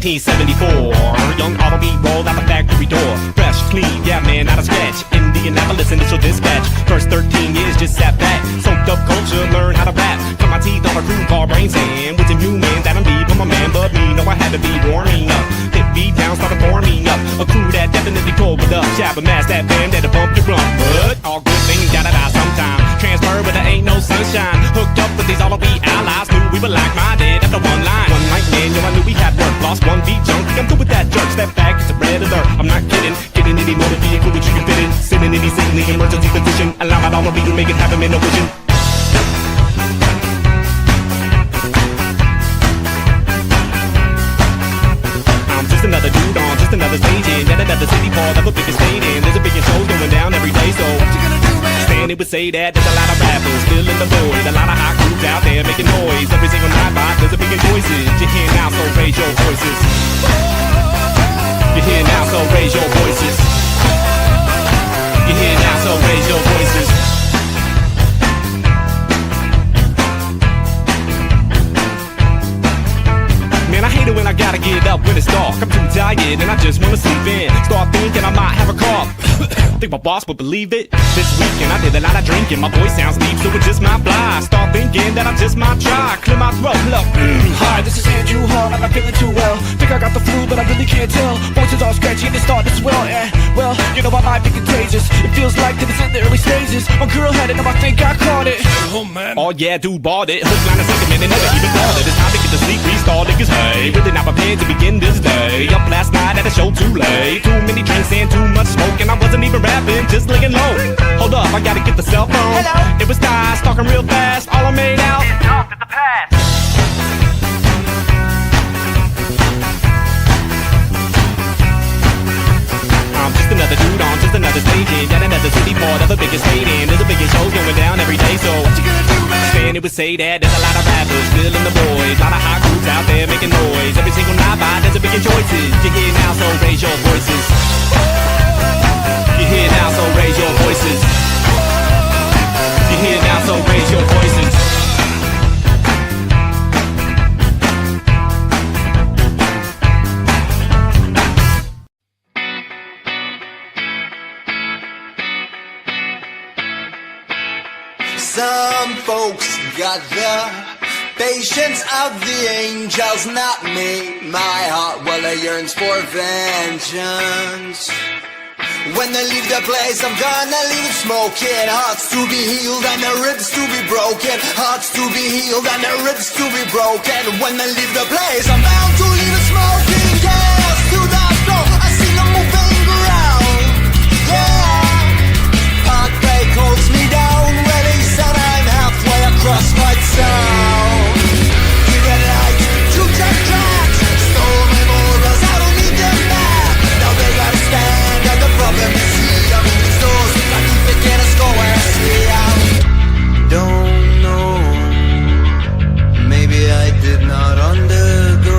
1974, young Olde rolled out the factory door. Fresh, clean, yeah man, not a scratch. Indianapolis initial dispatch. First 13 years just sat back. Soaked up culture, learned how to rap. Cut my teeth on a crew called Brain Sand. With a new man that I'm deep from a man but me. Know I had to be warming up. Hit beat down, started forming up. A crew that definitely pulled it up. Shabba mass that band that'll bump your rump. But all good things gotta die sometime. Transfer but there ain't no sunshine. Hooked up with these Olde allies. Knew we were like-minded after one line. One night man, yo I knew we had work. Lost one beat junkie, I'm through with that jerk. Step back, it's a red alert. I'm not kidding. Getting any motor vehicle that you can fit in. Sitting in any signaling emergency position. Allow my Olde to make it happen in no vision. I'm just another dude on just another stage in yet another city part of a bigger state in. There's a big shows going down every day, so what you gonna do, man? Stanley would say that there's a lot of rappers still in the void. A lot of hot groups out there making noise. Every single night by there's a big voices. You hear now, so raise your voices. You hear now, so raise your voices. You hear now, so raise your voices. Man, I hate it when I gotta get up when it's dark. I'm too tired and I just wanna sleep in. Start thinking I might have a cough. Think my boss would believe it. This weekend I did a lot of drinking. My voice sounds deep, so it just might fly. Start thinking that I just might try. Clear my throat, look. Hi, this is Andrew Hall. I'm not feeling too well. Think I got the flu, but I really can't tell. Voices all scratchy and it started to swell. Well, you know I might be contagious. It feels like that it's in the early stages. My girl had it, and I think I caught it. Oh man. Oh yeah, dude bought it. Hook, line, and sinker, and never even thought it. It's time to get to sleep, restart it, 'cause hey, really not prepared to begin this day. Up last night at a show too late. Too many drinks and too much smoke, and I wasn't even rapping, just laying low. Hold up, I gotta get the cell phone. Hello? It was guys talking real fast. All I made out is talk in the past. I'm just another dude on just another stage in yet another city part of a bigger state in. There's a bigger show going down every day, so what you gonna do, man? Stanley would say that there's a lot of rappers still in the void. A lot of hot groups out there making noise. Every single night by there's a bigger choices. You hear now, so raise your voices. You hear now, so raise your voices. You hear now, so raise your voices. Some folks got the patience of the angels, not me. My heart, well, it yearns for vengeance. When they leave the place, I'm gonna leave it smoking. Hearts to be healed and the ribs to be broken. Hearts to be healed and the ribs to be broken. When they leave the place, I'm bound to leave it smoking. Yes, to the floor, I see them moving around. Yeah, heartbreak holds me down. Release and I'm halfway across my town. Give it light to check tracks. Stole my morals, I don't need them back. Now they gotta stand at the problem is see. I'm in these doors, if I keep it, get us go where I see. I don't know. Maybe I did not undergo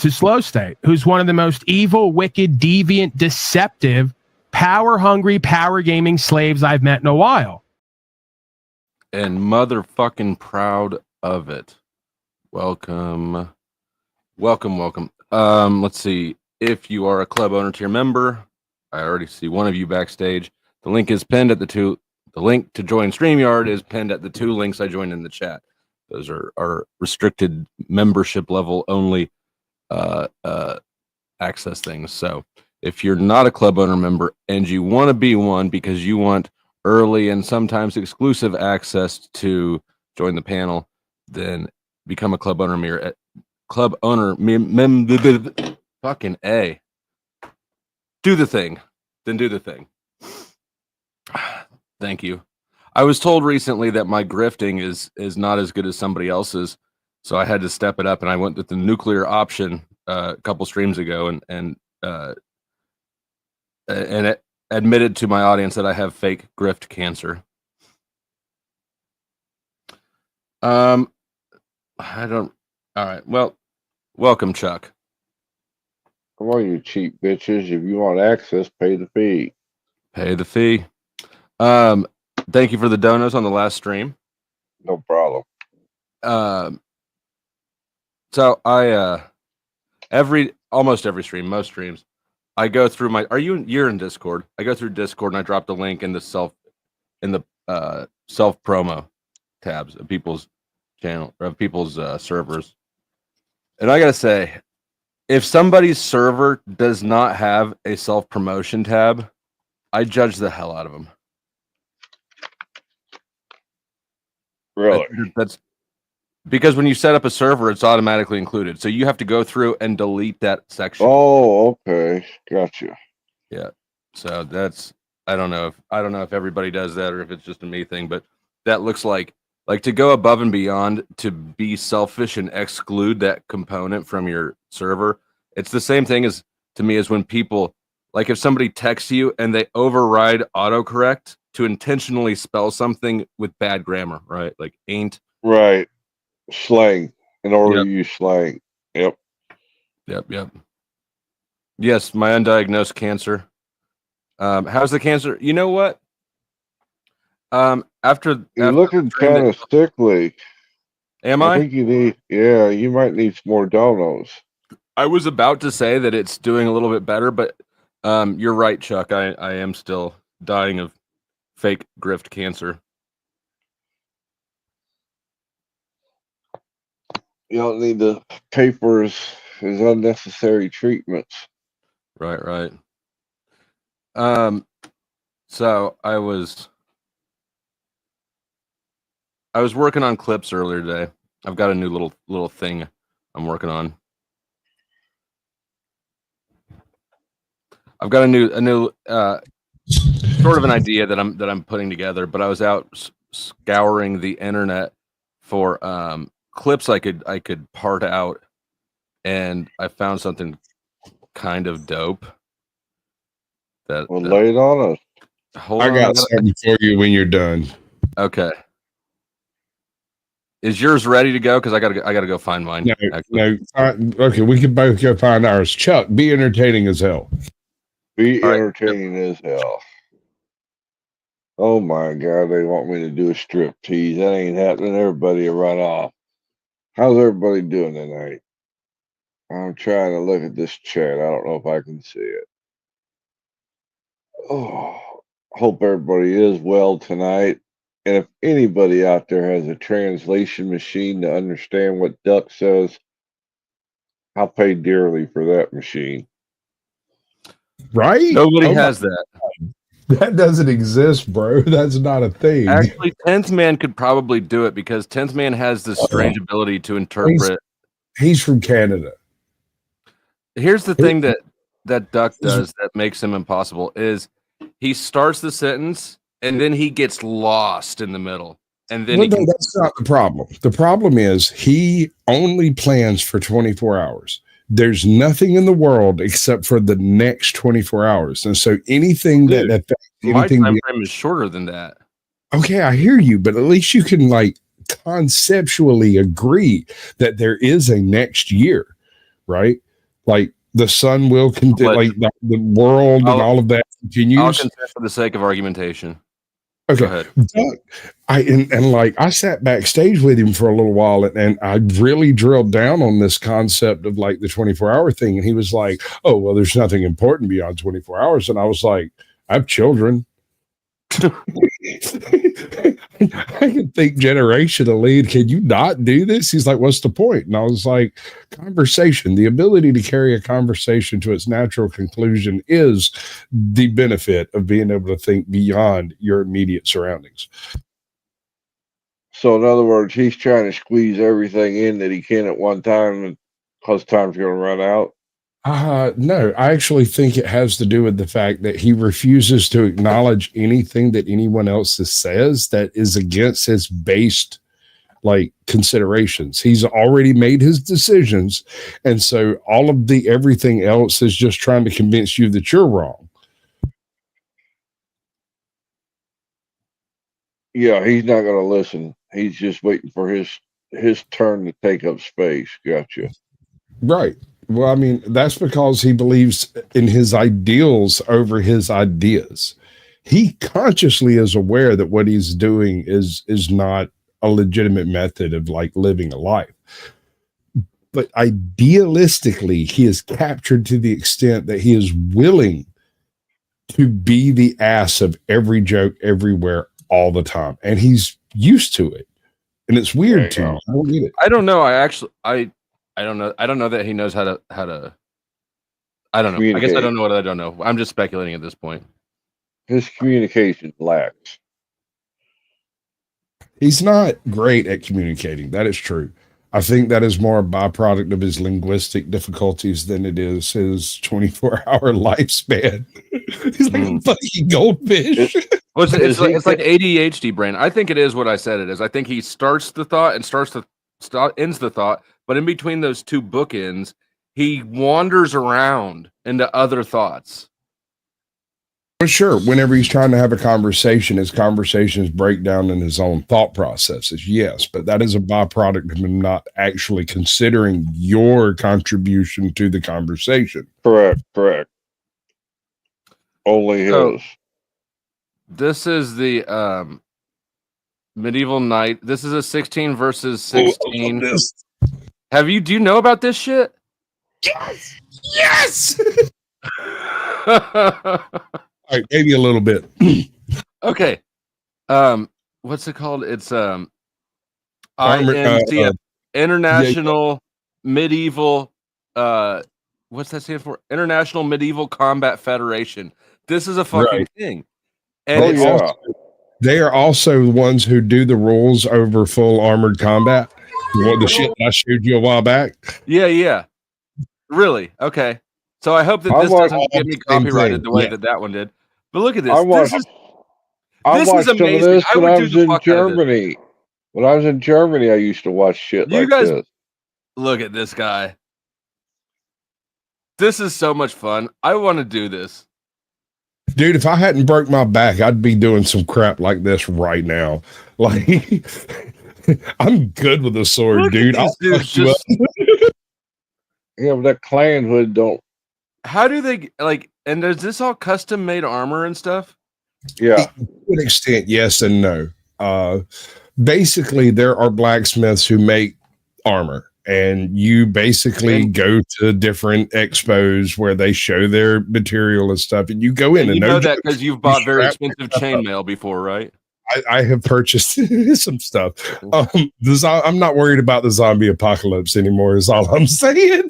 to Slow State, who's one of the most evil, wicked, deviant, deceptive, power-hungry, power gaming slaves I've met in a while. And motherfucking proud of it. Welcome. Let's see. If you are a club owner tier member, I already see one of you backstage. The link is pinned at the link to join StreamYard is pinned at the 2 links I joined in the chat. Those are restricted membership level only access things. So if you're not a club owner member and you want to be one because you want early and sometimes exclusive access to join the panel, then become a club owner fucking A. Do the thing. Thank you. I was told recently that my grifting is not as good as somebody else's, so I had to step it up, and I went with the nuclear option a couple streams ago, and it admitted to my audience that I have fake grift cancer. I don't. All right. Well, welcome, Chuck. Come on, you cheap bitches. If you want access, pay the fee. Pay the fee. Thank you for the donos on the last stream. No problem. So I almost every stream, most streams, I go through my. You're in Discord? I go through Discord and I drop the link in the self promo tabs of people's channel or of people's servers. And I gotta say, if somebody's server does not have a self promotion tab, I judge the hell out of them. Really? That's because when you set up a server, it's automatically included. So you have to go through and delete that section. Oh, okay. Gotcha. Yeah. So that's I don't know if everybody does that or if it's just a me thing, but that looks like to go above and beyond to be selfish and exclude that component from your server. It's the same thing as to me as when people like if somebody texts you and they override autocorrect to intentionally spell something with bad grammar, right? Like ain't. Right. Slang. In order to use slang. Yep. Yes, my undiagnosed cancer. How's the cancer? You know what? After you're looking kind of sickly. Am I? I think you need. Yeah, you might need some more donos. I was about to say that it's doing a little bit better, but you're right, Chuck. I am still dying of fake grift cancer. You don't need to pay for his unnecessary treatments. Right. So I was working on clips earlier today. I've got a new little thing I'm working on. I've got a new sort of an idea that I'm putting together, but I was out scouring the internet for clips I could part out, and I found something kind of dope. Lay it on us. I got something for you when you're done. Okay. Is yours ready to go? Because I gotta go find mine. No. Okay, we can both go find ours. Chuck, be entertaining as hell. Be entertaining as hell. Oh my God, they want me to do a strip tease. That ain't happening. Everybody will run off. How's everybody doing tonight? I'm trying to look at this chat. I don't know if I can see it. Oh, hope everybody is well tonight. And if anybody out there has a translation machine to understand what Duck says, I'll pay dearly for that machine. Right? Nobody has that. That doesn't exist, bro. That's not a thing. Actually, 10th Man could probably do it because 10th Man has this strange ability to interpret. He's from Canada. Here's the thing that Duck does that makes him impossible is he starts the sentence and then he gets lost in the middle. And then that's not the problem. The problem is he only plans for 24 hours. There's nothing in the world except for the next 24 hours. And so anything that affects anything. My time frame is shorter than that. Okay, I hear you, but at least you can conceptually agree that there is a next year, right? Like the sun will continue, like the world and all of that continues. I'll consent for the sake of argumentation. Okay. Go ahead. I sat backstage with him for a little while and I really drilled down on this concept of like the 24-hour thing. And he was like, oh, well, there's nothing important beyond 24 hours. And I was like, I have children. I can think generationally. Can you not do this? He's like, what's the point? And I was like, conversation, the ability to carry a conversation to its natural conclusion is the benefit of being able to think beyond your immediate surroundings. So in other words, he's trying to squeeze everything in that he can at one time because time's going to run out. No, I actually think it has to do with the fact that he refuses to acknowledge anything that anyone else says that is against his based like considerations. He's already made his decisions. And so all of the everything else is just trying to convince you that you're wrong. Yeah, he's not going to listen. He's just waiting for his turn to take up space. Gotcha. Right. Well, I mean, that's because he believes in his ideals over his ideas. He consciously is aware that what he's doing is not a legitimate method of like living a life. But idealistically, he is captured to the extent that he is willing to be the ass of every joke everywhere all the time. And he's used to it. And it's weird to him. I don't get it. I don't know. I don't know. I don't know that he knows how to. I don't know. I guess I don't know what I don't know. I'm just speculating at this point. His communication lacks. He's not great at communicating. That is true. I think that is more a byproduct of his linguistic difficulties than it is his 24-hour lifespan. He's like a fucking goldfish. It's like ADHD brain. I think it is what I said it is. I think he starts the thought and ends the thought. But in between those two bookends, he wanders around into other thoughts. For sure. Whenever he's trying to have a conversation, his conversations break down in his own thought processes. Yes, but that is a byproduct of him not actually considering your contribution to the conversation. Correct. Only his. So, this is the medieval knight. This is a 16 versus 16. Do you know about this shit? Yes. All right, maybe a little bit. Okay. What's it called? It's International Medieval what's that stand for? International Medieval Combat Federation. This is a fucking thing. And they are also the ones who do the rules over full armored combat. The shit I showed you a while back. Yeah. Really? Okay. So I hope that this doesn't get me copyrighted the way that one did. But look at this. This is amazing. When I was in Germany. When I was in Germany, I used to watch shit like this. Look at this guy. This is so much fun. I want to do this. Dude, if I hadn't broke my back, I'd be doing some crap like this right now. Like, I'm good with a sword, dude. Yeah, but that clan hood don't. How do they like? And is this all custom made armor and stuff? Yeah, to an extent, yes and no. Basically, there are blacksmiths who make armor, and you basically go to different expos where they show their material and stuff, and you go in and you know that because you've bought very expensive chainmail before, right? I have purchased some stuff. I'm not worried about the zombie apocalypse anymore, is all I'm saying.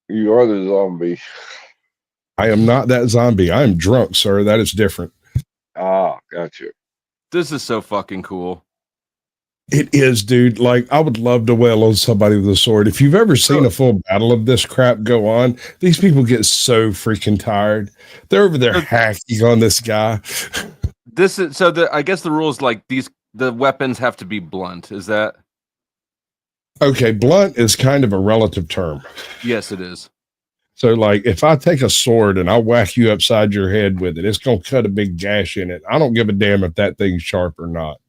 You are the zombie. I am not that zombie. I am drunk, sir. That is different. Ah, gotcha. This is so fucking cool. It is, dude. Like, I would love to wail on somebody with a sword. If you've ever seen a full battle of this crap go on, these people get so freaking tired. They're over there hacking on this guy. This is I guess the rules like the weapons have to be blunt. Is that okay? Blunt is kind of a relative term. Yes, it is. So, like, if I take a sword and I whack you upside your head with it, it's gonna cut a big gash in it. I don't give a damn if that thing's sharp or not.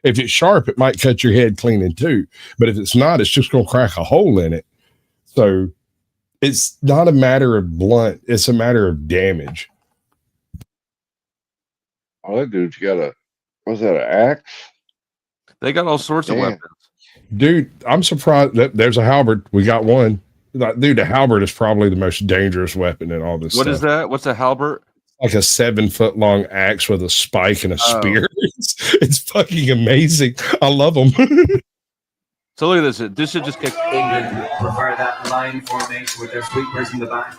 If it's sharp, it might cut your head clean in two. But if it's not, it's just going to crack a hole in it. So it's not a matter of blunt. It's a matter of damage. Oh, that dude's got was that an axe? They got all sorts of weapons. Dude, I'm surprised that there's a halberd. We got one. Dude, a halberd is probably the most dangerous weapon in all this What stuff. is that? What's a halberd? Like a 7-foot long axe with a spike and a spear. It's fucking amazing. I love them. So look at this. This should just get. Prefer that line formation with their sweepers in the back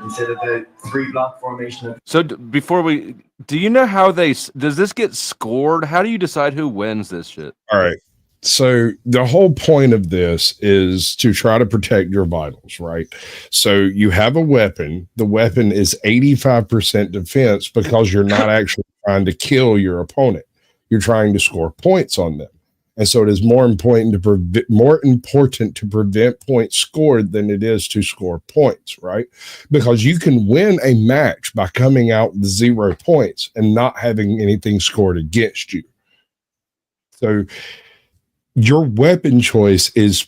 instead of the 3-block formation. So before we, do you know how does this get scored? How do you decide who wins this shit? All right. So the whole point of this is to try to protect your vitals, right? So you have a weapon. The weapon is 85% defense because you're not actually trying to kill your opponent. You're trying to score points on them. And so it is more important to prevent points scored than it is to score points, right? Because you can win a match by coming out with 0 points and not having anything scored against you. So your weapon choice is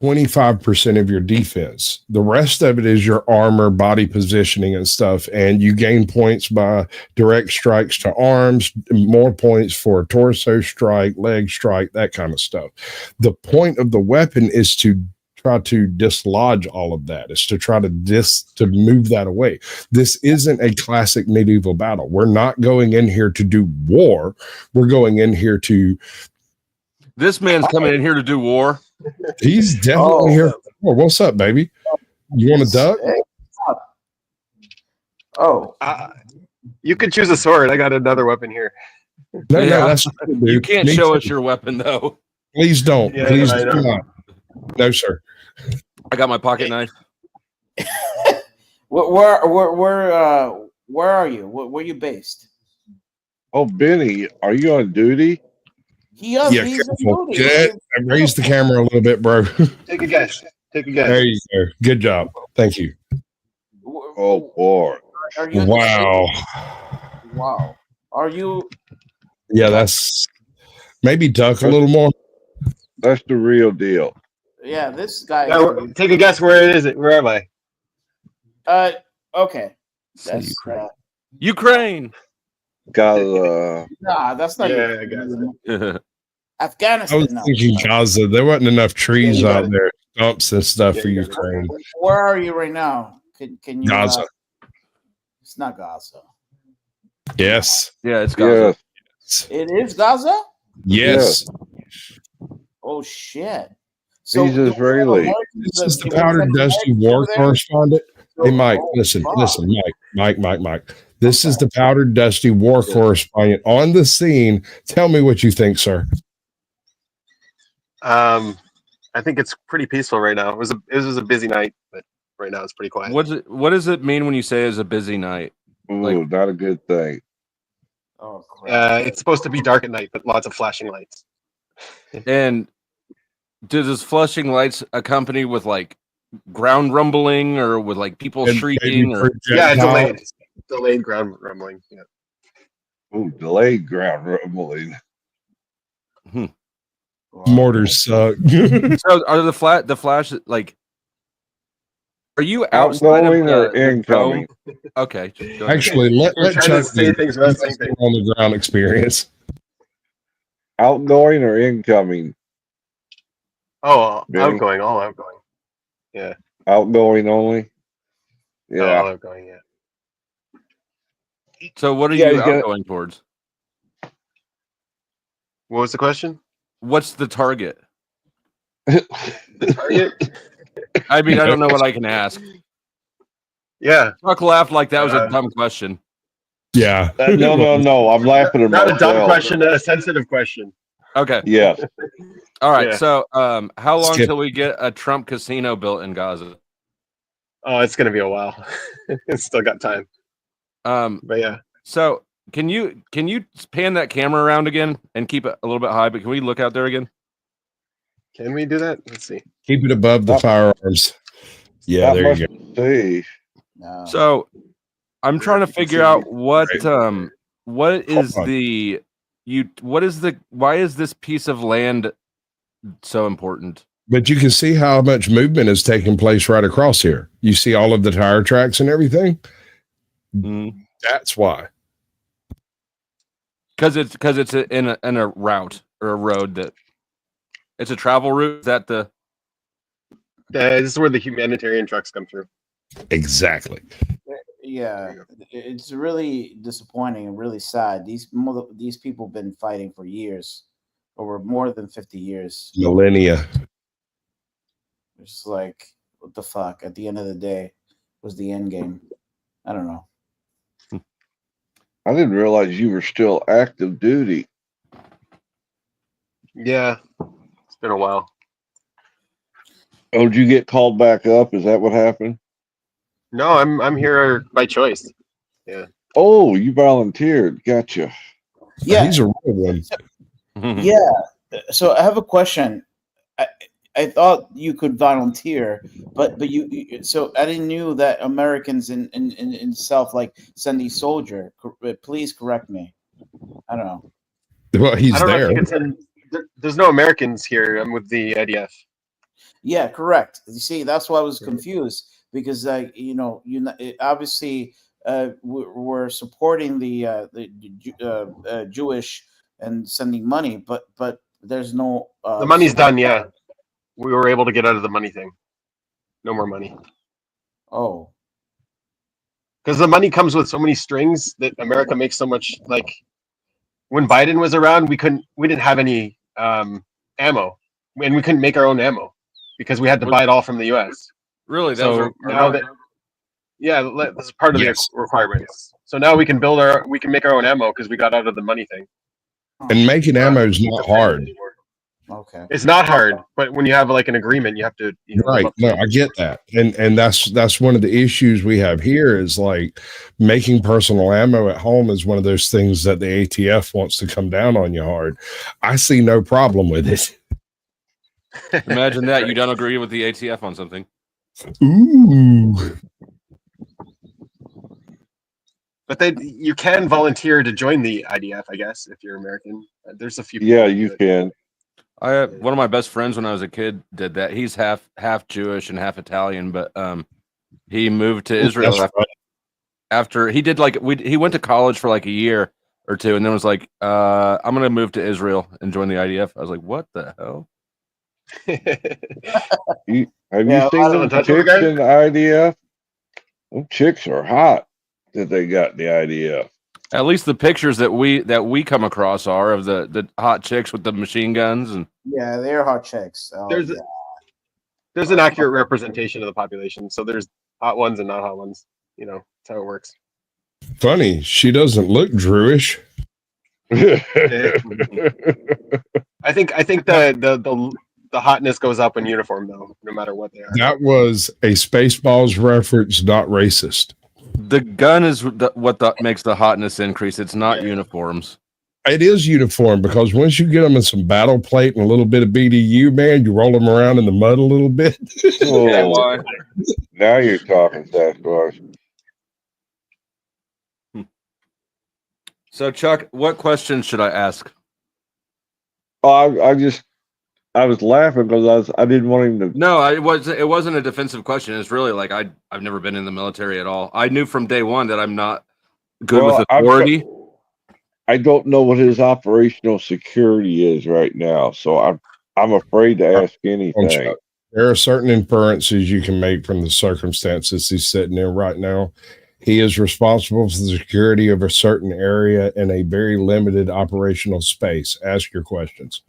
25% of your defense. The rest of it is your armor, body positioning, and stuff. And you gain points by direct strikes to arms, more points for torso strike, leg strike, that kind of stuff. The point of the weapon is to try to dislodge all of that. It's to try to move that away. This isn't a classic medieval battle. We're not going in here to do war. We're going in here to. This man's coming in here to do war. He's definitely here. Oh, what's up, baby? You want a duck? You could choose a sword. I got another weapon here. No, Yeah. that's You can't show us your weapon though. Please don't. Yeah, Please I know. do not. No, sir. I got my pocket knife. Where are you? Where are you based? Oh, Benny, are you on duty? He's on Careful. duty. Good. Raise the camera a little bit, bro. Take a guess. Take a guess. There you go. Good job. Thank you. Oh, boy. Are you Wow. Wow. Are you? Yeah, that's maybe duck a little more. That's the real deal. Yeah, this guy. Now, take a guess. Where is it? Where am I? Okay. That's Ukraine. Got nah. That's not. Yeah, I guess. I Afghanistan. was No. thinking Gaza. There wasn't enough trees out there, stumps and stuff for Ukraine. Where are you right now? Can you? Gaza. It's not Gaza. Yes. Yeah, it's Gaza. yes. It is Gaza. Yes. Oh shit! He's Israeli. This is the powdered dusty war correspondent. Hey, Mike, listen, Mike. This is the powdered dusty war correspondent on the scene. Tell me what you think, sir. I think it's pretty peaceful right now. It was a busy night, but right now it's pretty quiet. What does it mean when you say it's a busy night? Ooh, not a good thing. Oh crap! It's supposed to be dark at night, but lots of flashing lights. And does this flashing lights accompany with like ground rumbling or with like people shrieking? Or Yeah, delayed ground rumbling. Yeah. Ooh, delayed ground rumbling. Mortars suck. So are the flash like? Are you outside Outgoing of or incoming? Okay. go ahead. Actually, let Chuck say things without saying things. on the ground experience. Outgoing or incoming? Oh, Benny? outgoing, all outgoing. Yeah. Outgoing only? Yeah. All outgoing, yeah. So what are Yeah, you he's gonna- outgoing towards? What was the question? What's the target? The target? I mean, I don't know what I can ask. Yeah. Chuck laughed like that was a dumb question. Yeah. No. I'm laughing at Not a dumb myself. question, a sensitive question. Okay. Yes. All right. Yeah. So, how long Skip. till we get a Trump casino built in Gaza? Oh, it's gonna be a while. It's still got time. But yeah. So can you pan that camera around again and keep it a little bit high? But can we look out there again? Can we do that? Let's see. Keep it above the firearms. Yeah, Not there much you go. to see. No. So I'm trying to figure out what is on. the why is this piece of land so important? But you can see how much movement is taking place right across here. You see all of the tire tracks and everything. That's why. Because it's in a route or a road that it's a travel route. Is that the? This is where the humanitarian trucks come through. Exactly. Yeah, it's really disappointing and really sad. These people have been fighting for years, over more than 50 years. Millennia. It's like, what the fuck? At the end of the day, was the end game. I don't know. I didn't realize you were still active duty. Yeah, it's been a while. Oh, did you get called back up? Is that what happened? No, I'm here by choice. Yeah. Oh, you volunteered. Gotcha. Yeah, He's a real one. yeah. So I have a question. I thought you could volunteer, but you so I didn't knew that Americans in South like send a soldier. Please correct me. I don't know. Well, he's I don't know there. if you can send, there's no Americans here. I'm with the IDF. Yeah, correct. You see, that's why I was confused because obviously we're supporting the Jewish and sending money, but there's no The money's done. Yeah, we were able to get out of the money thing. No more money. Oh, because the money comes with so many strings that America makes so much. Like when Biden was around, we didn't have any ammo, and we couldn't make our own ammo because we had to buy it all from the U.S. Really? So now that, yeah, this is part of the requirements. So now we can make our own ammo because we got out of the money thing. And making ammo is not hard. okay. It's not hard, but when you have like an agreement, you have to. Right. No, I get that. And that's one of the issues we have here is like making personal ammo at home is one of those things that the ATF wants to come down on you hard. I see no problem with it. Imagine that you don't agree with the ATF on something. Ooh. But you can volunteer to join the IDF, I guess, if you're American. There's a few. Yeah, you can. One of my best friends when I was a kid did that. He's half Jewish and half Italian, but he moved to Israel after he did he went to college for like a year or two, and then was like, I'm gonna move to Israel and join the IDF. I was like, what the hell? Have you seen those chicks in the IDF? Those chicks are hot that they got in the IDF. At least the pictures that we come across are of the hot chicks with the machine guns and yeah, they're hot chicks. Oh, there's an accurate representation of the population. So there's hot ones and not hot ones. You know, that's how it works. Funny, she doesn't look Jewish. I think the hotness goes up in uniform though, no matter what they are. That was a Spaceballs reference, not racist. The gun is what makes the hotness increase. It's not uniforms. It is uniform because once you get them in some battle plate and a little bit of BDU, man, you roll them around in the mud a little bit. Oh, now you're talking, Sasquatch. So, Chuck, what questions should I ask? Oh, I was laughing because I didn't want him to. No, it wasn't a defensive question. It's really like I've never been in the military at all. I knew from day one that I'm not good with authority. I don't know what his operational security is right now, so I'm afraid to ask anything. There are certain inferences you can make from the circumstances he's sitting in right now. He is responsible for the security of a certain area in a very limited operational space. Ask your questions.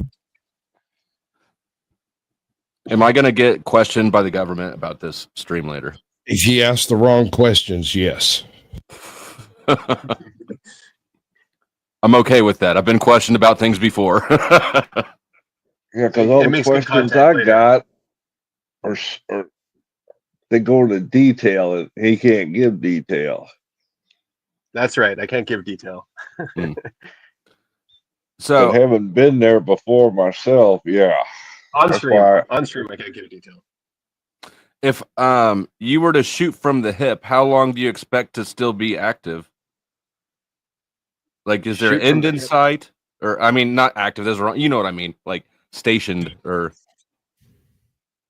Am I going to get questioned by the government about this stream later? If he asks the wrong questions, yes. I'm okay with that. I've been questioned about things before. Yeah, because all the questions I got are they go into detail, and he can't give detail. That's right. I can't give detail. So, but having been there before myself, yeah. On stream, I can't give detail. If you were to shoot from the hip, how long do you expect to still be active? Like, is there an end in sight? or I mean, not active. That's wrong. You know what I mean? Like stationed or.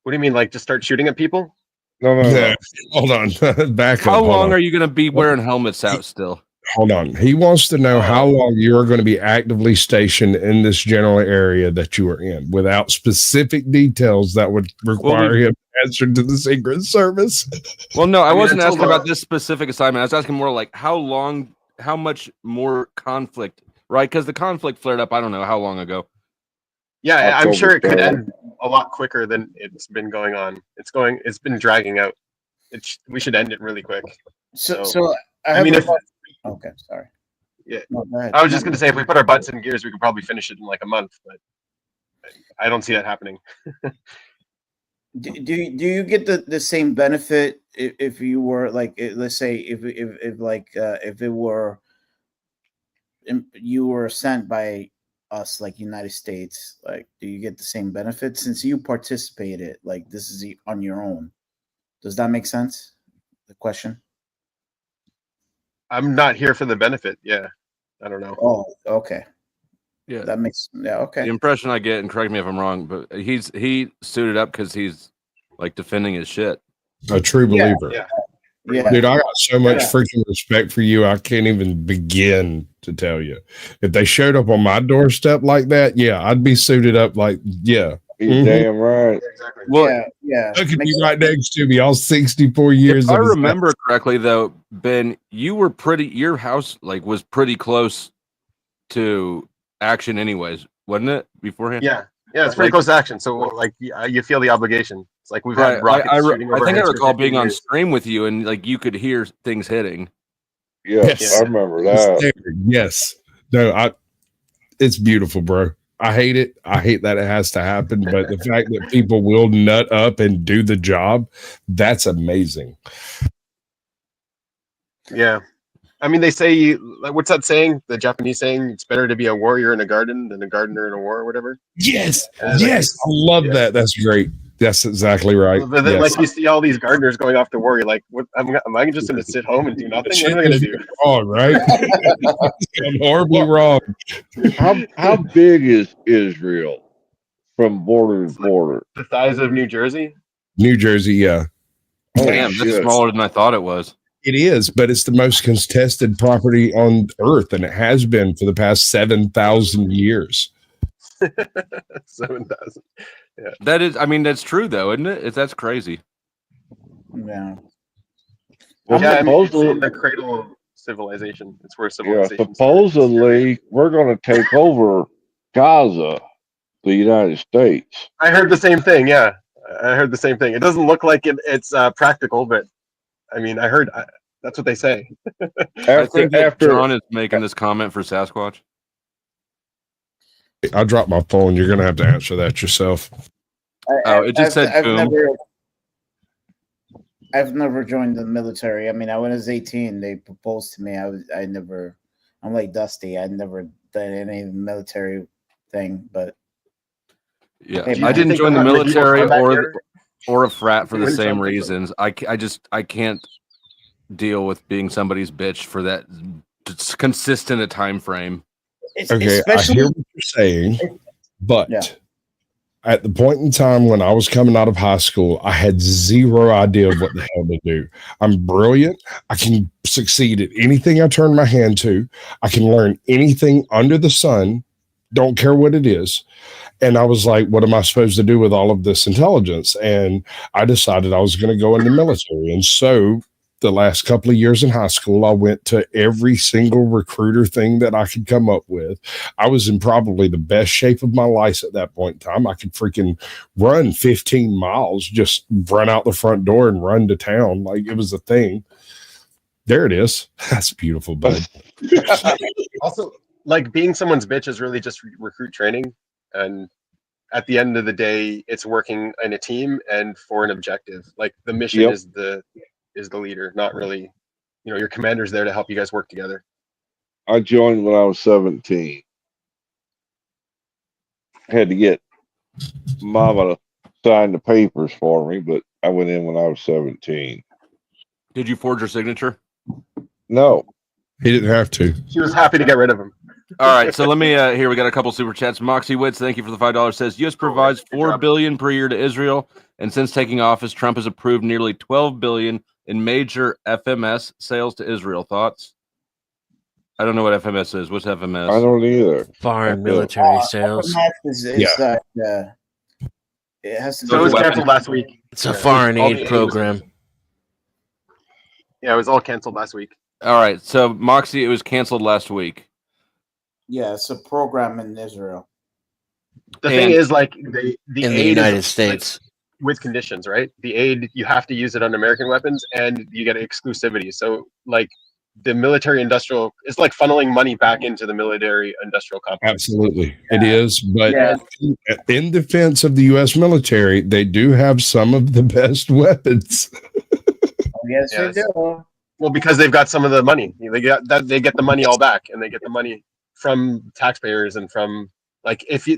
What do you mean? Like just start shooting at people? No. Yeah, hold on. Back up. How hold long on. are you going to be wearing helmets out still? Hold on. He wants to know how long you're going to be actively stationed in this general area that you are in without specific details that would require him to answer to the Secret Service. Well, no, I wasn't until asking about this specific assignment. I was asking more like how much more conflict, right? Because the conflict flared up, I don't know how long ago. Yeah, I'm sure it could October end a lot quicker than it's been going on. It's been dragging out. We should end it really quick. So I mean, okay, sorry. Yeah, No, go ahead. I was just going to say if we put our butts in gears, we could probably finish it in like a month, but I don't see that happening. Do you get the same benefit if you were like, let's say if it were you were sent by us, like United States, like do you get the same benefit since you participated? Like this is on your own. Does that make sense? The question. I'm not here for the benefit. Yeah, I don't know. Oh, okay. Yeah, That makes okay. the impression I get, and correct me if I'm wrong, but he suited up because he's like defending his shit. A true believer. Yeah. Dude, I got so much Yeah. freaking respect for you. I can't even begin to tell you. If they showed up on my doorstep like that, yeah, I'd be suited up like, yeah. You're damn right. Exactly. Well, yeah. Look at you right next to me, all 64 years. if I of his remember correctly, though, Ben, you were your house like was pretty close to action, anyways, wasn't it beforehand? Yeah, it's pretty close to action. So like you feel the obligation. It's like we've Right. had rockets shooting I over think I heads for recall 50 being on years. stream with you, and like you could hear things hitting. Yes, I remember that. Yes. No, it's beautiful, bro. I hate it. I hate that it has to happen, but the fact that people will nut up and do the job, that's amazing. Yeah. I mean, they say, like, what's that saying? The Japanese saying, it's better to be a warrior in a garden than a gardener in a war or whatever. Yes. And Yes. I love that. That's great. That's exactly right. But then, Yes. like, you see all these gardeners going off to war. You're like, what? Am I just going to sit home and do nothing? What am I going to do? Wrong, right? I'm horribly wrong. How big is Israel from border to border? The size of New Jersey? New Jersey, yeah. Damn, that's smaller than I thought it was. It is, but it's the most contested property on Earth, and it has been for the past 7,000 years. 7,000. Yeah. That is, I mean, that's true though, isn't it? That's crazy. Yeah. Well, Yeah, I mean, it's supposedly, in the cradle of civilization. It's where yeah, civilization. supposedly we're going to take over Gaza, the United States. I heard the same thing. Yeah, I heard the same thing. It doesn't look like it's practical, but I mean, I heard that's what they say. I think that After John is making this comment for Sasquatch. I dropped my phone. You're going to have to answer that yourself. It just said boom. I've never joined the military. I mean, when I was 18, they proposed to me. I'm like Dusty. I'd never done any military thing, but Yeah, Hey, I didn't join the military or or a frat for the Doing same something. reasons. I can't deal with being somebody's bitch for that consistent a time frame. Okay, especially I hear what you're saying, but Yeah. at the point in time when I was coming out of high school, I had zero idea of what the hell to do. I'm brilliant. I can succeed at anything I turn my hand to. I can learn anything under the sun. Don't care what it is. And I was like, what am I supposed to do with all of this intelligence? And I decided I was going to go in the military. And so the last couple of years in high school, I went to every single recruiter thing that I could come up with. I was in probably the best shape of my life at that point in time. I could freaking run 15 miles, just run out the front door and run to town. Like it was a thing. There it is. That's beautiful, bud. Also, like being someone's bitch is really just recruit training, and at the end of the day, it's working in a team and for an objective. Like the mission Yep. is the leader, not really, your commander's there to help you guys work together. I joined when I was 17. Had to get Mama to sign the papers for me, but I went in when I was 17. Did you forge your signature? No, He didn't have to. She was happy to get rid of him. All right, so let me here. We got a couple super chats. Moxie Wits, thank you for the $5. Says U.S. provides $4 billion per year to Israel, and since taking office, Trump has approved nearly $12 billion in major FMS sales to Israel. Thoughts? I don't know what FMS is. What's FMS? I don't either. Foreign military sales. It has to. So it was canceled last week. It's a foreign aid program. Yeah, it was all canceled last week. All right, so Moxie, it was canceled last week. Yeah, it's a program in Israel. The thing is, like the in the aid United is, States, like, with conditions, right? The aid, you have to use it on American weapons, and you get exclusivity. So, like the military-industrial, it's like funneling money back into the military-industrial complex. Absolutely, it is. But in defense of the U.S. military, they do have some of the best weapons. Yes, they do. Well, because they've got some of the money. They get that. They get the money all back, and they get the money from taxpayers and from like if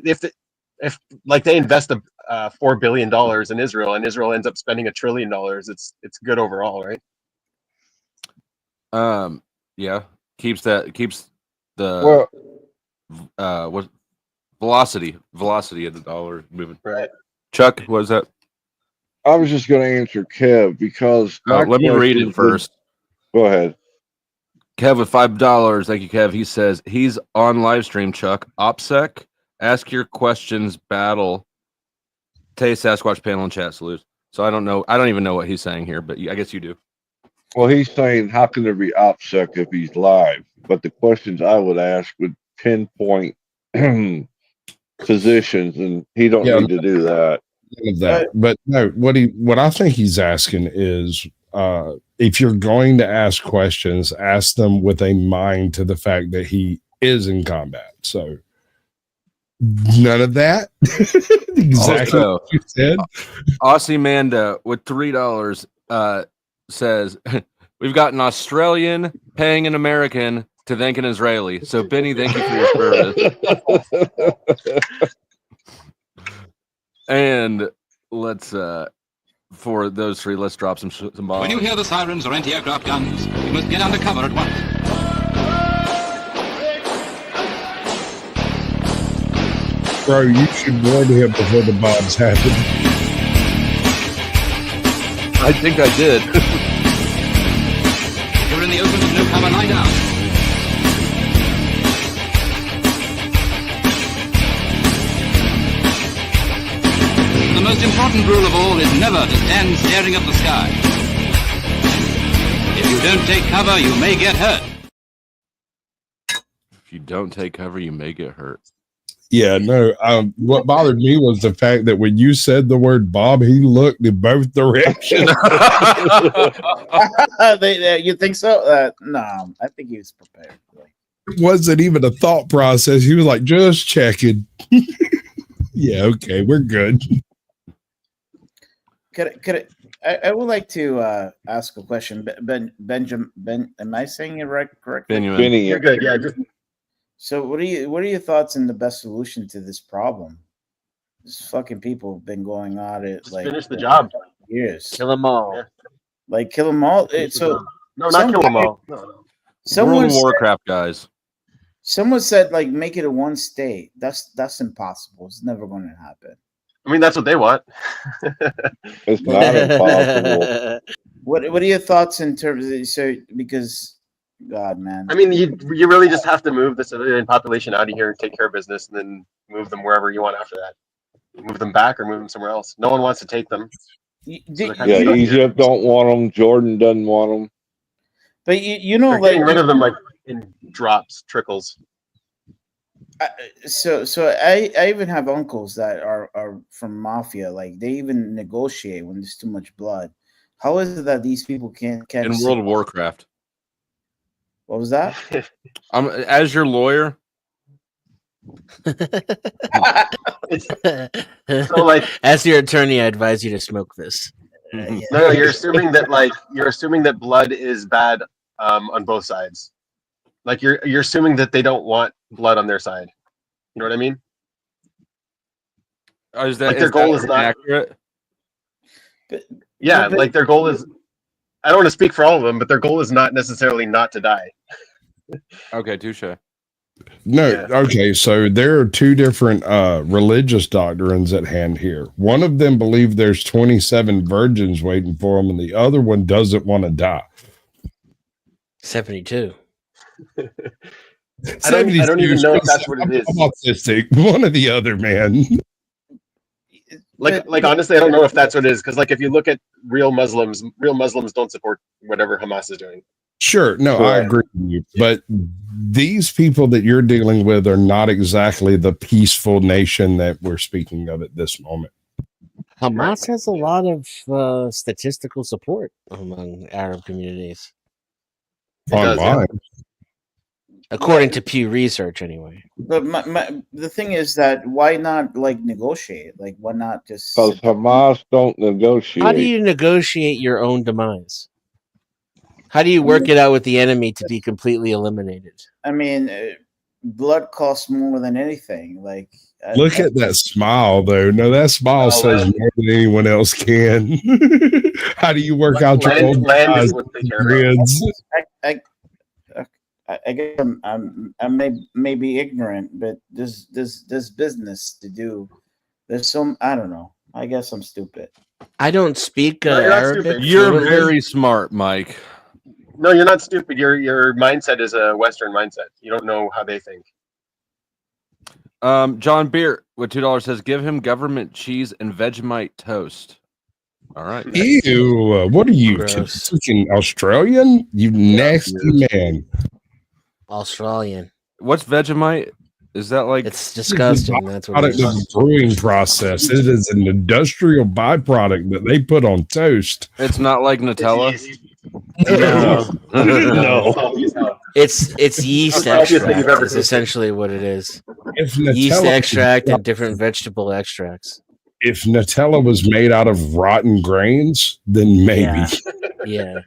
like they invest $4 billion in Israel, and Israel ends up spending $1 trillion. It's good overall, right? Yeah, keeps the what velocity of the dollar moving. Right. Chuck, what is that? I was just going to answer Kev because let me read it first. Go ahead. Kev with $5. Thank you, Kev. He says he's on Livestream, Chuck. OPSEC, ask your questions, battle. Tay Sasquatch panel and chat salutes. So I don't know. I don't even know what he's saying here, but I guess you do. Well, he's saying how can there be OPSEC if he's live? But the questions I would ask would pinpoint positions, and he don't need to do that. Of that, but no. What I think he's asking is, if you're going to ask questions, ask them with a mind to the fact that he is in combat. So none of that. Exactly Also, what you said. Aussie Manda with $3 says we've got an Australian paying an American to thank an Israeli. So Benny, thank you for your service. And let's for those three, let's drop some bombs. When you hear the sirens or anti-aircraft guns, you must get under cover at once. Bro, you should warn him before the bombs happen. I think I did. You're in the open with no cover, lie down. The most important rule of all is never to stand staring at the sky. If you don't take cover, you may get hurt. If you don't take cover, you may get hurt. Yeah, no. What bothered me was the fact that when you said the word Bob, he looked in both directions. You think so? No, I think he was prepared. It wasn't even a thought process. He was like, just checking. Yeah, okay, we're good. I would like to ask a question. Benjamin, am I saying it right? Correctly? Benny, you're good. Yeah. So what are your thoughts on the best solution to this problem? These fucking people have been going on it Just like finish the job. Years. Kill them all. Yeah. Like kill them all. So no, not kill them all. No. World of Warcraft guys. Someone said like make it a one state. That's impossible. It's never going to happen. I mean, that's what they want. It's not impossible. What are your thoughts in terms of because God, man. I mean, you really just have to move the civilian population out of here and take care of business, and then move them wherever you want after that. Move them back or move them somewhere else. No one wants to take them. Egypt don't want them. Jordan doesn't want them. But you know, they're like getting rid of them like in drops, trickles. So I even have uncles that are from mafia. Like they even negotiate when there's too much blood. How is it that these people can't in World of Warcraft? What was that? As your lawyer. So like, as your attorney, I advise you to smoke this. No, you're assuming that blood is bad on both sides. Like you're assuming that they don't want blood on their side. You know what I mean? Is that like their goal is not accurate? Yeah, like their goal is. I don't want to speak for all of them, but their goal is not necessarily not to die. Okay, touche. No, Yeah. okay, so there are two different religious doctrines at hand here. One of them believe there's 27 virgins waiting for them, and the other one doesn't want to die. 72. I don't even know if that's what it is. I'm autistic. One or the other, man. Like honestly, I don't know if that's what it is, because like if you look at real Muslims don't support whatever Hamas is doing. Sure, no, I agree with you. But these people that you're dealing with are not exactly the peaceful nation that we're speaking of at this moment. Hamas has a lot of statistical support among Arab communities. Online. According to Pew Research, anyway. But the thing is that why not like negotiate? Like why not just? Because Hamas don't negotiate. How do you negotiate your own demise? How do you work it out with the enemy to be completely eliminated? I mean, blood costs more than anything. Like, Look at that smile, though. No, that smile says more than anyone else can. How do you work out your own demise? I guess I may be ignorant, but there's business to do. There's some, I don't know. I guess I'm stupid. I don't speak you're Arabic. You're very smart, Mike. No, you're not stupid. Your mindset is a Western mindset. You don't know how they think. John Beer with $2 says, give him government cheese and Vegemite toast. All right. Ew, what are you, freaking Australian? You nasty man. Australian. What's Vegemite? Is that like... It's disgusting. That's what it Product of the brewing process. It is an industrial byproduct that they put on toast. It's not like Nutella? No. It's yeast extract. It's essentially what it is. Yeast extract and different vegetable extracts. If Nutella was made out of rotten grains, then maybe. Yeah.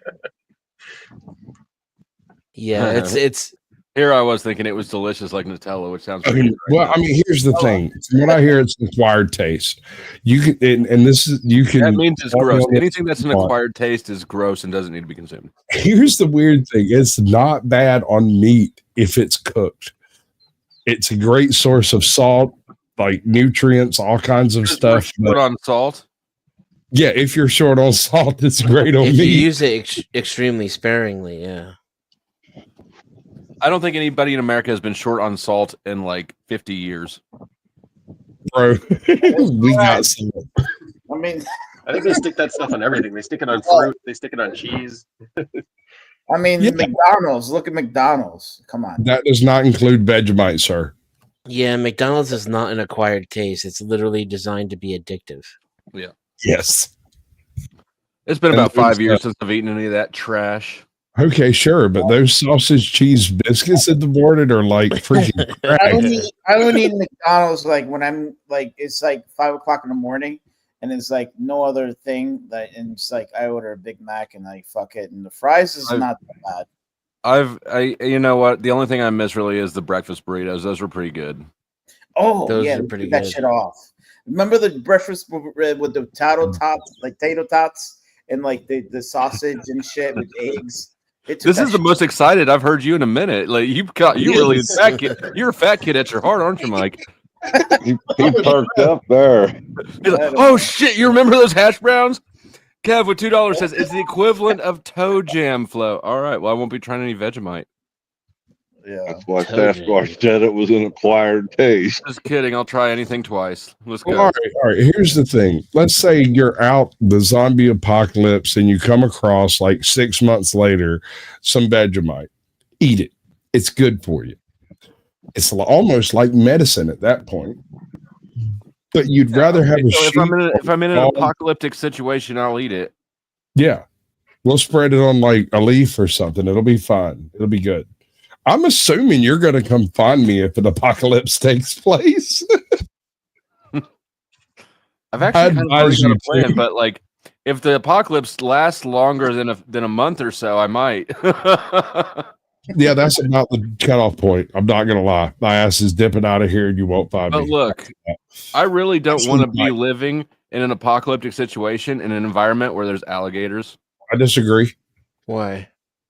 It's Here I was thinking it was delicious like Nutella, which sounds. I mean, here's the thing. From what I hear, it's an acquired taste. You can, and this is you can. That means it's gross. Anything that's an acquired taste is gross and doesn't need to be consumed. Here's the weird thing: it's not bad on meat if it's cooked. It's a great source of salt, like nutrients, all kinds of stuff. Put on salt. Yeah, if you're short on salt, it's great on if meat. you use it extremely sparingly, yeah. I don't think anybody in America has been short on salt in like 50 years. Bro, we got some. I mean, I think they stick that stuff on everything. They stick it on fruit. They stick it on cheese. I mean, McDonald's. Look at McDonald's. Come on. That does not include Vegemite, sir. Yeah, McDonald's is not an acquired taste. It's literally designed to be addictive. Yeah. Yes. It's been about 5 years since I've eaten any of that trash. Okay, sure, but those sausage cheese biscuits at the board are like freaking crack. I don't eat McDonald's like when I'm like it's like 5 o'clock in the morning and it's like no other thing that and it's like I order a Big Mac and I fuck it and the fries is not that bad. You know what? The only thing I miss really is the breakfast burritos. Those were pretty good. Oh, Those yeah, are pretty that good. shit off. Remember the breakfast with the tato tots, like tato tots and like the sausage and shit with eggs. This is the most excited I've heard you in a minute. Like you really fat kid. You're a fat kid at your heart, aren't you, Mike? He perked up there. He's like, oh shit! You remember those hash browns? Kev with $2 says it's the equivalent of toe jam flow. All right, well I won't be trying any Vegemite. Yeah, that's why Sasquatch said it was an acquired taste. Just kidding. I'll try anything twice. Let's go. All right. Here's the thing. Let's say you're out the zombie apocalypse and you come across like 6 months later some Vegemite. Eat it. It's good for you. It's almost like medicine at that point. But you'd rather have a so if I'm in an apocalyptic situation, I'll eat it. Yeah. We'll spread it on like a leaf or something. It'll be fine. It'll be good. I'm assuming you're going to come find me if an apocalypse takes place. I've actually already got a plan, but like if the apocalypse lasts longer than a month or so, I might. Yeah, that's about the cutoff point. I'm not going to lie. My ass is dipping out of here and you won't find me. But look, I really don't want to be living in an apocalyptic situation in an environment where there's alligators. I disagree. Why?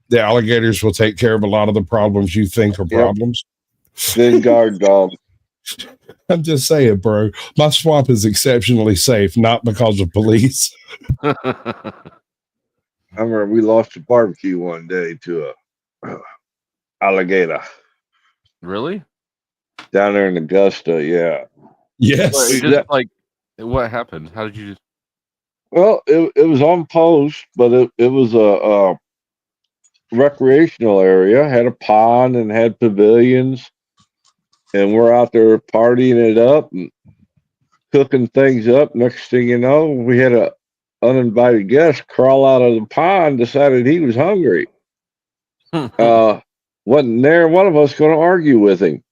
The alligators will take care of a lot of the problems you think are problems. Then guard dog. I'm just saying, bro. My swamp is exceptionally safe, not because of police. I remember we lost a barbecue one day to a alligator. Really? Down there in Augusta, yeah. Yes. Like, what happened? How did you just... Well, it was on post, but it was a recreational area, had a pond and had pavilions, and we're out there partying it up and cooking things up. Next thing you know, we had a uninvited guest crawl out of the pond, decided he was hungry. Wasn't there one of us going to argue with him.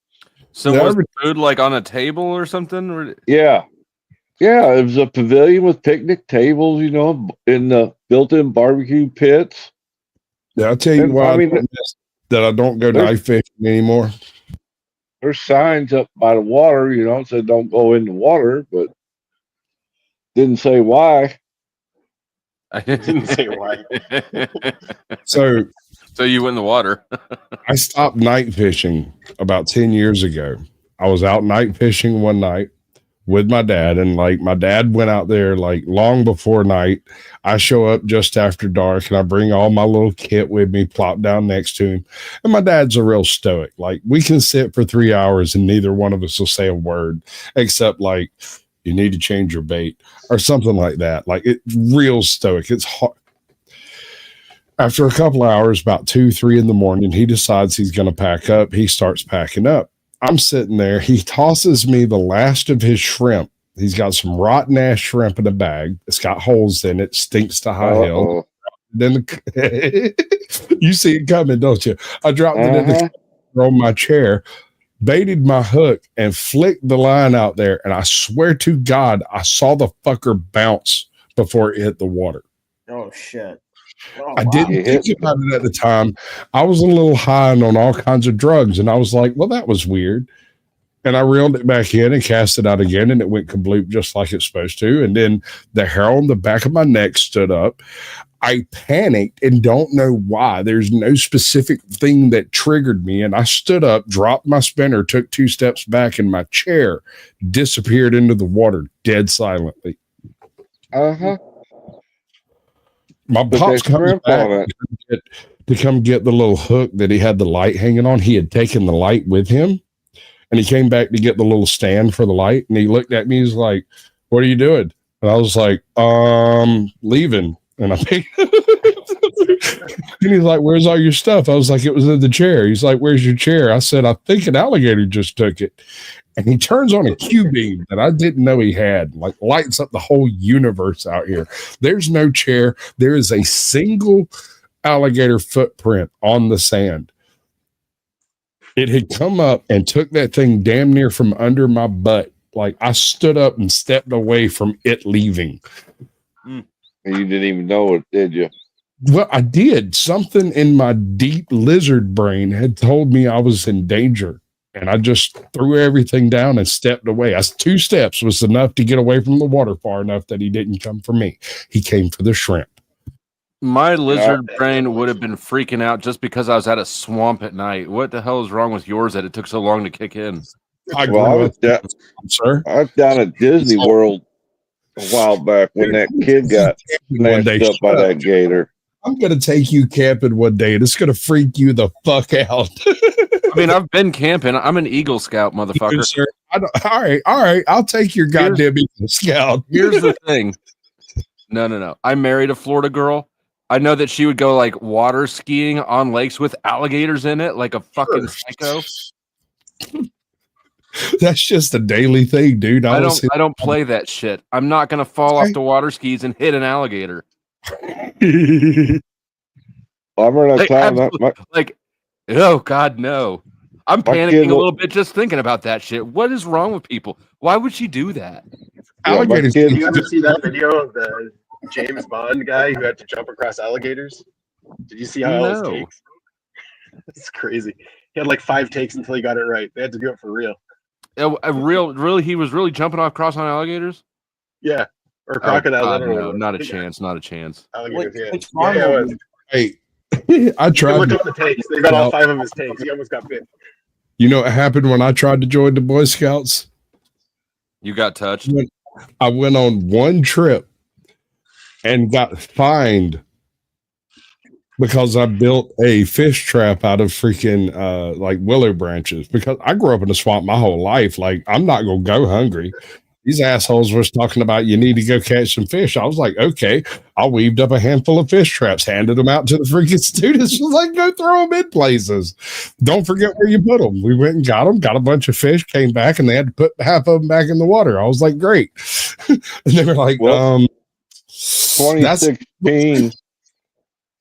So was the food like on a table or something? Or... Yeah, it was a pavilion with picnic tables, you know, in the built-in barbecue pits. Yeah, I'll tell you why that I don't go knife fishing anymore. There's signs up by the water, you know, said don't go in the water, but didn't say why. I didn't say why. So you went in the water. I stopped night fishing about 10 years ago. I was out night fishing one night with my dad, and like my dad went out there like long before night. I show up just after dark, and I bring all my little kit with me, plop down next to him. And my dad's a real stoic. Like, we can sit for 3 hours and neither one of us will say a word except like, you need to change your bait or something like that. Like, it's real stoic. It's hard. After a couple hours, about 2-3 in the morning, he decides he's going to pack up. He starts packing up. I'm sitting there. He tosses me the last of his shrimp. He's got some rotten ass shrimp in a bag. It's got holes in it. Stinks to high hell. Then you see it coming, don't you? I dropped it in the on my chair, baited my hook, and flicked the line out there. And I swear to God, I saw the fucker bounce before it hit the water. Oh shit! Oh, I didn't think about it at the time. I was a little high on all kinds of drugs, and I was like, well, that was weird. And I reeled it back in and cast it out again, and it went kabloop just like it's supposed to. And then the hair on the back of my neck stood up. I panicked and don't know why. There's no specific thing that triggered me. And I stood up, dropped my spinner, took 2 steps back, and my chair disappeared into the water dead silently. My pops comes back to come get the little hook that he had the light hanging on. He had taken the light with him, and he came back to get the little stand for the light. And he looked at me. He's like, "What are you doing?" And I was like, leaving. And I picked and he's like, "Where's all your stuff?" I was like, "It was in the chair." He's like, "Where's your chair?" I said, "I think an alligator just took it." And he turns on a Q beam that I didn't know he had, like lights up the whole universe out here. There's no chair. There is a single alligator footprint on the sand. It had come up and took that thing damn near from under my butt. Like, I stood up and stepped away from it leaving. And you didn't even know it, did you? Well, I did. Something in my deep lizard brain had told me I was in danger. And I just threw everything down and stepped away. 2 steps was enough to get away from the water far enough that he didn't come for me. He came for the shrimp. My lizard brain would have been freaking out just because I was at a swamp at night. What the hell is wrong with yours that it took so long to kick in? I was down at Disney World a while back when that kid got snatched up by that gator. I'm going to take you camping one day, and it's going to freak you the fuck out. I mean, I've been camping. I'm an Eagle Scout, motherfucker. All right. I'll take your goddamn Eagle Scout. Here's the thing. No. I married a Florida girl. I know that she would go like water skiing on lakes with alligators in it, like a fucking psycho. That's just a daily thing, dude. I don't play that shit. I'm not gonna fall off the water skis and hit an alligator. Oh God, no! I'm panicking a little bit just thinking about that shit. What is wrong with people? Why would she do that? Alligators. Did you ever see that video of the James Bond guy who had to jump across alligators? Did you see how else takes? It's crazy. He had like 5 takes until he got it right. They had to do it for real. Really? He was really jumping across on alligators? Yeah. Or crocodiles. I don't know. Not a chance. Not a chance. Alligators, Hey, I tried. Look at the takes. They got all 5 of his takes. He almost got bit. You know what happened when I tried to join the Boy Scouts? You got touched. I went on one trip and got fined because I built a fish trap out of freaking like willow branches. Because I grew up in a swamp my whole life. Like, I'm not gonna go hungry. These assholes was talking about you need to go catch some fish. I was like, okay. I weaved up a handful of fish traps, handed them out to the freaking students. Was like, go throw them in places. Don't forget where you put them. We went and got them, got a bunch of fish, came back, and they had to put half of them back in the water. I was like, great. And they were like, 2016,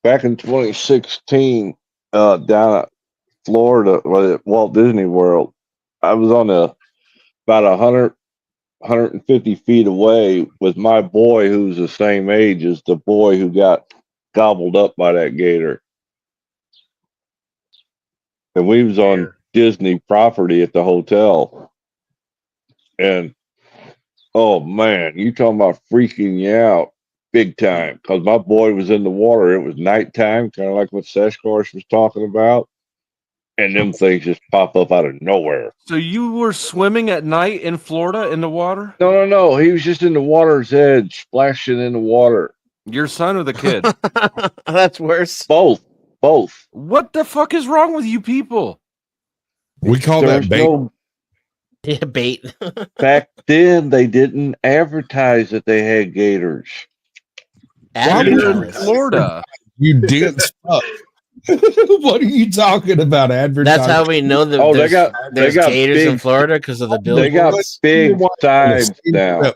back in 2016, down at Florida, at Walt Disney World, I was on about 150 feet away with my boy, who's the same age as the boy who got gobbled up by that gator. And we was on Disney property at the hotel. And, oh man, you talking about freaking you out big time. Because my boy was in the water. It was nighttime, kind of like what Sasquatch was talking about. And them things just pop up out of nowhere. So you were swimming at night in Florida in the water? No. He was just in the water's edge, splashing in the water. Your son or the kid? That's worse. Both. What the fuck is wrong with you people? We call that bait. Yeah, bait. Back then, they didn't advertise that they had gators. You're in Florida. You dense fuck. What are you talking about? Advertising? That's how we know that there's gators in Florida because of the billboards. They got big signs now.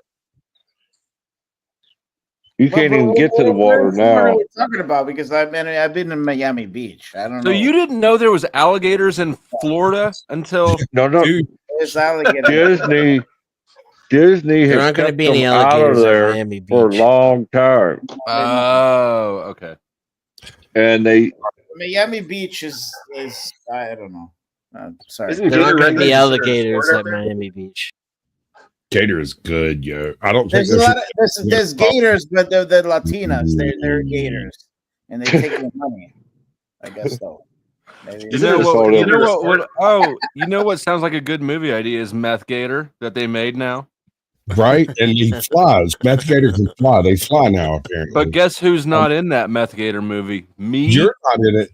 You can't even get to the water now. What are we talking about? Because I've been in Miami Beach. I don't know. So you didn't know there was alligators in Florida until no. There's alligators. Disney There has aren't going to kept be any them out of alligators in there Miami Beach for a long time. Oh, okay. And Miami Beach is I don't know. Sorry. There aren't going to be alligators at Miami Beach. Gator is good, yo. I don't think there's gators, but they're Latinas. They're gators, and they take your money. I guess so. Maybe. You know what sounds like a good movie idea is Meth Gator that they made now. Right? And he flies. Meth Gator can fly. They fly now, apparently. But guess who's not in that Meth Gator movie? Me. You're not in it.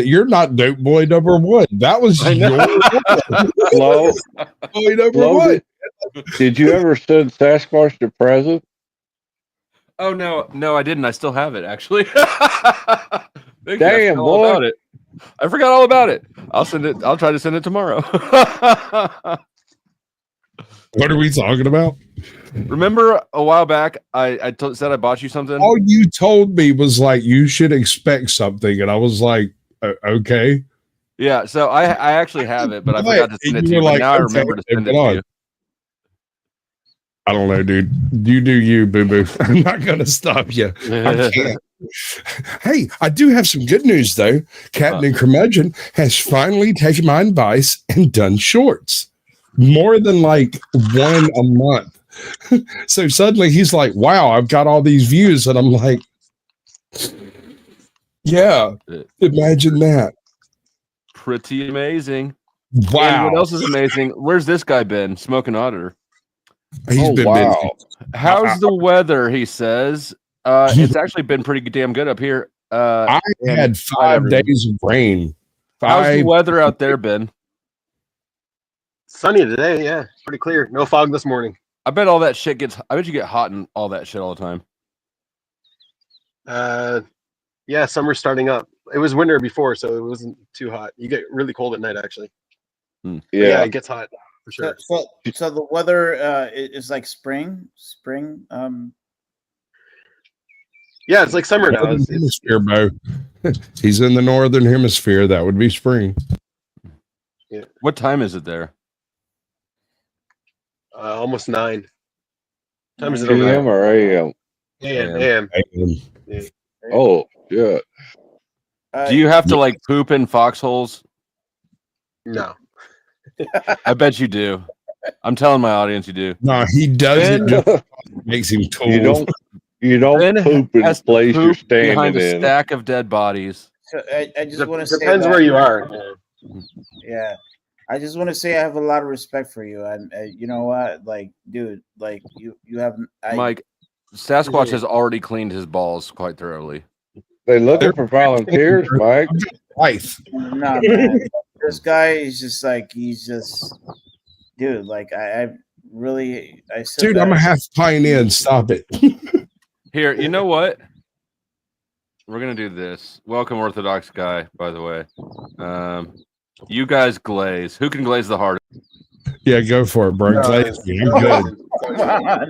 You're not Dope Boy number one. That was your Flo. Boy number one. Did you ever send Sasquatch the present? Oh no, I didn't. I still have it actually. Damn, boy. I forgot all about it. I'll send it. I'll try to send it tomorrow. What are we talking about? Remember a while back, I said I bought you something. All you told me was like you should expect something, and I was like, okay. Yeah, so I actually have it, but I forgot to send it to you. Now I remember to send it to you. I don't know, dude. You do you, boo boo. I'm not gonna stop you. I can't. Hey, I do have some good news though. Captain Curmudgeon has finally taken my advice and done shorts. More than like one a month. So suddenly he's like, wow, I've got all these views. And I'm like, yeah, imagine that. Pretty amazing. Wow. And what else is amazing? Where's this guy been? Smoking Otter. He's been busy. How's the weather? He says. It's actually been pretty damn good up here. I had 5 days of rain. How's the weather out there, Ben? Sunny today, yeah. Pretty clear. No fog this morning. I bet all that shit gets. I bet you get hot and all that shit all the time. Yeah, summer's starting up. It was winter before, so it wasn't too hot. You get really cold at night, actually. Yeah, it gets hot for sure. So the weather is like spring. Yeah, it's like summer now. Hemisphere, Bo. He's in the northern hemisphere. That would be spring. Yeah. What time is it there? Almost 9. Time is it PM or AM? AM. Yeah. Oh, yeah. Do you have to like poop in foxholes? No. I bet you do. I'm telling my audience you do. No, he doesn't. Makes him cool. You don't poop in the place you're standing behind a in. Stack of dead bodies. So I just want to say depends where you are. Yeah. I just want to say I have a lot of respect for you, and you know what, like, dude, like you have Mike, Sasquatch has already cleaned his balls quite thoroughly. They looking for volunteers, Mike. Life. No, man, this guy is just like he's just, dude. Like I really, I said, Dude, I'm a half pint in. Stop it. Here, you know what? We're gonna do this. Welcome, Orthodox guy. By the way, you guys glaze. Who can glaze the hardest? Yeah, go for it, bro. Glaze me. I'm good.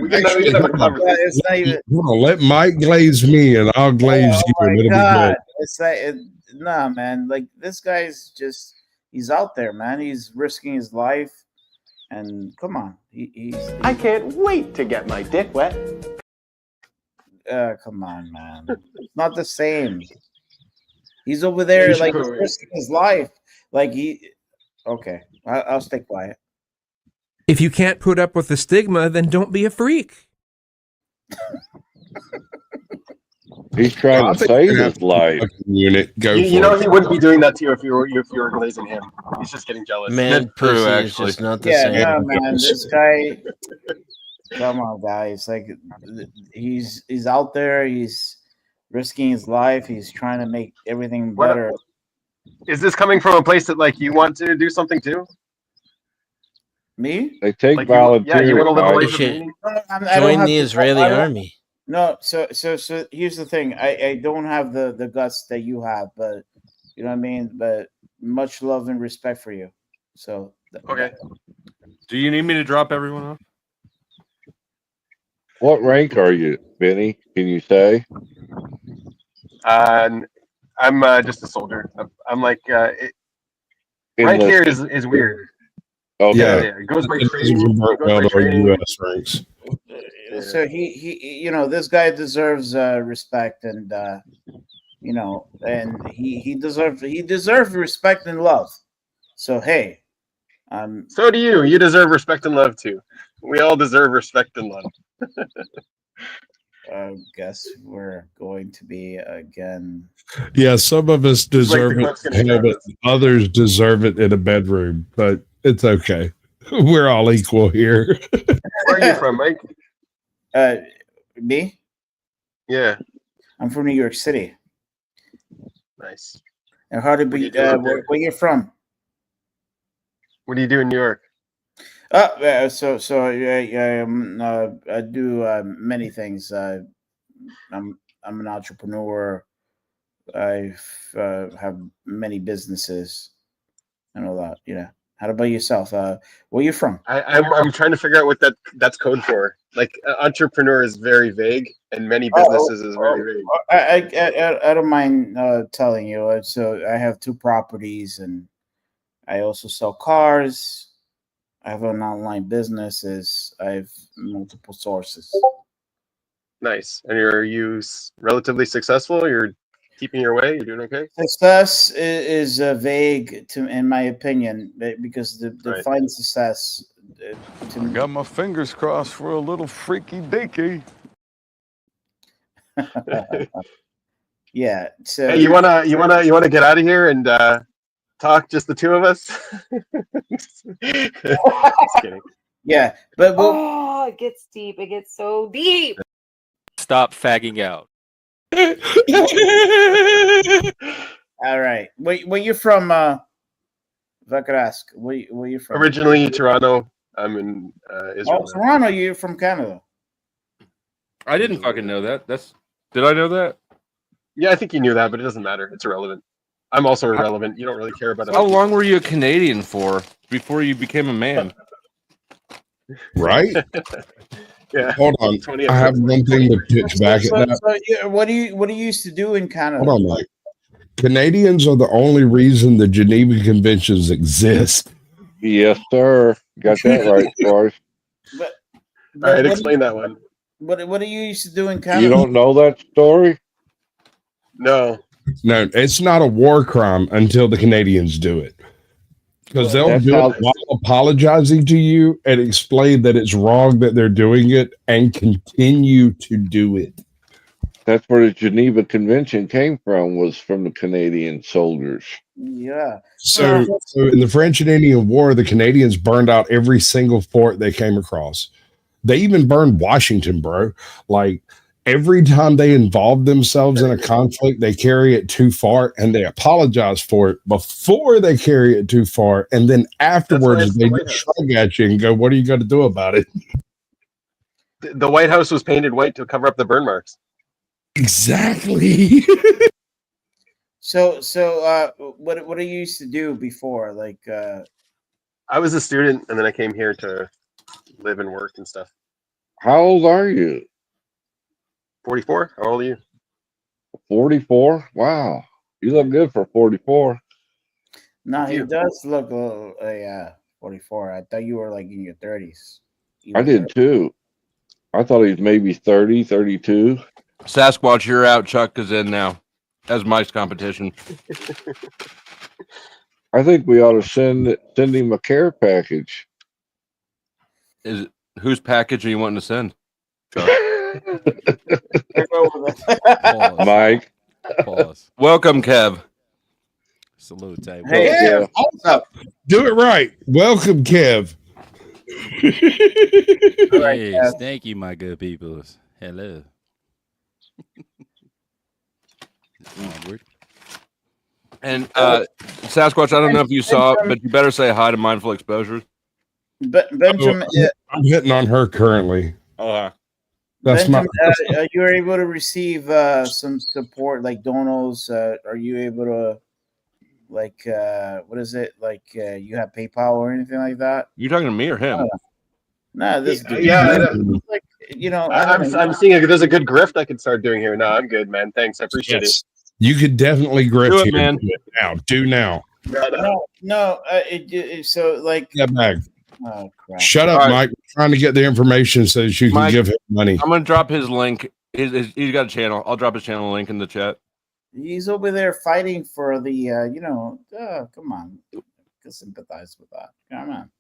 We can have a conversation. It's not even. Hold on, let Mike glaze me, and I'll glaze you. Oh And my it'll god! be It's like, nah, man. Like this guy's just—he's out there, man. He's risking his life, and come on, he's. I can't wait to get my dick wet. Come on, man. It's not the same. He's over there, like he's risking his life. Like he. Okay, I'll stay quiet. If you can't put up with the stigma, then don't be a freak. He's trying to save his life. Unit, go. You know he wouldn't be doing that to you if you were glazing him. He's just getting jealous. Man, pussy is just not the same. Yeah, no, man. This guy. Come on, guys. Like he's out there. He's risking his life. He's trying to make everything better. Is this coming from a place that like you want to do something too? Me? They take Like volunteers. you want to live a Mike. life of meaning? Join the Israeli army. No, so here's the thing. I don't have the guts that you have, but you know what I mean. But much love and respect for you. So okay. Do you need me to drop everyone off? What rank are you, Benny? Can you say? I'm just a soldier. I'm like rank here is weird. Okay. Yeah, It goes by training. It goes by training. U.S. ranks. So he you know, this guy deserves respect, and you know, and he deserves respect and love. So hey, so do you. You deserve respect and love too. We all deserve respect and love. I guess we're going to be again. Yeah, some of us deserve Like it, but others deserve it in a bedroom. But it's okay. We're all equal here. Where are you from, Mike? Me? Yeah. I'm from New York City. Nice. And how to be? Where you from? What do you do in New York? I do many things. I'm an entrepreneur. I have many businesses and all that. You know. How about yourself? Where are you from? I'm trying to figure out what that's code for. Like entrepreneur is very vague, and many businesses is very vague. I don't mind telling you. So I have 2 properties, and I also sell cars. I have an online business. I have multiple sources. Nice. And are you relatively successful? You're keeping your way? You're doing okay? Success is vague, in my opinion, because the define success. I got my fingers crossed for a little freaky deaky. Yeah. So hey, you wanna get out of here and talk just the 2 of us? Just kidding. Yeah, but oh, it gets deep. It gets so deep. Stop fagging out. All right. Where you from? If I could ask, where you from? Originally Toronto. I'm in Israel. Oh, Toronto. You're from Canada. I didn't fucking know that. Did I know that? Yeah, I think you knew that, but it doesn't matter. It's irrelevant. I'm also irrelevant. You don't really care about it. How long were you a Canadian for before you became a man? Right? Yeah. Hold on. I have one thing to pitch back at that. So, yeah, what do you used to do in Canada? Hold on, Mike. Canadians are the only reason the Geneva Conventions exist. Yes, sir. Got that right, Forrest. All right, explain that one. What do you used to do in Canada? You don't know that story? No. No, it's not a war crime until the Canadians do it. Because they'll do it while apologizing to you and explain that it's wrong that they're doing it and continue to do it. That's where the Geneva Convention came from, was from the Canadian soldiers. Yeah. So in the French and Indian War, the Canadians burned out every single fort they came across. They even burned Washington, bro. Like every time they involve themselves in a conflict, they carry it too far and they apologize for it before they carry it too far. And then afterwards, they just shrug at you and go, what are you going to do about it? The White House was painted white to cover up the burn marks. Exactly. So what do you used to do before? Like I was a student, and then I came here to live and work and stuff. How old are you? 44. How old are you? 44. Wow, you look good for 44. no, he does look a little 44. I thought you were like in your 30s. I did too. I thought he was maybe 30, 32. Sasquatch, you're out. Chuck is in now. As Mike's competition. I think we ought to send him a care package. Is it, whose package are you wanting to send? Mike. Pause. Welcome, Kev. Salute, Tay. Hey, Yeah. what's up? Do it right. Welcome, Kev. Yes, thank you, my good peoples. Hello. Onward. And Sasquatch, I don't know if you saw it, but you better say hi to Mindful Exposures. Benjamin, I'm hitting on her currently. Oh, That's Benjamin, you were able to receive some support, like donos. Are you able to, like, what is it? Like, you have PayPal or anything like that? You talking to me or him? No, this dude. Yeah, like, you know, I'm seeing if there's a good grift I could start doing here. No, I'm good, man. Thanks, I appreciate it. You could definitely grip Do it, here. man. Do it now. Do now. No. So like, Get back. oh crap! Shut up, Mike. We're trying to get the information so that you can Mike, give him money. I'm gonna drop his link. He's got a channel. I'll drop his channel link in the chat. He's over there fighting for the, come on, I can sympathize with that. Come on.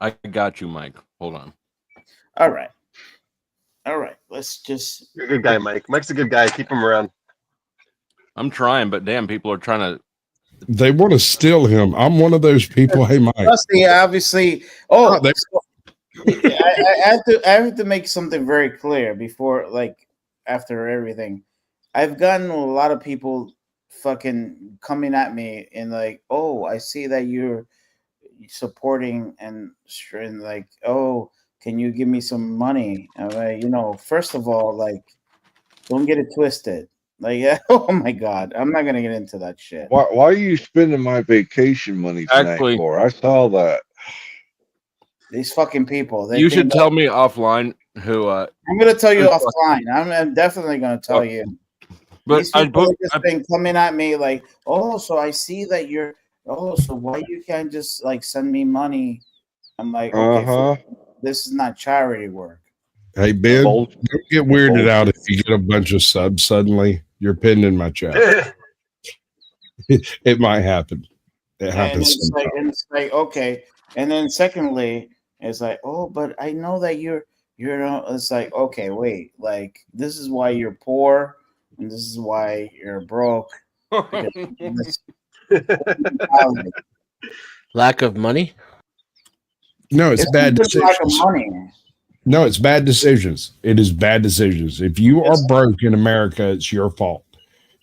I got you, Mike. Hold on. All right. Let's just. You're a good guy, Mike. Mike's a good guy. Keep him around. I'm trying, but damn, people are trying to. They want to steal him. I'm one of those people. Hey, Mike. Dusty, obviously. I have to make something very clear before, like, after everything. I've gotten a lot of people fucking coming at me and like, oh, I see that you're supporting and like, oh, can you give me some money? I'm like, first of all, like, don't get it twisted. Like, oh my God, I'm not gonna get into that shit. Why are you spending my vacation money tonight for? I saw that. These fucking people. You should tell me offline who. I'm gonna tell you offline. I'm definitely gonna tell you. But These people have just been coming at me like, oh, so I see that you're. Oh, so why you can't just like send me money? I'm like, okay, this is not charity work. Hey, Ben, don't get weirded out if you get a bunch of subs suddenly. You're pinned in my chat. It might happen. It happens. It's like, okay. And then secondly, it's like, oh, but I know that you're it's like, okay, wait, like this is why you're poor and this is why you're broke. Lack of money? No, it's bad decisions. Lack of money. No, it's bad decisions. It is bad decisions. If you are broke in America, it's your fault.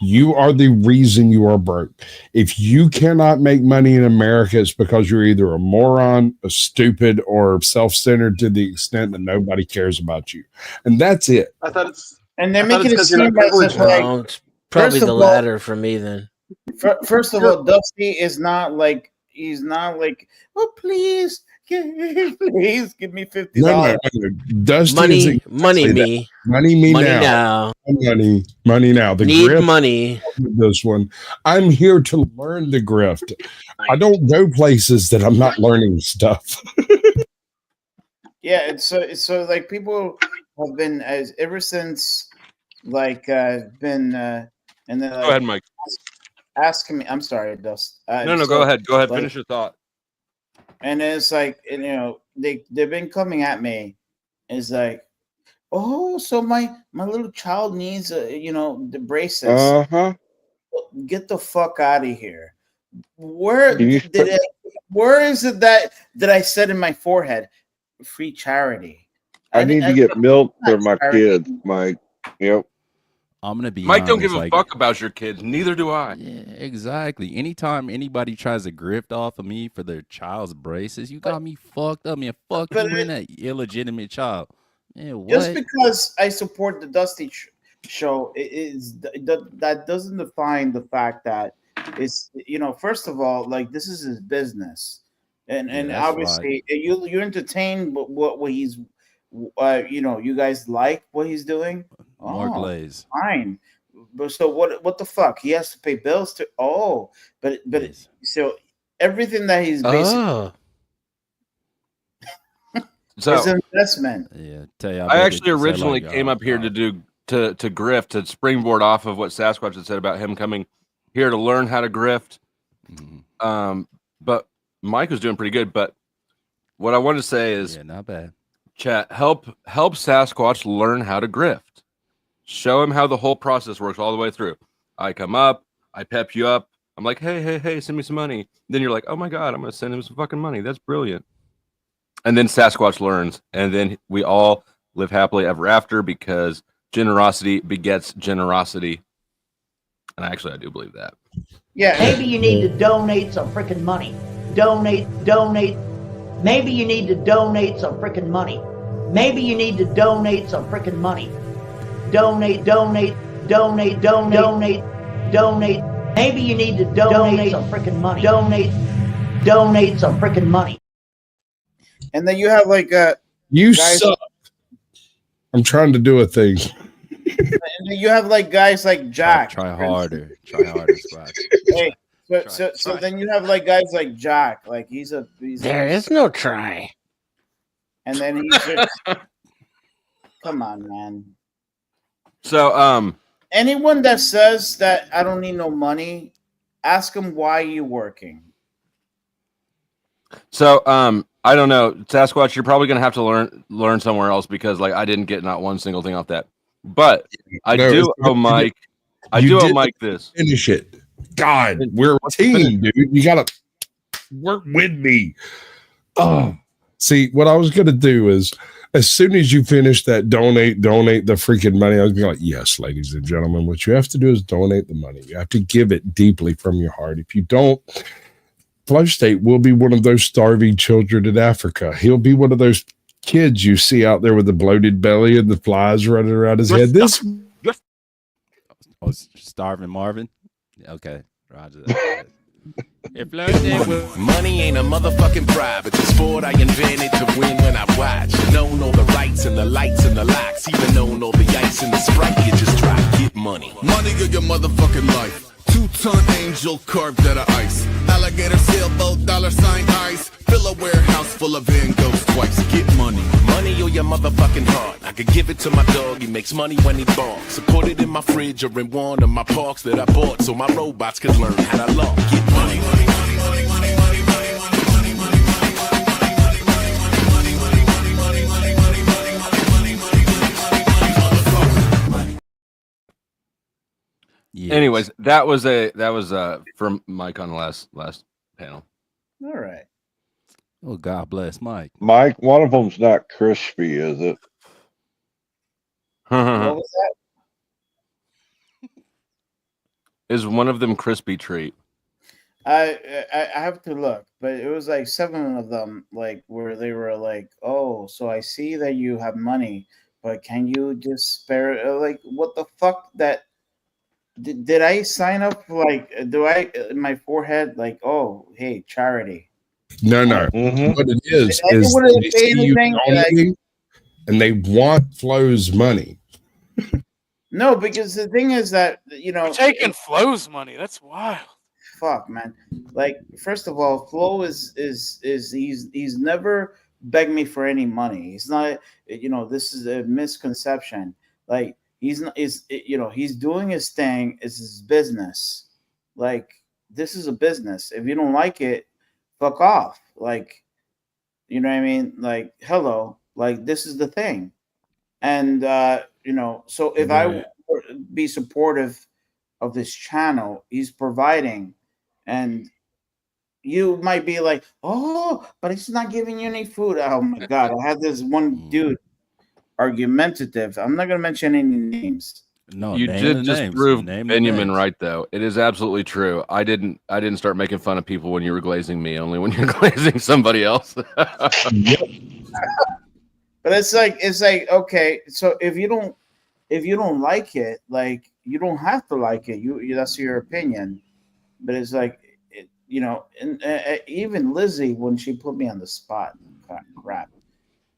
You are the reason you are broke. If you cannot make money in America, it's because you're either a moron, a stupid, or self-centered to the extent that nobody cares about you. And that's it. I thought it's. And they're making it seem as if like, it's probably the latter for me then. First of all, Dusty is not like, he's not like, oh, please give me $50. No. Dusty money me. Money me money now. Money now. The need grift, money. This one. I'm here to learn the grift. I don't go places that I'm not learning stuff. Yeah, it's so like people have been ever since like been and then like, go ahead, Mike. Asking me. I'm sorry, Dust. No, go ahead. Go ahead. Like, finish your thought. And it's like, they've been coming at me. It's like, Oh, so my little child needs the braces. Uh-huh. Get the fuck out of here. Where Can you did it? Where is it that I said in my forehead? Free charity. I need to get milk for my charity. kids, Mike. Yep. I'm gonna be Mike honest, don't give a like, fuck about your kids. Neither do I. Yeah, exactly. Anytime anybody tries to grift off of me for their child's braces, you got me fucked up, man. Fuck but you and that illegitimate child. Man, what? Just because I support the Dusty show, that doesn't define the fact that it's first of all, like, this is his business, and that's obviously you entertain what he's you guys like what he's doing. More glaze. Fine, but so what the fuck? He has to pay bills to but Yes. so everything that he's basically So is an investment. Yeah, tell you, I actually originally came up here to grift, to springboard off of what Sasquatch had said about him coming here to learn how to grift. But Mike was doing pretty good. But what I wanted to say is, not bad. Chat, help Sasquatch learn how to grift. Show him how the whole process works all the way through. I come up, I pep you up. I'm like, hey, send me some money. Then you're like, oh my God, I'm gonna send him some fucking money. That's brilliant. And then Sasquatch learns, and then we all live happily ever after, because generosity begets generosity. And actually, I do believe that. Yeah. Maybe you need to donate some freaking money. Donate. Maybe you need to donate some freaking money. Maybe you need to donate some freaking money. Donate. Maybe you need to donate some freaking money. Donate some freaking money. And then you have like you guys, suck. I'm trying to do a thing. And then you have like guys like Jack. Try harder, Scratch. Hey, so then you have like guys like Jack. Like There is no try. And then he's just come on, man. So anyone that says that I don't need no money, ask him why you working. So I don't know, Sasquatch, you're probably gonna have to learn somewhere else, because like I didn't get not one single thing off that. But I do owe Mike. I do owe Mike this. Finish it. God, we're a team, dude. You gotta work with me. Oh, see, what I was gonna do is, as soon as you finish that, donate the freaking money, I was gonna be like, yes, ladies and gentlemen, what you have to do is donate the money. You have to give it deeply from your heart. If you don't, Flow State will be one of those starving children in Africa. He'll be one of those kids you see out there with the bloated belly and the flies running around his head. This Starving Marvin. Okay, Roger. Money ain't a motherfucking bribe. It's a sport I invented to win when I watch. Known all the rights and the lights and the locks. Even known all the ice and the Sprite. You just try to get money. Money of your motherfucking life. 2-ton angel carved out of ice. Alligator sailboat, $sign ice. Fill a warehouse full of Van Goghs twice. Get money. Money or your motherfucking heart. I could give it to my dog. He makes money when he barks. So put it in my fridge or in one of my parks that I bought, so my robots can learn how to lock. Get money. Yes. Anyways, that was from Mike on the last panel. All right. Oh, God bless Mike. Mike, one of them's not crispy, is it? What was that? Is one of them crispy treat? I have to look, but it was like 7 of them, like where they were like, oh, so I see that you have money, but can you just spare it? Like, what the fuck? That did I sign up? Like, do I in my forehead like, oh, hey, charity? No. Mm-hmm. What it is they see you donating, and they want Flo's money. No, because the thing is that You're taking Flo's money. That's wild. Fuck, man. Like, first of all, Flo is he's never begged me for any money. He's not. This is a misconception. Like, he's not. He's doing his thing. It's his business. Like, this is a business. If you don't like it, fuck off. Like, you know what I mean? Like, hello. Like, this is the thing. And so if I were to be supportive of this channel, he's providing, and you might be like, oh, but he's not giving you any food. Oh my god, I had this one dude argumentative. I'm not gonna mention any names. No, you name did the just names. prove Name the Benjamin names. right, though. It is absolutely true. I didn't start making fun of people when you were glazing me, only when you're glazing somebody else. Yep. But it's like okay, so if you don't like it, like you don't have to like it. You that's your opinion. But it's like and even Lizzie, when she put me on the spot, crap.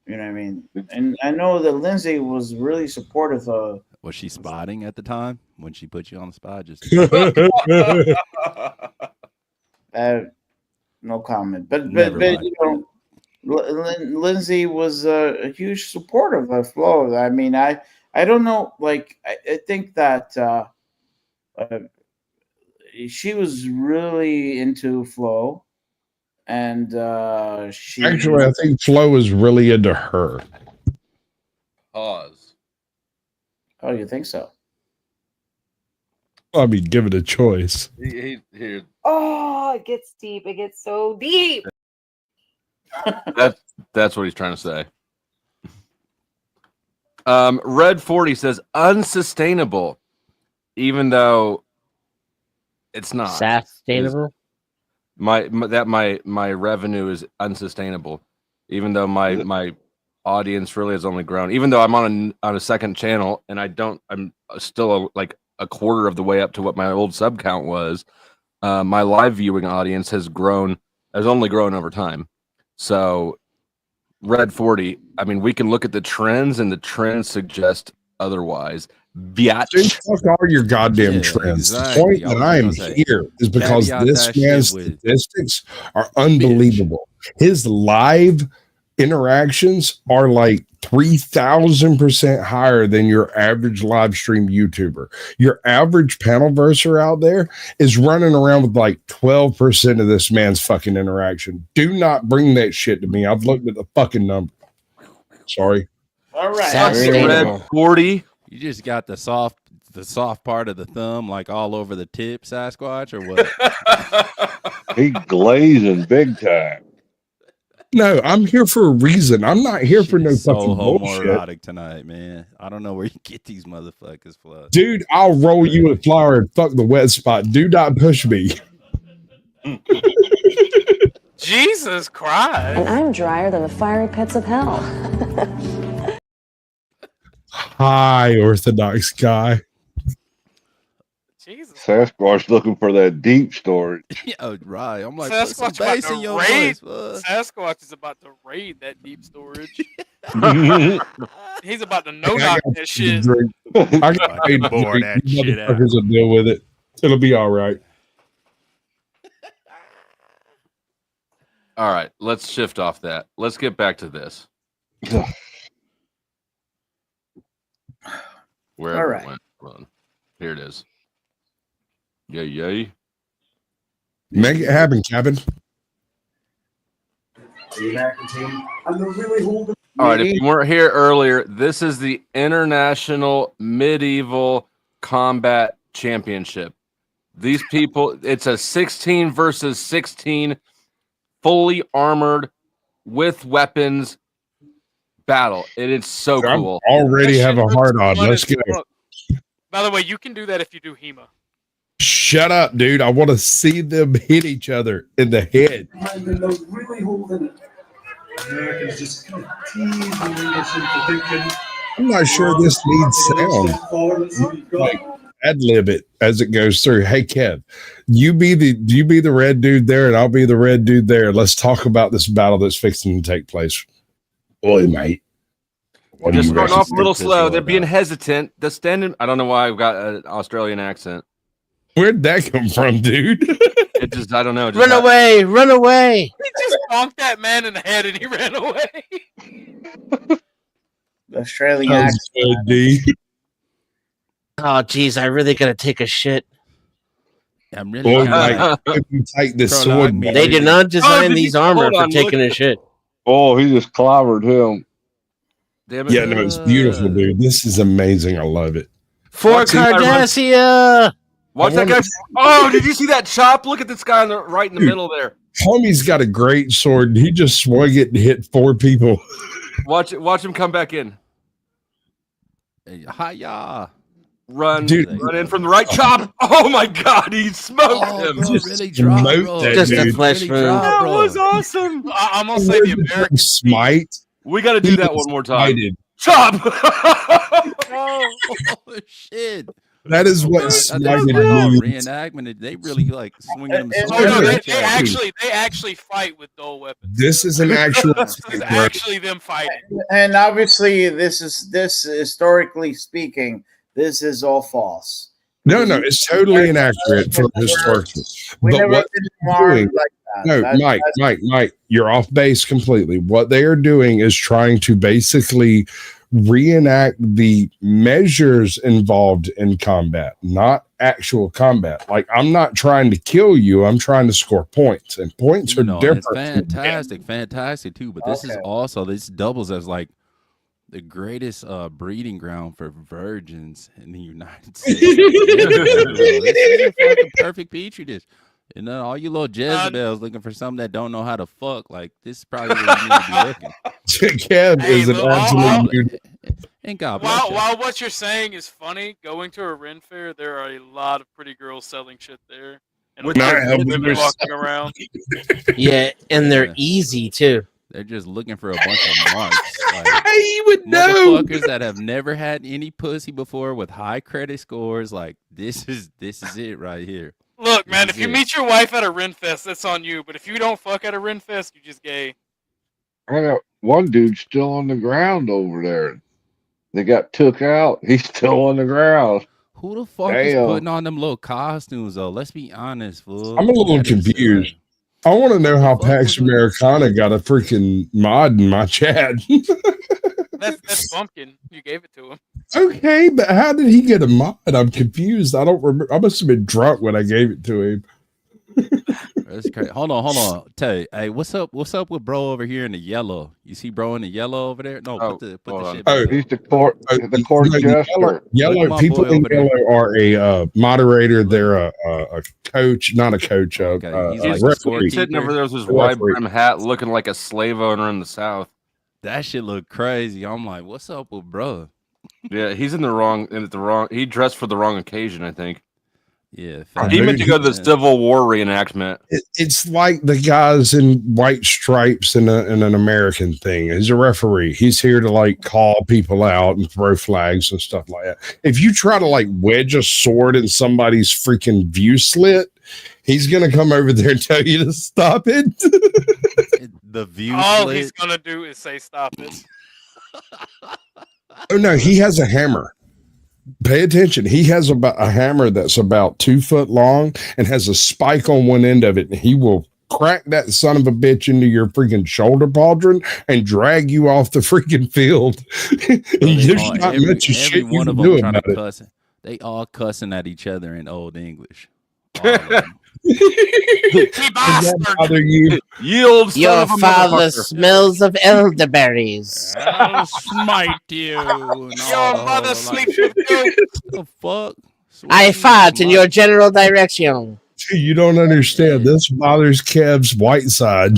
You know what I mean? And I know that Lindsay was really supportive of. Was she spotting at the time when she put you on the spot? Just no comment. But Never mind. Lindsay was a huge supporter of Flo. I mean, I don't know. Like, I think that she was really into Flo, and she Actually, I think Flo is really into her. Pause. Oh, you think so? I mean, give it a choice. Here. Oh, it gets deep. It gets so deep. That's what he's trying to say. Red 40 says unsustainable, even though it's not sustainable. My revenue is unsustainable, even though my audience really has only grown. Even though I'm on a second channel and I'm still like a quarter of the way up to what my old sub count was. My live viewing audience has only grown over time. So Red 40, I mean, we can look at the trends, and the trends suggest otherwise. Biatch. Fuck all your goddamn trends. exactly. The point that I am here is because caveat this that man's shit with statistics are unbelievable. His live interactions are like 3,000% higher than your average live stream YouTuber. Your average panelverser out there is running around with like 12% of this man's fucking interaction. Do not bring that shit to me. I've looked at the fucking number. Sorry. All right. Red 40. You just got the soft part of the thumb like all over the tip, Sasquatch, or what? He glazing big time. No, I'm here for a reason. I'm not here for no so fucking bullshit. homoerotic tonight, man. I don't know where you get these motherfuckers from. Dude, I'll roll you a flower and fuck the wet spot. Do not push me. Jesus Christ. And I'm drier than the fiery pits of hell. Hi, Orthodox guy. Jesus. Sasquatch looking for that deep storage. Yeah, right. I'm like, put some Sasquatch bass about in to your raid. voice. Sasquatch is about to raid that deep storage. He's about to knock that shit. I got paid to bore drink. that You shit out. motherfuckers will deal with it. It'll be all right. All right, let's shift off that. Let's get back to this. Wherever All right. it went. Run. Here it is. Yay. Make it happen, Kevin. All right, if you weren't here earlier, this is the International Medieval Combat Championship. These people, it's a 16 versus 16 fully armored with weapons battle. And it's so cool. I already have a heart on. fun Let's as go. fuck. By the way, you can do that if you do HEMA. Shut up, dude. I want to see them hit each other in the head. Really holding it. Americans just kind of teasing us into thinking. I'm not sure this needs sound. Like ad lib it as it goes through. Hey Kev, you be the red dude there, and I'll be the red dude there. Let's talk about this battle that's fixing to take place. Oi, mate. What Just do you starting reckon? off a little slow. They're being hesitant. The standing. I don't know why I've got an Australian accent. Where'd that come from, dude? It just, I don't know. Run away! Run away! He just bonked that man in the head and he ran away. Australian Sounds good, D. Oh, geez, I really gotta take a shit. I'm really. Boy, Mike, if you take this sword. They did not design these armor for taking a shit. Oh, he just clobbered him. Damn it. Yeah, no, it's beautiful, dude. This is amazing. I love it. For Watch this guy run- Cardassia! Watch that guy. Oh, did you see that chop? Look at this guy right in the middle there. Homie's got a great sword. And he just swung it and hit 4 people. Watch him come back in. Hiya. Run, Dude. run in from the right. Chop. Oh my God, he smoked him. Bro, really dropped, bro. Just a dude. flesh Really wound. dropped, That bro. was awesome. I'm gonna say the American Smite. We got to do that one more time. Smited. Chop. Oh shit! That is what That's smited like means. reenactment. They really like swinging them. Oh no, swords. they actually fight with dull weapons. This is an actual. This is actually them fighting. And obviously, this historically speaking, this is all false. No, it's totally inaccurate from historical. We But never what been they're armed doing, like that. no, That's- Mike, you're off base completely. What they are doing is trying to basically reenact the measures involved in combat, not actual combat. Like, I'm not trying to kill you, I'm trying to score points, and points are And different. it's fantastic too. But this is also this doubles as like the greatest breeding ground for virgins in the United States. This is a fucking perfect petri dish. And then all you little Jezebels looking for something that don't know how to fuck, like this is probably where you need to be looking. Kev is an absolute dude. And God bless you. While what you're saying is funny, going to a Ren fair, there are a lot of pretty girls selling shit there. And With women walking around. Yeah, and they're easy too. They're just looking for a bunch of marks. Like, You would know. motherfuckers that have never had any pussy before with high credit scores. Like this is it right here. Look, man, This if you is meet your wife at a Ren Fest, that's on you. But if you don't fuck at a Ren Fest, you're just gay. I got one dude still on the ground over there. They got took out. He's still on the ground. Who the fuck is putting on them little costumes though? Let's be honest, fool. I'm a little confused. I want to know how Pax Americana got a freaking mod in my chat. That's Bumpkin. You gave it to him. Okay, but how did he get a mod? I'm confused. I don't remember. I must have been drunk when I gave it to him. That's crazy. Hold on. Tell you, hey, what's up with bro over here in the yellow? You see bro in the yellow over there? No, put the shit. Oh, he's the court jester. Yellow people in yellow are a moderator. They're a coach, not a coach. He's sitting over there with his wide brim hat, looking like a slave owner in the South. That shit look crazy. I'm like, what's up with bro? Yeah, he's in the wrong. He dressed for the wrong occasion, I think. Yeah, he meant to go to the Civil War reenactment. It's like the guys in white stripes in an American thing. He's a referee. He's here to like call people out and throw flags and stuff like that. If you try to like wedge a sword in somebody's freaking view slit, he's gonna come over there and tell you to stop it. The view. All he's gonna do is say stop it. Oh no, he has a hammer. Pay attention. He has a hammer that's about 2 foot long and has a spike on one end of it. And he will crack that son of a bitch into your freaking shoulder pauldron and drag you off the freaking field. And there's not much of shit you can do about it. Cuss. They all cussing at each other in Old English. Yield, your father smells of elderberries. I'll smite you. Your mother sleeps with you. The fuck? I fart in your general direction. You don't understand. This bothers Kev's white side.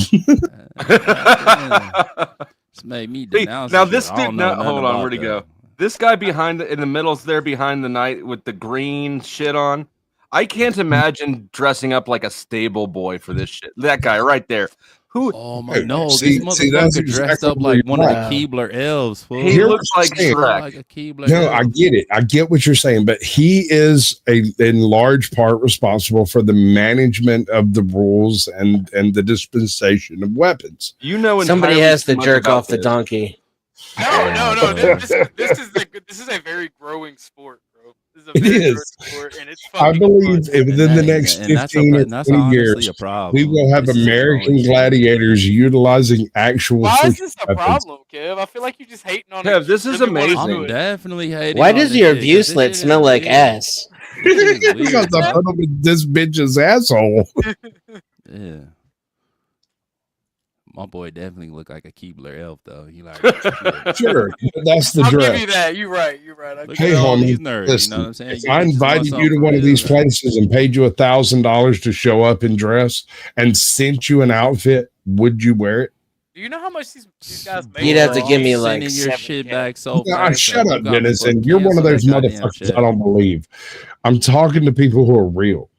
It's made me denounce. Now this dude. Hold on, where'd he go? This guy behind in the middle's there behind the knight with the green shit on. I can't imagine dressing up like a stable boy for this shit. That guy right there. Who? Oh my no! This motherfucker dressed up like one of the Keebler elves. Fool. He looks like Shrek. Like a Keebler No, elf. I get it. I get what you're saying, but he is in large part responsible for the management of the rules and the dispensation of weapons. You know, somebody has to jerk off the donkey. No. This is a very growing sport, bro. This is a very growing sport, and it's I fucking believe fun. within the next 15 or 20 years, we will have American gladiators utilizing actual. Why is this a problem, Kev? I feel like you're just hating on Kev, it. this is Really wanna amazing. do I'm it. definitely hating. Why on does this your shit, view 'cause this slit shit smell is like weird. ass? Because I put him in this bitch's asshole. Yeah. My boy definitely look like a Keebler elf though. He like Sure, that's the I'll dress. give you that. You're right. You're right. Look Hey, at all homie, these nerds. listen, You know what I'm saying? if You I bitches want invited you something to for one of real, these though. places and paid you $1,000 to show up and dress and sent you an outfit, would you wear it? Do you know how much these guys make? You'd have to give me You like sending your 7K. shit back so Nah, fast. shut that up, you got me Dennis. fucking And you're one of cancel those that goddamn motherfuckers shit. I don't believe. I'm talking to people who are real.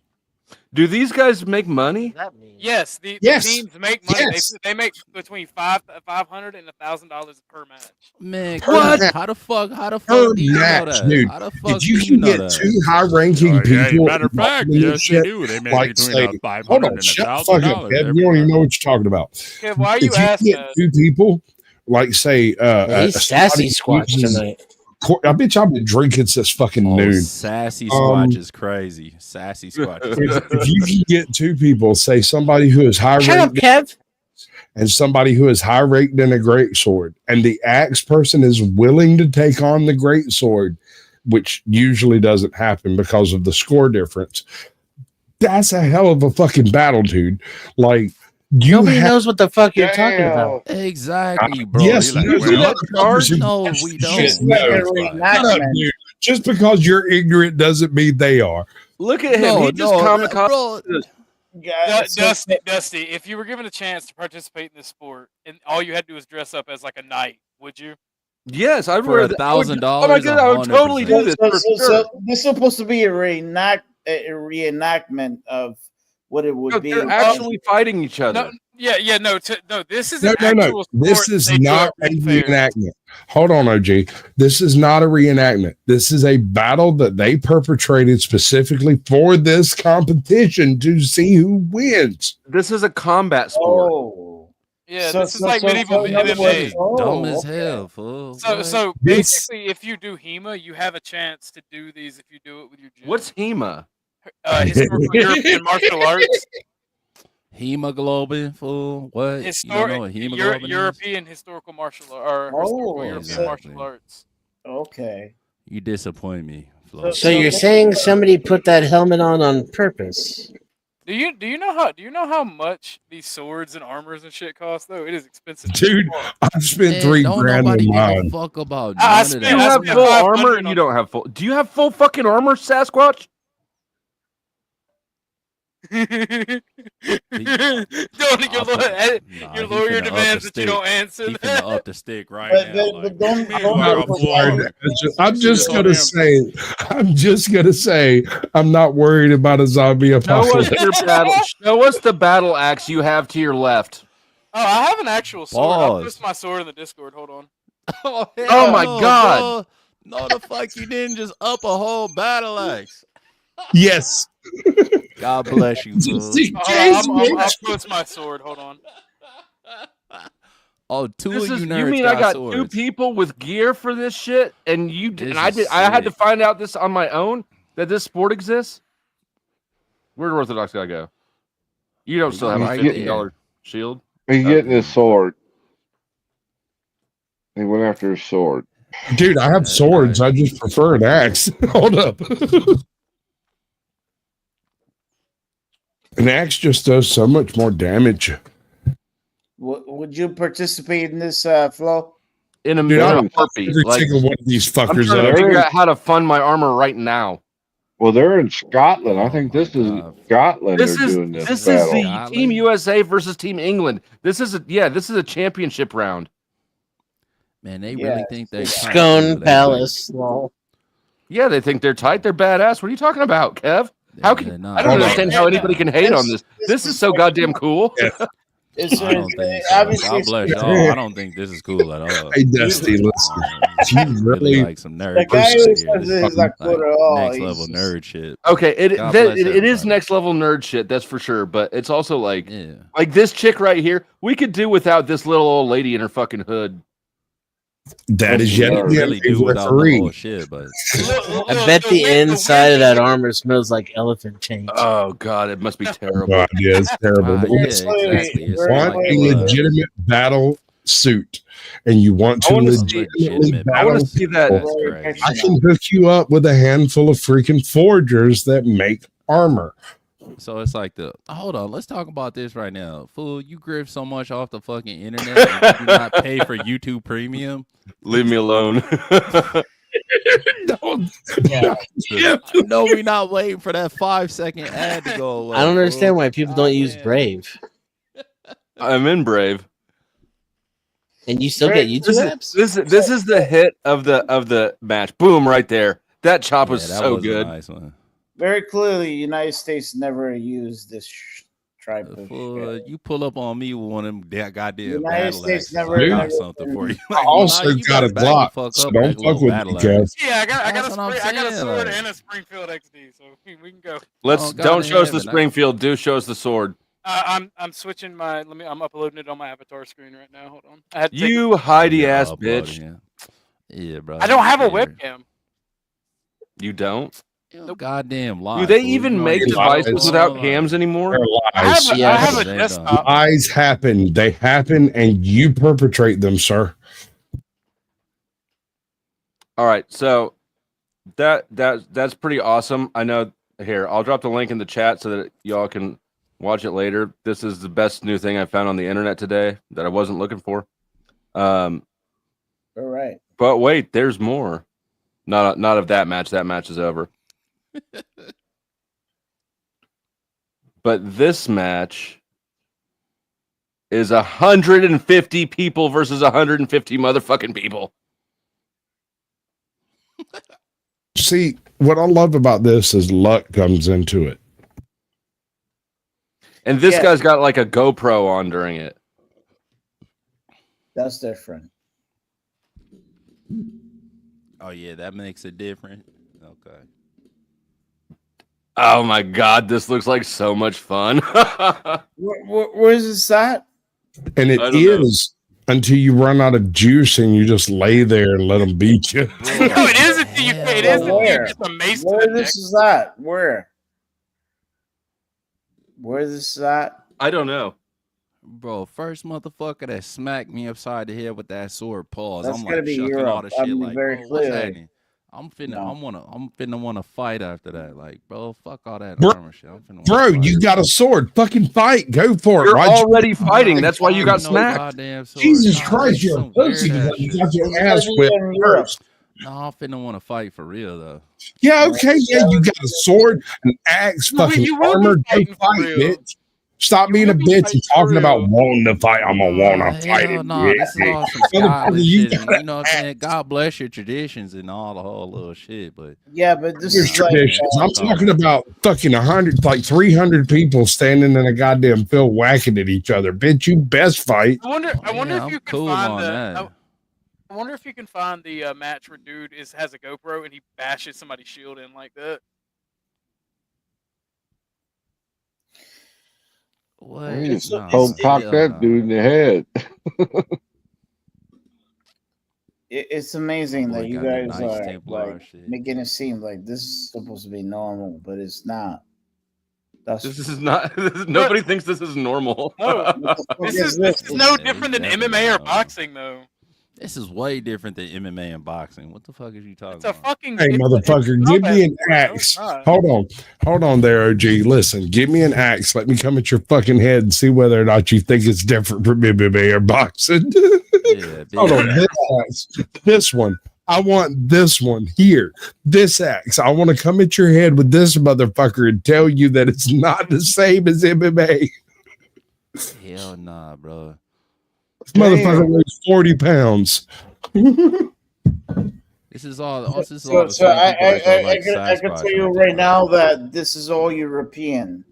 Do these guys make money? Yes, the Yes. teams make money. Yes. They make between $500 and $1,000 per match. Man, What? how the fuck Per do you know match, that? dude. How the fuck If you do can you know get that? two high-ranking people, matter of fact, involved in yes, this they shit, do. They make like between say, $500 hold on, and shut the fuck up, $1,000 Ed. every You don't even match. know what you're talking about. Kev, why are you If you asking get us? two people, like say, He's sassy squatch tonight. I bet y'all been drinking since fucking noon. Sassy Squatch is crazy. Sassy Squatch is crazy. If you can get two people, say somebody who is high Shut up, ranked Kev. and somebody who is high ranked in a great sword, and the axe person is willing to take on the great sword, which usually doesn't happen because of the score difference. That's a hell of a fucking battle, dude. Like Nobody knows what the fuck you're talking about. Exactly, bro. Yes, You're you like, see well, that charge? no, we don't. Shit, We no. don't. Shut up, dude. Just because you're ignorant doesn't mean they are. Look at him. No, He just bro. Dusty, if you were given a chance to participate in this sport and all you had to do was dress up as like a knight, would you? Yes, I'd For wear $1,000. Oh my god, I would totally do this. For sure. So this is supposed to be a reenactment of what it would be. They're actually fighting each other. No. This is No, an no, actual no. This sport is they do not at a Ring Fair. reenactment. Hold on, OG. This is not a reenactment. This is a battle that they perpetrated specifically for this competition to see who wins. This is a combat sport. Oh. Yeah, this is like medieval MMA. Dumb as hell, fool. So basically, if you do HEMA, you have a chance to do these if you do it with your gym. What's HEMA? Historical European martial arts. Hemoglobin, fool. What? You don't know what hemoglobin is? European historical martial European martial arts. Okay. You disappoint me, Flo. So you're saying somebody put that helmet on purpose? Do you know how much these swords and armors and shit cost though? It is expensive, Dude. I've spent $3 grand on mine. Fuck about I none of spent- You that. have spent full 500 armor? on- You don't have full. Do you have full fucking armor, Sasquatch? Don't your lawyer demands that you don't answer He that. finna up the stick right But- now. but Like, don't- what do you mean, don't why go I for full fire. armor? I'm just gonna say I'm not worried about a zombie Show us apocalypse. your battle. Show us the battle axe you have to your left. Oh, I have an actual sword. I'll Pause. post my sword in the Discord. Hold on. Oh my god! Bro. No, the fuck you didn't just up a whole battle axe. Yes. God bless you, fool. I'll post my sword. Hold on. Oh, two This of is, you nerds you mean I got swords. two people with gear for this shit, and you This and I is did. I had to sick. find out this on my own that this sport exists. Where'd Orthodox guy go? You don't still have a He's $50 shield. He's getting his sword. He went after his sword. Dude, I have swords. I just prefer an axe. Hold up. An axe just does so much more damage. Would you participate in this, Flo? In a Dude, I'm minute, heartbeat. every Like, single one of these I'm fuckers trying to up. figure out how to fund my armor right now. Well, they're in Scotland. I think this is Scotland. This they're is doing this this battle. is the Team USA versus Team England. This is a championship round. Man, they really think they Scone Palace. Lol. Yeah, they think they're tight. They're badass. What are you talking about, Kev? How can I don't understand how anybody can hate on this. This is so goddamn cool. It's I don't think so. obviously God bless y'all. I don't think this is cool at all. Hey, Dusty, listen. You really like some nerd The guy who shit. says This it's is not cool at all. next He's level just- nerd shit. Okay, God bless it is everybody. next level nerd shit, that's for sure. But it's also like this chick right here. We could do without this little old lady in her fucking hood. That is yet You again really do a without the referee. whole shit, but I bet the inside of that armor smells like elephant change. Oh god, it must be terrible. God, yeah, it's terrible. But yeah, listen, exactly. you It's want like a legitimate battle suit, and you want to legitimately I battle want to see that. I can hook you up with a handful of freaking forgers that make armor. So it's like hold on, let's talk about this right now. Fool, you grip so much off the fucking internet and you do not pay for YouTube Premium. Leave me alone. No, we're not waiting for that 5-second ad to go away. I don't understand why people don't use Brave. I'm in Brave. And you still get YouTube apps? This is the hit of the match. Boom, right there. That chop was that so was a good. nice one. Very clearly, the United States never used this type of shit. You pull up on me with one of them goddamn United battle States axes, never- I got never- something for you. I also you got a back the Glock, fuck so up don't like a fuck little with battle me, Kev. axe. Yeah, I got a That's what I'm sword saying, and a Springfield XD, so we can go. Don't show us the Springfield. Do show us the sword. I'm switching my. I'm uploading it on my avatar screen right now. Hold on. I had to take You hidey ass uploading bitch. Yeah, bro. I don't have a webcam. You don't? Goddamn lie. Do they fool. even You know make I get devices all without the cams anymore? They're I lies. have a they desktop. Lies happen. They happen, and you perpetrate them, sir. All right, so that's pretty awesome. I know. Here, I'll drop the link in the chat so that y'all can watch it later. This is the best new thing I found on the internet today that I wasn't looking for. All right. But wait, there's more. Not of that match. That match is over. But this match is 150 people versus 150 motherfucking people. See, what I love about this is luck comes into it. And this guy's got like a GoPro on during it. That's different. Oh yeah, that makes it different. Okay. Oh my god, this looks like so much fun. Where's this at? And it is until you run out of juice and you just lay there and let them beat you. No, it is until you. It is until you get the mace. Where this is at? Where? Where this is at? I don't know. Bro, first motherfucker that smacked me upside the head with that sword paws. That's I'm gotta like be shucking Europe. all the I shit mean, like, very bro, what's clearly. happening? I'm finna wanna fight after that. Like, bro, fuck all that Bro, armor shit. I'm finna Bro, wanna fight. you got a sword. Fucking fight. Go for it. You're Why'd you- already fighting. That's why you got No smacked. goddamn sword. Jesus Nah, Christ, that's you're a some weird pussy ass because you shit. got your ass whipped first. No, I'm finna wanna fight for real though. Yeah, okay, yeah, you got a sword, an axe, fucking you will be armor. Go fighting for fight, real. bitch. Stop being a bitch and talking about wanting to fight. I'm gonna wanna fight Hell it. no, this is all some Motherfucker, Scotland you shit. And, got you know what I'm saying? God bless your traditions and all the whole little shit, but Yeah, but this Here's is like traditions. I'm talking about fucking 100, like 300 people standing in a goddamn field whacking at each other. Bitch, you best fight. I wonder yeah, if I'm you can cool find on the. that. I wonder if you can find the match where dude has a GoPro and he bashes somebody's shield in like that. What? You just Nah, pop hell that nah. dude in the head. it's amazing Boy that you got the guys Knights are Templar like shit. making it seem like this is supposed to be normal, but it's not. That's This is not. Nobody thinks this is normal. No, this is no Yeah, different than definitely MMA or not. boxing though. This is way different than MMA and boxing. What the fuck is you talking It's a about? fucking. Hey, it's motherfucker, not give that me an sport. No, it's axe. not. Hold on there, OG. Listen, give me an axe. Let me come at your fucking head and see whether or not you think it's different from MMA or boxing. Yeah, Hold on, big this axe, this one. I want this one here. This axe. I want to come at your head with this motherfucker and tell you that it's not the same as MMA. Hell nah, bro. This motherfucker weighs 40 pounds. This is all. This is So all the same people that go like I can Sasquatch tell you hunting, right bro. now that this is all European.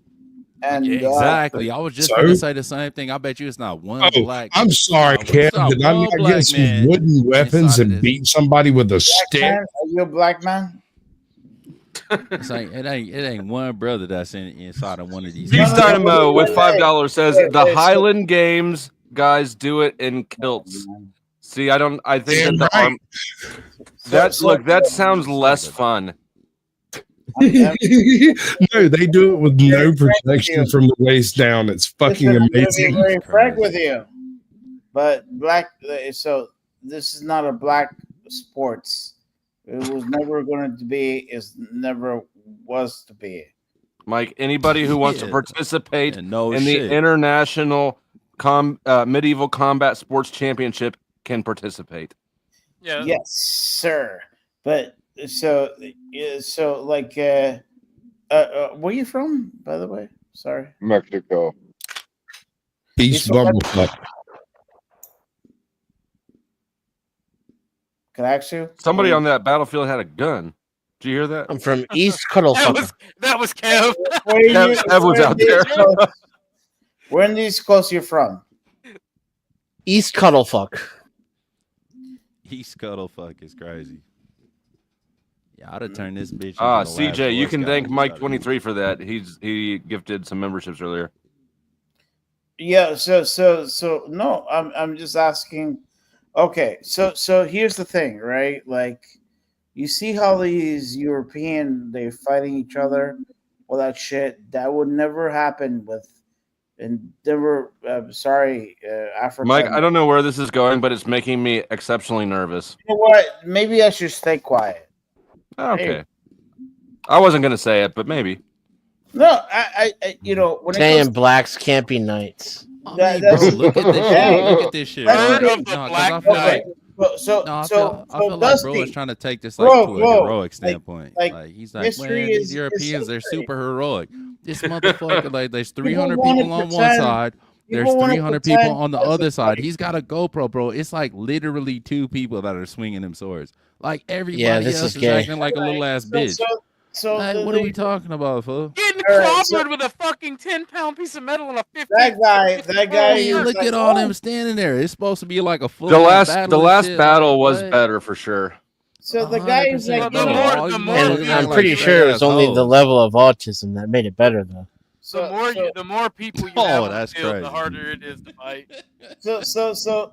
And Yeah, exactly. I was just So? gonna say the same thing. I bet you it's not one Oh, black. I'm sorry, it's Kev. not Did I one not black get some man wooden weapons inside of and this. beat somebody with a black stick? man? Are you a black man? It's like it ain't one brother that's inside of one of these. Beast guys. Dynamo with $5 says Hey, the hey, so- Highland Games guys do it in kilts. See, I think Damn that the right. arm. That sounds less fun. No, they do it with no protection from the waist down. It's fucking Listen, I'm gonna be amazing. very frank with you, but black. So this is not a black sports. It was never going to be. It never was to be. Mike, anybody who wants to Yeah. participate And no in shit. the International Medieval Combat Sports Championship can participate. Yeah. Yes, sir. But so like where are you from, by the way? Sorry. Mexico. East Bumblefuck. Can I ask you? Somebody on that battlefield had a gun. Did you hear that? I'm from East Cuddlefucker. That was Kev. Where are you? Kev was out there. Where in the East Coast you're from? East Cuddlefuck. East Cuddlefuck is crazy. Yeah, I'd have turned this bitch. Ah, into the last CJ, you Boy can Scout thank and Mike started 23 for that. He gifted some memberships earlier. Yeah, so no, I'm just asking. Okay, so here's the thing, right? Like, you see how these European they're fighting each other, all that shit. That would never happen with, and never. Africa. Mike, I don't know where this is going, but it's making me exceptionally nervous. You know what? Maybe I should stay quiet. Okay. I wasn't gonna say it, but maybe. No, I you know, when Saying it comes blacks can't be knights. that, Bro, that's look at this shit. Look at this shit. That's Bro. the thing. No, 'cause I feel like I feel like Dusty, bro is trying to take this like bro, to a bro, heroic standpoint. like, He's like, history man, is these Europeans, they're history. super heroic. This motherfucker, like, there's 300 wanna people on one pretend- side. There's people wanna 300 people pretend on the that's other a side. fight. He's got a GoPro, bro. It's like literally 2 people that are swinging them swords. Like everybody this else is is gay. acting like a little ass bitch. So Like, what are we talking about, fool? Getting All right, clobbered with a fucking 10-pound piece of metal and a 15. that guy. Man, look like, at all oh. them standing there. It's supposed to be like a full The last battle battle was what? better for sure. So the guy is like, The you know, And I'm pretty sure it was only the level of autism that made it better, though. The more people you Oh, have on the that's field, crazy. the harder it is to fight. so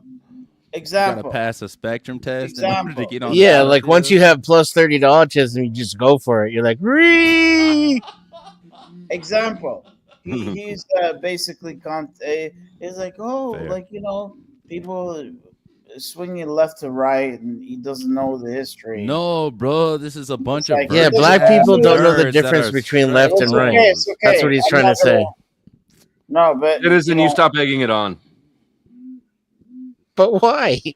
You example. gotta pass a spectrum test in order to get on. Yeah, the like once you have plus 30 to autism, you just go for it. You're like, "Ree!" Example. He's basically he's like, oh, Fair. like, you know, people swinging left to right, and he doesn't know the history. No, bro, this is a bunch of like, Yeah, It black doesn't people don't know the nerds that difference are between left and It's right. okay, it's okay. That's what he's I'm trying not to say. gonna- No, but It is, and you you know, stop egging it on. But why? he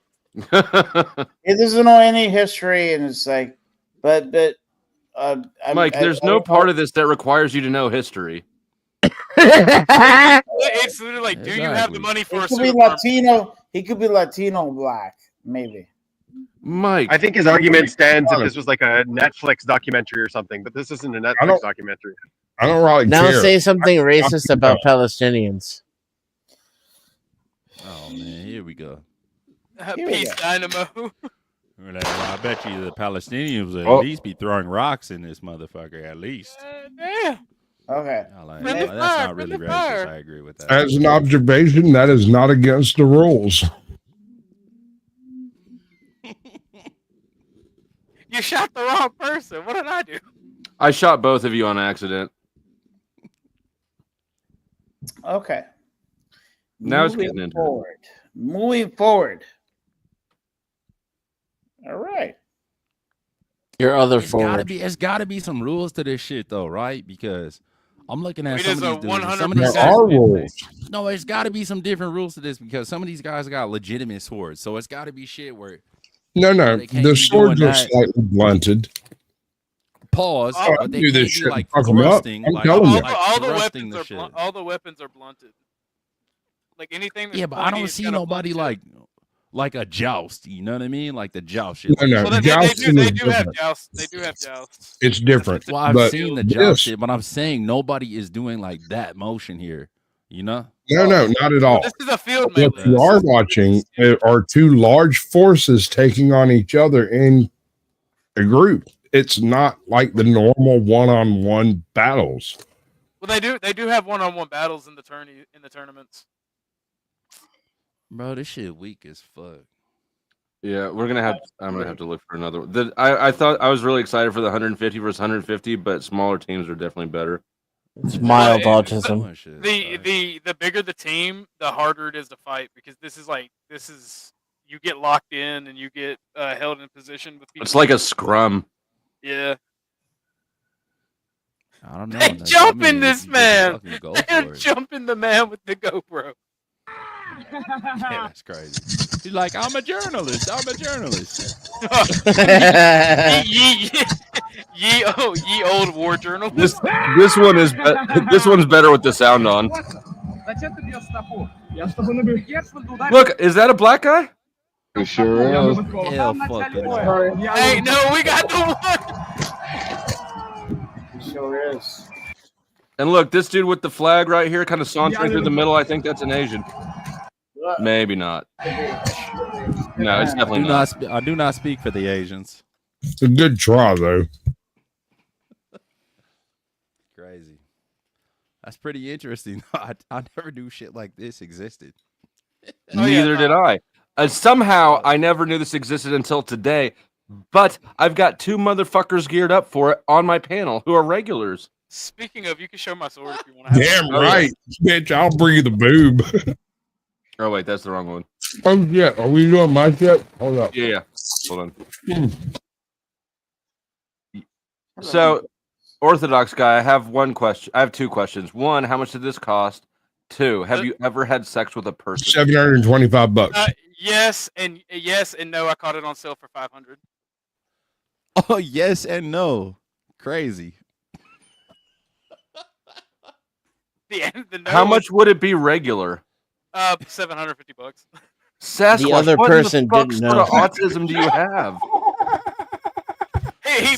doesn't know any history, and it's like, but Mike, there's no part of this that requires you to know history. It's literally like, do you have the money for He a could be suit? of armor? Latino. He could be Latino black, maybe. Mike, I think his argument stands if this was like a Netflix documentary or something, but this isn't a Netflix documentary. I don't really Now care. say something racist about Palestinians. Oh man, here we go. Peace, Dynamo. We're like, well, I bet you the Palestinians will Oh. at least be throwing rocks in this motherfucker, at least. Yeah. Okay. Like, Friendly well, that's fire, not really friendly racist. fire. I agree with that. As an observation, that is not against the rules. You shot the wrong person. What did I do? I shot both of you on accident. Okay. Now it's Moving getting into it. forward. Moving forward. All right. Your other It's gotta forward. be. It's gotta be some rules to this shit, though, right? Because I'm looking at It some is of a these dudes. and 100% Some of these There guys, are rules. no, it's got to be some different rules to this because some of these guys got legitimate swords. So it's got to be shit where No, no. They can't The be swords doing are that. slightly blunted. pause, I but they do can't this be shit like and fuck 'em up. thrusting, I'm like, telling you. All the thrusting weapons the are shit. all the weapons are blunted. Like anything. That's Yeah, but I pointy don't is see got a nobody blunt tip. like a joust. You know what I mean? Like the joust shit. No, no. Well, they Jousting do is have different. jousts. They do have jousts. It's different. Well, I've but seen the this- joust shit, but I'm saying nobody is doing like that motion here. You know? No, no, not at all. This is a field What melee. you are watching are two large forces taking on each other in a group. It's not like the normal one-on-one battles. Well, they do have one-on-one battles in the tournaments. Bro, this shit weak as fuck. Yeah, I'm gonna have to look for another one. I thought I was really excited for the 150 versus 150, but smaller teams are definitely better. It's mild autism. The bigger the team, the harder it is to fight because this is you get locked in and you get held in position with people. It's like a scrum. Yeah. I don't know. They That's- jumping I mean, this you man. fucking go They're for it. jumping the man with the GoPro. Yeah, that's crazy. He's like, I'm a journalist. I'm a journalist. ye old war journalist. This one is this one's better with the sound on. Look, is that a black guy? It sure is. Hell fucking no. Hey, no, we got the one. Sure is. And look, this dude with the flag right here, kind of sauntering through the middle. I think that's an Asian. Maybe not. No, it's definitely not. I do not speak for the Asians. It's a good try, though. Crazy. That's pretty interesting. I never knew shit like this existed. Neither did I. Somehow, I never knew this existed until today. But I've got two motherfuckers geared up for it on my panel who are regulars. Speaking of, you can show my sword if you want to. Damn right, bitch! I'll bring you the boob. Oh wait, that's the wrong one. Oh yeah, are we doing my shit? Hold up. Yeah. Hold on. So, Orthodox guy, I have one question. I have two questions. One, how much did this cost? Two, have you ever had sex with a person? $725. Yes and no. I caught it on sale for $500. Oh, yes and no. Crazy. The no How much would it be regular? $750. Sasquatch, The other what person in the fuck didn't sort know. of autism do you have? Hey,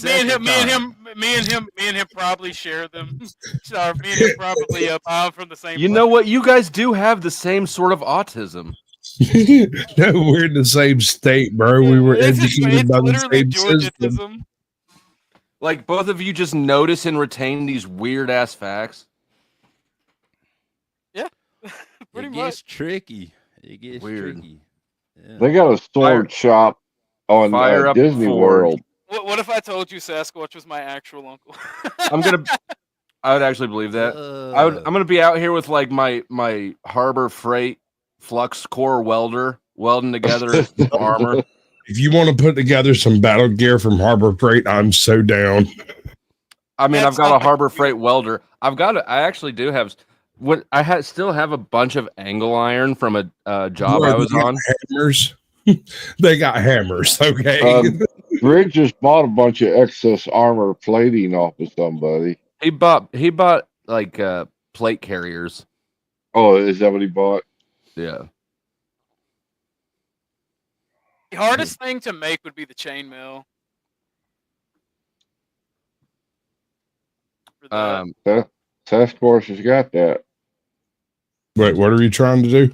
me and him probably share them. Sorry, me and him probably buy from the same. You know what? You guys do have the same sort of autism. No, we're in the same state, bro. We were educated by the same system. Like both of you just notice and retain these weird ass facts. Yeah, pretty It much. gets tricky. It gets Weird. tricky. Yeah. They got a sword shop on Fire up Disney Ford. World. What if I told you Sasquatch was my actual uncle? I would actually believe that. I'm gonna be out here with like my Harbor Freight flux core welder welding together armor. If you want to put together some battle gear from Harbor Freight, I'm so down. I mean, I've got a Harbor Freight welder. I actually do have. What still have a bunch of angle iron from a job I was on. Hammers. They got hammers. Okay. Rick just bought a bunch of excess armor plating off of somebody. He bought like plate carriers. Oh, is that what he bought? Yeah. The hardest thing to make would be the chainmail. Sasquatch has got that. Wait, what are you trying to do?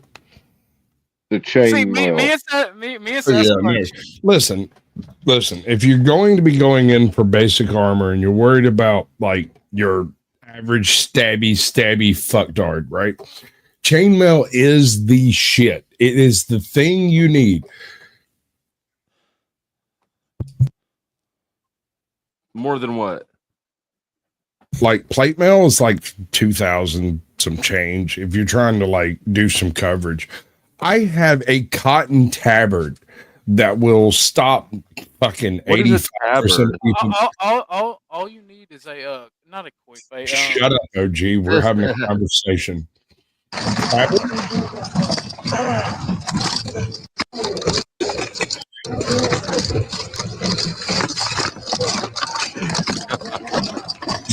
The chain. See, me and Sasquatch. Listen. If you're going to be going in for basic armor and you're worried about like your average stabby fucktard, right? Chainmail is the shit. It is the thing you need. More than what? Like plate mail is like 2,000 some change if you're trying to like do some coverage. I have a cotton tabard that will stop fucking 85%. All you need is a not a quick bait. Shut up, OG. We're having a conversation.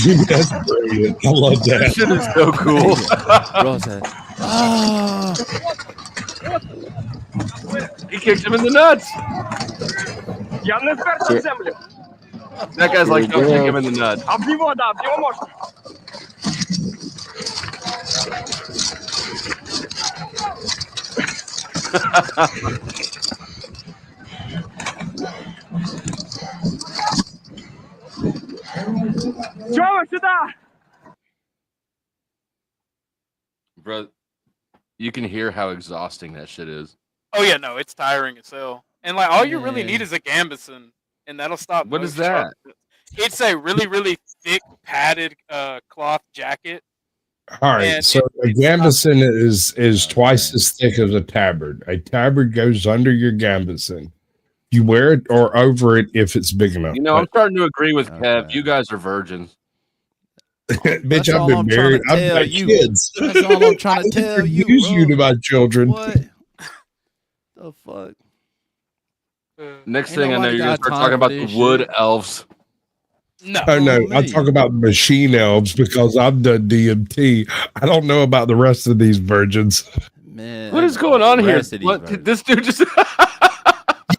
That's brilliant. I love that. That shit is so cool. He kicked him in the nuts. That guy's like, don't kick him in the nuts. Bro, you can hear how exhausting that shit is. Oh yeah, no, it's tiring as hell. And like all you really need is a gambeson, and that'll stop. What most is that? trouble. It's a really thick padded cloth jacket. All right, so a gambeson is twice as thick as a tabard. A tabard goes under your gambeson. You wear it or over it if it's big enough. You know, I'm starting to agree with Kev. You guys are virgins. Bitch, all I've been I'm married. trying to I've tell got you. kids. That's all I'm trying to tell you, Use bro. you to my children. What the fuck? Next Ain't thing I know, nobody you're gonna got start time talking for about the this wood shit. elves. No. Oh no, I me. talk about machine elves because I've done DMT. I don't know about the rest of these virgins. Man, What is going on here? rest of these What virgins. this dude just?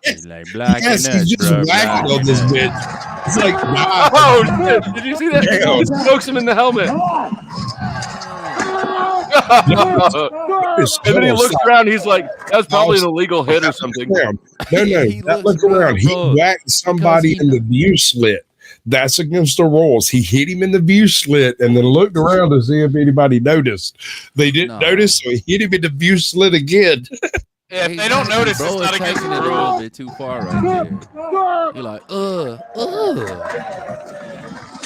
He's like black Yes, and he's nuts, just bro. whacking Black on and this nuts. bitch. It's like, God, Oh shit! Did you see that? Damn. He smokes him in the helmet. And then he looks around. He's like, "That was probably an illegal hit or something." No, that look around. He whacked somebody in the view slit. That's against the rules. He hit him in the view slit and then looked around to see if anybody noticed. They didn't notice, so he hit him in the view slit again. Yeah, if they don't notice, bro, it's not against taking the it a little rules. bit too far right there. You're like,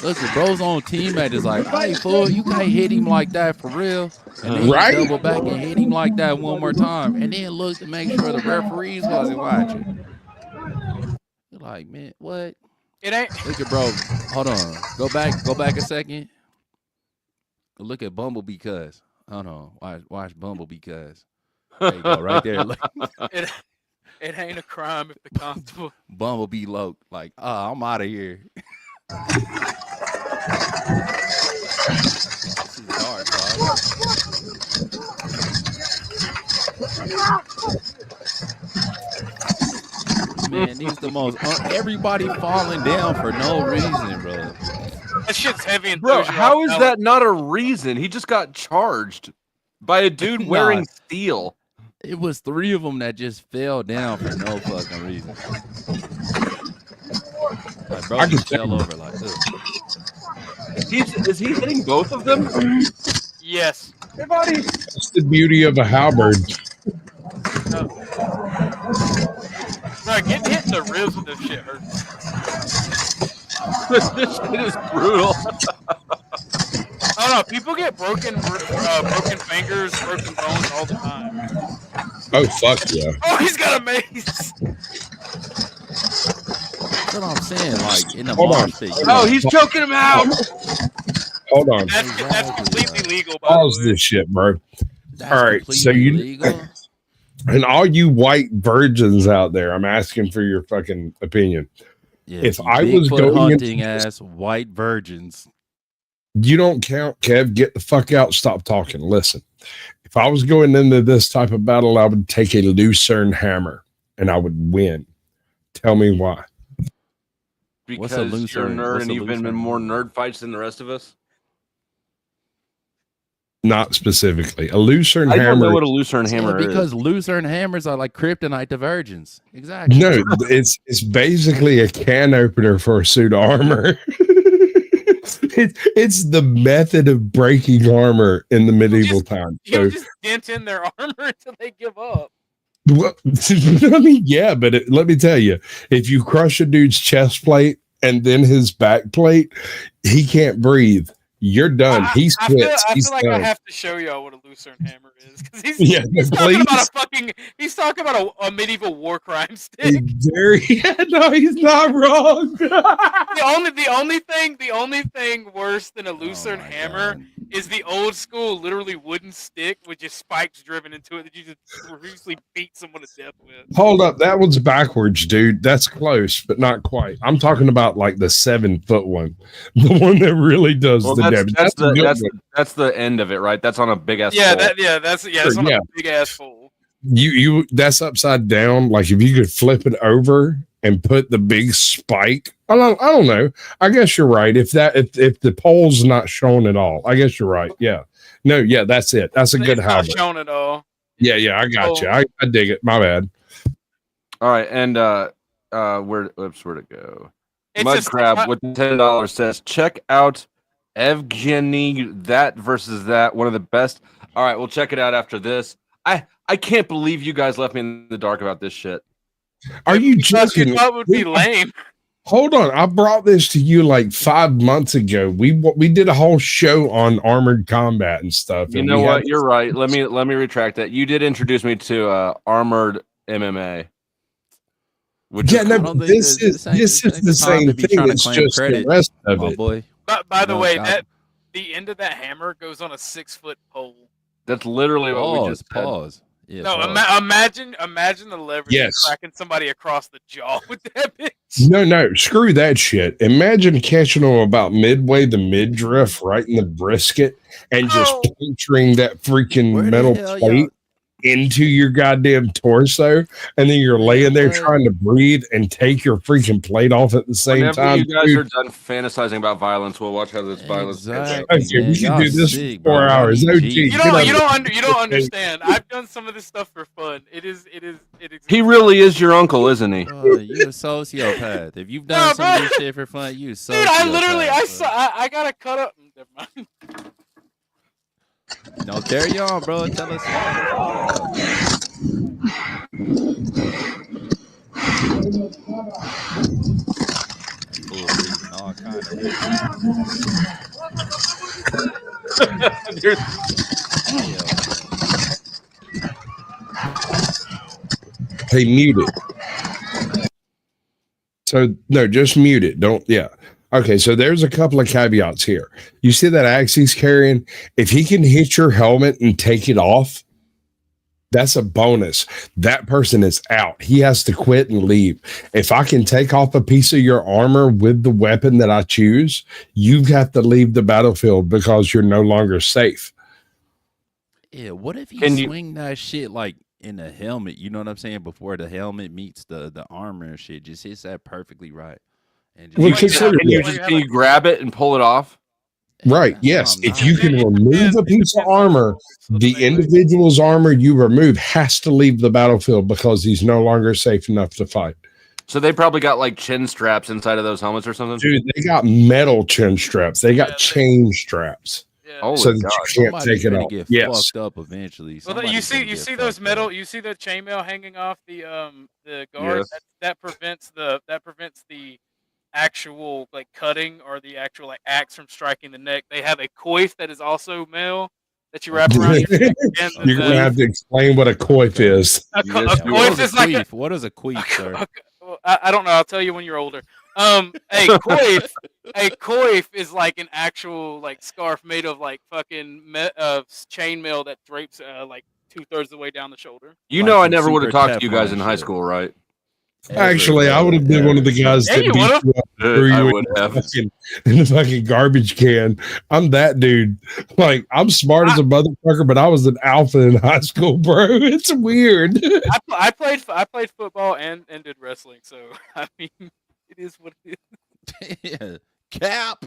Look, the bro's own teammate is like, hey, fool, you can't hit him like that for real. And then Right? you double back and hit him like that one more time. And then look to make sure the referees wasn't watching. You're like, man, what? It ain't. Look at bro. Hold on. Go back a second. Look at Bumblebee Cuz. Hold on. Watch Bumblebee Cuz. There you go, right there. Look. It ain't a crime if the constable. Bumblebee low. Like, I'm out of here. This is hard, man, these the most everybody falling down for no reason, bro. That shit's heavy and Bro, how is that not a reason? He just got charged by a dude wearing steel. It was 3 of them that just fell down for no fucking reason. Like, bro, just fell over like this. Is he hitting both of them? Yes. Hey, buddy. That's the beauty of a halberd. Bro, getting hit in the ribs with this shit hurts. This shit is brutal. I don't know. People get broken fingers, broken bones all the time. Oh, fuck yeah. Oh, he's got a mace. That's what I'm saying. Like, in the Hold on. mosh pit. Oh, he's choking him out. Hold on. That's completely legal, by Pause the way. this shit, bro. That's all right. So legal? And all you white virgins out there, I'm asking for your fucking opinion. Yeah, if I was Bigfoot going hunting into ass white virgins. You don't count, Kev. Get the fuck out. Stop talking. Listen, if I was going into this type of battle, I would take a Lucerne hammer and I would win. Tell me why. Because you're a nerd and you've been in more nerd fights than the rest of us? Not specifically. A Lucerne I hammer. don't know what a Lucerne hammer is. Because Lucerne hammers are like kryptonite to virgins. Exactly. No, it's basically a can opener for a suit of armor. It's the method of breaking armor in the medieval time. You just dent in their armor until they give up. Well, I mean, yeah, but let me tell you, if you crush a dude's chest plate and then his back plate, he can't breathe. You're done. I feel like done. I have to show y'all what a Lucerne hammer is because he's, Yeah, he's talking about he's talking about a medieval war crime stick. No, he's not wrong. the only thing worse than a Lucerne hammer is the old school, literally wooden stick with just spikes driven into it that you just profusely beat someone to death with. Hold up, that one's backwards, dude. That's close, but not quite. I'm talking about like the 7-foot one, the one that really does the damage. That's the end of it, right? That's on a big ass. That's on a big ass pole. You that's upside down. Like if you could flip it over and put the big spike. I don't know. I guess you're right. If the pole's not shown at all, I guess you're right. Yeah. No, yeah, that's it. That's a good not helmet. shown at all. Yeah, I got you. I dig it. My bad. All right, and where'd it go? Mud Crab with $10 says, check out Evgeny, that versus that, one of the best. All right, we'll check it out after this. I can't believe you guys left me in the dark about this shit. Are you joking? You thought it would be lame. Hold on, I brought this to you like 5 months ago. We did a whole show on armored combat and stuff. You know what? You're right. Let me retract that. You did introduce me to armored MMA. Yeah, no, this is the same thing. It's just the rest of it. By the way, the end of that hammer goes on a 6-foot pole. That's literally what we just said. Pause. Yeah, No, imagine the leverage of cracking somebody across the jaw with that bitch. No, screw that shit. Imagine catching them about midway the midriff, right in the brisket, and just puncturing that freaking metal plate into your goddamn torso, and then you're laying there trying to breathe and take your freaking plate off at the same Whenever time. you guys are done fantasizing about violence, we'll watch how this violence goes. Okay, we can do this for 4 hours. OG, You don't understand. I've done some of this stuff for fun. It is. He really is your uncle, isn't he? You a sociopath. If you've done some of this shit for fun, you sociopath. Dude, I got to cut up. Never mind. No, carry on, bro. Tell us. All kind Hey, mute it. So no, just mute it. Don't. Yeah. Okay, so there's a couple of caveats here. You see that axe he's carrying? If he can hit your helmet and take it off, that's a bonus. That person is out. He has to quit and leave. If I can take off a piece of your armor with the weapon that I choose, you have to leave the battlefield because you're no longer safe. Yeah, what if you swing that shit like in the helmet? You know what I'm saying? Before the helmet meets the armor and shit, just hits that perfectly right. And just can you grab it and pull it off? Right. Yes. If you can remove a piece of armor, the individual's armor you remove has to leave the battlefield because he's no longer safe enough to fight. So they probably got like chin straps inside of those helmets or something? Dude, they got metal chin straps. They got chain straps. So that you can't take it off. Get yes. fucked up eventually. Well, you see those metal. You see the chainmail hanging off the guard. Yes. That prevents the actual like cutting or the actual like axe from striking the neck. They have a coif that is also metal that you wrap around your neck. You're gonna have to explain what a coif is. A coif is like what is a coif, sir? I don't know. I'll tell you when you're older. A coif is like an actual like scarf made of like fucking chainmail that drapes like 2/3 of the way down the shoulder. You know, I never would have talked to you guys in high school, right? Actually, I would have been one of the guys that beat you up threw you in the fucking garbage can. I'm that dude. Like, I'm smart as a motherfucker, but I was an alpha in high school, bro. It's weird. I played football and did wrestling, so I mean, it is what it is. Yeah. Cap.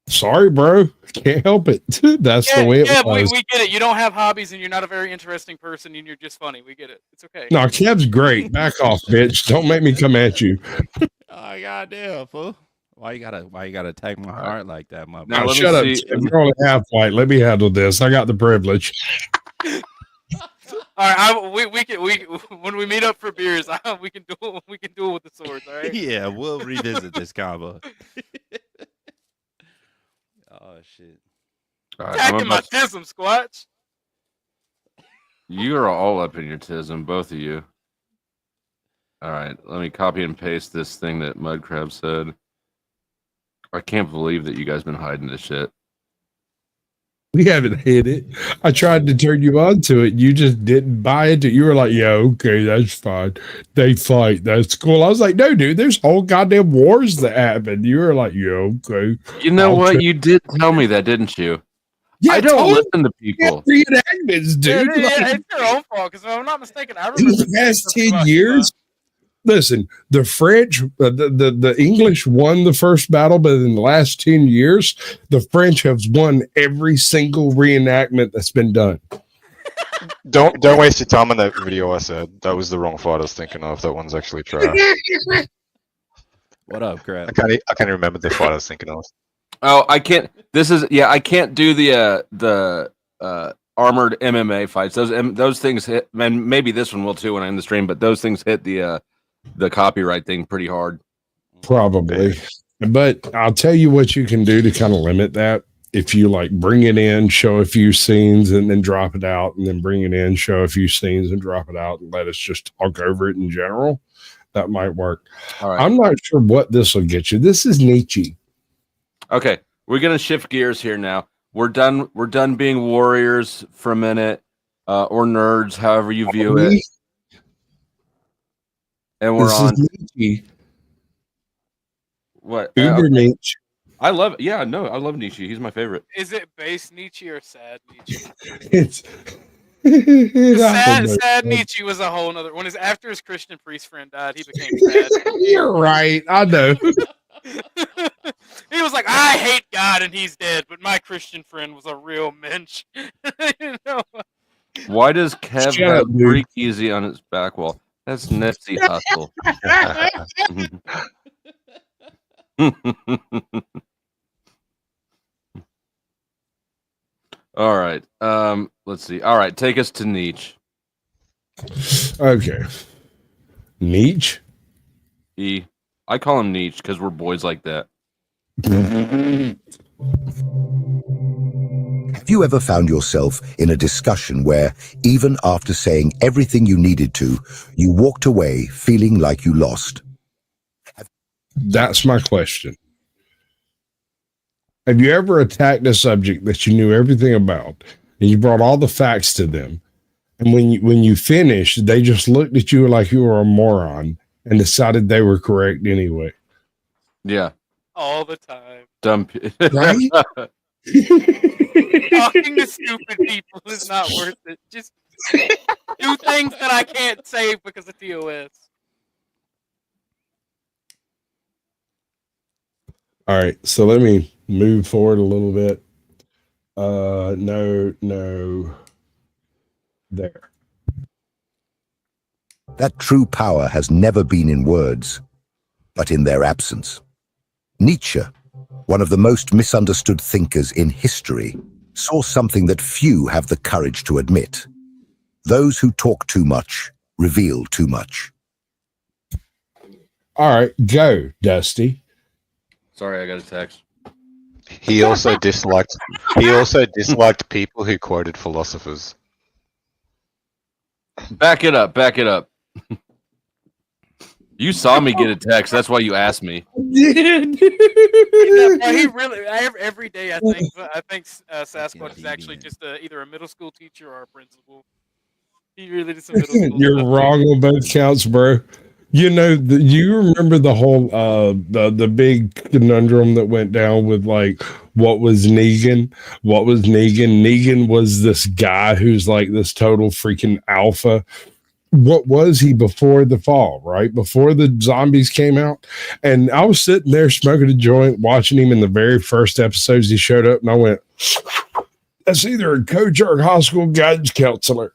Sorry, bro. Can't help it. That's the way it was. We get it. You don't have hobbies and you're not a very interesting person and you're just funny. We get it. It's okay. No, Kev's great. Back off, bitch. Don't make me come at you. Oh, goddamn, fool. Why you gotta attack my heart like that, my Now shut up. You're only half white. Let me handle this. I got the privilege. All right, we can when we meet up for beers, we can do it with the swords. All right. Yeah, we'll revisit this combo. Oh shit! Attacking my tism, Squatch. You are all up in your tism, both of you. All right, let me copy and paste this thing that Mudcrab said. I can't believe that you guys been hiding this shit. We haven't hit it. I tried to turn you on to it. You just didn't buy it. You were like, yeah, okay, that's fine. They fight. That's cool. I was like, no, dude, there's whole goddamn wars that happen. You were like, yeah, okay. You know what? You did tell me that, didn't you? Yeah, I don't listen to people. Reenactments, dude. Yeah, it's your own fault, because if I'm not mistaken, I remember in the past 10 years. Listen, the French, the English won the first battle, but in the last 10 years, the French have won every single reenactment that's been done. Don't waste your time on that video I said. That was the wrong fight I was thinking of. That one's actually trash. What up, Crab? I can't remember the fight I was thinking of. Oh, I can't. I can't do the armored MMA fights. Those things hit, and maybe this one will too when I end the stream. But those things hit the copyright thing pretty hard. Probably, but I'll tell you what you can do to kind of limit that. If you like bring it in, show a few scenes, and then drop it out, and then bring it in, show a few scenes, and drop it out, and let us just talk over it in general. That might work. All right. I'm not sure what this will get you. This is Nietzsche. Okay, we're gonna shift gears here now. We're done being warriors for a minute, or nerds, however you view it. And we're This on is Nietzsche. What? Uber Nietzsche. I love it. Yeah, no, I love Nietzsche. He's my favorite. Is it base Nietzsche or sad Nietzsche? It's sad Nietzsche was a whole nother. After his Christian priest friend died, he became sad. You're right. I know. He was like, I hate God and he's dead, but my Christian friend was a real mensch. You know? Why does Kev Shut have up, dude. Greek easy on his back wall? That's Nipsey Hussle. All right. Let's see. All right, take us to Nietzsche. Okay. Nietzsche? I call him Nietzsche because we're boys like that. Have you ever found yourself in a discussion where, even after saying everything you needed to, you walked away feeling like you lost? That's my question. Have you ever attacked a subject that you knew everything about and you brought all the facts to them, and when you finished, they just looked at you like you were a moron and decided they were correct anyway? Yeah. All the time. Dumb. Right? Talking to stupid people is not worth it. Just do things that I can't save because of TOS. All right, so let me move forward a little bit. No, there. That true power has never been in words, but in their absence. Nietzsche, one of the most misunderstood thinkers in history, saw something that few have the courage to admit. Those who talk too much reveal too much. All right, go, Dusty. Sorry, I got a text. He also disliked people who quoted philosophers. Back it up. You saw me get a text. That's why you asked me. He really every day. I think Sasquatch is actually just either a middle school teacher or a principal. He really did some middle school. You're wrong on both counts, bro. You know, you remember the whole the big conundrum that went down with like what was Negan? Negan was this guy who's like this total freaking alpha. What was he before the fall, right? Before the zombies came out? And I was sitting there smoking a joint, watching him in the very first episodes he showed up, and I went, that's either a coach or a high school guidance counselor.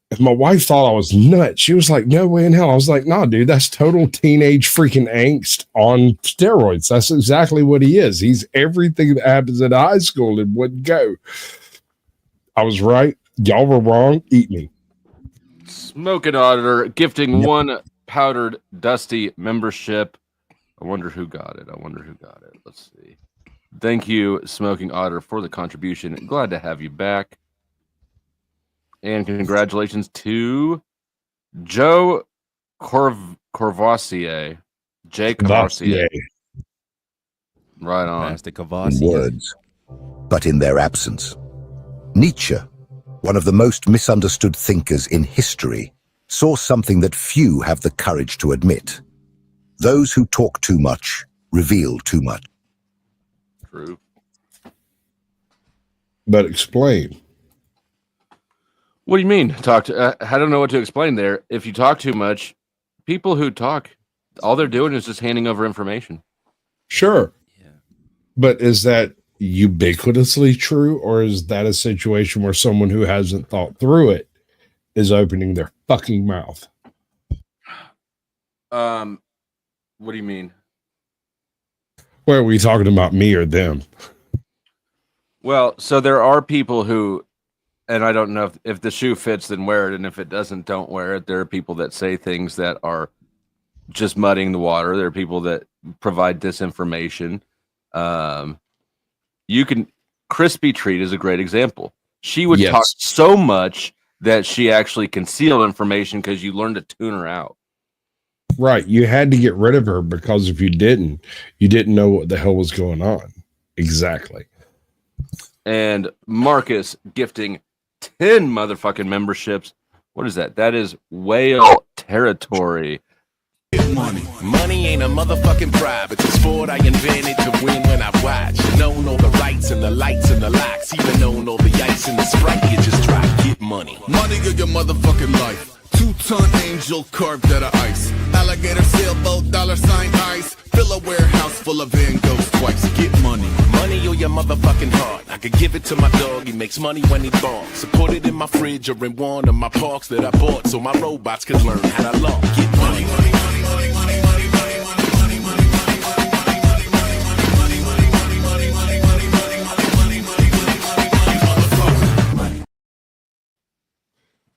And my wife thought I was nuts. She was like, no way in hell. I was like, nah, dude, that's total teenage freaking angst on steroids. That's exactly what he is. He's everything that happens in high school and wouldn't go. I was right. Y'all were wrong. Eat me. Smoking Auditor gifting one powdered Dusty membership. I wonder who got it. Let's see. Thank you, Smoking Auditor, for the contribution. Glad to have you back. And congratulations to Joe Corvassier. Jay Corvassier. Right on. In words, but in their absence. Nietzsche, one of the most misunderstood thinkers in history, saw something that few have the courage to admit. Those who talk too much reveal too much. True. But explain. What do you mean? I don't know what to explain there. If you talk too much, people who talk, all they're doing is just handing over information. Sure. Yeah. But is that ubiquitously true, or is that a situation where someone who hasn't thought through it is opening their fucking mouth? What do you mean? Well, are we talking about me or them? Well, so there are people who, and I don't know if the shoe fits, then wear it, and if it doesn't, don't wear it. There are people that say things that are just muddying the water. There are people that provide disinformation. Crispy Treat is a great example. She would talk so much that she actually concealed information because you learn to tune her out. Right. You had to get rid of her because if you didn't know what the hell was going on. Exactly. And Marcus gifting 10 motherfucking memberships. What is that? That is whale territory. Money ain't a motherfucking bribe. It's a sport I invented to win when I watch. Known all the rights and the lights and the locks. Even known all the ice and the Sprite. You just try to get money. Money of your motherfucking life. 2-ton angel carved out of ice. Alligator sailboat, $sign ice. Fill a warehouse full of Van Goghs twice. Get money. Money or your motherfucking heart. I could give it to my dog. He makes money when he balks. So put it in my fridge or in one of my parks that I bought so my robots can learn how to law. Get money.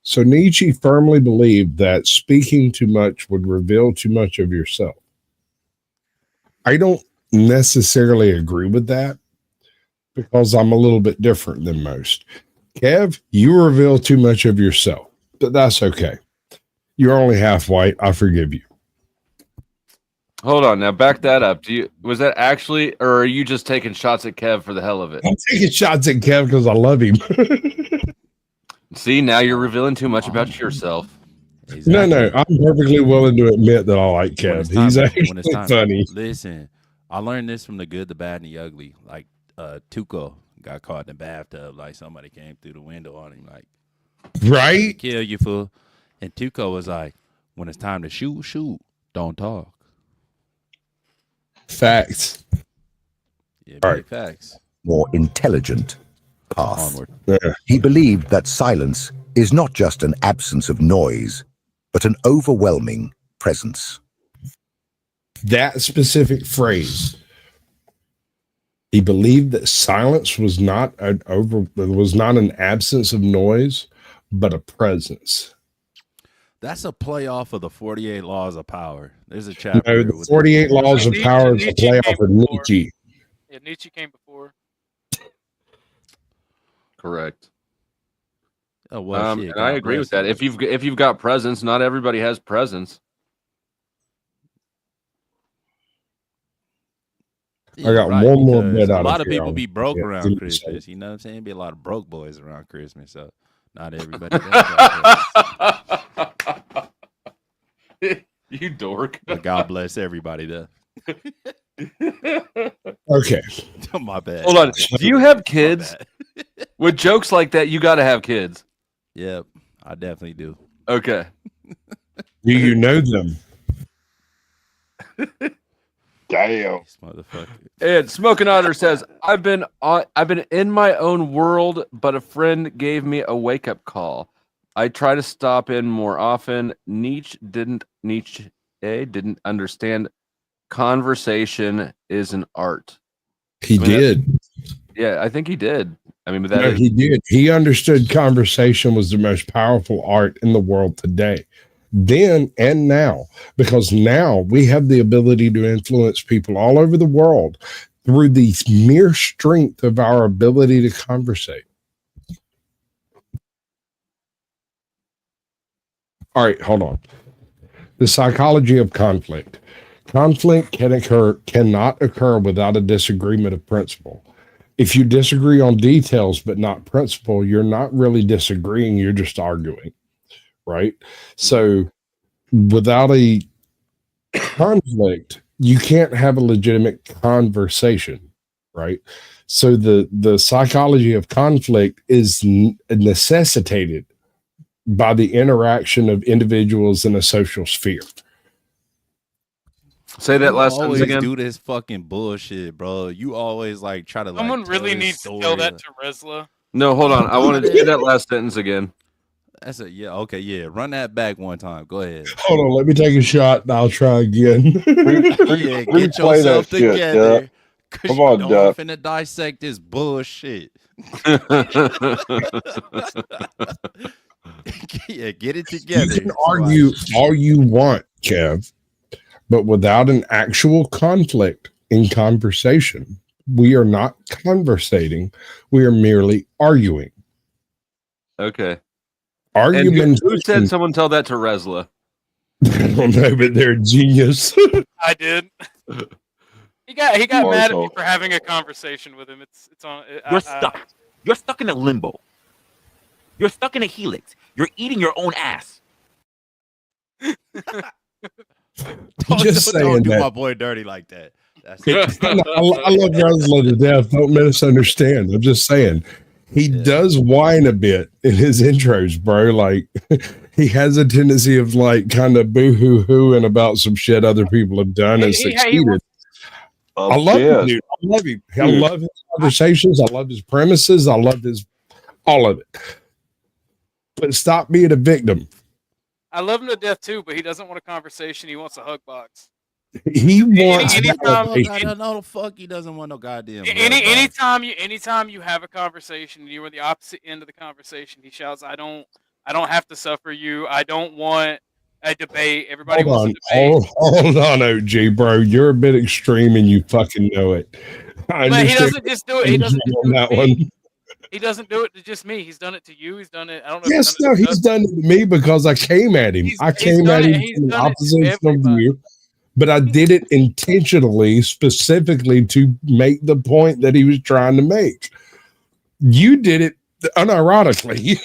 So Nietzsche firmly believed that speaking too much would reveal too much of yourself. I don't necessarily agree with that because I'm a little bit different than most. Kev, you reveal too much of yourself, but that's okay. You're only half white. I forgive you. Hold on, now back that up. Was that actually, or are you just taking shots at Kev for the hell of it? I'm taking shots at Kev because I love him. See, now you're revealing too much about yourself. Exactly. No, I'm perfectly willing to admit that I like Kev. He's actually funny. Listen, I learned this from the good, the bad, and the ugly. Like Tuco got caught in the bathtub, like somebody came through the window on him, like, right? Kill you, fool. And Tuco was like, when it's time to shoot, don't talk. Facts. Yeah, All right. Facts. More intelligent path. Onward. Yeah. He believed that silence is not just an absence of noise, but an overwhelming presence. That specific phrase. He believed that silence was not an absence of noise, but a presence. That's a play off of the 48 Laws of Power. There's a chapter. No, the 48 Laws of Power is a play off of Nietzsche. Yeah, Nietzsche came before. Correct. Oh well, and I agree with that. If you've got presence, not everybody has presence. I got one more bit out of a lot of here. people be broke around Christmas. You know what I'm saying? Be a lot of broke boys around Christmas. So not everybody does. You dork. But God bless everybody though. Okay. My bad. Hold on. Do you have kids? With jokes like that, you got to have kids. Yep, I definitely do. Okay. Do you know them? Damn. Motherfucker. And Smoking Otter says, I've been in my own world, but a friend gave me a wake-up call. I try to stop in more often. Nietzsche didn't understand conversation is an art. He did. Yeah, I think he did. I mean, but he did. He understood conversation was the most powerful art in the world today. Then and now, because now we have the ability to influence people all over the world through the mere strength of our ability to conversate. All right, hold on. The psychology of conflict. Conflict cannot occur without a disagreement of principle. If you disagree on details but not principle, you're not really disagreeing, you're just arguing, right? So without a conflict, you can't have a legitimate conversation, right? So the psychology of conflict is necessitated by the interaction of individuals in a social sphere. Say that last sentence always again. Do this fucking bullshit, bro. You always like try to. Someone really needs to tell that to Resla. No, hold on. I want to say that last sentence again. That's a yeah. Okay, yeah. Run that back one time. Go ahead. Hold on. Let me take a shot and I'll try again. Yeah, get yourself together. Shit, come on, Duck. I'm finna dissect this bullshit. Yeah, get it together. You can argue all you want, Kev, but without an actual conflict in conversation, we are not conversating. We are merely arguing. Okay. Argument. Who said someone tell that to Resla? I don't know, but they're a genius. I did. He got mad at me for having a conversation with him. It's on. You're stuck. You're stuck in a limbo. You're stuck in a helix. You're eating your own ass. Don't do my boy dirty like that. That's I love Roslo to death. Don't misunderstand. I'm just saying. He does whine a bit in his intros, bro. Like he has a tendency of like kind of boo-hoo-hooing about some shit other people have done and succeeded. I love him, dude. I love him. I love his conversations. I love his premises. I love his all of it. But stop being a victim. I love him to death too, but he doesn't want a conversation. He wants a hug box. He wants no, the fuck he doesn't want no goddamn. Anytime you have a conversation and you're on the opposite end of the conversation, he shouts, I don't have to suffer you. I don't want a debate. Everybody wants a debate. Hold on, OG, bro. You're a bit extreme and you fucking know it. But he doesn't just do it. He doesn't just do it that to one. me. He doesn't do it to just me. He's done it to you. He's done it. I don't know. Yes, no, he's done it to me because I came at him. I came at him in opposition of you, but I did it intentionally, specifically to make the point that he was trying to make. You did it unironically.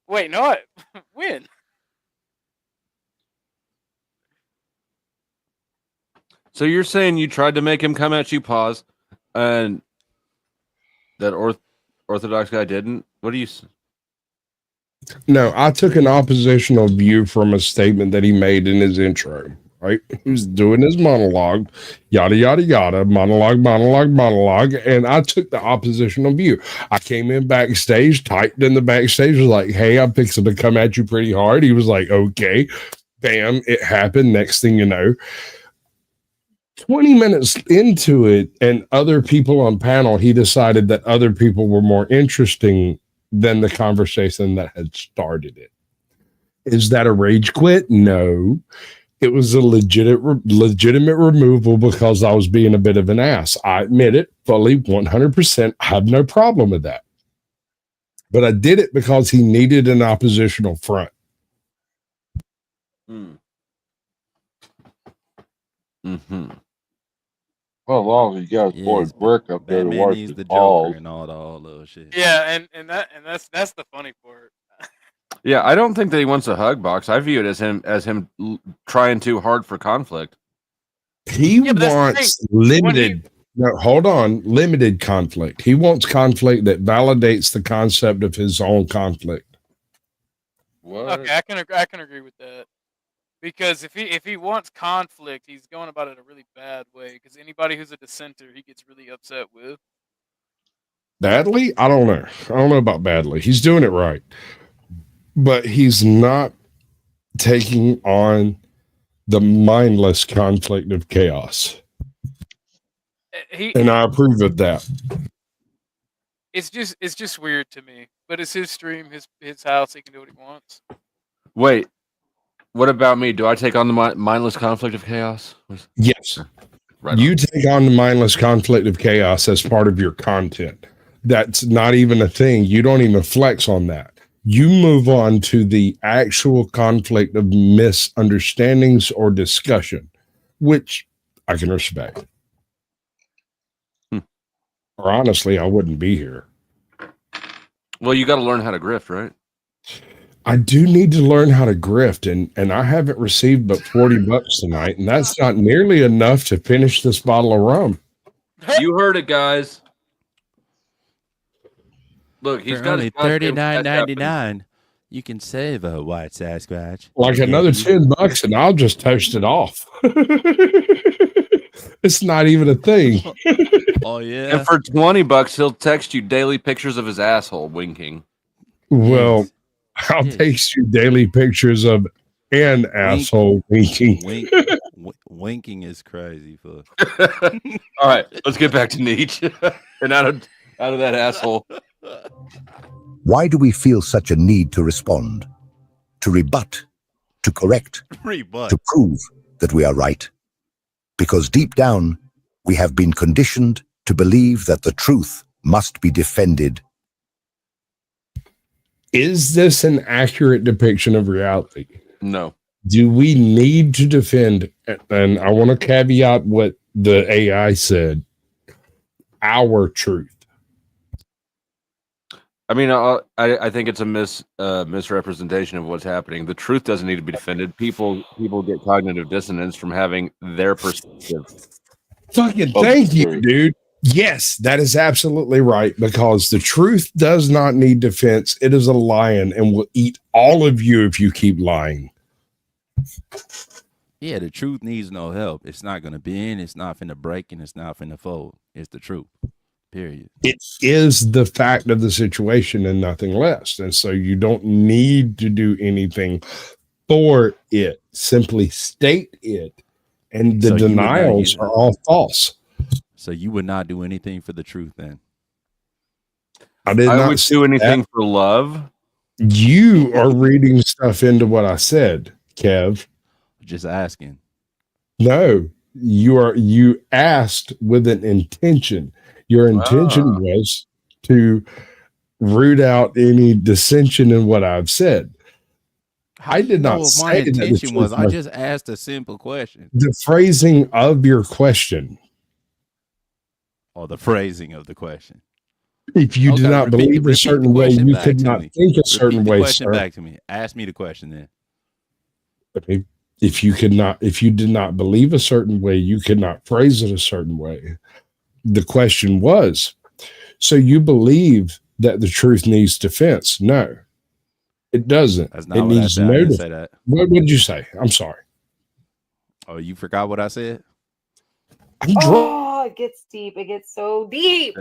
Wait, no, when? So you're saying you tried to make him come at you, pause, and that Orthodox guy didn't? What do you? No, I took an oppositional view from a statement that he made in his intro. Right, he was doing his monologue, yada yada yada, monologue, and I took the oppositional view. I came in backstage, typed in the backstage, was like, "Hey, I'm fixing to come at you pretty hard." He was like, "Okay," bam, it happened. Next thing you know, 20 minutes into it, and other people on panel, he decided that other people were more interesting than the conversation that had started it. Is that a rage quit? No. It was a legitimate removal because I was being a bit of an ass. I admit it fully, 100%. I have no problem with that. But I did it because he needed an oppositional front. Mm-hmm. Well, as long as you got his boy Brick up there to Batman watch needs the the balls. Joker and all little shit. Yeah, and that's the funny part. Yeah, I don't think that he wants a hug box. I view it as him trying too hard for conflict. He wants limited. No, hold on, limited conflict. He wants conflict that validates the concept of his own conflict. What? Okay, I can agree with that. Because if he wants conflict, he's going about it in a really bad way. Because anybody who's a dissenter, he gets really upset with. Badly? I don't know. I don't know about badly. He's doing it right. But he's not taking on the mindless conflict of chaos. And I approve of that. It's just weird to me. But it's his stream, his house. He can do what he wants. Wait, what about me? Do I take on the mindless conflict of chaos? Yes. Right you take on the mindless conflict of chaos as part of your content. That's not even a thing. You don't even flex on that. You move on to the actual conflict of misunderstandings or discussion, which I can respect. Or honestly, I wouldn't be here. Well, you got to learn how to grift, right? I do need to learn how to grift, and I haven't received but $40 tonight, and that's not nearly enough to finish this bottle of rum. You heard it, guys. Look, he's For got only $39.99. You can save a white Sasquatch. Like another $10, and I'll just toast it off. It's not even a thing. Oh yeah. And for $20, he'll text you daily pictures of his asshole winking. Well, I'll text you daily pictures of an asshole winking. Winking is crazy, fuck. All right, let's get back to Nietzsche and out of that asshole. Why do we feel such a need to respond, to rebut, to correct, to prove that we are right? Because deep down, we have been conditioned to believe that the truth must be defended. Is this an accurate depiction of reality? No. Do we need to defend? And I want to caveat what the AI said. Our truth. I mean, I think it's a misrepresentation of what's happening. The truth doesn't need to be defended. People get cognitive dissonance from having their perspective. Fucking thank you, dude. Yes, that is absolutely right, because the truth does not need defense. It is a lion and will eat all of you if you keep lying. Yeah, the truth needs no help. It's not going to bend. It's not finna break, and it's not finna fold. It's the truth. Period. It is the fact of the situation and nothing less. And so you don't need to do anything for it. Simply state it. And the denials are all false. So you would not do anything for the truth then? I would do anything for love. You are reading stuff into what I said, Kev. Just asking. No, you asked with an intention. Your intention was to root out any dissension in what I've said. I did not say my intention was. I just asked a simple question. The phrasing of your question. Or the phrasing of the question. If you do not believe a certain way, you could not think a certain way. Question back to me. Ask me the question then. Okay. If you did not believe a certain way, you could not phrase it a certain way. The question was, so you believe that the truth needs defense? No, it doesn't. That's not it what needs I said. no I didn't defense. say that. What did you say? I'm sorry. Oh, you forgot what I said? I'm drunk. Oh, it gets deep. It gets so deep.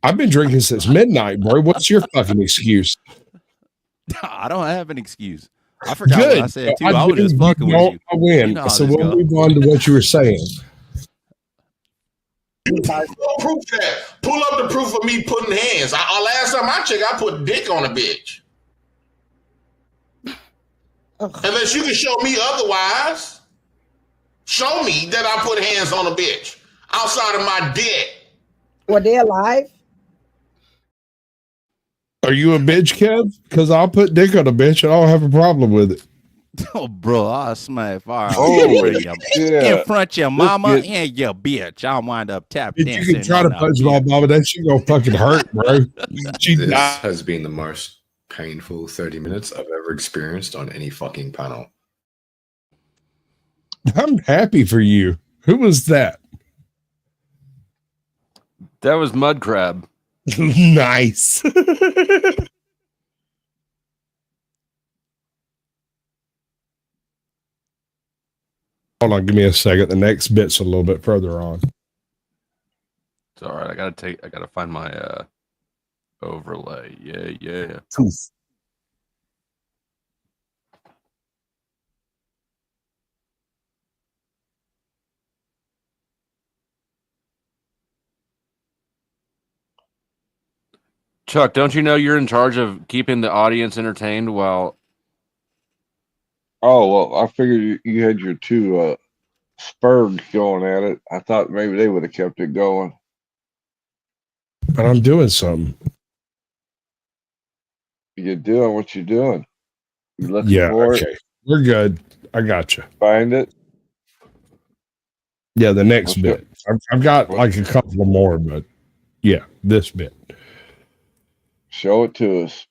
I've been drinking since midnight, bro. What's your fucking excuse? I don't have an excuse. I forgot what I said too. I was just fucking with you. I win. You know how So this we'll go. move on to what you were saying. Proof that. Pull up the proof of me putting hands. Last time I checked, I put dick on a bitch. Unless you can show me otherwise. Show me that I put hands on a bitch outside of my dick. Were they alive? Are you a bitch, Kev? Because I'll put dick on a bitch and I don't have a problem with it. Oh, bro, I'll smack fire yeah. in front of your mama and your bitch. I'll wind up tap If dancing. you can try to punch my mama, that shit gonna fucking hurt, bro. This has been the most painful 30 minutes I've ever experienced on any fucking panel. I'm happy for you. Who was that? That was Mud Crab. Nice. Hold on, give me a second. The next bit's a little bit further on. It's all right. I gotta find my overlay. Yeah. Truth. Chuck, don't you know you're in charge of keeping the audience entertained while... Oh, well, I figured you had your two Spurgs going at it. I thought maybe they would have kept it going. But I'm doing something. You're doing what you're doing. You looking Yeah, for okay. it? We're good. I got you. Find it? Yeah, the next bit. I've got like a couple more, but yeah, this bit. Show it to us.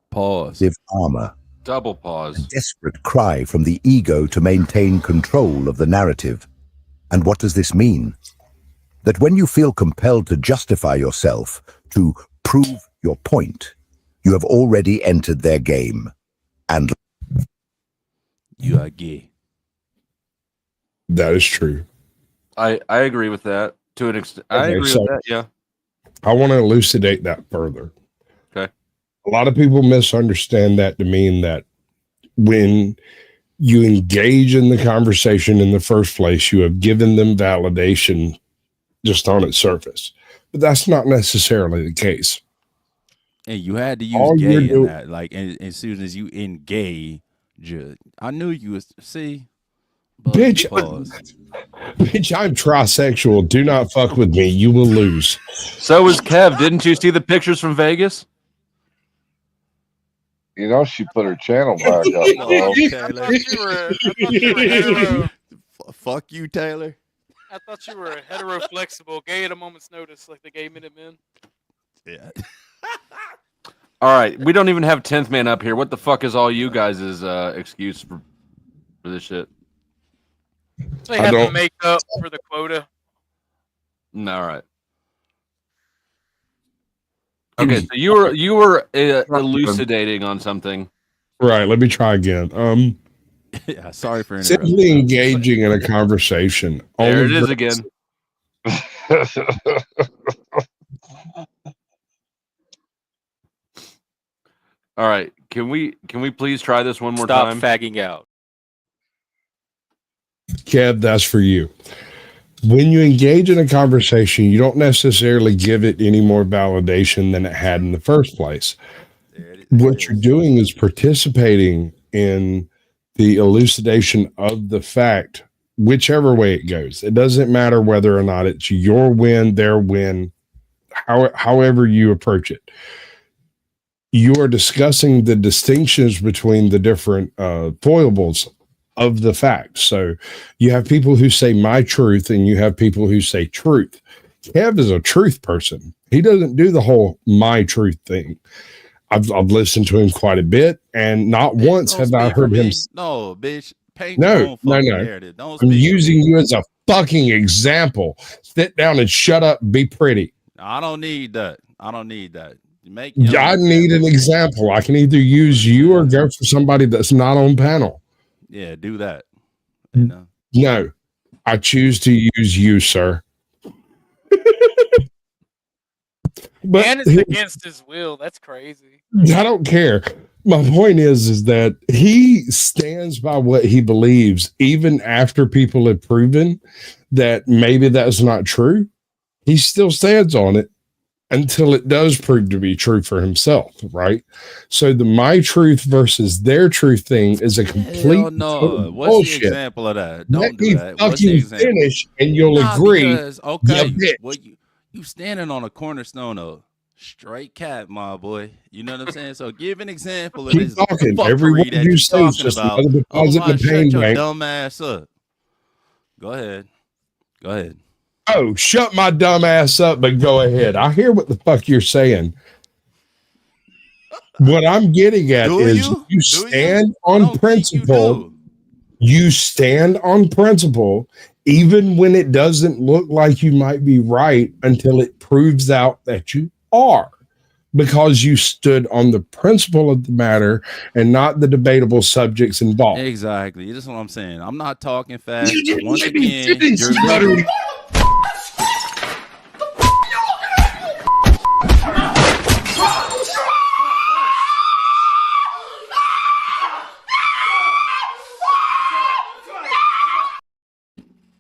Pause. Armor. Double pause. A desperate cry from the ego to maintain control of the narrative. And what does this mean? That when you feel compelled to justify yourself, to prove your point, you have already entered their game. And you are gay. That is true. I agree with that to an extent. I Okay, agree so- with that. Yeah. I want to elucidate that further. Okay. A lot of people misunderstand that to mean that when you engage in the conversation in the first place, you have given them validation just on its surface. But that's not necessarily the case. And you had to All use you're gay in doing- that. Like, and as soon as you engage, I knew you was, see? But Bitch, pause. Bitch, I'm trisexual. Do not fuck with me. You will lose. So was Kev. Didn't you see the pictures from Vegas? You know, she put her channel back up. Fuck you, Taylor. I thought you were a hetero flexible, gay at a moment's notice, like the gay Minutemen. Yeah. All right, we don't even have 10th man up here. What the fuck is all you guys' excuse for this shit? They have to make up for the quota. No, all right. Okay, so you were elucidating on something. Right. Let me try again. Yeah, sorry for interrupting. Simply engaging in a conversation. There it is again. All right, can we please try this one more time? Stop fagging out. Kev, that's for you. When you engage in a conversation, you don't necessarily give it any more validation than it had in the first place. What you're doing is participating in the elucidation of the fact, whichever way it goes. It doesn't matter whether or not it's your win, their win, however you approach it. You are discussing the distinctions between the different foibles of the fact. So you have people who say my truth and you have people who say truth. Kev is a truth person. He doesn't do the whole my truth thing. I've listened to him quite a bit, and not once have I heard him. No, bitch. No. I'm using you as a fucking example. Sit down and shut up. Be pretty. I don't need that. I need an example. I can either use you or go for somebody that's not on panel. Yeah, do that. You know? No, I choose to use you, sir. But and it's against his will. That's crazy. I don't care. My point is that he stands by what he believes, even after people have proven that maybe that's not true. He still stands on it until it does prove to be true for himself, right? So the my truth versus their truth thing is a complete no. What's bullshit. The example of that? Don't Let do me that. What's the fucking example? finish, and you'll agree. Because, okay, you well, you standing on a cornerstone of straight cat, my boy. You know what I'm saying? So give an example of Keep this talking. fuckery Every word that you you're say is talking just about. another deposit in the Shut pain your bank. dumb ass up. Go ahead. Oh, shut my dumb ass up, but go ahead. I hear what the fuck you're saying. What I'm getting at is you stand on principle. You stand on principle, even when it doesn't look like you might be right until it proves out that you are, because you stood on the principle of the matter and not the debatable subjects involved. Exactly. That's what I'm saying. I'm not talking fast. You didn't Once let me again, finish, you're you buttery.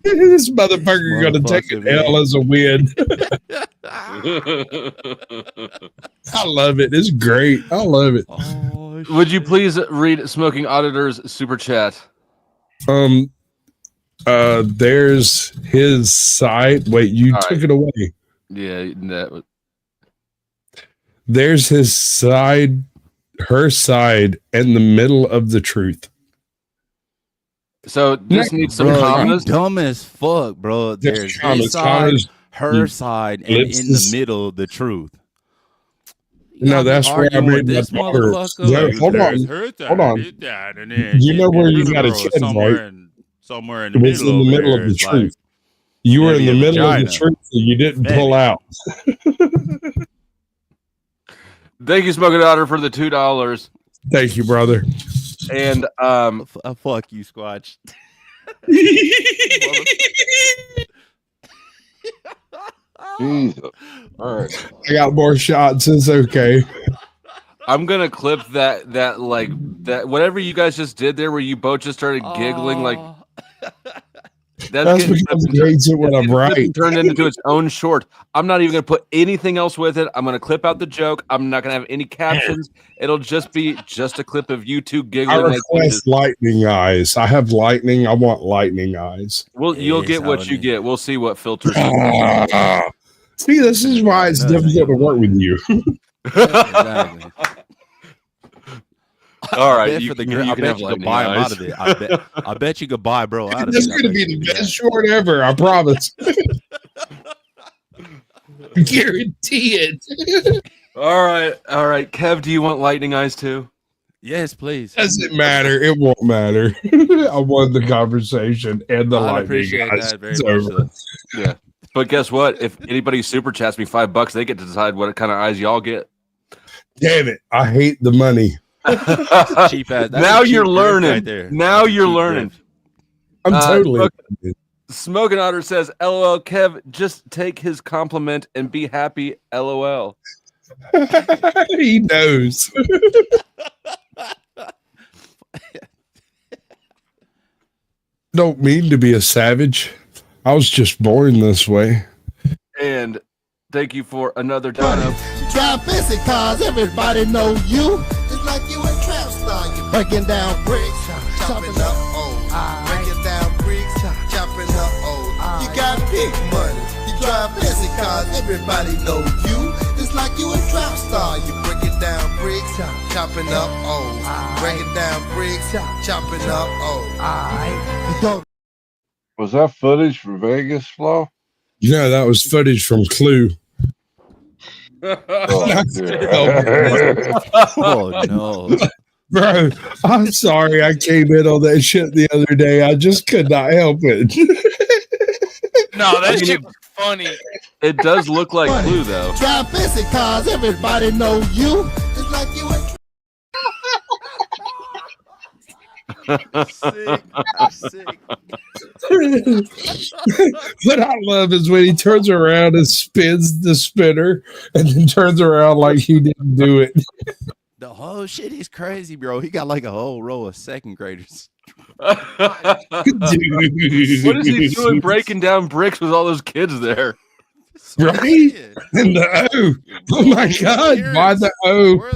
This motherfucker gonna take an L as a win. I love it. It's great. I love it. Would you please read Smoking Auditor's super chat? There's his side. Wait, you took it away. Yeah, that was... There's his side, her side, and the middle of the truth. So this needs some commas. Dumb as fuck, bro. There's his side, her side, and in the middle, the truth. No, that's where I made my daughter. No, hold on. You know where you got a kid, right? Somewhere in the middle. It was in the middle of the truth. You were in the middle of the truth, so you didn't pull out. Thank you, Smoking Daughter, for the $2. Thank you, brother. And fuck you, Squatch. Jesus. All right. I got more shots. It's okay. I'm gonna clip that whatever you guys just did there, where you both just started giggling like. That's because it hates it when I'm right. Turned into its own short. I'm not even gonna put anything else with it. I'm gonna clip out the joke. I'm not gonna have any captions. It'll just be a clip of you two giggling. I request lightning eyes. I have lightning. I want lightning eyes. Well, you'll get what you get. We'll see what filters. See, this is why it's difficult to work with you. Exactly. All right, bet you for the can- grip. you I can have bet you could lightning buy him eyes. out of it. I bet you could buy bro out of That's it. I going to bet be you the could do best short ever. I promise. Guarantee it. All right. Kev, do you want lightning eyes too? Yes, please. Doesn't matter. It won't matter. I won the conversation and the I'd lightning. appreciate guys. that very It's much. over. Yeah. But guess what? If anybody super chats me $5, they get to decide what kind of eyes y'all get. Damn it. I hate the money. Cheap ass. That's Now a cheap you're grift learning. right there. Now That's a you're cheap learning. grift. I'm totally. Smoking Otter says, LOL, Kev, just take his compliment and be happy, LOL. He knows. Don't mean to be a savage. I was just born this way. And thank you for another time. Drive fancy cars, everybody know you. It's like you a trap star. You breaking down bricks, chopping up old. Breaking down bricks, chopping up old. You got big money. You drive fancy cars, everybody know you. It's like you a trap star. You breaking down bricks, chopping up old. Breaking down bricks, chopping up old. Was that footage from Vegas, Flo? No, that was footage from Clue. Oh, Oh no. Bro, I'm sorry I came in on that shit the other day. I just could not help it. No, that shit was funny. It does look like Clue, though. Drive fancy cars, everybody know you. It's like you a What I love is when he turns around and spins the spinner and then turns around like he didn't do it. The whole shit is crazy, bro. He got like a whole row of second graders. What is he doing breaking down bricks with all those kids there? Right? And the O. Oh my God. Why the O?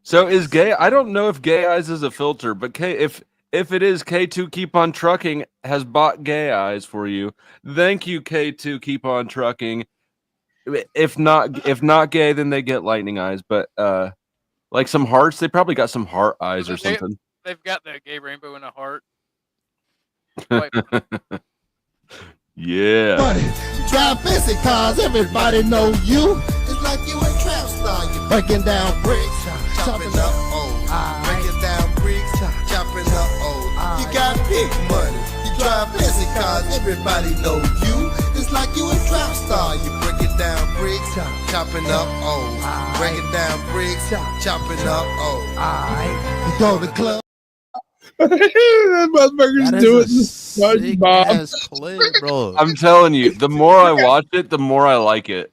So is gay? I don't know if gay eyes is a filter, but if it is, K2 Keep On Trucking has bought gay eyes for you. Thank you, K2 Keep On Trucking. If not gay, then they get lightning eyes. But like some hearts, they probably got some heart eyes or something. They've got the gay rainbow in a heart. Yeah. drive fancy cars, everybody know you. It's like you a trap star. You breaking down bricks, chopping up old. Breaking down bricks, chopping up old. You got big money. You drive fancy cars, everybody know you. It's like you a trap star. You breaking down bricks, chopping up old. Breaking down bricks, chopping up old. You go to the club. That motherfucker's doing SpongeBob. Bro. I'm telling you, the more I watch it, the more I like it.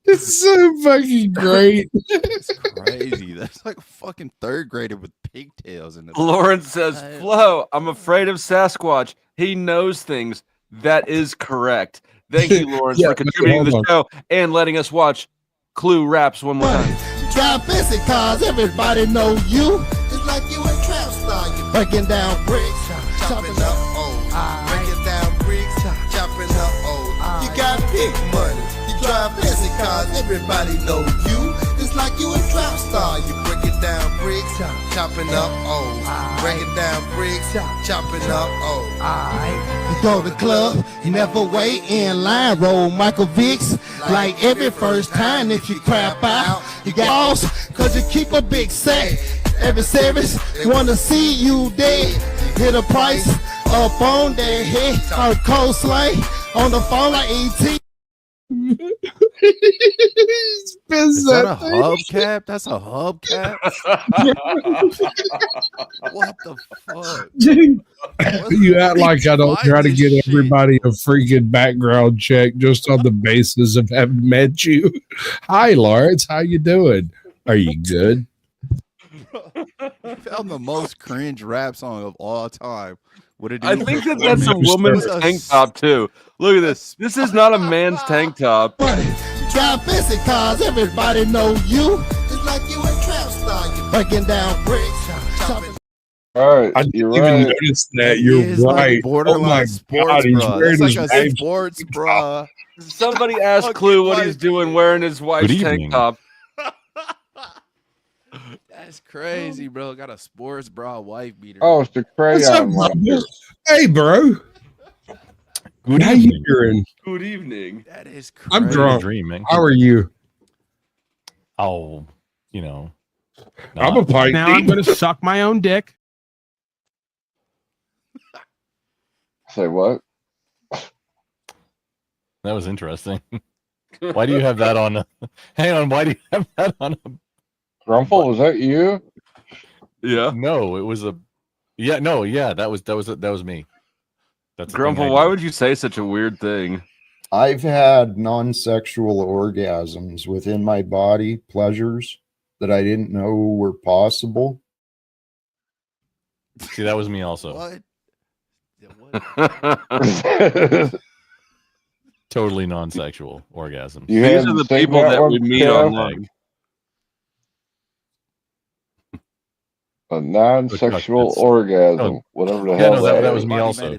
It's so fucking great. It's crazy. That's like a fucking third grader with pigtails in the Lawrence says, Flo, I'm afraid of Sasquatch. He knows things. That is correct. Thank you, Lawrence, Yeah, for contributing to the hold show and letting us watch Clue Raps one more time. Drive fancy cars, everybody know you. It's like you a trap star. You breaking down bricks, chopping up old. Breaking down bricks, chopping up old. You got big money. You drive fancy cars, everybody know you. It's like you a trap star. You breaking down bricks, chopping up old. Breaking down bricks, chopping up old. You go to the club, you never wait in line. Roll Michael Vicks like every first time that you crap out. You got balls, cause you keep a big sack. Every service, they wanna see you dead. Hit a price up on their head. On cold slay, on the phone like ET. Is that a hubcap? That's a hubcap? What the fuck? Dude, you act like I don't try to get everybody a freaking background check just on the basis of having met you. Hi, Lawrence. How you doing? Are you good? You found the most cringe rap song of all time. I think that's a woman's tank top too. Look at this. This is not a man's tank top. Drive fancy cars, everybody know you. It's like you a trap star. You breaking down bricks, chopping. All right, I didn't you're even right. notice that. You're right. Oh my God, he's wearing It's his like a wife's sports bra. Somebody asked Clue what he's doing wearing his wife's tank top. That's crazy, bro. Got a sports bra wife beater. Oh, it's the What's up, crayon bro? one. Hey, bro. Good How evening. you doing? Good evening. That is crazy. I'm drunk. Dreaming. How are you? Oh, you know. I'm a pint. Now I'm going to suck my own dick. Say what? That was interesting. Why do you have that on? Hang on. Why do you have that on? Grumple, was that you? Yeah. No, it was a. Yeah. No. Yeah. That was me. That's Grumple. Why would you say such a weird thing? I've had non-sexual orgasms within my body, pleasures that I didn't know were possible. See, that was me also. What? Totally non-sexual orgasms. You These haven't are the seen people that we one, meet Kev? online. A non-sexual orgasm, whatever the Yeah, hell no, that was me also.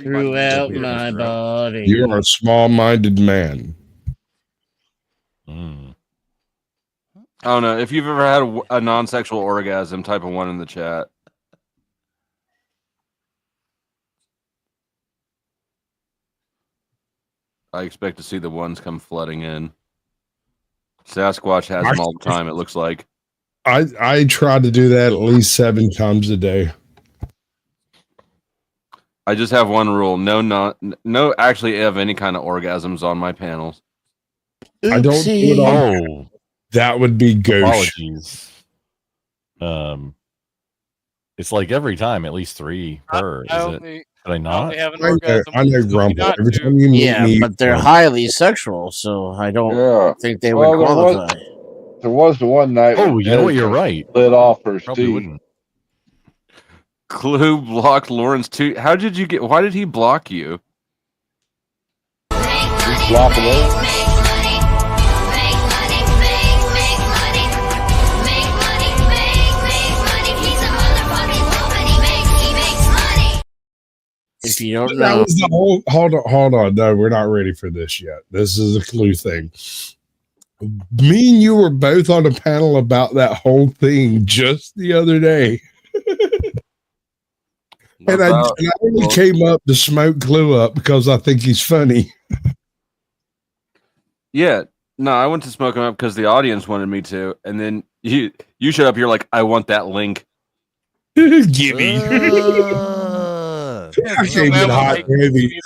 Throughout my body. You are a small-minded man. Mm. I don't know if you've ever had a non-sexual orgasm. Type of one in the chat. I expect to see the ones come flooding in. Sasquatch has them all the time. It looks like. I try to do that at least 7 times a day. I just have one rule: no actually have any kind of orgasms on my panels. I don't do it on. Oh, that would be gauche. Apologies. It's like every time, at least 3 per. Is it? Did I not? I know Grumble. Every time you meet me, but they're highly sexual, so I don't think they would Well, qualify. There was the one night. Oh, when you know what? Ed You're right. Lit off her Probably Steve. wouldn't. Clue blocked Lawrence too. How did you get? Why did he block you? He's blocking it. If you don't that know, was the whole. Hold on. No, we're not ready for this yet. This is a clue thing. Me and you were both on a panel about that whole thing just the other day. And I only came up to smoke Clue up because I think he's funny. Yeah, no, I went to smoke him up because the audience wanted me to, and then you showed up. You're like, I want that link. Gimme. I came in hot and heavy.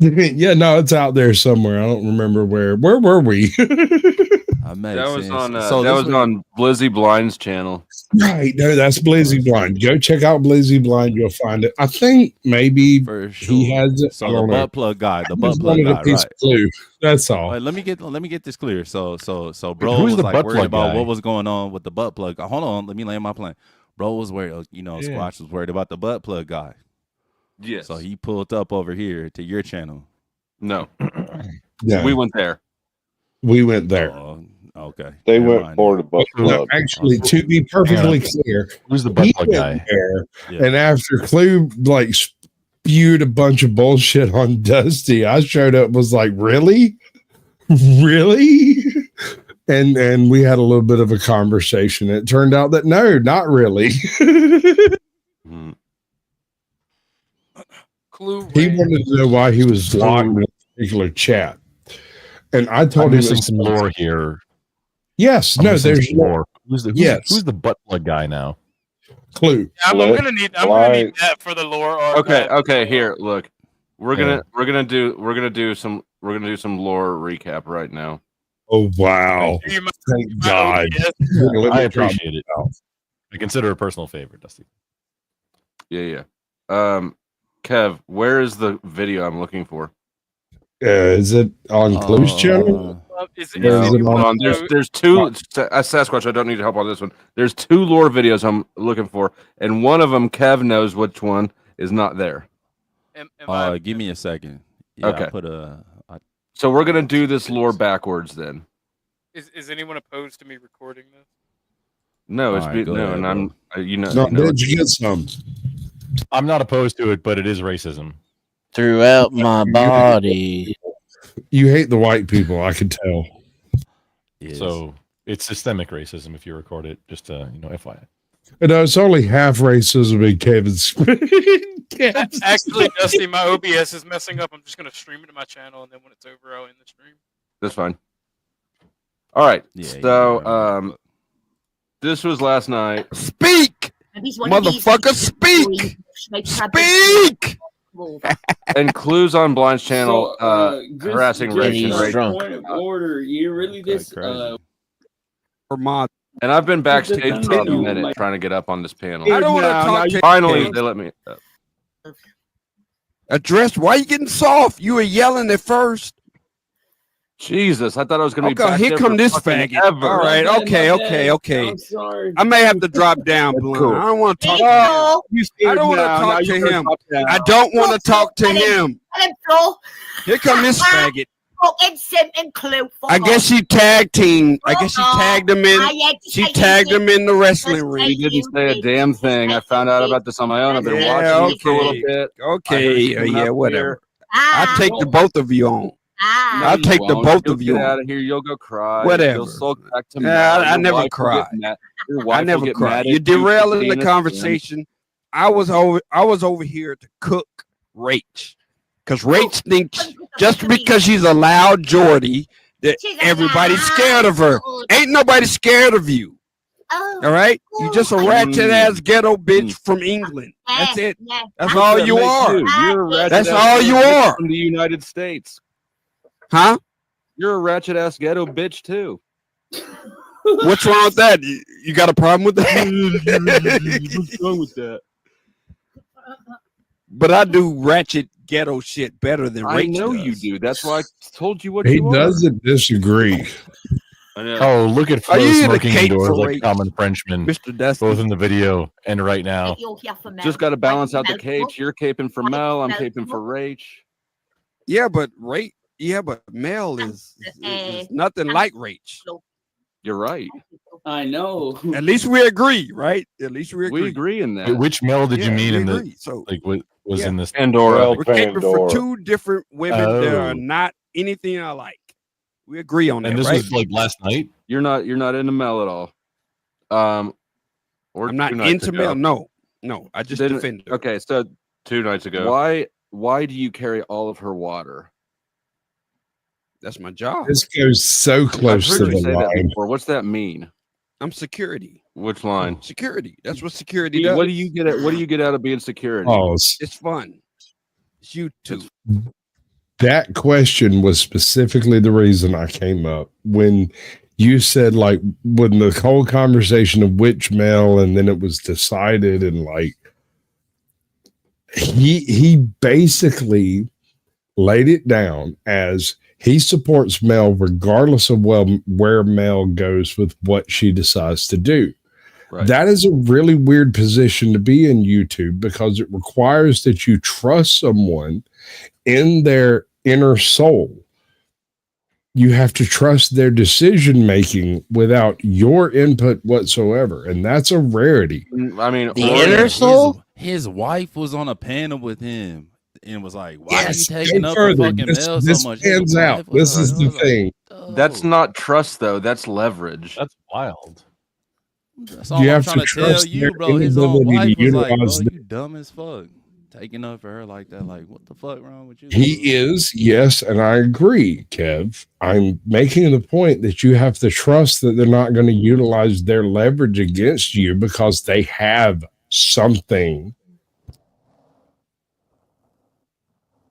Yeah, no, it's out there somewhere. I don't remember where. Where were we? That was on on Blizzy Blind's channel. Right. No, that's Blizzy Blind. Go check out Blizzy Blind. You'll find it. I think maybe he has it. So I the don't know. butt plug guy, the I butt just plug wanted a guy, piece right? of Clue. That's all. Let me get this clear. So bro who's was the like butt worried plug about guy? what was going on with the butt plug. Hold on, let me land my plane. Bro was worried, Squatch was worried about the butt plug guy. Yes. So he pulled up over here to your channel. No. Yeah. We went there. We went there. Okay. They Never went mind. for the butt No, plug. actually, to be perfectly clear, who's the butt he plug went guy? there, Yeah. and after Clue like spewed a bunch of bullshit on Dusty, I showed up, was like, really? Really? And we had a little bit of a conversation. It turned out that no, not really. Clue. He wanted to know why he was blocked in a particular chat. And I told I'm him missing it's- some lore here. Yes, I'm no, missing there's some lore. Who's the butt plug guy now? Clue. I'm gonna need that for the lore archive. Okay. Here, look. We're gonna do some lore recap right now. Oh wow! Thank God! I appreciate it. I consider it a personal favor, Dusty. Yeah. Kev, where is the video I'm looking for? Is it on Clue's channel? Is No, Or is it hold on- on. There's two. Sasquatch, I don't need help on this one. There's 2 lore videos I'm looking for, and one of them, Kev knows which one is not there. Give me a second. Yeah, Okay. I put a. So we're gonna do this lore backwards then. Is anyone opposed to me recording this? No, it's All right, go no, ahead, and I'm you know. No, you know did you get some? I'm not opposed to it, but it is racism. throughout my body. You hate the white people, I could tell. So It's systemic racism if you record it. Just FYI. No, it's only half racism in Kevin's. Actually, Dusty, my OBS is messing up. I'm just gonna stream it to my channel, and then when it's over, I'll end the stream. That's fine. All right. Yeah, So, this was last night. Speak, motherfucker, speak, speak. And Clues on Blind's channel harassing Rachel. Point of order, you really just And I've been backstage for a minute trying to get up on this panel. I don't want to talk to Finally, you. they let me. Address, why you getting soft? You were yelling at first. Jesus, I thought I was going to be Okay, back here there come for this fucking faggot. ever. All right, okay. I'm sorry. I may have to drop down, Blunt. I don't want to talk. I don't want to talk to him. I don't want to talk to him. Here come this faggot. I guess she tag team. I guess she tagged him in. She tagged him in the wrestling ring. He didn't say a damn thing. I found out about this on my own. I've been watching it for a little bit. Okay, yeah, whatever. I'll take the both of you on. I'll take the both of you Get out on. of here. You'll go cry. Whatever. You'll sulk back to me. I never cry. I never cry. You're derailing the conversation. I was over here to cook Rach. Because Rach thinks just because she's a loud Geordie that everybody's scared of her. Ain't nobody scared of you. All right? You just a ratchet ass ghetto bitch from England. That's it. That's all you are. You're a ratchet That's ass all you bitch are. from the United States. Huh? You're a ratchet ass ghetto bitch too. What's wrong with that? You got a problem with that? What's wrong with that? But I do ratchet ghetto shit better than Rach I know does. you do. That's why I told you what He you are. doesn't disagree. I know. Oh, look at Are Flo you in a smoking cape indoors for like rape? common Frenchman, Mr. Dusty. both in the video and right now. Just got to balance out the capes. You're caping for Mel. I'm caping for Rach. Yeah, but Mel is nothing like Rach. You're right. I know. At least we agree, right? At least we agree. We agree in that. Wait, which Mel did you Yeah, mean we in the agree. So what was in this? Pandora. we're caping for two different women that are not anything I like. We agree on that, And this right? was like last night. You're not into Mel at all. Or I'm not 2 nights into ago. Mel. No, I just Didn't- defend her. Okay, so 2 nights ago. Why do you carry all of her water? That's my job. This goes so I've close to heard you the say that line. before. What's that mean? I'm security. Which line? Security. That's what security does. What do you get out of being security? Pause. It's fun. It's you too. That question was specifically the reason I came up when you said, like, when the whole conversation of which Mel, and then it was decided, and like he basically laid it down as he supports Mel regardless of where Mel goes with what she decides to do. Right. That is a really weird position to be in YouTube because it requires that you trust someone in their inner soul. You have to trust their decision making without your input whatsoever, and that's a rarity. I mean, The inner soul? His wife was on a panel with him and was like, "Why Yes, are you taking go up further. for fucking This Mel this so much?" pans His out. wife was This like- is I the was like, thing. That's not trust, though. That's leverage. That's wild. That's all You I'm have trying to to tell trust you, their bro. His own inability wife to was like, "Bro, utilize you dumb as fuck, taking up for her like that. Like, what the fuck wrong with you?" He is, yes, and I agree, Kev. I'm making the point that you have to trust that they're not going to utilize their leverage against you because they have something.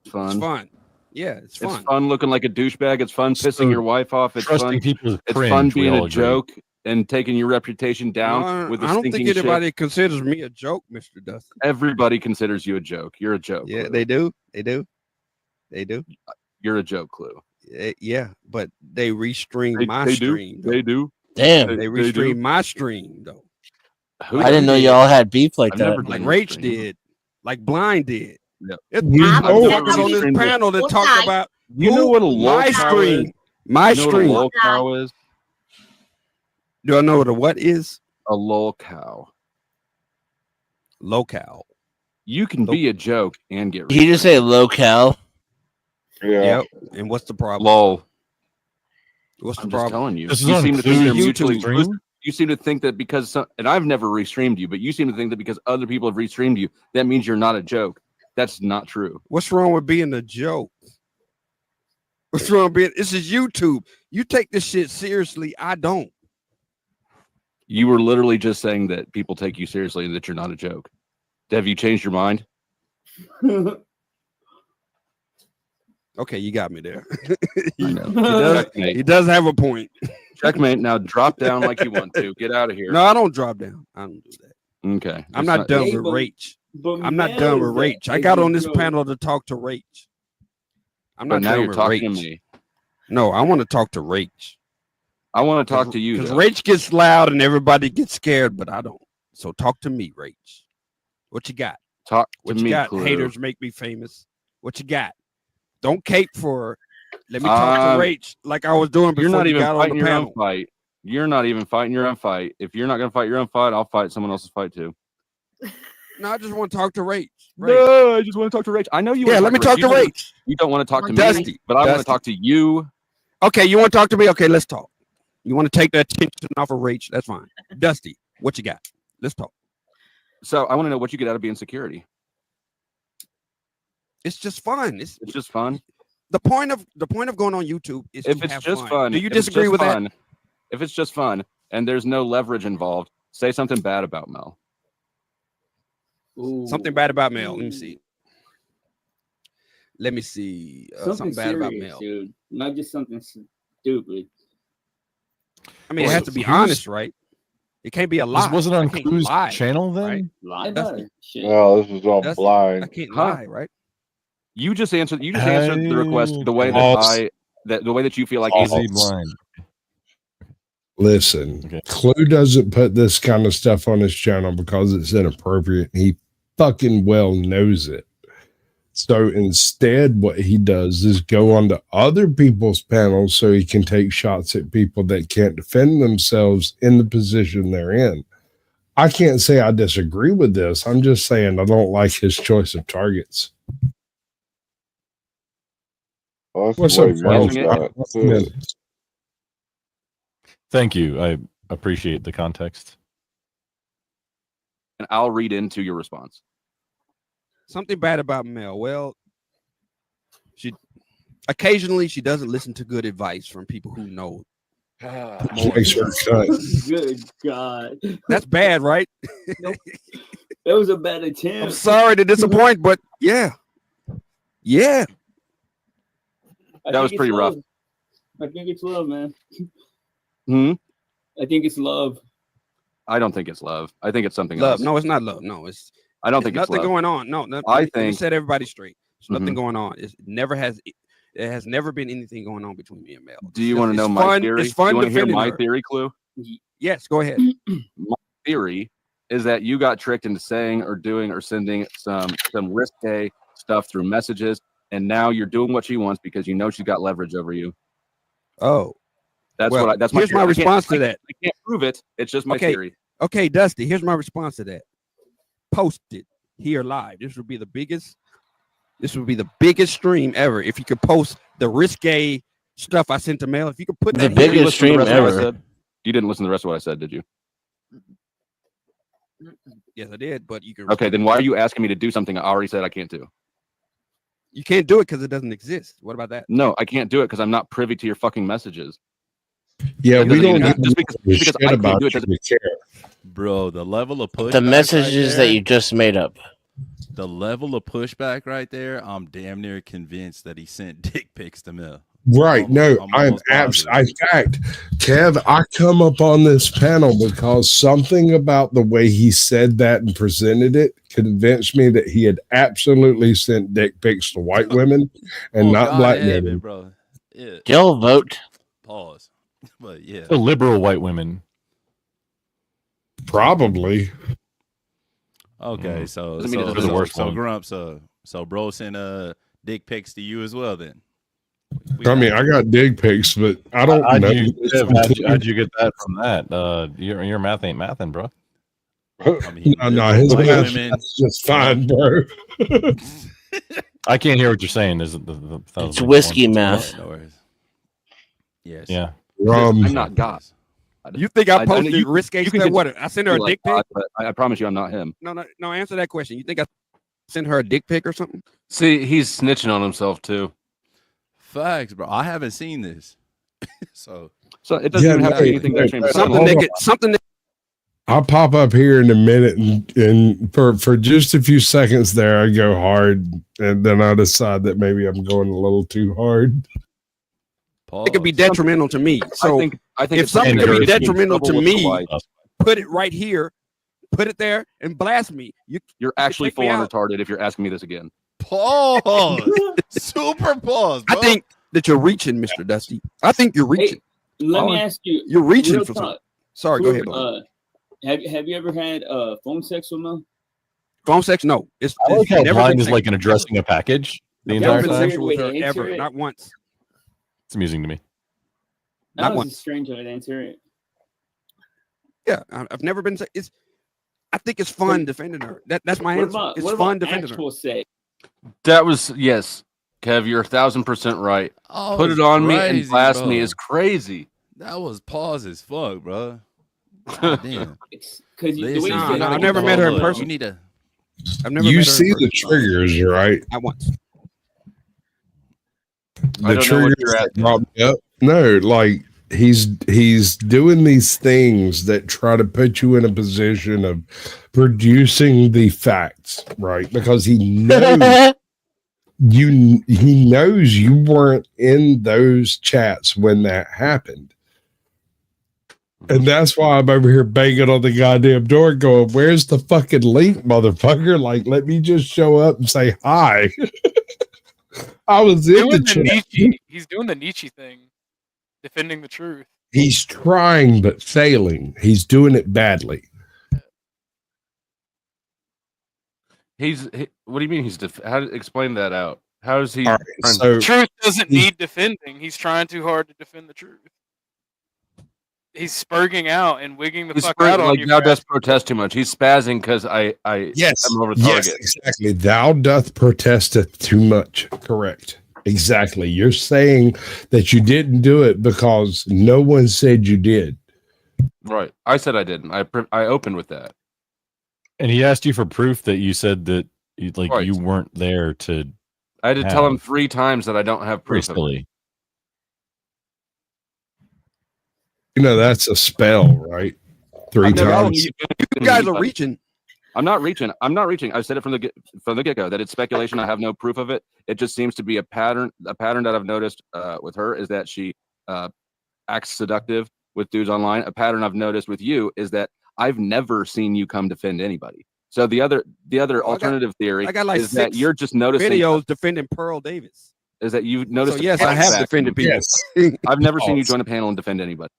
Fun. It's fun. Yeah, it's fun. It's fun looking like a douchebag. It's fun pissing So, your wife off. It's trusting fun. people is It's cringe, fun we being all a agree. joke and taking your reputation down No, with a I don't stinking think anybody shit. considers me a joke, Mr. Dustin. Everybody considers you a joke. You're a joke. Yeah, Clue. they do. They do. They do. You're a joke, Clue. Yeah, but they restream my they stream. do. They do. Damn. They do. restream my stream though. Who I didn't know y'all had beef like I've that. never Like done Rach stream. did, like Blind did. Yeah. It You I know- was on this panel that talked about You know what a my lol cow stream. is? My You know what a stream. lol cow is? Do I know what a what is? A lol cow. Locale. You can be a joke and get Did you just say locale? Yeah. Yep. And what's the problem? lol. What's the I'm problem? just telling you. This is You on seem to think they're Clue's mutually stream? exclusive. You seem to think that because and I've never restreamed you, but you seem to think that because other people have restreamed you, that means you're not a joke. That's not true. What's wrong with being a joke? What's wrong with being? This is YouTube. You take this shit seriously. I don't. You were literally just saying that people take you seriously and that you're not a joke. Have you changed your mind? Okay, you got me there. I know. He does have a point. Checkmate. Now drop down like you want to. Get out of here. No, I don't drop down. I don't do that. Okay. I'm not done with Rach. I'm not done with Rach. I got on this panel to talk to Rach. I'm not now done you're with talking Rach. to me. No, I want to talk to Rach. I want to talk to you. Because though. Rach gets loud and everybody gets scared, but I don't. So talk to me, Rach. What you got? Talk to What you me, got? Clue. Haters make me famous. What you got? Don't cape for. Let me talk to Rach like I was doing before You're not you even got on fighting the your panel. own fight. You're not even fighting your own fight. If you're not going to fight your own fight, I'll fight someone else's fight too. No, I just want to talk to Rach. No, I just want to talk to Rach. I know you. Yeah, let me talk to Rach. You don't want to talk to me, Dusty. but I want to Dusty. talk to you. Okay, you want to talk to me? Okay, let's talk. You want to take that attention off of Rach? That's fine. Dusty, what you got? Let's talk. So I want to know what you get out of being security. It's just fun. It's just fun. The point of going on YouTube is If to it's have just fun. fun, Do you if it's disagree just with fun, that? If it's just fun and there's no leverage involved, say something bad about Mel. Something bad about Mel. Let me see. Let me see. Something bad about serious, Mel. dude. Not just something stupid. I mean, it has to be honest, right? It can't be a lie. This wasn't on I can't Clue's lie, channel then? right? Lie That's about it. Shit. No, this is all That's- blind. I can't lie, right? You just answered the request the way that the way that you feel like False. easy Blind. Listen, Clue doesn't put this kind of stuff on his channel because it's inappropriate. He fucking well knows it. So instead, what he does is go onto other people's panels so he can take shots at people that can't defend themselves in the position they're in. I can't say I disagree with this. I'm just saying I don't like his choice of targets. What's up, Mel? Thank you. I appreciate the context. and I'll read into your response. Something bad about Mel. Well, occasionally she doesn't listen to good advice from people who know. Good God. That's bad, right? That was a bad attempt. I'm sorry to disappoint, but yeah. Yeah. That was pretty rough. I think it's love, man. Hmm? I think it's love. I don't think it's love. I think it's something Love. else. No, it's not love. No, it's. I don't think it's nothing love. going on. No, nothing. I You think set everybody straight. There's nothing Mhm. going on. It never has. There has never been anything going on between me and Mel. Do you want to know It's my fun- theory? It's fun Do you want to hear defending my her. theory, Clue? Yes, go ahead. My theory is that you got tricked into saying or doing or sending some risque stuff through messages, and now you're doing what she wants because you know she's got leverage over you. Oh, That's well, what. That's here's my theory. response to that. I can't prove it. It's just my Okay. theory. Okay, Dusty. Here's my response to that. Post it here live. This would be the biggest. This would be the biggest stream ever if you could post the risque stuff I sent to Mel. If you could put The that biggest here. Listen to the stream rest of what I ever. said? You didn't listen to the rest of what I said, did you? Yes, I did. But you can. Okay, then why are you asking me to do something I already said I can't do? You can't do it because it doesn't exist. What about that? No, I can't do it because I'm not privy to your fucking messages. Yeah, It we doesn't don't even- give just a because shit I can't about do it you. doesn't We care. Bro, the level of pushback The messages right that there, you just made up. the level of pushback right there, I'm damn near convinced that he sent dick pics to Mel. Right. No, I'm I'm almost positive. in fact, Kev, I come up on this panel because something about the way he said that and presented it convinced me that he had absolutely sent dick pics to white women and Oh, not God black heaven, women. bro. Yeah. Y'all vote. Pause. But yeah. The liberal white women. Probably. Okay, so Doesn't mean so, it's the so, worst so one. Grumps, so bro sent dick pics to you as well then. I mean, I got dig pics, but I don't How'd know. you, Kev, how'd you get that from that? Your math ain't mathin', bro. I mean, No, his white math women- is just fine, bro. I can't hear what you're saying. Is it It's whiskey math. No worries. Yes. Yeah. I'm not God. You think I posted you- risque you can stuff? What? I sent her a like dick pic? God, but I promise you, I'm not him. No. Answer that question. You think I sent her a dick pic or something? See, he's snitching on himself too. Facts, bro. I haven't seen this. so it doesn't even have to be anything that changed. Something that I'll pop up here in a minute, and for just a few seconds there, I go hard, and then I decide that maybe I'm going a little too hard. it could be detrimental to me. So I think if something could be detrimental to me, put it right here, put it there, and blast me. You're actually full on retarded if you're asking me this again. Pause. Super pause, bro. I think that you're reaching, Mr. Dusty. I think you're reaching. Let me ask you. You're reaching real for talk. something. Sorry, go ahead. Have you ever had phone sex with Mel? Phone sex? No. It's I like how never blind been is like an addressing a package the entire time. sexual with her ever, not once. It's amusing to me. That Not was a once. strange way to answer it. Yeah, I've never been. I think it's fun defending her. That's my answer. It's fun defending her. Sex? That was yes, Kev. You're 1,000% right. Oh, Put it's it on me crazy, and blast bro. me is crazy. That was pause as fuck, bro. God damn. I've never met her in person. You need to. I've never. You met her see in the person. triggers, right? Not once. The triggers that brought me up. No, like he's doing these things that try to put you in a position of producing the facts, right? Because he knows he knows you weren't in those chats when that happened. And that's why I'm over here banging on the goddamn door going, where's the fucking link, motherfucker? Like, let me just show up and say hi. I was in the chat. He's doing the Nietzsche thing, defending the truth. He's trying but failing. He's doing it badly. What do you mean how to explain that out? How is he? Right, so Truth doesn't need defending. He's trying too hard to defend the truth. He's spurging out and wigging the fuck out on like you. now does protest too much. He's spazzing because I yes, I'm over target. yes, exactly. Thou doth protesteth too much. Correct. Exactly. You're saying that you didn't do it because no one said you did. Right. I said I didn't. I opened with that. And he asked you for proof that you said that you weren't there to. I had to tell him 3 times that I don't have proof. Silly. You know, that's a spell, right? 3 times. You guys are reaching. I'm not reaching. I said it from the get-go that it's speculation. I have no proof of it. It just seems to be a pattern. A pattern that I've noticed with her is that she acts seductive with dudes online. A pattern I've noticed with you is that I've never seen you come defend anybody. So the other alternative theory is that you're just noticing videos defending Pearl Davis. Is that you noticed? So yes, I have defended people. Yes. I've never seen you join a panel and defend anybody.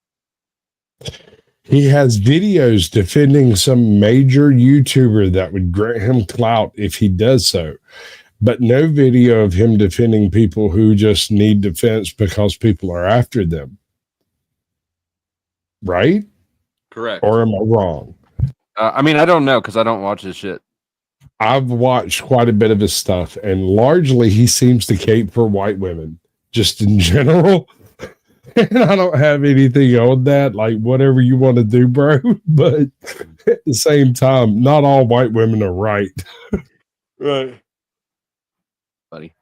He has videos defending some major YouTuber that would grant him clout if he does so, but no video of him defending people who just need defense because people are after them. Right? Correct. Or am I wrong? I mean, I don't know because I don't watch this shit. I've watched quite a bit of his stuff, and largely he seems to cape for white women, just in general. And I don't have anything on that, like whatever you want to do, bro. But at the same time, not all white women are right. Right. Buddy.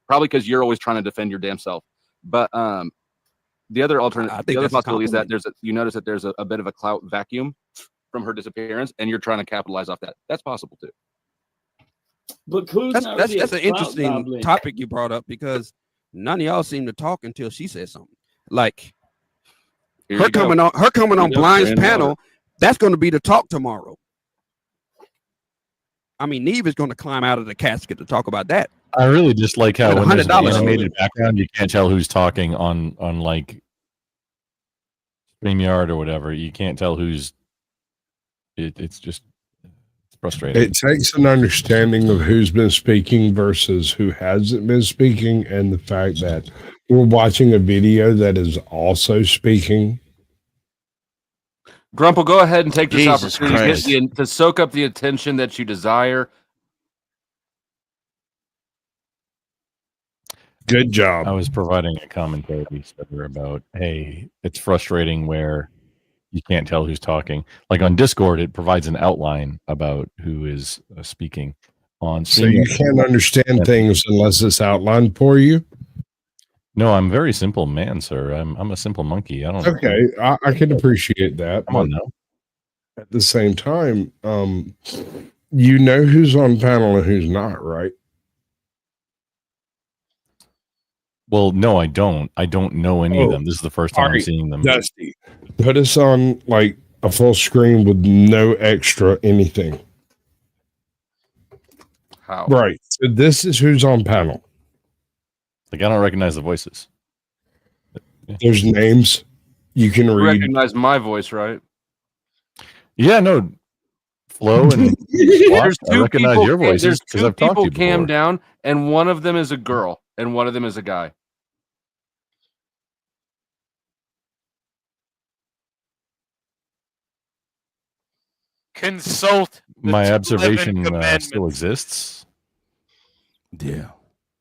Probably because you're always trying to defend your damn self. But the other possibility is that you notice that there's a bit of a clout vacuum from her disappearance, and you're trying to capitalize off that. That's possible too. But that's an interesting topic you brought up because none of y'all seem to talk until she said something. Like her coming on Blind's panel, that's going to be the talk tomorrow. I mean, Neve is going to climb out of the casket to talk about that. I really just like how when there's an $100 animated background, you can't tell who's talking on like StreamYard or whatever. You can't tell who's. It's just frustrating. It takes an understanding of who's been speaking versus who hasn't been speaking, and the fact that we're watching a video that is also speaking. Grumple, go ahead and take this Jesus opportunity to soak up the attention that you desire. Good job. I was providing a commentary sir, about, hey, it's frustrating where you can't tell who's talking. Like on Discord, it provides an outline about who is speaking. On So you can't understand things unless it's outlined for you. No, I'm a very simple man, sir. I'm a simple monkey. I don't. Okay, I can appreciate that. Come on now. At the same time, you know who's on panel and who's not, right? Well, no, I don't. I don't know any of them. This is the first time I'm seeing them. Dusty, put us on like a full screen with no extra anything. How? Right. So this is who's on panel. Like I don't recognize the voices. There's names you can You read. recognize my voice, right? Yeah, no. Flo and There's I two recognize people. your voices There's because two I've talked to people you cam before. down, and one of them is a girl, and one of them is a guy. Consult. My 11 observation commandments. still exists. Yeah.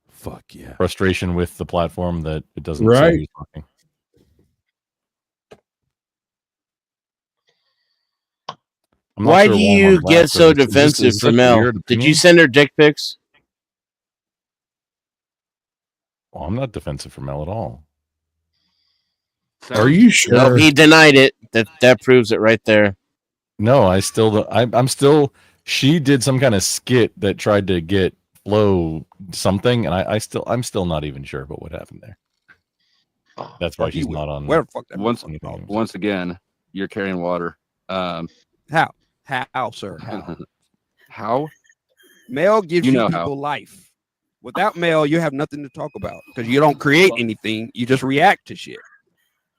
Fuck yeah. Frustration with the platform that it doesn't Right. say who's talking. I'm not Why sure do I'm you on get blast, so but it's just- defensive it's for such a Mel? weird Did you opinion. send her dick pics? Oh, I'm not defensive for Mel at all. Are you sure? No, he denied it. That proves it right there. No, I still don't. I'm still. She did some kind of skit that tried to get Flo something, and I'm still not even sure about what happened there. That's why she's not on. Where the fuck that Once again, you're carrying water. How, sir? How? How? Mail gives You you, know people how. life. Without mail, you have nothing to talk about because you don't create anything. You just react to shit.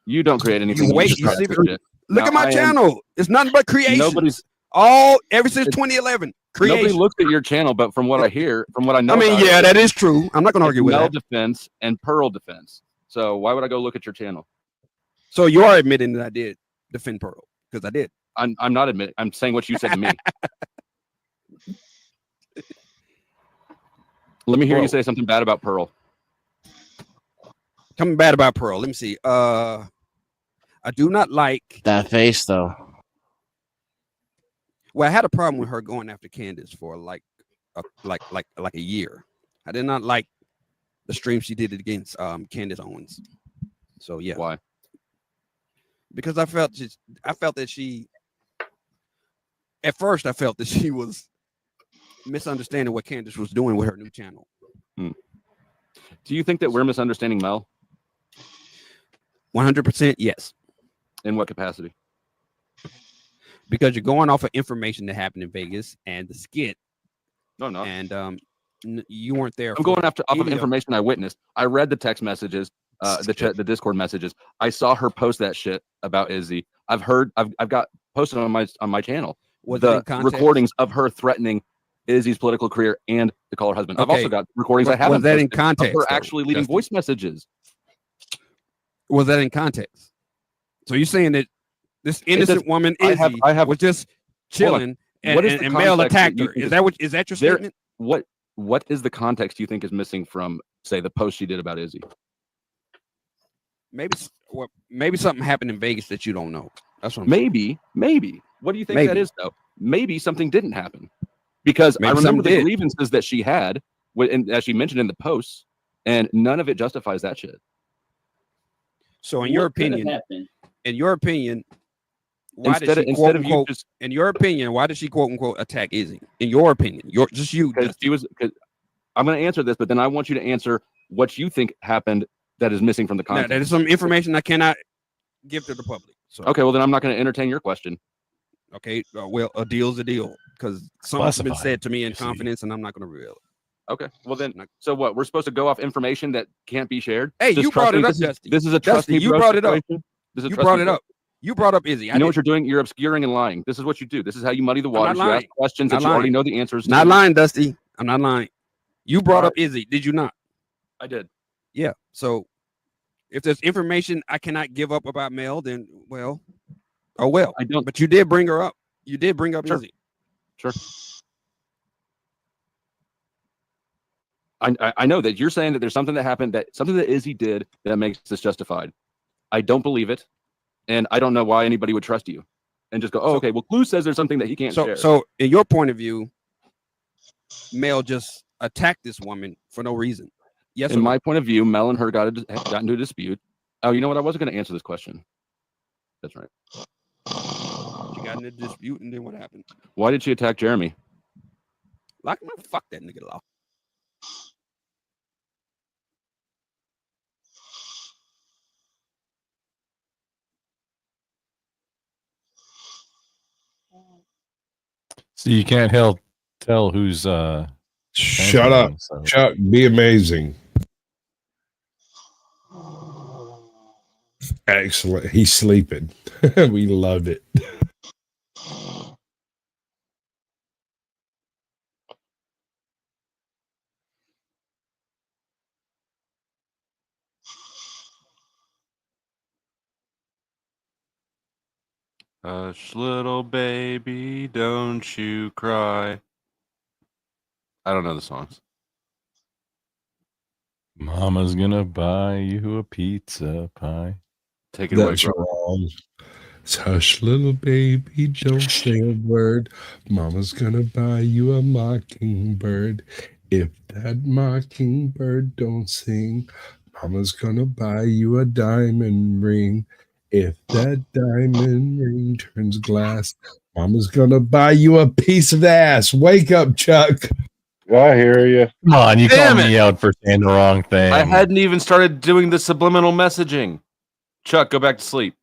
You don't create anything. You wait. just You react see, to shit. look Now, at my I am- channel. It's nothing but creation. Nobody's ever since 2011. Nobody Creation. looks at your channel, but from what I hear, from what I know, I mean, about yeah, it, that is true. I'm not going to it's argue with Mel that. defense and Pearl defense. So why would I go look at your channel? So you are admitting that I did defend Pearl because I did. I'm not admitting. I'm saying what you said to me. Let me hear you say something bad about Pearl. Coming bad about Pearl. Let me see. I do not like that face though. Well, I had a problem with her going after Candace for like a year. I did not like the stream she did against Candace Owens. So yeah. Why? Because I felt that she at first I felt that she was misunderstanding what Candace was doing with her new channel. Do you think that we're misunderstanding Mel? 100% yes. In what capacity? Because you're going off of information that happened in Vegas and the skit. No, no. And you weren't there. I'm going off of information I witnessed. I read the text messages, the Discord messages. I saw her post that shit about Izzy. I've got posted on my channel the recordings of her threatening Izzy's political career and to call her husband. I've also got recordings I haven't. Was that in posted context? Of her though, actually leaving Justin? voice messages. Was that in context? So you're saying that this innocent woman Izzy was just chilling and Mel attacked her? Is that your statement? What is the context you think is missing from, say, the post she did about Izzy? Maybe something happened in Vegas that you don't know. That's what I'm maybe. What do you think that Maybe. is, though? Maybe something didn't happen because Maybe I remember something the did. grievances that she had, and as she mentioned in the posts, and none of it justifies that shit. So in your What could have opinion, happened? why did she quote unquote? In your opinion, why did she quote unquote attack Izzy? In your opinion, just you. Because she was. I'm going to answer this, but then I want you to answer what you think happened that is missing from the Now, context. that is some information I cannot give to the public. So Okay, well then I'm not going to entertain your question. okay, well a deal's a deal because something's been Classified, said to me in confidence, and I'm not going to reveal it. Okay, well then, so what? We're supposed to go off information that can't be shared? Hey, Just you trust brought it me, up, this is- Dusty. This is a trust Dusty, me you bro brought it up. situation. This is a You trust brought me it bro. up. You brought up Izzy. You know what you're doing? You're obscuring and lying. This is what you do. This is how you muddy the not waters. You lying. ask questions Not that you already lying. know the answers Not to. lying, Dusty. I'm not lying. You brought All up Izzy, did you not? I did. Yeah. So if there's information I cannot give up about Mel, then well, oh well. I don't. But you did bring her up. You did bring up Sure. Izzy. Sure. I know that you're saying that there's something that happened, that something that Izzy did that makes this justified. I don't believe it, and I don't know why anybody would trust you and just go, "Oh, okay." Well, Clue says there's something that he can't share. So, in your point of view, Mel just attacked this woman for no reason. Yes. In my point of view, Mel and her got into a dispute. Oh, you know what? I wasn't going to answer this question. That's right. She got in a dispute, and then what happened? Why did she attack Jeremy? Like, man, fuck that nigga law. So you can't tell who's shut up, so. Chuck. Be amazing. Excellent. He's sleeping. We love it. Hush, little baby, don't you cry. I don't know the songs. Mama's gonna buy you a pizza pie. Take it away. That's wrong. Hush, little baby, don't say a word. Mama's gonna buy you a mockingbird. If that mockingbird don't sing, Mama's gonna buy you a diamond ring. If that diamond ring turns glass, Mama's gonna buy you a piece of ass. Wake up, Chuck. I hear you. Come on, you called me out for saying the wrong thing. I hadn't even started doing the subliminal messaging. Chuck, go back to sleep.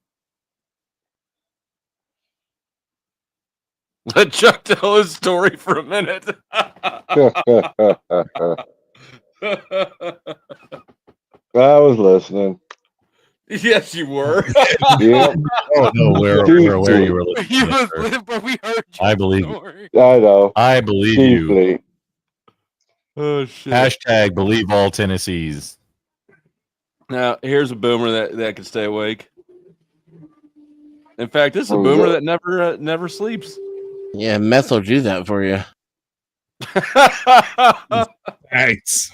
Let Chuck tell his story for a minute. I was listening. Yes, you were. Yep. Oh no, where you were listening. But we heard you. I believe you. I know. I believe you. Deeply. Oh shit. Hashtag believe all Tennessees. Now, here's a boomer that can stay awake. In fact, this is a boomer that never sleeps. Yeah, meth will do that for you. Thanks.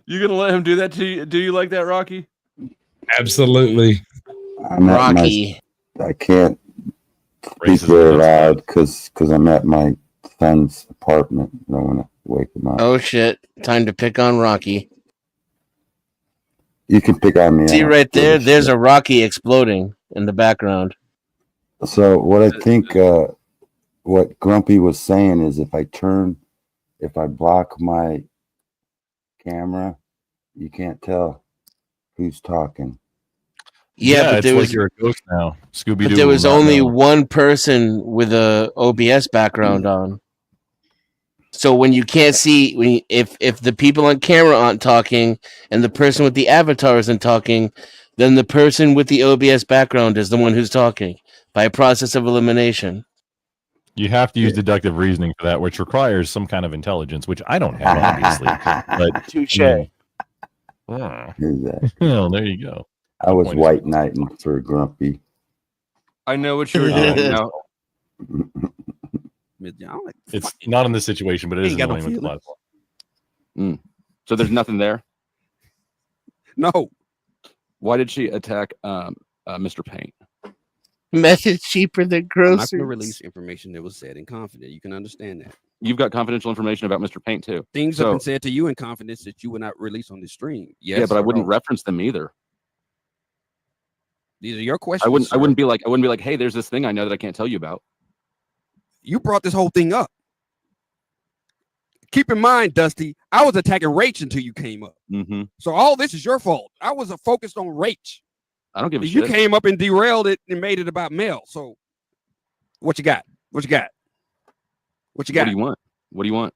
You gonna let him do that to you? Do you like that, Rocky? Absolutely. Rocky. I can't speak very loud because I'm at my son's apartment. I don't want to wake him up. Oh shit! Time to pick on Rocky. You can pick on me. See right there. There's a Rocky exploding in the background. So what I think, what Grumpy was saying is, if I block my camera, you can't tell who's talking. Yeah, but it's there like was you're a ghost now. Scooby-Doo. But there was only one person with a OBS background on. So when you can't see, if the people on camera aren't talking and the person with the avatar isn't talking, then the person with the OBS background is the one who's talking by a process of elimination. You have to use deductive reasoning for that, which requires some kind of intelligence, which I don't have, obviously. But touche. Well, there you go. I was white knighting for Grumpy. I know what you were doing now. It's not in this situation, but it is Ain't got no annoying with the feelings. platform. So there's nothing there. No. Why did she attack Mr. Paint? Meth is cheaper than I'm not groceries. going to release information that was said in confidence. You can understand that. You've got confidential information about Mr. Paint too. Things have been said to you in confidence that you would not release on the stream. Yes, yeah, but I or wouldn't no? reference them either. These are your questions. I wouldn't be like, hey, there's this thing I know that I can't tell you about. You brought this whole thing up. Keep in mind, Dusty, I was attacking Rach until you came up. Mm-hmm. So all this is your fault. I was focused on Rach. I don't give a You shit. came up and derailed it and made it about Mel. So what you got? What you got? What you got? What do you want? What do you want?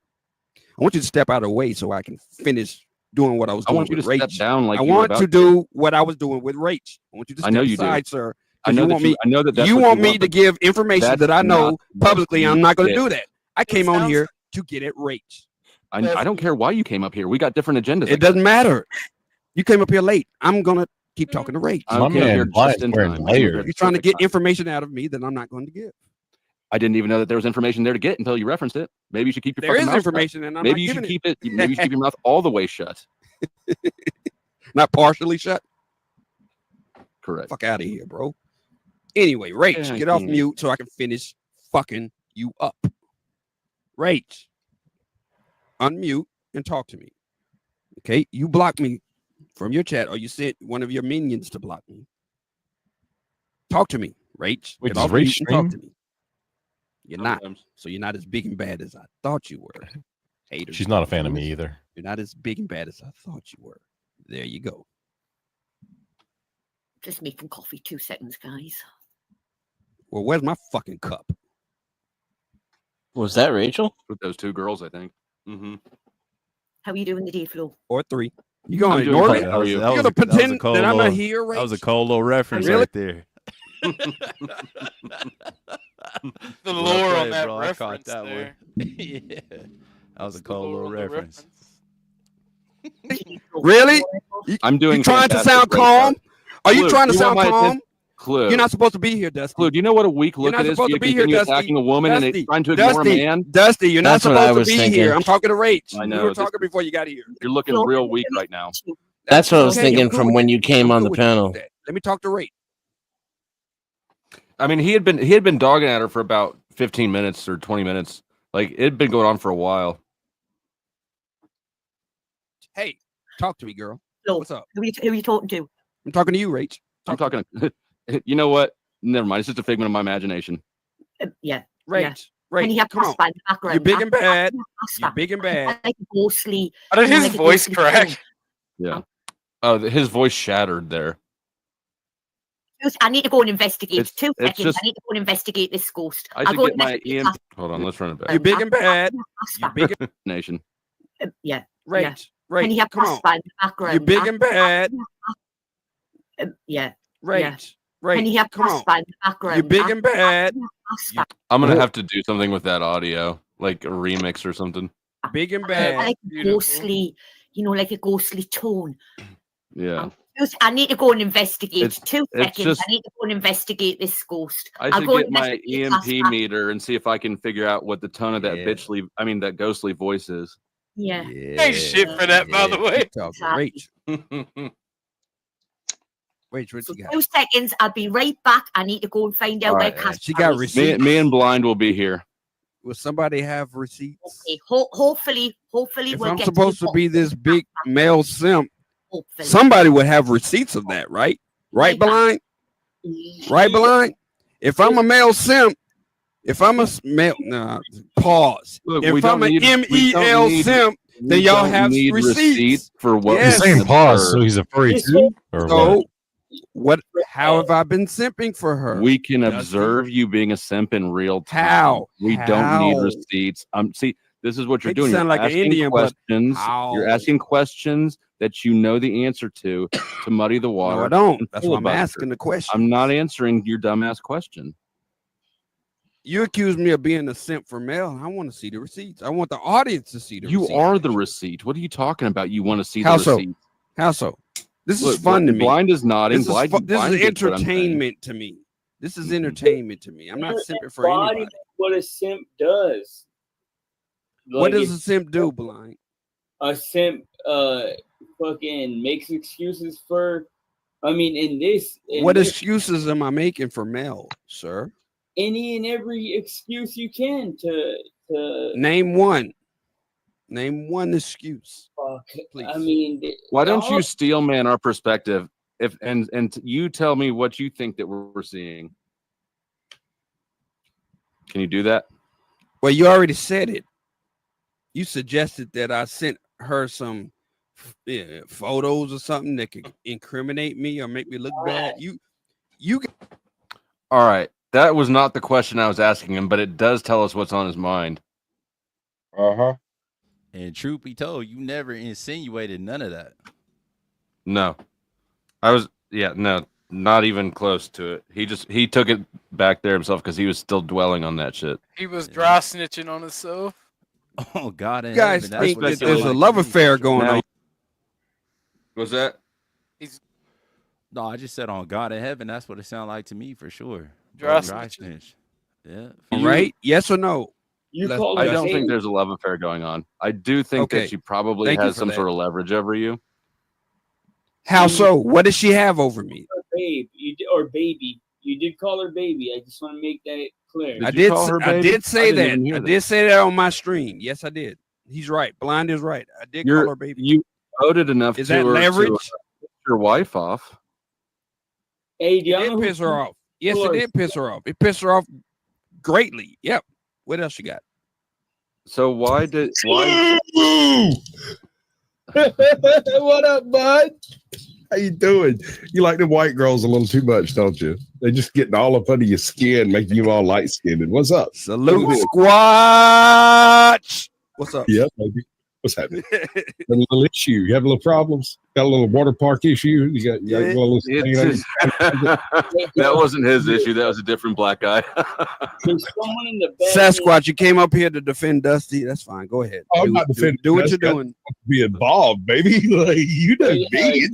I want you to step out of the way so I can finish doing what I was I doing want you with to Rach. step down like I you were want about to do what I was doing with Rach. I want you to step I know you aside, do. sir. I know you that want you- me, I know that that's you what want you me want, to but give information that's that I know not what publicly. you I'm not going to did. do that. I came on here to get at Rach. I don't care why you came up here. We got different agendas. It doesn't matter. You came up here late. I'm going to keep talking to Rach. I came here just in time. You're trying to get information out of me that I'm not going to give. I didn't even know that there was information there to get until you referenced it. Maybe you should keep your There fucking is mouth information, shut. and I'm Maybe not you should giving keep it. Maybe you should keep your mouth all the way shut. Not partially shut. Correct. Fuck out of here, bro. Anyway, Rach, get off mute so I can finish fucking you up. Rach, unmute and talk to me. Okay, you blocked me from your chat, or you sent one of your minions to block me. Talk to me, Rach. Wait, Get off does Rach mute and talk stream? to me. You're not. So you're not as big and bad as I thought you were. Hater. She's not a fan of me either. You're not as big and bad as I thought you were. There you go. Just making coffee. 2 seconds, guys. Well, where's my fucking cup? Was that Rachel? With those 2 girls, I think. Mm-hmm. How are you doing today, Flo? Or 3. You gonna ignore me? That was, You're that was gonna a, pretend that, was a cold that I'm little, not here, Rach? That was a cold little reference Really? right there. The Well lore on played, that bro. reference I caught that there. one. Yeah. That was a cold little reference. Really? I'm doing. You trying to fantastic sound so calm? far. Are you Clue, trying to you want sound my calm? attention? Clue. You're not supposed to be here, Dusty. Clue, do you know what a weak You're look not it is? supposed You to be here, continue Dusty. attacking a woman and Dusty. trying to ignore a man. Dusty, you're not That's what I supposed to was be thinking. here. I'm talking to Rach. I You know. were talking before you got here. You're looking real weak right now. That's what I was Okay, thinking I'm good from with when that. you came I'm on good the with panel. that. Let me talk to Rach. I mean, he had been dogging at her for about 15 minutes or 20 minutes. Like it'd been going on for a while. Hey, talk to me, girl. Flo, What's up? who are you talking to? I'm talking to you, Rach. I'm talking. You know what? Never mind. It's just a figment of my imagination. Yeah. Rach. Yeah. Rach, And you have come on. Casper in the background. You're big and bad. Casper. You're big and bad. Like a ghostly. How did you know, his like a voice ghostly crack? tone. Yeah. Oh, his voice shattered there. I need to go and investigate. It's- 2 it's seconds. just- I need to go and investigate this ghost. I I'll should go get my investigate EM. Casper. Hold on, let's run it back. You're big and bad. You're big and Nation. Yeah. Rach. Yeah. Rach, And you have come on. Casper in the background. You're big and bad. Yeah. Rach. Yeah. Rach, And you have come on. Casper in the background. You're big and bad. Casper. I'm gonna have to do something with that audio, like a remix or something. Big and I bad. like a ghostly, you know, like a ghostly tone. Yeah. I need to go and investigate. It's- 2 it's seconds. just- I need to go and investigate this ghost. I I'll should go get and my investigate EMP Casper. meter and see if I can figure out what the tone of that that ghostly voice is. Yeah. Ain't shit for that, by the way. Rach. Rach, what So you got? 2 seconds. I'll be right back. I need to go and find out All where right. Casper She got is. receipts. Me and Blind will be here. Will somebody have receipts? Okay. Hopefully If we'll I'm get supposed to the be this big male simp, Hopefully. somebody would have receipts of that, right? Right, Blind? Right, Blind? If I'm a male simp, if I'm a male, nah, pause. Look, we If don't I'm an need- we don't MEL need- simp, then we y'all don't have need receipts. receipt for what Yes. He's saying pause, so he's a furry too? Or So, what? how have I been simping for her? We can Dusty? observe you being a simp in real time. How? We don't need How? receipts. See, this is what you're Make you doing. sound You're like an asking Indian, but questions. how? You're asking questions that you know the answer to muddy the water. No, I don't. and That's why I'm filibuster. asking the question. I'm not answering your dumbass question. You accuse me of being a simp for mail. I want to see the receipts. I want the audience to see the You receipts. are the receipt. What are you talking about? You want to see How the so? receipt? How so? This Look, is fun to me. Blind is nodding. This is, Blind, this Blind is gets what I'm saying. entertainment to me. This is entertainment to me. I'm not simping for Embody anybody. what a simp does. What Like, does a simp do, Blind? a simp fucking makes excuses for, I mean, in What this, excuses am I making for mail, sir? any and every excuse you can to Name one. Name one excuse. fuck. Please. I mean, Why don't all- you steel man our perspective? And you tell me what you think that we're seeing. Can you do that? Well, you already said it. You suggested that I sent her some photos or something that could incriminate me or make me look bad. You. All right. That was not the question I was asking him, but it does tell us what's on his mind. Uh-huh. And truth be told, you never insinuated none of that. No. No, not even close to it. He took it back there himself because he was still dwelling on that shit. He was dry snitching on himself. Oh God! You guys think that there's a love affair going on? Was that? No, I just said on God in heaven. That's what it sounded like to me for sure. Dry Dry snitching. snitch. Yeah. Right? Yes or no? I don't think there's a love affair going on. I do think that she probably has some sort of leverage over you. How so? What does she have over me? Babe, or baby. You did call her baby. I just want to make that clear. I did say that. I did say that on my stream. Yes, I did. He's right. Blind is right. I did call her baby. You owed it enough Is to that her leverage? to piss your wife off. Hey, do It did piss her off. Yes, it did piss her off. It pissed her off greatly. Yep. What else you got? So why? What up, bud? How you doing? You like the white girls a little too much, don't you? They're just getting all up under your skin, making you all light skinned. What's up? Salute, Squatch. What's up? Yeah, baby. What's happening? A little issue. You have a little problems? Got a little water park issue? You got a little That wasn't his issue. That was a different black guy. Someone in the bed. Sasquatch, you came up here to defend Dusty. That's fine. Go ahead. Oh, I'm not defending. Do what you're doing. Be involved, baby. Like you know me.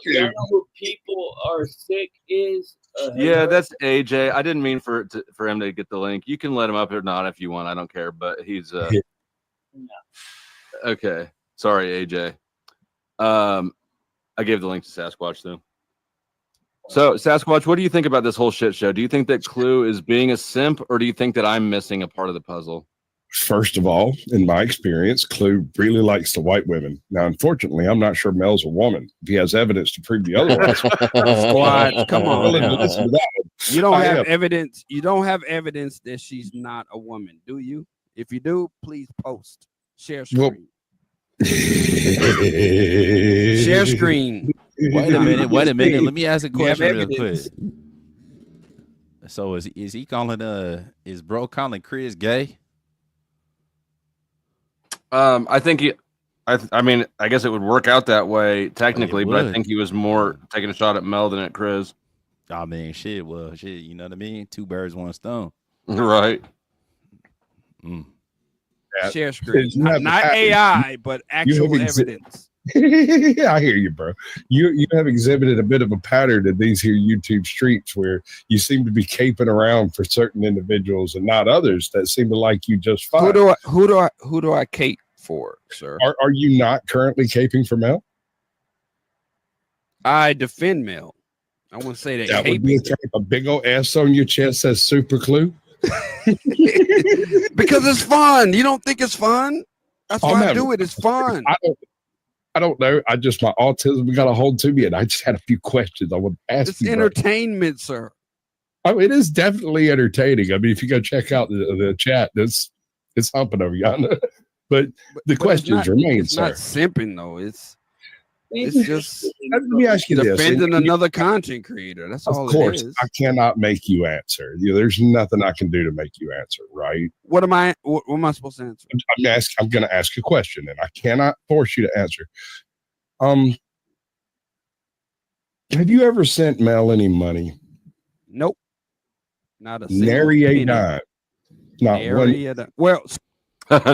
Y'all know who people are sick is. Yeah, that's AJ. I didn't mean for him to get the link. You can let him up or not if you want. I don't care. But he's okay. Sorry, AJ. I gave the link to Sasquatch though. So Sasquatch, what do you think about this whole shit show? Do you think that Clue is being a simp, or do you think that I'm missing a part of the puzzle? First of all, in my experience, Clue really likes the white women. Now, unfortunately, I'm not sure Mel's a woman. If he has evidence to prove the otherwise, Squad, come on. Listen to that one. You don't have evidence. You don't have evidence that she's not a woman, do you? If you do, please post. Share screen. Share screen. Wait a minute. Let me ask a question real quick. So is he calling is bro calling Chris gay? I think I mean, I guess it would work out that way technically, but I think he was more taking a shot at Mel than at Chris. I mean, shit. Well, shit. You know what I mean? Two birds, one stone. Right. Share screen. Not AI, but actual evidence. Yeah, I hear you, bro. You have exhibited a bit of a pattern in these here YouTube streets where you seem to be caping around for certain individuals and not others that seem to like you just fine. Who do I cape for, sir? Are you not currently caping for Mel? I defend Mel. I want to say that. That would be a big old S on your chest says Super Clue. Because it's fun. You don't think it's fun? That's why I do it. It's fun. I don't know. My autism got a hold to me, and I just had a few questions I would ask. It's entertainment, sir. Oh, it is definitely entertaining. I mean, if you go check out the chat, it's humping over you. But the questions remain, it's sir. not simping though. It's just let me ask you defending this. another content creator. That's all. Of course, it is. I cannot make you answer. There's nothing I can do to make you answer, right? What am I supposed to answer? I'm going to ask a question, and I cannot force you to answer. Have you ever sent Mel any money? Nope. Not a single nary a penny. dime. Not Nary one. a dime. Well,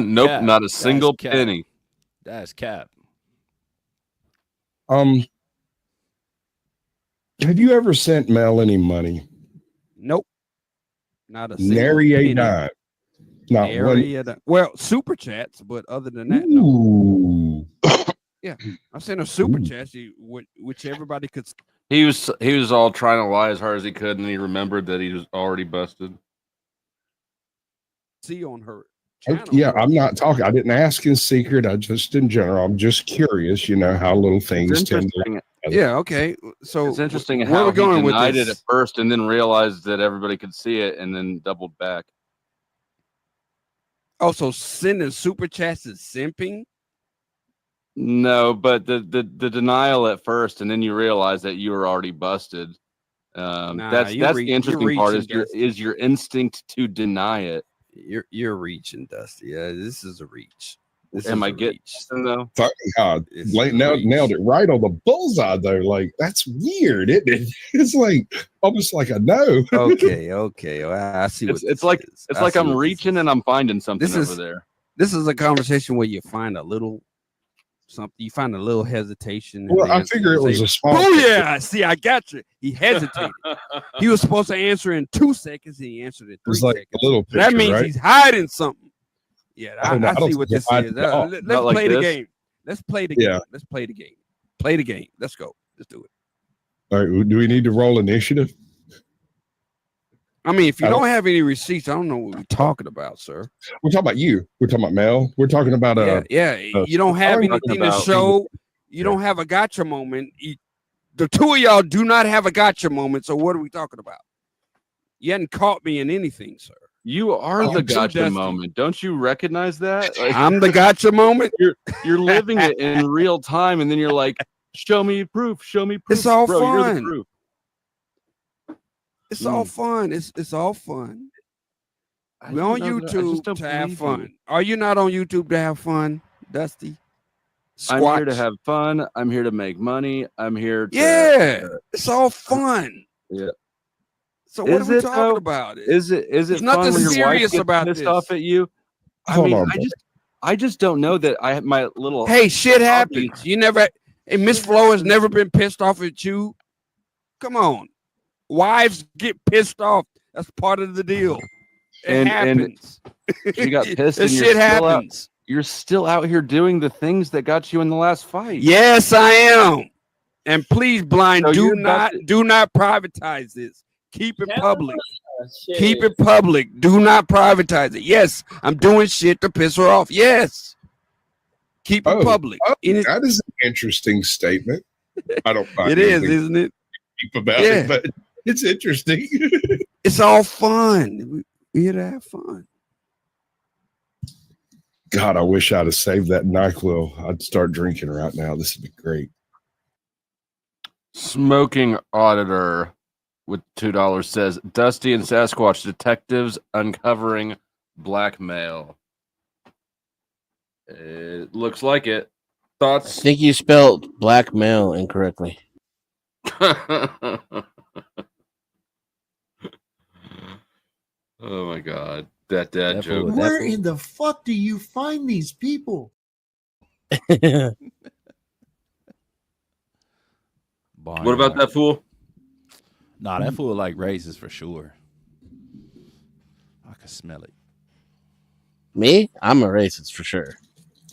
nope, Cap. not a single That's cap. penny. That's cap. Have you ever sent Mel any money? Nope. Not a single Nary a penny. dime. Not Nary one. a dime. Well, super chats, but other than that, no. Ooh. Yeah, I sent a super chat, which everybody could. He was all trying to lie as hard as he could, and he remembered that he was already busted. See on her. Yeah, I'm not talking. I didn't ask in secret. I just in general. I'm just curious. How little things tend to. Yeah. Okay. So It's interesting where how we he going with denied it this? at first, and then realized that everybody could see it, and then doubled back. Oh, so sending super chats is simping? No, but the denial at first, and then you realize that you were already busted. That's the interesting part is your instinct to deny it. You're reaching, Dusty. Yeah, this is a reach. Am I getting though? Thank God. Nailed it right on the bullseye though. Like that's weird, isn't it? It's like almost like a no. Okay. Well, I see. It's like I'm reaching and I'm finding something over there. This is a conversation where you find a little something. You find a little hesitation. Well, I figure it was a small. Oh yeah, see, I got you. He hesitated. He was supposed to answer in 2 seconds. And he answered in 3 It's like seconds. a little picture, That means right? he's hiding something. Yeah, I see what this is. Let's play the game. Let's play the game. Yeah. Let's play the game. Play the game. Let's go. Let's do it. All right. Do we need to roll initiative? I mean, if you don't have any receipts, I don't know what we're talking about, sir. We're talking about you. We're talking about Mel. We're talking about you don't have anything to show. You don't have a gotcha moment. The two of y'all do not have a gotcha moment. So what are we talking about? You hadn't caught me in anything, sir. You are the gotcha moment. Don't you recognize that? Like, I'm the gotcha moment. You're living it in real time, and then you're like, "Show me proof. Show me proof." It's all Bro, fun. You're the proof. It's all fun. It's all fun. We're on YouTube to have fun. Are you not on YouTube to have fun, Dusty? I'm here to have fun. I'm here to make money. I'm here to. Yeah, it's all fun. Yeah. So what are we talking about? Is it There's fun nothing when your serious wife gets about pissed this. off at you? I just don't know that I have my little. Hey, shit happens. You never. Hey, Miss Flo has never been pissed off at you. Come on, wives get pissed off. That's part of the deal. It happens. She got pissed. This and shit happens. You're still out here doing the things that got you in the last fight. Yes, I am. And please, Blind, So do you're not privatize this. Keep it public. Shit. Keep it public. Do not privatize it. Yes, I'm doing shit to piss her off. Yes. Keep it public. That is an interesting statement. I don't find It is, anything isn't it? deep about it, but it's interesting. It's all fun. We're here to have fun. God, I wish I'd have saved that NyQuil. I'd start drinking right now. This would be great. Smoking Auditor with $2 says Dusty and Sasquatch detectives uncovering blackmail. It looks like it. Thoughts? I think you spelled blackmail incorrectly. Oh my god. That dad joke. Where in the fuck do you find these people? What about that fool? Nah, that fool like racist for sure. I can smell it. Me? I'm a racist for sure.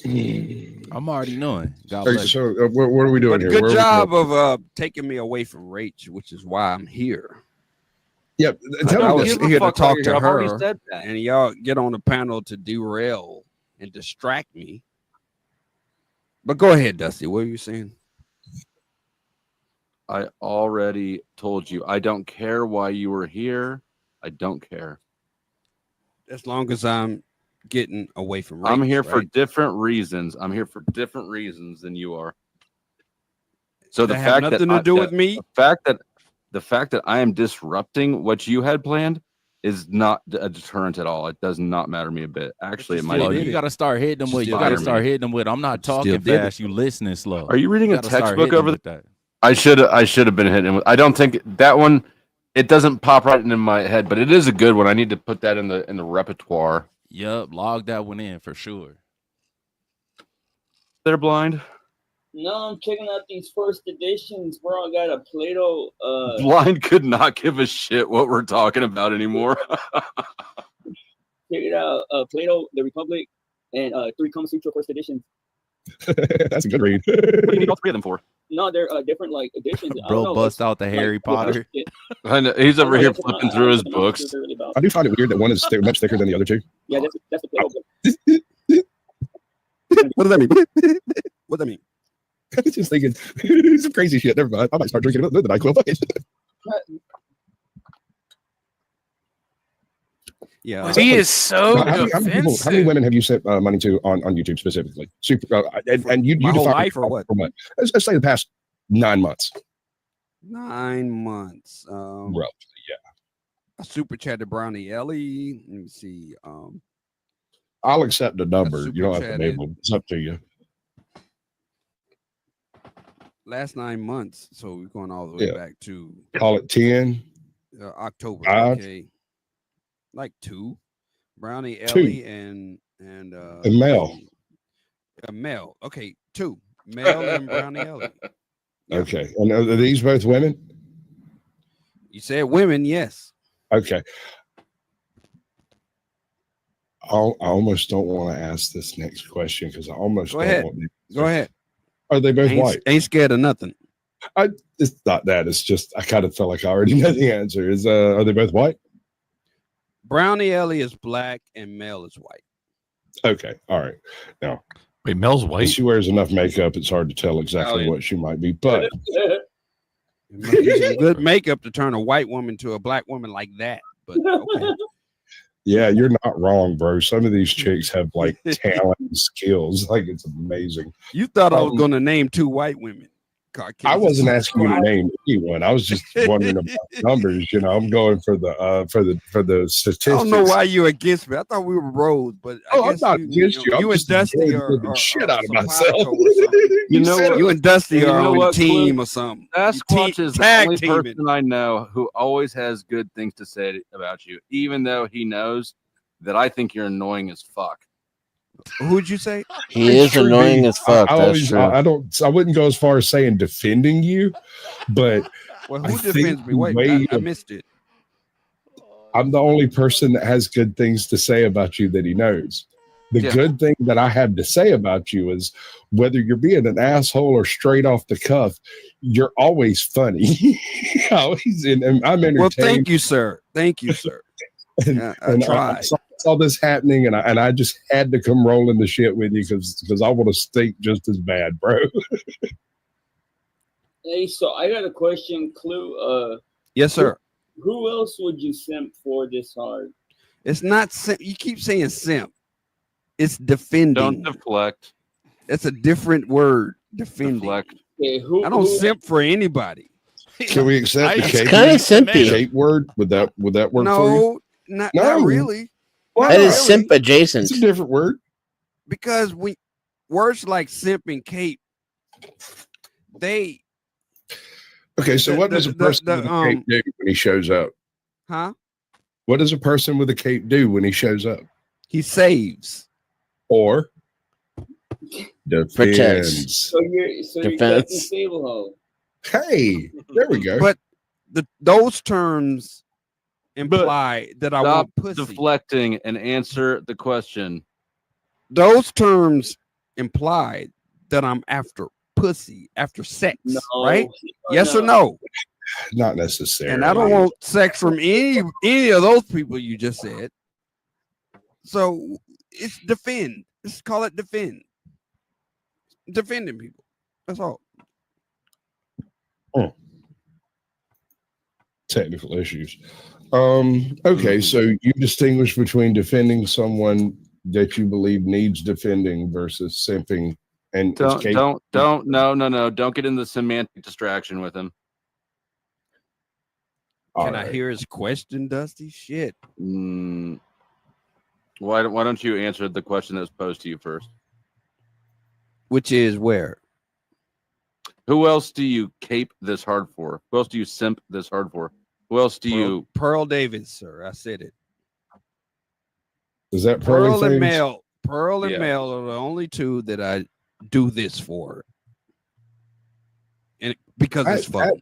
I'm already knowing. God Hey, bless so what are we doing But here? good job of taking me away from Rach, which is why I'm here. Yeah, I was here to talk to I've already her, said that. and y'all get on the panel to derail and distract me. But go ahead, Dusty. What are you saying? I already told you. I don't care why you were here. I don't care. As long as I'm getting away from Rach, I'm here for right? different reasons. I'm here for different reasons than you are. So That have nothing to do with me? The fact that I am disrupting what you had planned is not a deterrent at all. It does not matter to me a bit. Actually, it might. you. You got to start hitting them with. You got to start hitting them with. I'm not talking fast. You listening slow. Are you reading a gotta start textbook hitting over with that? I should have been hitting with. I don't think that one. It doesn't pop right into my head, but it is a good one. I need to put that in the repertoire. Yup, log that one in for sure. They're blind. No, I'm checking out these first editions. Where I got a Plato. Blind could not give a shit what we're talking about anymore. Check it out. Plato, the Republic, and 3 Kama Sutra first editions. That's a good read. What do you need all 3 of them for? No, they're different like editions. I don't Bro, know, bust like- out the Harry Potter. I know, he's over here flipping through his books. I do find it weird that one is much thicker than the other two. Yeah, that's the Plato book. What does that mean? What does that mean? I was just thinking some crazy shit. Never mind. I might start drinking the NyQuil. Yeah, he is so how many women have you sent money to on YouTube specifically? And you My whole define life or what? Let's say the past 9 months. 9 months. Roughly, yeah. I super chatted Brownie Ellie. Let me see. I'll accept the number. super You don't have to chatted. name them. It's up to you. Last 9 months, so we're going all the way Yeah. back to Call it 10. October. 5. Okay, like 2. Brownie 2. Ellie and And Mel. Mel. Okay, 2. Mel and Brownie Ellie. Okay. And are these both women? You said women, yes. Okay. I almost don't want to ask this next question because I almost Go don't ahead. want to. Go ahead. Are they both white? Ain't scared of nothing. It's not that. It's just I kind of felt like I already know the answer. Are they both white? Brownie Ellie is black and Mel is white. Okay. All right. Now, wait, Mel's white? She wears enough makeup, it's hard to tell exactly what she might be, but It must be some good makeup to turn a white woman to a black woman like that. But okay. yeah, you're not wrong, bro. Some of these chicks have like talent and skills. Like it's amazing. You thought I was going to name 2 white women. I wasn't asking you to name anyone. I was just wondering about numbers. You know, I'm going for the statistics. I don't know why you against me. I thought we were bros, but I'm not against you. You and Dusty are shit out of myself. You and Dusty are on a team or something. Sasquatch is the tag only teaming. person I know who always has good things to say about you, even though he knows that I think you're annoying as fuck. Who'd you say? He is annoying as fuck. That's true. I wouldn't go as far as saying defending you, but well, who defends me? Wait, I missed it. I'm the only person that has good things to say about you that he knows. The good thing that I have to say about you is whether you're being an asshole or straight off the cuff, you're always funny. always, and I'm entertained. Well, thank you, sir. Thank you, sir. I tried. I saw this happening, and I just had to come rolling the shit with you because I want to stink just as bad, bro. Hey, so I got a question, Clue. Yes, sir. Who else would you simp for this hard? It's not simp. You keep saying simp. It's defending. Don't deflect. It's a different word. Defending. Deflect. Okay, I don't simp for anybody. Can we accept the cape? kind of simpy. Cape word? Would that work for you? No, not really. That is simp adjacent. It's a different word. Because words like simp and cape, they. Okay, so what does a person with a cape do when he shows up? Huh? What does a person with a cape do when he shows up? He saves. Or defends. Protects. So you're Captain Stablehold. Hey, there we go. But those terms imply that I Stop want pussy. deflecting and answer the question. Those terms imply that I'm after pussy, after sex, right? Yes or no? Not necessarily. And I don't want sex from any of those people you just said. So it's defend. Let's call it defend. Defending people. That's all. Technical issues. Okay, so you distinguish between defending someone that you believe needs defending versus simping and Don't get in the semantic distraction with him. Can I hear his question, Dusty? Shit. Why don't you answer the question that was posed to you first? Which is where? Who else do you cape this hard for? Who else do you simp this hard for? Who else do you? Pearl Davis, sir. I said it. Is that Pearl and Mel? Pearl and Mel are the only 2 that I do this for, and because it's fun.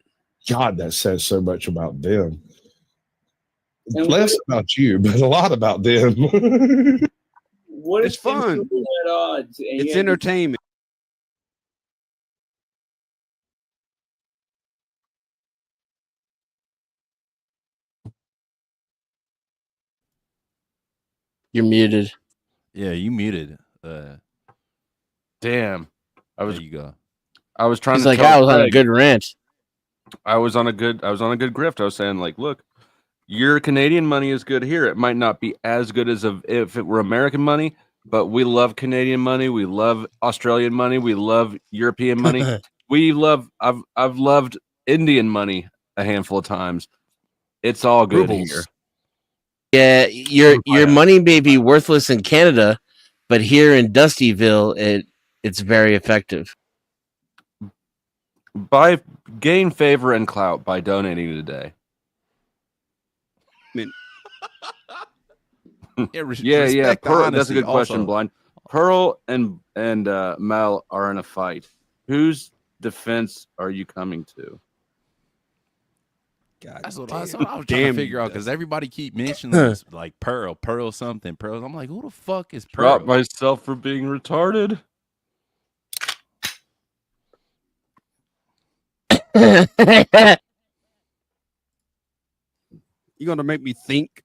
God, that says so much about them. Less about you, but a lot about them. What it's fun. Odds? It's entertainment. You're muted. Yeah, you muted. Damn. There you go. I was trying He's to like, tell I was on a Craig- good rant. I was on a good grift. I was saying, like, look, your Canadian money is good here. It might not be as good as if it were American money, but we love Canadian money. We love Australian money. We love European money. I've loved Indian money a handful of times. It's all good here. Yeah, your money may be worthless in Canada, but here in Dustyville, it's very effective. Gain favor and clout by donating today. Yeah. Pearl, that's a good question, Blind. Pearl and Mel are in a fight. Whose defense are you coming to? God that's what damn. I was trying to figure out because everybody keep mentioning this, like Pearl something. Pearl. I'm like, who the fuck is Pearl? Drop myself for being retarded. You're gonna make me think.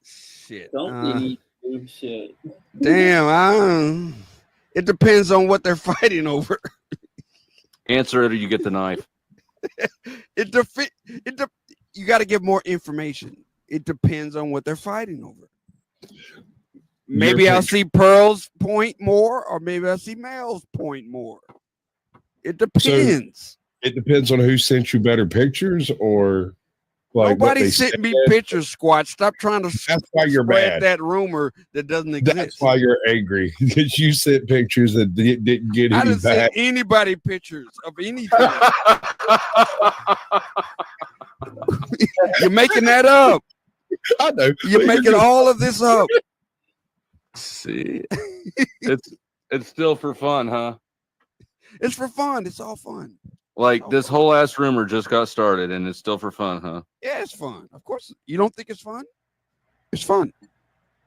Shit. Don't shit. Damn. It depends on what they're fighting over. Answer it or you get the knife. You got to give more information. It depends on what they're fighting over. Maybe I'll see Pearl's point more, or maybe I'll see Mel's point more. It depends. So it depends on who sent you better pictures, or like nobody sent me pictures, Squatch. Stop trying to that's why you're spread mad. that rumor that doesn't exist. That's why you're angry, because you sent pictures that didn't get I any didn't send back. anybody pictures of anything. You're making that up. I know. You're making all of this up. See, it's still for fun, huh? It's for fun. It's all fun. Like this whole ass rumor just got started, and it's still for fun, huh? Yeah, it's fun. Of course. You don't think it's fun? It's fun.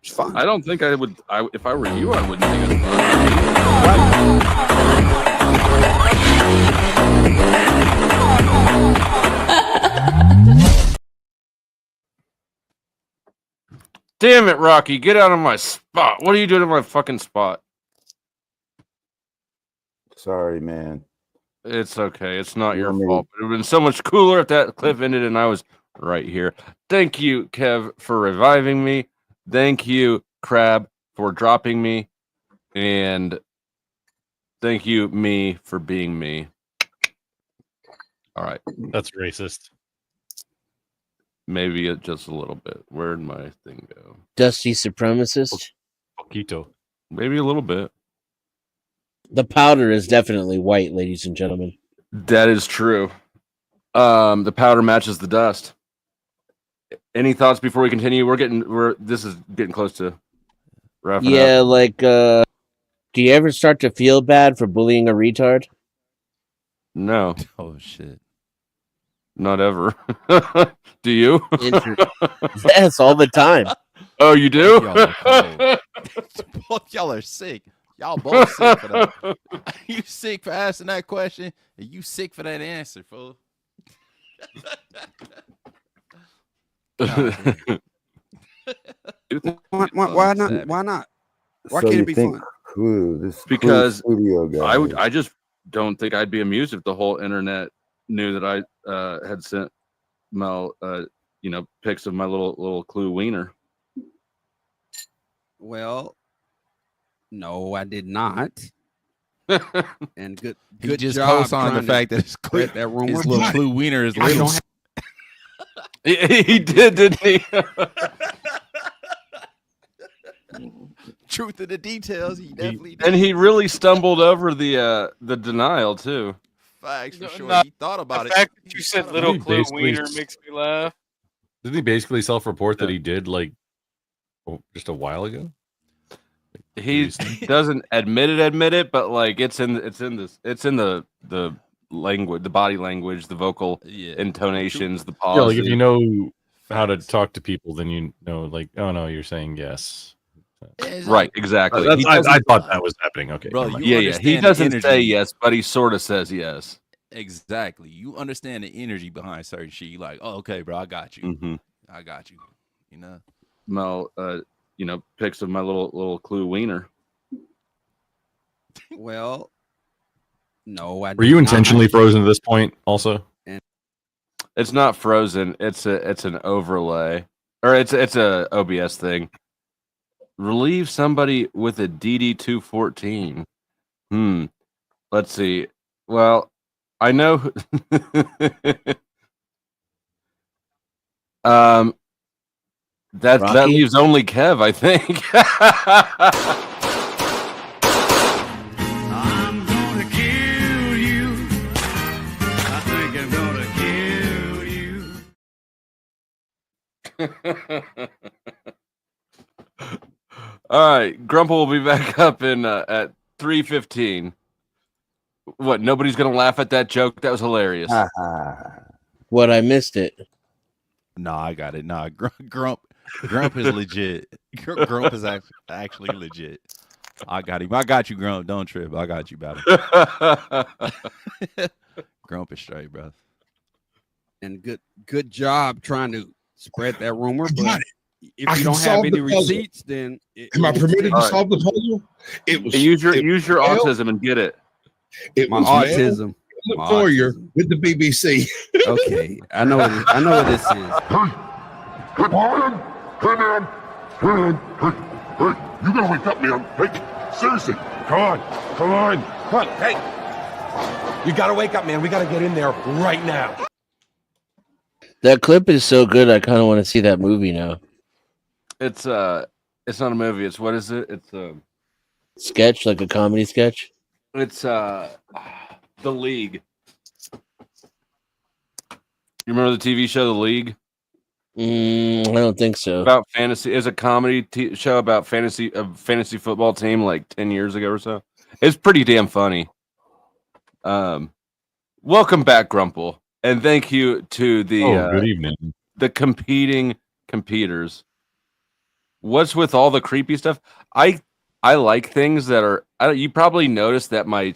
It's fun. I don't think I would. If I were you, I wouldn't think it's fun. Damn it, Rocky! Get out of my spot. What are you doing in my fucking spot? Sorry, man. It's okay. It's not your fault. But it would have been so much cooler if that clip ended and I was right here. Thank you, Kev, for reviving me. Thank you, Crab, for dropping me. And thank you, me, for being me. All right. That's racist. Maybe just a little bit. Where'd my thing go? Dusty supremacist. Poquito. Maybe a little bit. The powder is definitely white, ladies and gentlemen. That is true. The powder matches the dust. Any thoughts before we continue? This is getting close to wrapping up. Yeah, like do you ever start to feel bad for bullying a retard? No. Oh shit. Not ever. Do you? Yes, all the time. Oh, you do? Y'all are sick. Y'all both sick for that. You sick for asking that question, and you sick for that answer, fool. Why not? Why not? Why So can't you it be think fun? This Because studio guy. I just don't think I'd be amused if the whole internet knew that I had sent Mel pics of my little clue wiener. Well, no, I did not. And good He just job co-signed the trying fact to that spread that rumor. his little clue wiener is little. He did, didn't he? Truth in the details, he definitely did. And he really stumbled over the denial too. Facts for sure. No, He thought about the it. fact that you said little He clue basically wiener makes me laugh. Didn't he basically self-report that he did like just a while ago? He doesn't admit it, but like it's in the language, the body language, the vocal intonations, the pauses. Yeah, like if you know how to talk to people, then you know, like, oh no, you're saying yes. Right, exactly. I thought that was happening. Okay, Bro, never mind. you He understand the doesn't say energy. yes, but he sort of says yes. Exactly. You understand the energy behind certain shit. You like, oh, okay, bro, I got you. Mm-hmm. I got you. You know. Mel, pics of my little clue wiener. Well, no, I Were you did intentionally not. frozen at this point? Also, It's not frozen. It's an overlay, or it's a OBS thing. Relieve somebody with a DD214. Let's see. Well, I know. That Rocky? leaves only Kev, I think. I'm gonna kill you. I think I'm gonna kill you. All right, Grumple will be back up in at 3:15. What? Nobody's gonna laugh at that joke. That was hilarious. What? I missed it. Nah, I got it. Nah, Grump is legit. Grump is actually legit. I got him. I got you, Grump. Don't trip. I got you, buddy. Grump is straight, bro. And good job trying to spread that rumor. But if I you can don't have solve any the puzzle. receipts, then Am I permitted to solve the puzzle? It was use your autism and get it. It my was autism. Mel Sawyer with the BBC. Okay, I know what this is. Hey, Brian! Hey, man! Hey, man! Hey, you gotta wake up, man! Hey, seriously! Come on! Hey! You gotta wake up, man. We gotta get in there right now. That clip is so good. I kind of want to see that movie now. It's not a movie. It's what is it? It's a sketch, like a comedy sketch. It's The League. You remember the TV show The League? I don't think so. About fantasy. It's a comedy show about fantasy football team like 10 years ago or so. It's pretty damn funny. Welcome back, Grumple, and thank you to the good evening. The competitors. What's with all the creepy stuff? I like things that are. You probably noticed that my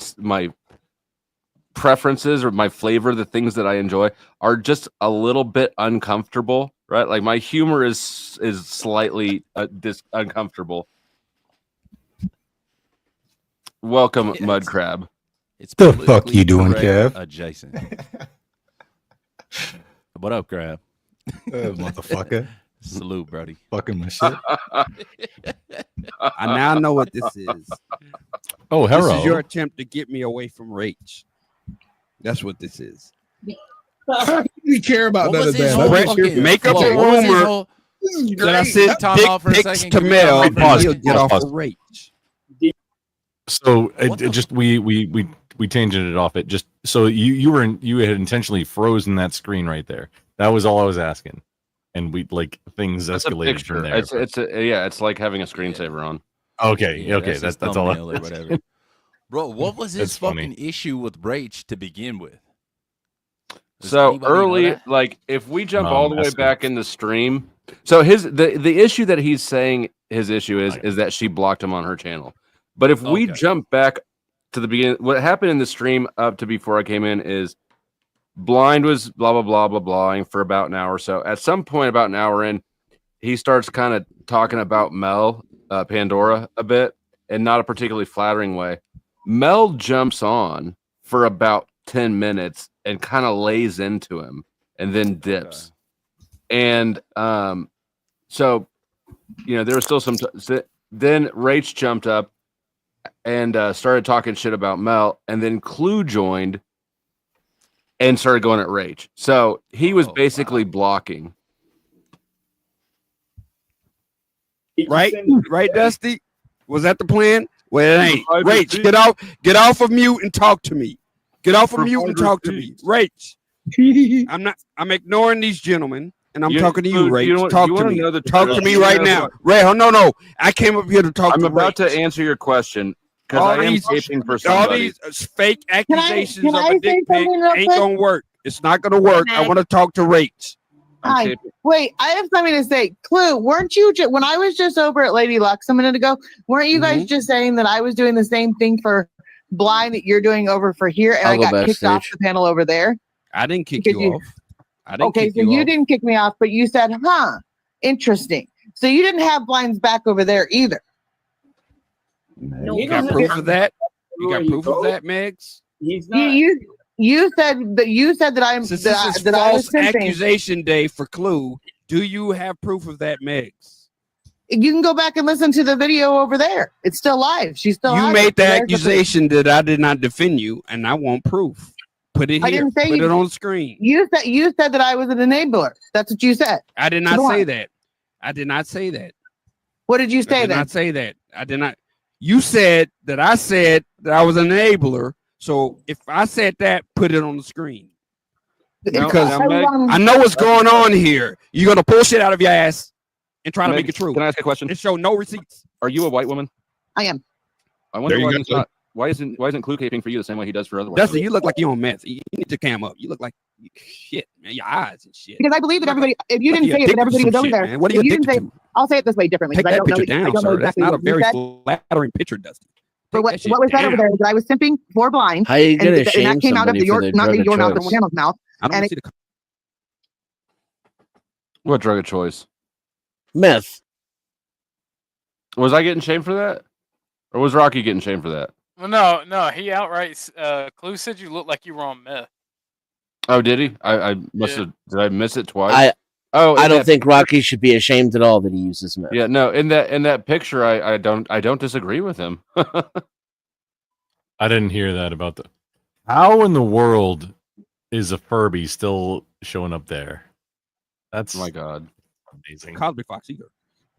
preferences or my flavor, the things that I enjoy, are just a little bit uncomfortable, right? Like my humor is slightly uncomfortable. Welcome, Mud Crab. It's the fuck you doing, Kev? Adjacent. What up, Crab? Motherfucker. Salute, Brody. Fucking my shit. I now know what this is. Oh, hello. This is your attempt to get me away from Rach. That's what this is. How can we care about none of that? Make up a rumor that I said dick pics to Mel, and he'll get off of Rach. So we tangented it off. It just so you had intentionally frozen that screen right there. That was all I was asking, and we like things escalated from there. It's like having a screensaver on. Okay, Yeah, okay, that's all. thumbnail or whatever. Bro, what was his fucking issue with Rach to begin with? So early, like if we jump all the way back in the stream, so the issue that he's saying his issue is that she blocked him on her channel. But if we jump back to the beginning, what happened in the stream up to before I came in is Blind was blah blah blah blah blahing for about an hour or so. At some point, about an hour in, he starts kind of talking about Mel Pandora a bit, and not a particularly flattering way. Mel jumps on for about 10 minutes and kind of lays into him and then dips. And so, there was still some. Then Rach jumped up and started talking shit about Mel, and then Clue joined and started going at Rach. So he was basically blocking. Right, Dusty? Was that the plan? Well, it ain't. Rach, get off of mute and talk to me. Get off of mute and talk to me. Rach. I'm ignoring these gentlemen and I'm talking to you, Rach. Talk to me. Talk to me right now. Ray, no. I came up here to talk to Rach. I'm about to answer your question because I am taping for somebody. All these fake accusations of a dick pic ain't gonna work. It's not gonna work. I want to talk to Rach. Hi. Wait, I have something to say. Clue, weren't you when I was just over at Lady Luck's a minute ago? Weren't you guys just saying that I was doing the same thing for Blind that you're doing over for here, and I got kicked off the panel over there? I didn't kick you off. Okay, so you didn't kick me off, but you said, interesting. So you didn't have Blind's back over there either. You got proof of that? You got proof of that, Megs? You said that I'm Since this is false accusation day for Clue. Do you have proof of that, Megs? You can go back and listen to the video over there. It's still live. She's still. You made the accusation that I did not defend you, and I want proof. Put it here. I didn't say Put it on the screen. You said that I was an enabler. That's what you said. I did not say that. I did not say that. What did you say? I did not say that. I did not. You said that I said that I was an enabler. So if I said that, put it on the screen. Because I know what's going on here. You're gonna pull shit out of your ass and try to make it true. Can I ask a question? And show no receipts. Are you a white woman? I am. I wonder why he's not. Why isn't clue caping for you the same way he does for other ones? Dusty, you look like you on meth. You need to cam up. You look like shit, man. Your eyes and shit. Because I believe that everybody, if you didn't say it, that everybody was over there. Man. What are you If you didn't addicted say, to? I'll say it this way differently. Take because I that don't know. picture I down, don't know sir. That's exactly not a what you very said. flattering picture, Dusty. But what was said over there is that I was simping for blind. How you gonna and shame that came out of somebody for their not drug of your mouth, but choice? Cam's mouth. I don't And see the. What drug of choice? Meth. Was I getting shamed for that, or was Rocky getting shamed for that? Well, no, he outright. Clue said you look like you were on meth. Oh, did he? I must have. Did I miss it twice? I don't think Rocky should be ashamed at all that he uses meth. Yeah, no. In that picture, I don't disagree with him. I didn't hear that about the. How in the world is a Furby still showing up there? That's my God, amazing. Cosby Fox either.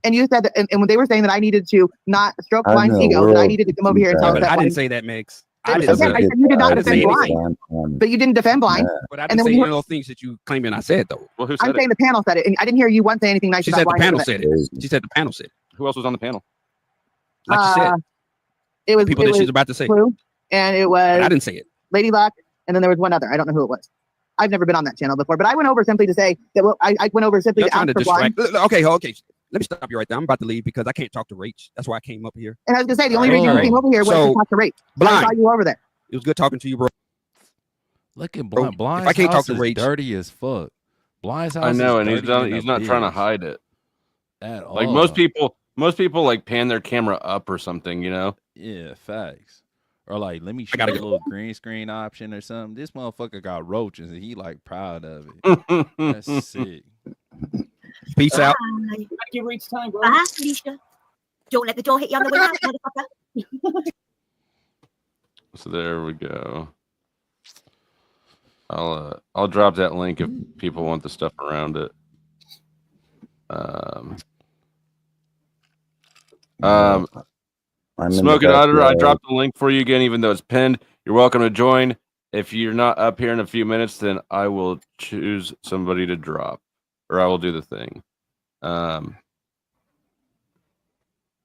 And you said that, and when they were saying that I needed to not stroke How in blind's the ego, that I world needed to come over here and tell us that. I didn't say that, Megs. I Again, didn't I say said you did not defend blind, blind. but you didn't defend blind. But I And didn't then say when any you of those things that you claiming I said though. Well, who I'm saying the panel said it, and I didn't hear you once say anything nice She about said the blind. panel said it. She said the panel said it. Who else was on the panel? Like you said. It was People that she's about to say. Clue, and it was. But I didn't say it. Lady Luck, and then there was one other. I don't know who it was. I've never been on that channel before, but I went over simply to say that. Well, I went over simply You're to trying ask to for blind. distract. Okay. Let me stop you right there. I'm about to leave because I can't talk to Rach. That's why I came up here. And I was gonna say the only reason you came over here was to talk to Rach. Blind. I saw you over there. It was good talking to you, bro. Look at Blind. Blind's if I can't house talk to is Rach, dirty as fuck. Blind's house. I know, is and he's dirty not. than He's a not trying to bitch. hide it. At Like all. most people like pan their camera up or something, you know. Yeah, facts. Or like, let me shoot a little green screen option or something. This motherfucker got roaches and he like proud of it. That's sick. Peace out. Gotta give Reach time, bro. Bye, Felicia. Don't let the door hit you on the way out, motherfucker. So there we go. I'll drop that link if people want the stuff around it. Smoking Otter, I dropped the link for you again, even though it's pinned. You're welcome to join. If you're not up here in a few minutes, then I will choose somebody to drop, or I will do the thing.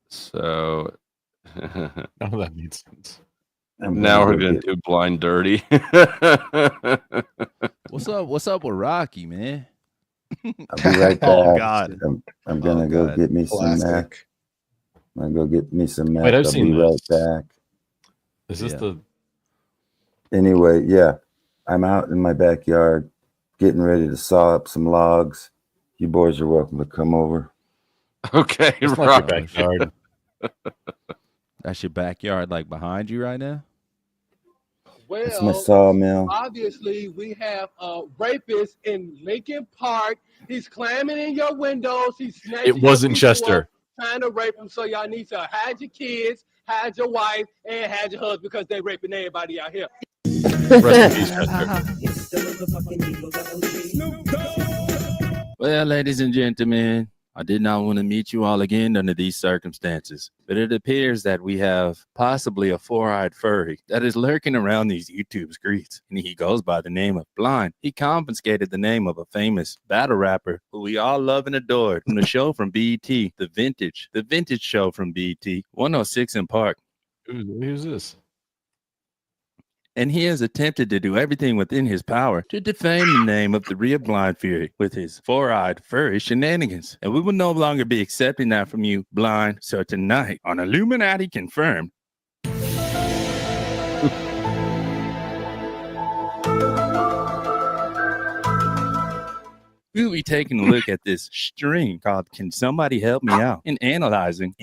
So Oh, that makes sense. Now we're gonna do blind dirty. What's up with Rocky, man? I'll be right back. Oh God. I'm gonna go get me some meth. I'm gonna go get me some meth. Wait, I've I'll seen be right back. Is this the? Anyway, yeah, I'm out in my backyard getting ready to saw up some logs. You boys are welcome to come over. Okay, It's not right. your backyard. That's your backyard, like behind you right now. It's my sawmill. Obviously, we have a rapist in Lincoln Park. He's climbing in your windows. He's snatching It wasn't your people Chester. up, trying to rape them. So y'all need to hide your kids, hide your wife, and hide your husband because they're raping everybody out here. Well, ladies and gentlemen, I did not want to meet you all again under these circumstances, but it appears that we have possibly a four-eyed furry that is lurking around these YouTube streets, and he goes by the name of Blind. He confiscated the name of a famous battle rapper who we all love and adore from the show from BET, the vintage show from BET, 106 in Park. Who's this? And he has attempted to do everything within his power to defame the name of the real Blind Fury with his four-eyed furry shenanigans. And we will no longer be accepting that from you, Blind. So tonight, on Illuminati Confirmed, we'll be taking a look at this string called Can Somebody Help Me Out? And analyzing,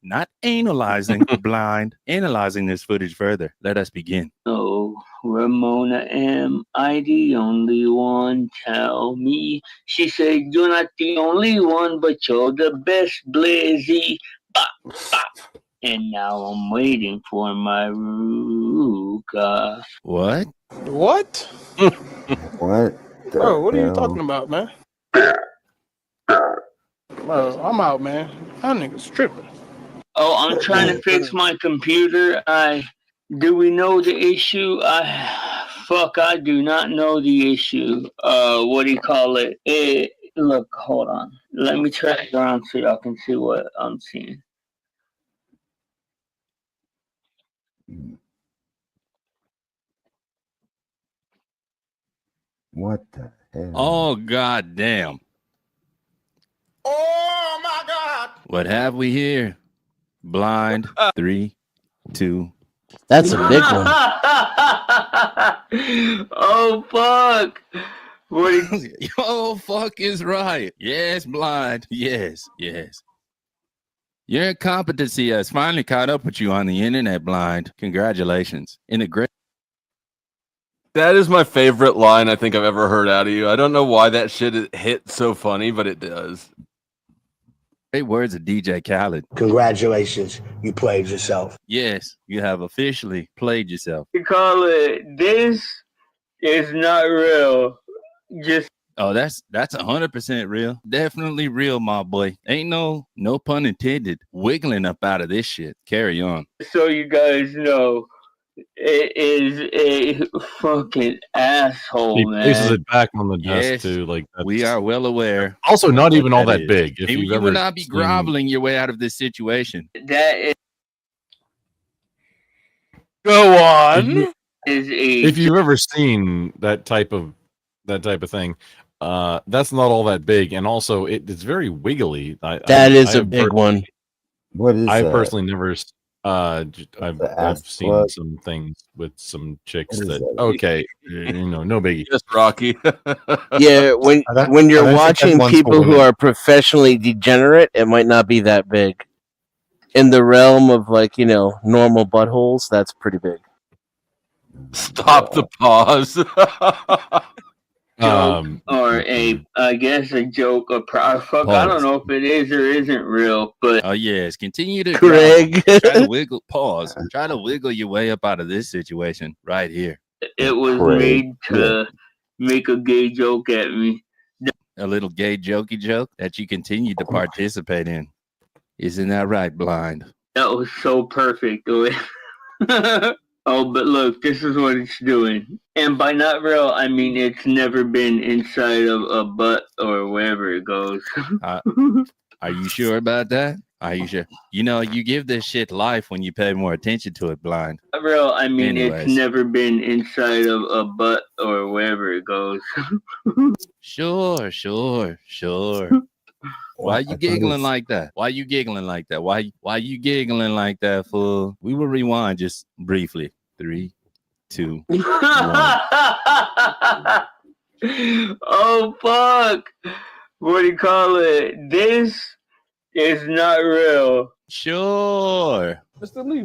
not analyzing, Blind, analyzing this footage further. Let us begin. Oh, Ramona, am I the only one? Tell me. She said, you're not the only one, but you're the best, Blizzy. Bop, bop. And now I'm waiting for my Ruka. What? What? What? Bro, what are you talking about, man? Bro, I'm out, man. That nigga's tripping. Oh, I'm trying to fix my computer. Do we know the issue? I do not know the issue. What do you call it? Look, hold on. Let me try it around so y'all can see what I'm seeing. What the hell? Oh, god damn. Oh my God! What have we here? Blind. 3, 2. That's a big one. Oh fuck! Oh fuck is right. Yes, blind. Yes, yes. Your incompetency has finally caught up with you on the internet, blind. Congratulations. In a great. That is my favorite line I think I've ever heard out of you. I don't know why that shit hit so funny, but it does. Great words of DJ Khaled. Congratulations, you played yourself. Yes, you have officially played yourself. You call it this is not real. Just Oh, that's 100% real. Definitely real, my boy. Ain't no pun intended, wiggling up out of this shit. Carry on. so you guys know, it is a fucking asshole, He man. places it back on the desk Yes, too. Like we are well aware. Also, not even all that is. big. If You you've will ever not be seen- groveling your way out of this situation. That is Go on. If you've ever seen that type of thing, that's not all that big, and also it's very wiggly. That is a big one. What is I that? personally never. I've seen plug? some things with some chicks What is that. that? Okay, no biggie. Just Rocky. Yeah, when you're watching people who are professionally degenerate, it might not be that big. In the realm of normal buttholes, that's pretty big. Stop the pause. or I guess a joke or fuck. I don't know if it is or isn't real, but Oh yes, continue to Greg. growl. Try to wiggle. Pause. Try to wiggle your way up out of this situation right here. it was Craig. made to make a gay joke at me. A little gay jokey joke that you continue to participate in. Isn't that right, blind? That was so perfect. Oh, but look, this is what it's doing. And by not real, I mean it's never been inside of a butt or wherever it goes. Are you sure about that? Are you sure? You know, you give this shit life when you pay more attention to it, blind. Not real, I mean Anyways. it's never been inside of a butt or wherever it goes. Sure. Why you giggling like that? Why you giggling like that? Why you giggling like that, fool? We will rewind just briefly. 3, 2, 1. Oh fuck! What do you call it? This is not real. Sure. Mr. Lee,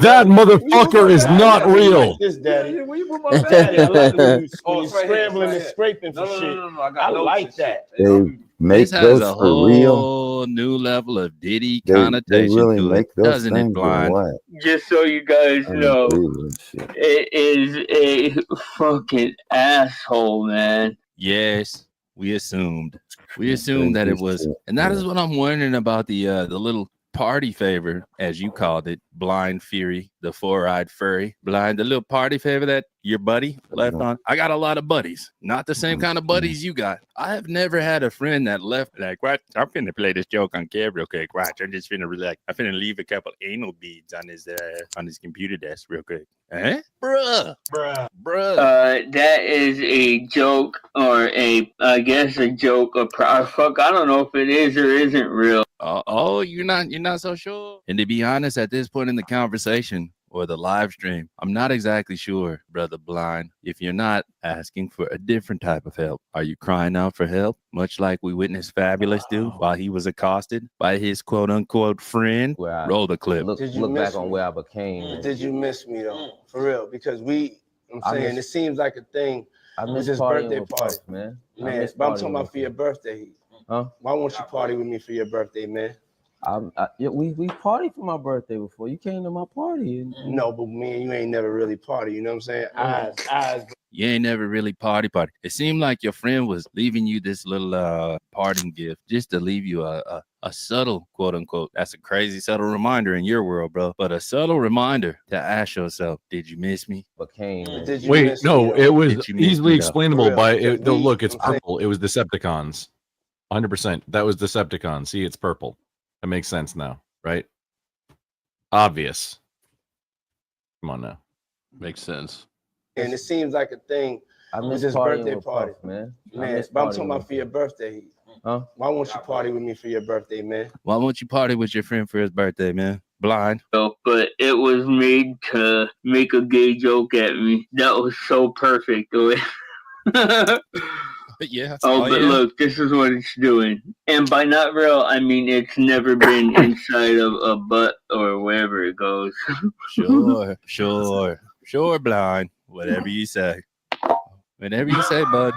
That motherfucker is not real. Like this, Daddy. Where you put my daddy? I like when you scrambling and scraping for shit. No. I like that. They make This has those a for real. whole new level of Diddy They connotation really to make it, those doesn't it, things or blind? what? Just so you guys I don't know, believe this shit. it is a fucking asshole, man. Yes, we assumed that it was, and that is what I'm wondering about the little party favor, as you called it, Blind Fury, the four-eyed furry, blind, the little party favor that your buddy left on. I got a lot of buddies, not the same kind of buddies you got. I have never had a friend that left like, what? I'm finna play this joke on camera real quick. Watch, I'm just finna relax. I'm finna leave a couple anal beads on his computer desk real quick. Eh? Bruh. That is a joke or I guess a joke or fuck. I don't know if it is or isn't real. Oh, you're not so sure. And to be honest, at this point in the conversation or the live stream, I'm not exactly sure, brother blind, if you're not asking for a different type of help. Are you crying out for help, much like we witnessed Fabulous do while he was accosted by his quote unquote friend? Roll the clip. Look back on where I became. Did you miss me though? For real? Because I'm I saying miss- it seems like a thing. I with miss this partying birthday with party, Puff, man. I Man, miss but I'm partying talking about with for your birthday. Huh? Why won't you party with me for your birthday, man? Yeah, we partied for my birthday before. You came to my party. No, but me and you ain't never really party. You know what I'm saying? Eyes. You ain't never really party. It seemed like your friend was leaving you this little parting gift just to leave you a subtle, quote unquote. That's a crazy subtle reminder in your world, bro. But a subtle reminder to ask yourself, did you miss me? Wait, no, it was easily explainable by it. No, look, it's purple. It was Decepticons. 100%. That was Decepticons. See, it's purple. That makes sense now, right? Obvious. Come on now. Makes sense. And it seems like a thing. I With miss this partying birthday with party, Puff, man. I Man, miss but I'm partying talking about with for your birthday. Huh? Why won't you party with me for your birthday, man? Why won't you party with your friend for his birthday, man? Blind. But it was made to make a gay joke at me. That was so perfect. Yeah. But look, this is what it's doing. And by not real, I mean it's never been inside of a butt or wherever it goes. Sure, blind. Whatever you say. Whatever you say, bud.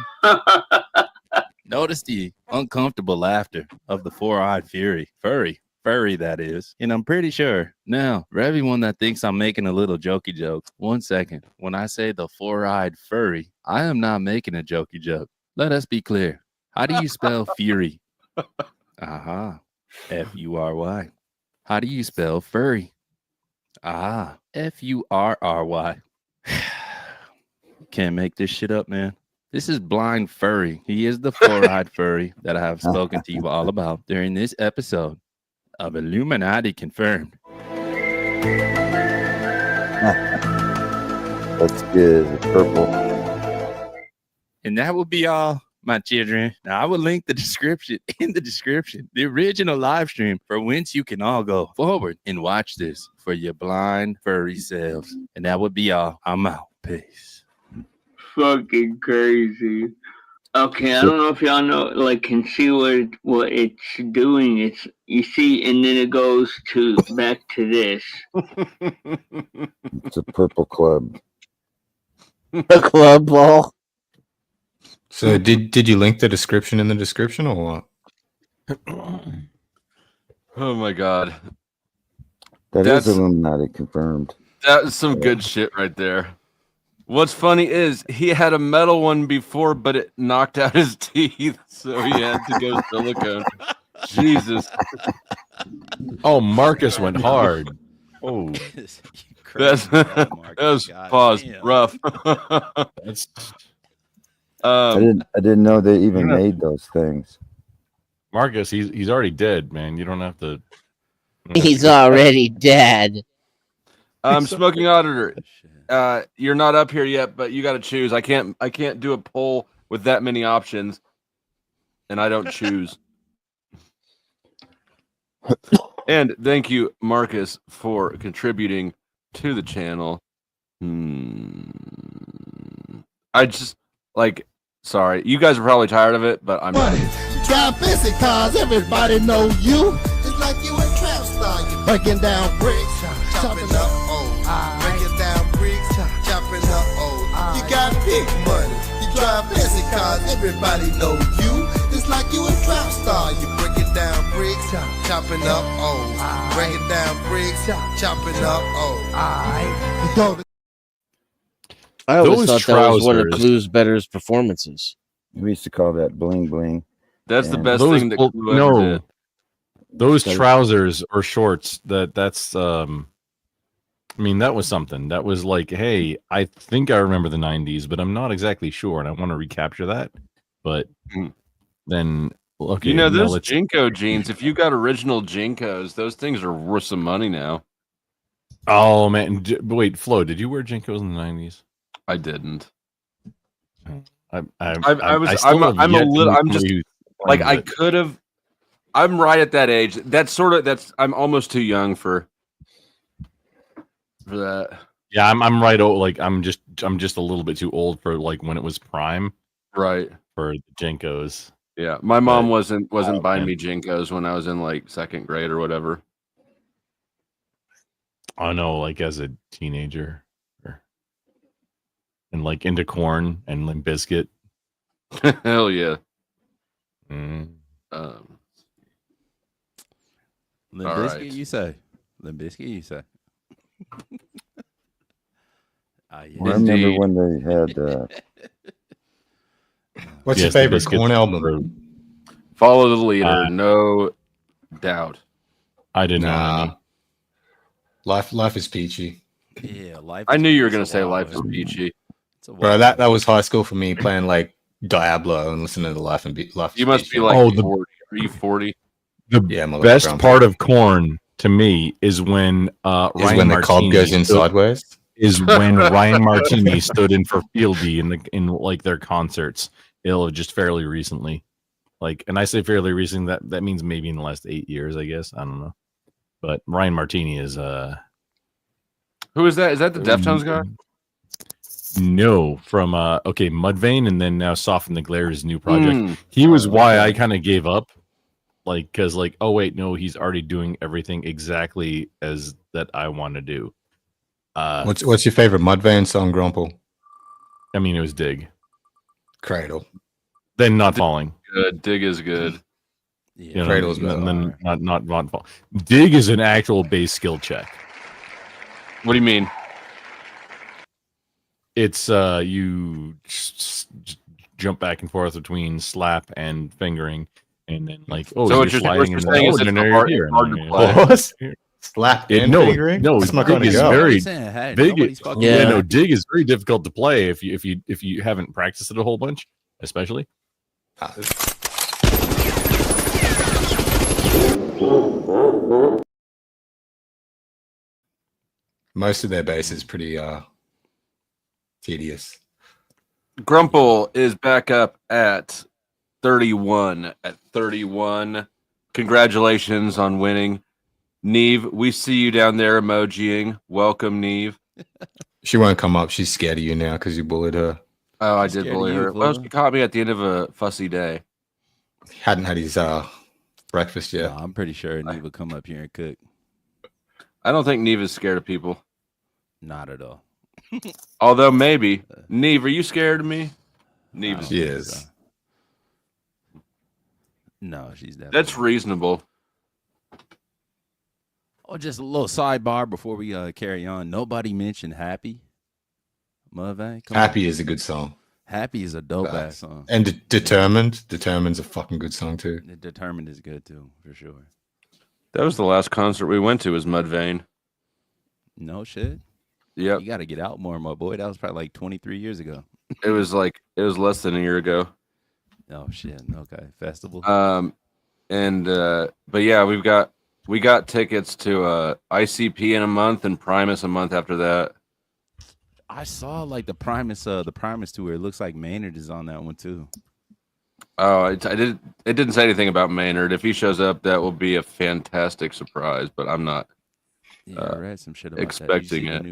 Notice the uncomfortable laughter of the four-eyed furry, that is. And I'm pretty sure now, for everyone that thinks I'm making a little jokey joke, 1 second. When I say the four-eyed furry, I am not making a jokey joke. Let us be clear. How do you spell fury? Aha. F-U-R-Y. How do you spell furry? Ah. F-U-R-R-Y. Can't make this shit up, man. This is Blind Furry. He is the four-eyed furry that I have spoken to you all about during this episode of Illuminati Confirmed. That's good. Purple. And that will be all, my children. Now, I will link the description in the description, the original live stream for whence you can all go forward and watch this for your blind furry selves. And that would be all. I'm out. Peace. Fucking crazy. Okay, I don't know if y'all know, like, can see what it's doing. It's, you see, and then it goes to back to this. It's a purple club. A club ball. So did you link the description in the description or what? Oh my god. That's Illuminati confirmed. That's some good shit right there. What's funny is he had a metal one before, but it knocked out his teeth, so he had to go silicone. Jesus. Oh, Marcus went hard. Oh, that was pause. Rough. I didn't know they even made those things. Marcus, he's already dead, man. You don't have to. He's already dead. Smoking auditor. You're not up here yet, but you got to choose. I can't do a poll with that many options, and I don't choose. And thank you, Marcus, for contributing to the channel. I just sorry, you guys are probably tired of it, but I'm not. Got busy cause everybody know you. It's like you a trap star. You breaking down bricks, chopping up O's. Breaking down bricks, chopping up O's. You got big money. You drive busy cause everybody know you. It's like you a trap star. You breaking down bricks, chopping up O's. Breaking down bricks, chopping up O's. Go to I always thought that was one of Clue's better performances. We used to call that bling bling. That's the best thing that Clue ever did. Those trousers or shorts, that's I mean, that was something. That was like, hey, I think I remember the 90s, but I'm not exactly sure, and I want to recapture that. But then, okay, those Jinko jeans, if you got original Jinkos, those things are worth some money now. Oh man, wait, Flo, did you wear Jinkos in the 90s? I didn't. I'm right at that age. I'm almost too young for that. Yeah, I'm right. I'm just a little bit too old for like when it was prime. Right. For the Jinkos. Yeah. My mom wasn't buying me Jinkos when I was in like second grade or whatever. Oh no, like as a teenager. And like into Corn and Limp Bizkit. Hell yeah. Limp Bizkit, you say? Limp Bizkit, you say? I remember when they had. What's your favorite Corn album? Follow the Leader, no doubt. I didn't know any. Life is Peachy. Yeah, I knew you were gonna say Life is Peachy. Bro, that was high school for me, playing like Diablo and listening to Life. You must be like 40. Are you 40? The best part of Corn to me is when the cob goes in sideways. is when Ryan Martini stood in for Fieldy in like their concerts. It'll just fairly recently. Like, and I say fairly recent, that means maybe in the last 8 years, I guess. I don't know. But Ryan Martini is who is that? Is that the Deftones guy? No, from Mudvayne, and then now Soften the Glare's new project. He was why I kind of gave up. Like, because like, oh wait, no, he's already doing everything exactly as that I want to do. What's your favorite Mudvayne song, Grumple? I mean, it was Dig. Cradle. Then Not Falling. Good. Dig is good. Yeah, Cradle's better. And then not Fall. Dig is an actual base skill check. What do you mean? It's you jump back and forth between slap and fingering, and then like so what you're saying is it's hard to play. Slap and fingering? No, it's not Dig is very Dig. Dig is very difficult to play if you haven't practiced it a whole bunch, especially. Most of their bass is pretty tedious. Grumple is back up at 31. At 31. Congratulations on winning. Neve, we see you down there emojiing. Welcome, Neve. She won't come up. She's scared of you now because you bullied her. Oh, I did bully her. Well, she caught me at the end of a fussy day. Hadn't had his breakfast yet. No, I'm pretty sure Neve would come up here and cook. I don't think Neve is scared of people. Not at all. Although maybe. Neve, are you scared of me? Neve is. No, she's definitely. That's reasonable. Oh, just a little sidebar before we carry on. Nobody mentioned Happy. Mudvayne. Happy is a good song. Happy is a dope ass song. And Determined. Determined's a fucking good song too. Determined is good too, for sure. That was the last concert we went to was Mudvayne. No shit. Yeah. You got to get out more, my boy. That was probably like 23 years ago. It was less than a year ago. Oh shit. Okay. Festival. But yeah, we got tickets to ICP in a month and Primus a month after that. I saw like the Primus tour. It looks like Maynard is on that one too. Oh, it didn't say anything about Maynard. If he shows up, that will be a fantastic surprise. But I'm not. Yeah, I read some shit about expecting that.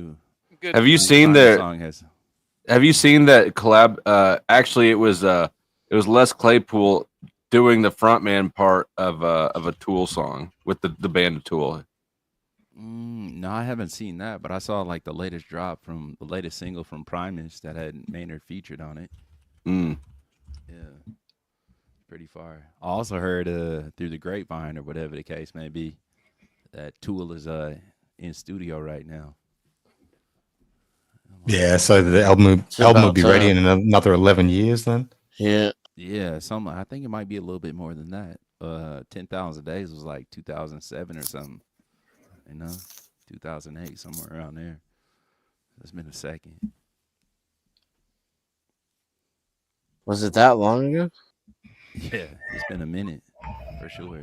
it. Have you seen that? Have you seen that collab? Actually, it was Les Claypool doing the frontman part of a Tool song with the band of Tool. No, I haven't seen that, but I saw like the latest single from Primus that had Maynard featured on it. Yeah, pretty fire. I also heard through the grapevine or whatever the case may be that Tool is in studio right now. Yeah, so the album will be ready in another 11 years then. Yeah. Yeah, I think it might be a little bit more than that. 10,000 Days was like 2007 or something. 2008, somewhere around there. It's been a second. Was it that long ago? Yeah, it's been a minute for sure.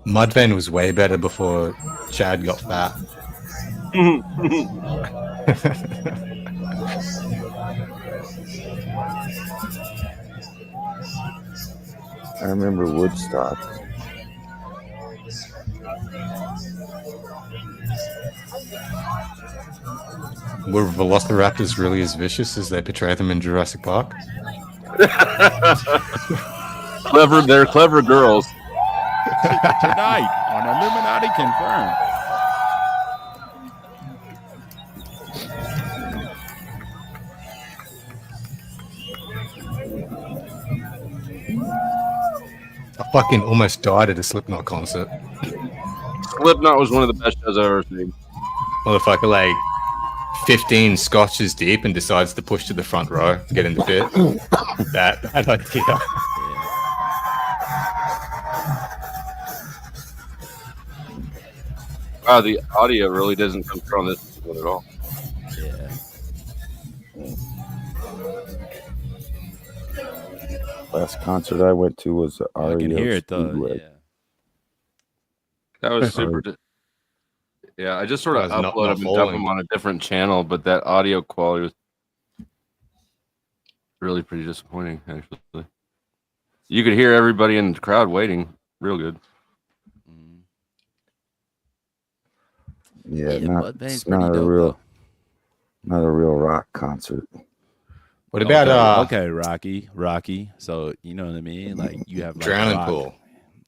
Mudvayne was way better before Chad got fat. I remember Woodstock. Were velociraptors really as vicious as they portray them in Jurassic Park? They're clever girls. Tonight on Illuminati Confirmed. I fucking almost died at a Slipknot concert. Slipknot was one of the best shows I've ever seen. Motherfucker, like 15 scotches deep and decides to push to the front row to get in the pit. That idea. Wow, the audio really doesn't come from this one at all. Yeah. Last concert I went to was I can hear it though. Speedway. Yeah. That was super. Yeah, I just sort of That was upload not them and dump falling. them on a different channel, but that audio quality was really pretty disappointing, actually. You could hear everybody in the crowd waiting real good. Yeah, Mudvayne's it's not pretty a dope, real, not a real rock concert. What about okay, Rocky? So you know what I mean? Like you have like Drowning rock. Pool?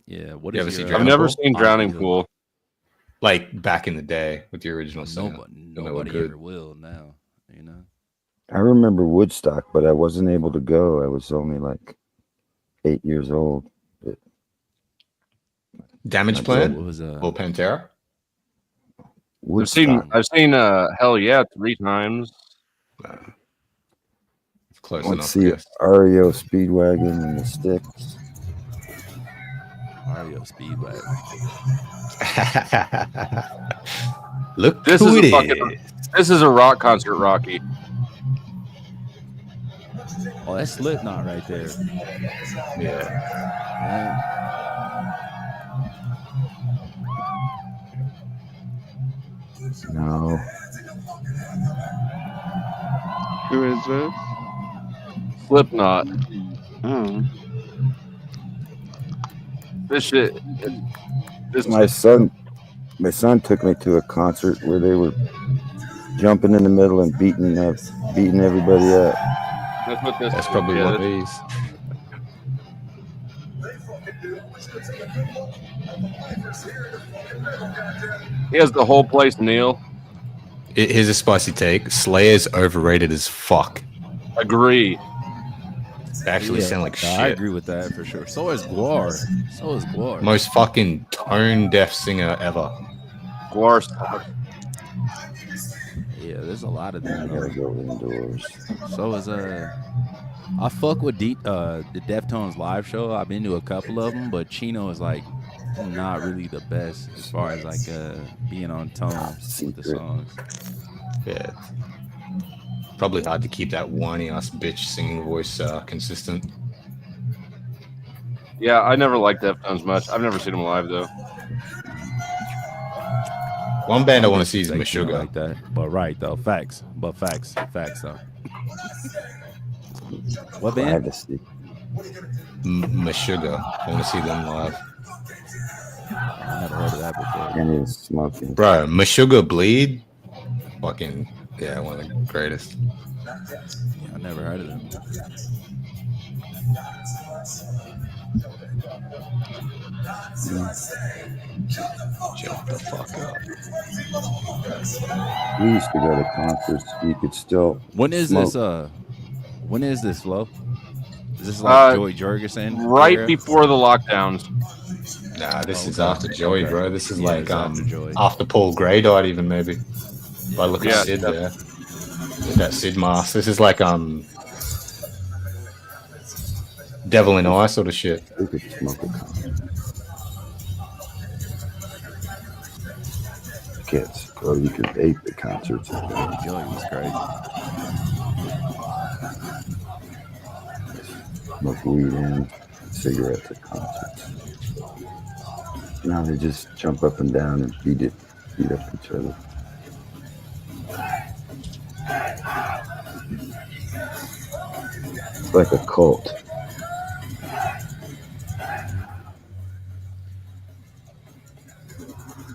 Yeah. What You is ever see your, Drowning I've never Pool? seen Drowning Pool. Like back in the day with the original sound. Nobody ever will now. You know. I remember Woodstock, but I wasn't able to go. I was only like 8 years old. But Damage Plan? What was or Pantera? I've seen Hell Yeah 3 times. Close Let's enough. see REO Speedwagon and the Sticks. REO Speedwagon. Look, This is a fucking. This is a rock concert, Rocky. Oh, that's Slipknot right there. Yeah. No. Who is this? Slipknot. Oh. This shit. My son took me to a concert where they were jumping in the middle and beating everybody up. That's what this. That's probably one of these. He has the whole place, Neil. Here's a spicy take. Slayer's overrated as fuck. Agree. They actually Yeah, sound like shit. I agree with that for sure. So is Guar. Most fucking tone deaf singer ever. Guar. Yeah, there's a lot of them. Gotta go indoors. So is I fuck with the Deftones live show. I've been to a couple of them, but Chino is like not really the best as far as like being on tone with the songs. Yeah. Probably hard to keep that whiny ass bitch singing voice consistent. Yeah, I never liked Deftones much. I've never seen them live though. One band I want to see is Meshuggah. Like that, but right though, facts though. What band? Meshuggah. I want to see them live. I never heard of that before. And he was smoking. Bro, Meshuggah Bleed. Fucking, yeah, one of the greatest. Yeah, I never heard of them. Shut the fuck up. We used to go to concerts. You could still. When is smoke. this? When is this, Flo? Is this like Joey Jurgensen? Right era? before the lockdowns. Nah, this is after Joey, bro. This is Yeah, like it's after Joey. after Paul Gray died, even maybe. If I look Yeah, at Sid there, with that Sid mask. This is like Devil in Eye sort of shit. We could smoke a concert. Kids, or you could vape the concerts. Joey was crazy. Smoke weed and cigarettes at concerts. Now they just jump up and down and beat up each other. It's like a cult.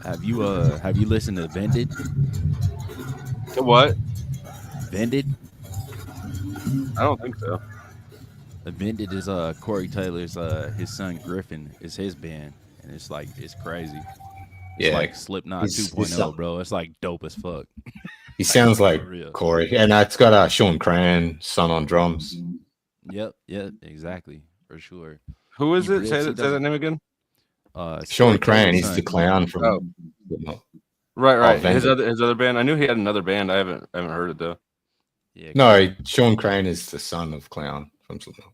Have you listened to Vended? What? Vended? I don't think so. Vended is Corey Taylor's his son Griffin is his band, and it's like it's crazy. It's Yeah, like Slipknot he's 2.0, bro. It's like dope as fuck. He sounds like For real. Corey, and it's got Sean Cran, son on drums. Yep, exactly, for sure. Who is He it? rips, Say he that doesn't- name again. Sean Corey Cran, Taylor's he's son. the clown from. Oh. Right. Vended. His other band. I knew he had another band. I haven't heard it though. Yeah, No, Sean Cran is the son of Clown from Slipknot.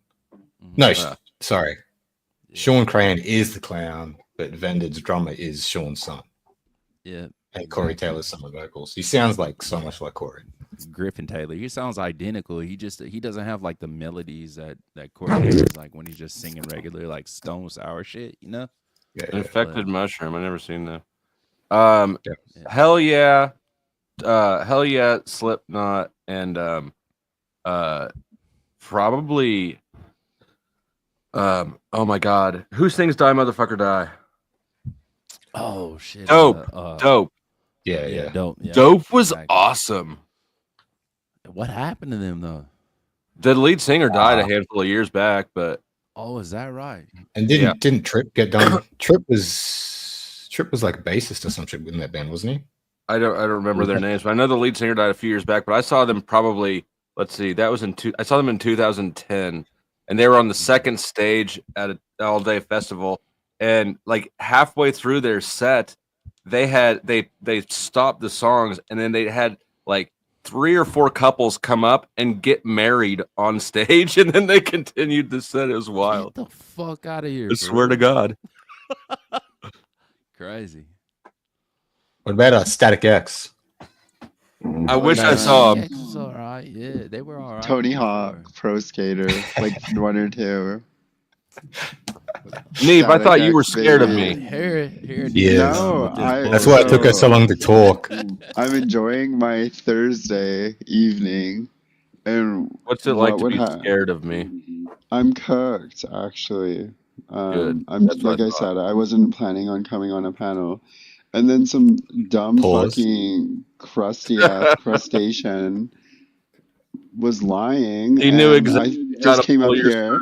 No, sorry. Sean Cran is the clown, but Vended's drummer is Sean's son. Yeah. And Corey Taylor's son of vocals. He sounds like so much like Corey. Griffin Taylor. He sounds identical. He doesn't have like the melodies that Courtney has, like when he's just singing regular like Stone Sour shit, you know? Infected Mushroom. I never seen that. Hell yeah. Hell yeah, Slipknot and probably oh my god. Who sings Die Motherfucker Die? Oh shit. Dope. Yeah, Dope. Yeah, Dope was awesome. What happened to them though? The lead singer died a handful of years back, but oh, is that right? And didn't Tripp get done? Tripp was like a bassist or some shit in that band, wasn't he? I don't remember their names, but I know the lead singer died a few years back. But I saw them probably. Let's see, that was I saw them in 2010, and they were on the second stage at an all-day festival. And like halfway through their set, they stopped the songs, and then they had like 3 or 4 couples come up and get married on stage, and then they continued the set. It was wild. Get the fuck out of here! I swear to God. Crazy. What about Static X? I wish I saw him. Was all right. Yeah, they were all right. Tony Hawk, Pro Skater, like 1 or 2. Neve, I thought you were scared of me. No, that's why it took us so long to talk. I'm enjoying my Thursday evening. And what's it like to be scared of me? I'm cooked, actually. Good. I'm like I said, I wasn't planning on coming on a panel. And then some dumb fucking crusty ass crustacean was lying. He knew exactly. I just came up here.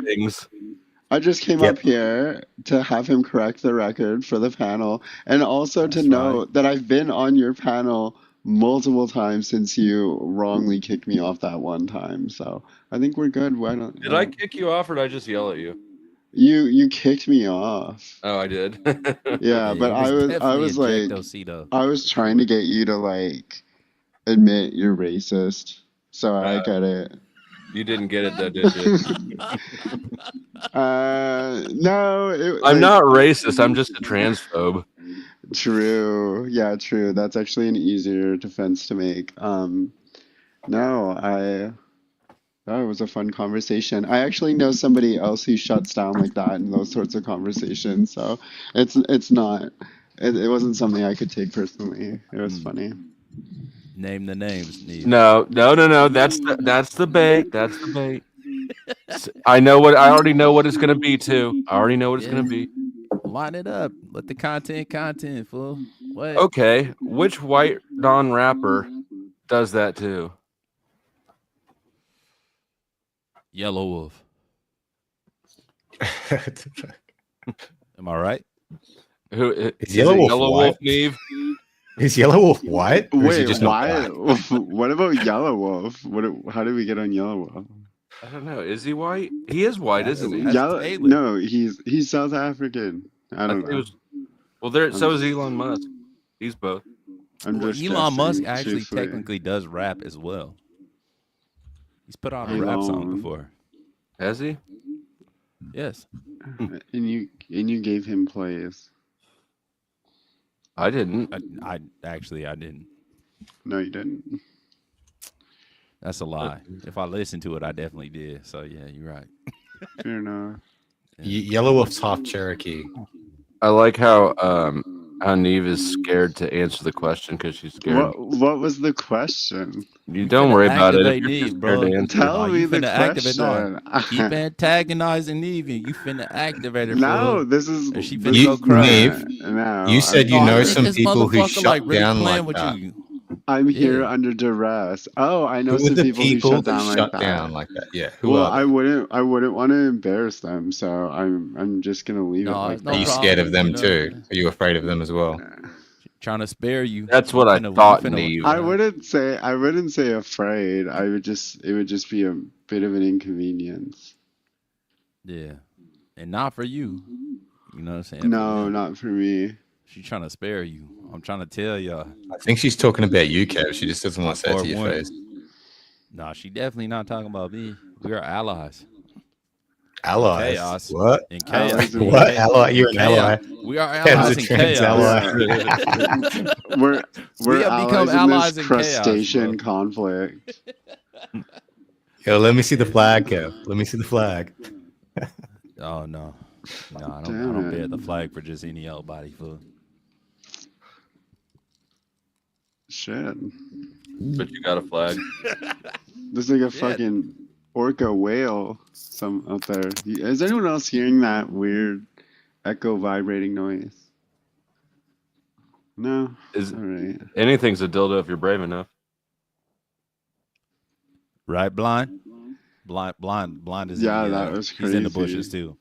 I just came up here to have him correct the record for the panel, and also to know that I've been on your panel multiple times since you wrongly kicked me off that one time. So I think we're good. Why don't? Did I kick you off, or did I just yell at you? You kicked me off. Oh, I did. Yeah, but I was like, I was trying to get you to like admit you're racist. So I get it. You didn't get it though, did you? No. I'm not racist. I'm just a transphobe. True. Yeah, true. That's actually an easier defense to make. That was a fun conversation. I actually know somebody else who shuts down like that in those sorts of conversations. So it wasn't something I could take personally. It was funny. Name the names. Neve. No. That's the bait. That's the bait. I already know what it's gonna be too. I already know what it's gonna be. Line it up. Let the content, fool. What? Okay. Which white non-rapper does that too? Yellow Wolf. Am I right? Who is Yellow Wolf? Neve? Is Yellow Wolf white? Wait, why? What about Yellow Wolf? How did we get on Yellow Wolf? I don't know. Is he white? He is white, isn't he? No, he's South African. I don't know. So is Elon Musk. He's both. Elon Musk actually technically does rap as well. He's put out a rap song before. Has he? Yes. And you gave him plays. I didn't. I didn't. No, you didn't. That's a lie. If I listened to it, I definitely did. So yeah, you're right. Fair enough. Yellow Wolf's half Cherokee. I like how Neve is scared to answer the question because she's scared. What was the question? You don't worry about it. If you're scared to answer. Tell me the question. Keep antagonizing Neve. You finna activate her. No, this is. She finna go cry. Neve, you said you know some people who shut down like that. I'm here under duress. Oh, I know some people who shut down like that. Yeah. Well, I wouldn't want to embarrass them, so I'm just gonna leave it like that. Are you scared of them too? Are you afraid of them as well? Trying to spare you. That's what I thought, Neve. I wouldn't say afraid. It would just be a bit of an inconvenience. Yeah, and not for you. You know what I'm saying? No, not for me. She's trying to spare you. I'm trying to tell y'all. I think she's talking about you, Kev. She just doesn't want to say it to your face. Nah, she definitely not talking about me. We are allies. Allies. Chaos. What? In chaos. Allies in What? Chaos. Ally? You're an Chaos. ally. We are Ken's allies a in trans chaos. ally. We're We have become allies in allies this in chaos, crustacean bro. conflict. Yo, let me see the flag, Kev. Let me see the flag. Oh no. No, I Damn don't it. bear the flag for just any old body fool. Shit. But you got a flag. There's like a Shit. fucking orca whale some up there. Is anyone else hearing that weird echo vibrating noise? No? Is Alright. anything's a dildo if you're brave enough. Right, blind? Blind is Yeah, that was he's in the crazy. bushes too.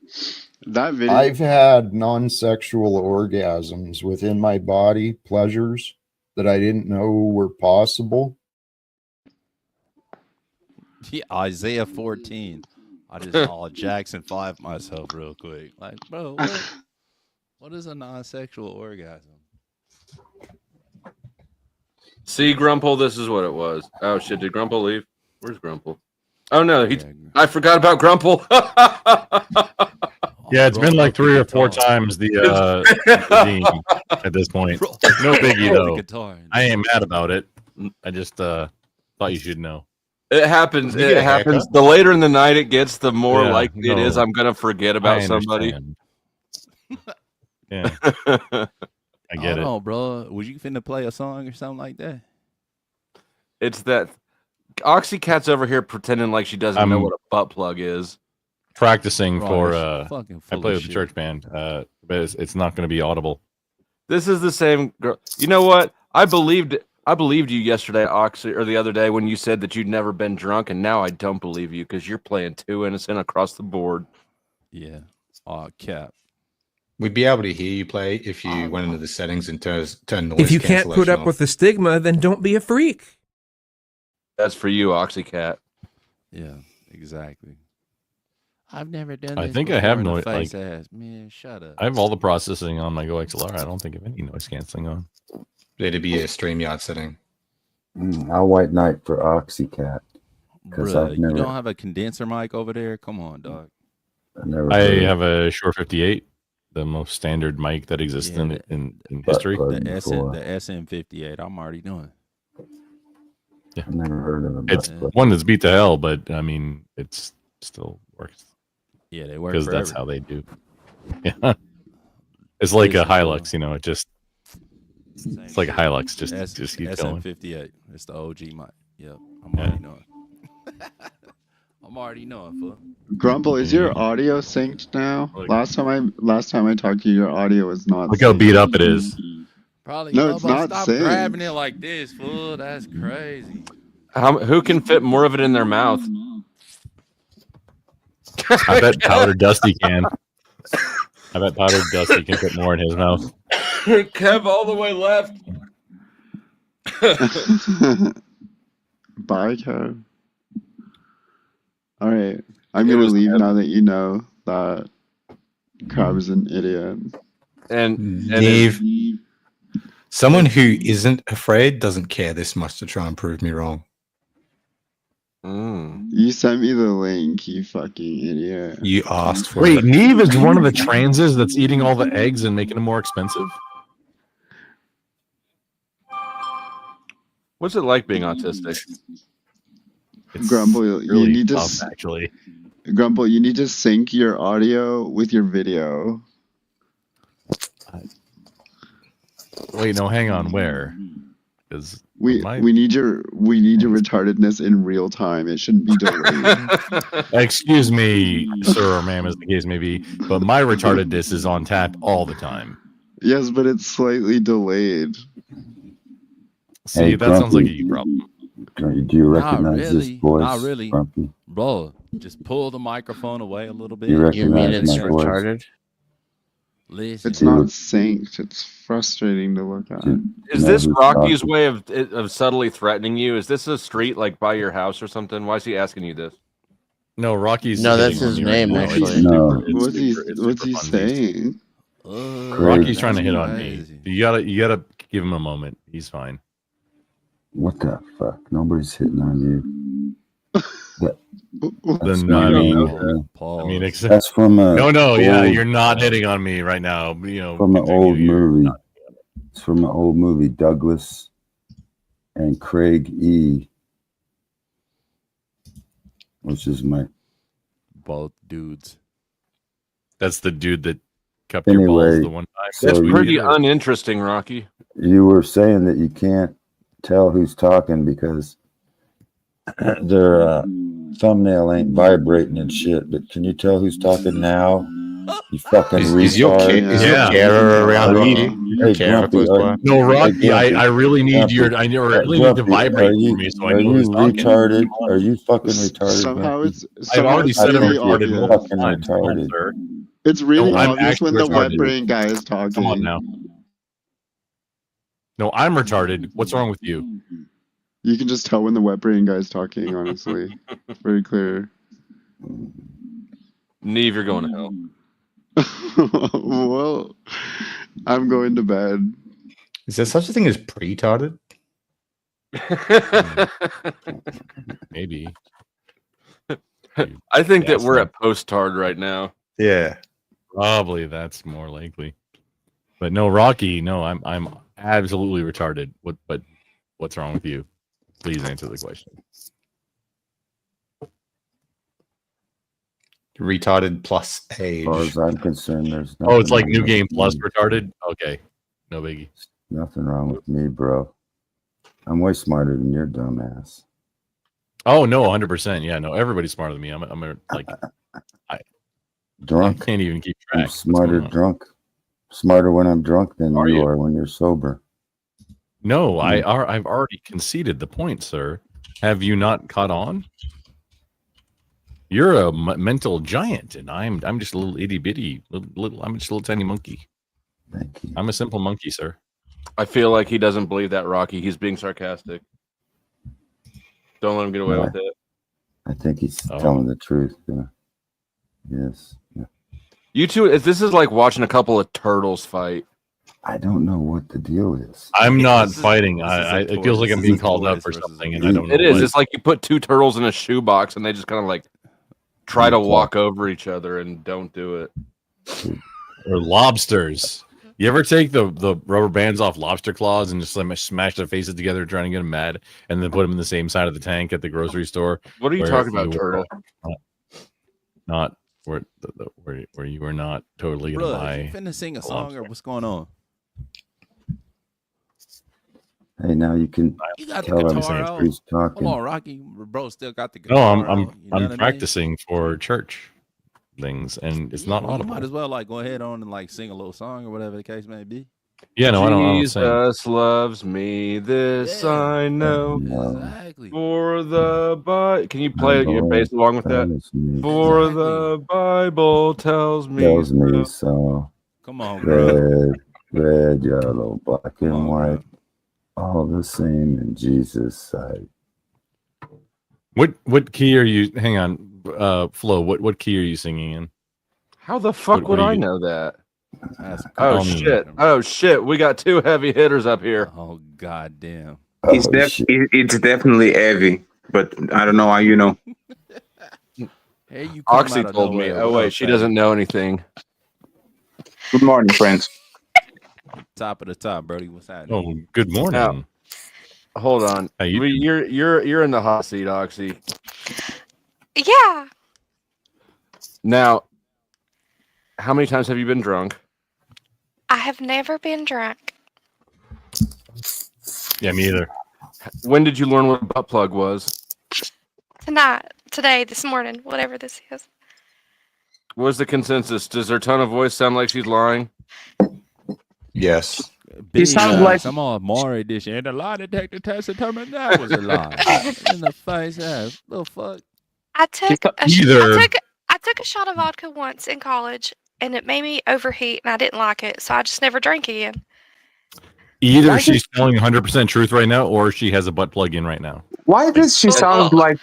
That video. I've had non-sexual orgasms within my body, pleasures that I didn't know were possible. Yeah, Isaiah 14. I just saw Jackson 5 myself real quick. Like, bro, what is a non-sexual orgasm? See, Grumple, this is what it was. Oh shit, did Grumple leave? Where's Grumple? Oh no, I forgot about Grumple. Yeah, it's been like 3 or 4 times the Dean at this point. No biggie though. I ain't mad about it. I just thought you should know. It happens. It happens. The later in the night it gets, the more Yeah, likely it is I'm gonna forget about I somebody. Yeah, I get it. Oh, bro, was you finna play a song or something like that? It's that Oxycat's over here pretending like she doesn't know what a butt plug is. Practicing Bro, for you're fucking I full play of with the shit. church band, but it's not going to be audible. This is the same girl. You know what? I believed you yesterday, Oxy, or the other day when you said that you'd never been drunk, and now I don't believe you because you're playing too innocent across the board. Yeah. Oh, Cap. We'd be able to hear you play if you went into the settings and turn noise. If you can't put cancellation up off. with the stigma, then don't be a freak. That's for you, Oxycat. Yeah, exactly. I've never done I this think I have before in no the face like. ass. Man, shut up. I have all the processing on my Go XLR. I don't think of any noise canceling on. It'd be a StreamYard setting. I'll white knight for Oxycat because Bruh, I've never. you don't have a condenser mic over there? Come on, dog. I have a Shure 58, the most standard mic that exists Yeah, in history. The SM58. I'm already doing. Yeah. I've never heard of them. It's one that's beat to hell, but I mean, it's still works. Yeah, they work because that's forever. how they do. Yeah, it's like a Hilux, you know. It just it's like a Hilux. Just keep going. SM58. It's the OG mic. Yep, I'm already knowing. I'm already knowing, fool. Grumple, is your audio synced now? Last time I talked to you, your audio was not. Look how beat up it is. Probably No, it's not Stop synced. grabbing it like this, fool. That's crazy. Who can fit more of it in their mouth? I bet Powder Dusty can. I bet Powder Dusty can fit more in his mouth. Kev, all the way left. Bye, Kev. All right, I'm gonna leave now that you know that Crab is an idiot. And Dave, someone who isn't afraid doesn't care this much to try and prove me wrong. You sent me the link, you fucking idiot. You asked for Wait, it. Neve is one of the transes that's eating all the eggs and making them more expensive? What's it like being autistic? Grumble, you really need to tough, actually. Grumble, you need to sync your audio with your video. Wait, no, hang on. Where? Because We need your retardedness in real time. It shouldn't be delayed. excuse me, sir or ma'am, as the case may be, but my retardedness is on tap all the time. Yes, but it's slightly delayed. See, Hey, that sounds like a Grumpy. you problem. Do you recognize this voice? Not really. Grumpy? Bro, just pull the microphone away a little bit. You recognize my voice? retarded? Listen. It's not synced. It's frustrating to look at. Is this Rocky's way of subtly threatening you? Is this a street like by your house or something? Why is he asking you this? No, Rocky's. No, that's hitting on his me right name, now. actually. No. What's he saying? Rocky's trying to hit on me. You gotta give him a moment. He's fine. What the fuck? Nobody's hitting on you. Then I mean, that's from a yeah, old- you're not hitting on me right now. You know, from an old you're movie. not- It's from an old movie, Douglas and Craig E. Which is my both dudes. That's the dude that cupped your balls anyway. the one time. So It's pretty you, uninteresting, Rocky. you were saying that you can't tell who's talking because their thumbnail ain't vibrating and shit. But can you tell who's talking now? You fucking Is your retard. carer around, Are Rocky? you- Your Hey, carer Grumpy, close by? No, Rocky, Grumpy, I really need Grumpy, your I really need to Grumpy, vibrate are you, for me so I are know you who's talking. retarded? Are you fucking retarded? Somehow Grumpy? it's I've somehow already it's said I'm really retarded obvious. multiple Fucking times. Come on, retarded. sir. It's really No, I'm obvious actually when the wet retarded. brain guy is talking. Come on now. No, I'm retarded. What's wrong with you? You can just tell when the wet brain guy's talking, honestly. It's very clear. Neve, you're going to hell. Well, I'm going to bed. Is there such a thing as pre-tarded? Maybe. I think that Yes, we're no. at post-tard right now. Yeah. Probably that's more likely. But no, Rocky, no, I'm absolutely retarded. But what's wrong with you? Please answer the question. Retarded plus age. As far as I'm concerned, there's Oh, it's like nothing New wrong Game with Plus me. retarded? Okay. No biggie. Nothing wrong with me, bro. I'm way smarter than your dumb ass. Oh no, 100%. Yeah, no, everybody's smarter than me. I'm a like I Drunk. can't even keep I'm track. What's smarter going on? drunk. Smarter when I'm drunk than Are you you? are when you're sober. No, I've already conceded the point, sir. Have you not caught on? You're a mental giant, and I'm just a little itty bitty. I'm just a little tiny monkey. Thank you. I'm a simple monkey, sir. I feel like he doesn't believe that, Rocky. He's being sarcastic. Don't let him get away No, with it. I think he's Oh. telling the truth. Yeah. Yes. Yeah. You two, this is like watching a couple of turtles fight. I don't know what the deal is. I'm not This is- fighting. this is it feels like I'm being called up for something, and I don't know. It is. what. It's like you put two turtles in a shoebox, and they just kind of like try to walk over each other and don't do it. Or lobsters. You ever take the rubber bands off lobster claws and just like smash their faces together trying to get them mad, and then put them in the same side of the tank at the grocery store? What are you where talking about, you turtle? were Not where where you were not totally gonna Bruh, buy. you finna sing a a song lobster. or what's going on? Hey, now you can You got the tell him guitar out. who's talking. Come on, Rocky, bro, still got the No, guitar. I'm out, you know what I mean? practicing for church things, and it's not Well, you audible. might as well like go ahead on and like sing a little song or whatever the case may be. Yeah, no, I don't sing. Jesus loves me, this I know. Exactly. For the Can you play your bass along with that? Tells me For the Bible tells me. Tells me so. Come on, bro. Red, yellow, black, and white. All the same in Jesus' sight. What key are you? Hang on, Flo. What key are you singing in? How the fuck What would are I you- know that? That's Oh crazy. shit! Oh shit! We got two heavy hitters up here. Oh god damn. It's definitely heavy, but I don't know how you know. Hey, you come Oxy out of told me. nowhere. Oh What wait, up, she fatty? doesn't know anything. Good morning, friends. Top of the top, Brody. What's happening? Oh, good morning. Now, hold on. How you doing? You're in the hot seat, Oxy. Yeah. Now, how many times have you been drunk? I have never been drunk. Yeah, me either. When did you learn what a butt plug was? Tonight, today, this morning, whatever this is. What's the consensus? Does her tone of voice sound like she's lying? Yes. He sounds like I'm all Maury edition, and the lie detector test determined that was a lie. In the face ass, little fuck. I took Either. I took a shot of vodka once in college, and it made me overheat, and I didn't like it, so I just never drank again. Either she's telling 100% truth right now, or she has a butt plug in right now. why does she sound like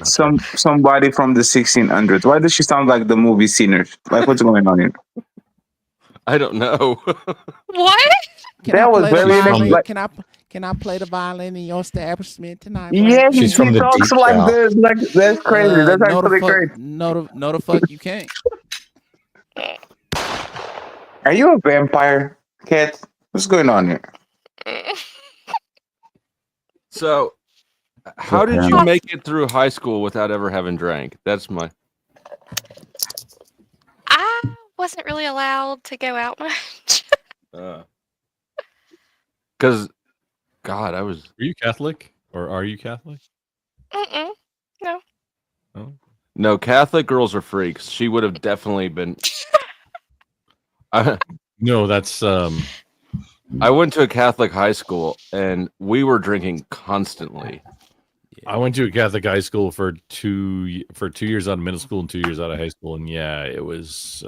somebody from the 1600s? Why does she sound like the movie Sinners? Like what's going on here? I don't know. What? Can That I was play the very line? like- Can Can I play the violin in your establishment tonight, bro? Yeah, She's from he the talks deep like south. this. Like that's crazy. That's No the actually fuck, crazy. no the fuck you can't. Are you a vampire, Cat? What's going on here? So, how did you make it through high school without ever having drank? That's my. I wasn't really allowed to go out much. Because, God, I was. Are you Catholic or are you Catholic? Mm-mm. No. Oh. No, Catholic girls are freaks. She would have definitely been. No, that's. I went to a Catholic high school and we were drinking constantly. I went to a Catholic high school for 2 years out of middle school and 2 years out of high school, and yeah, it was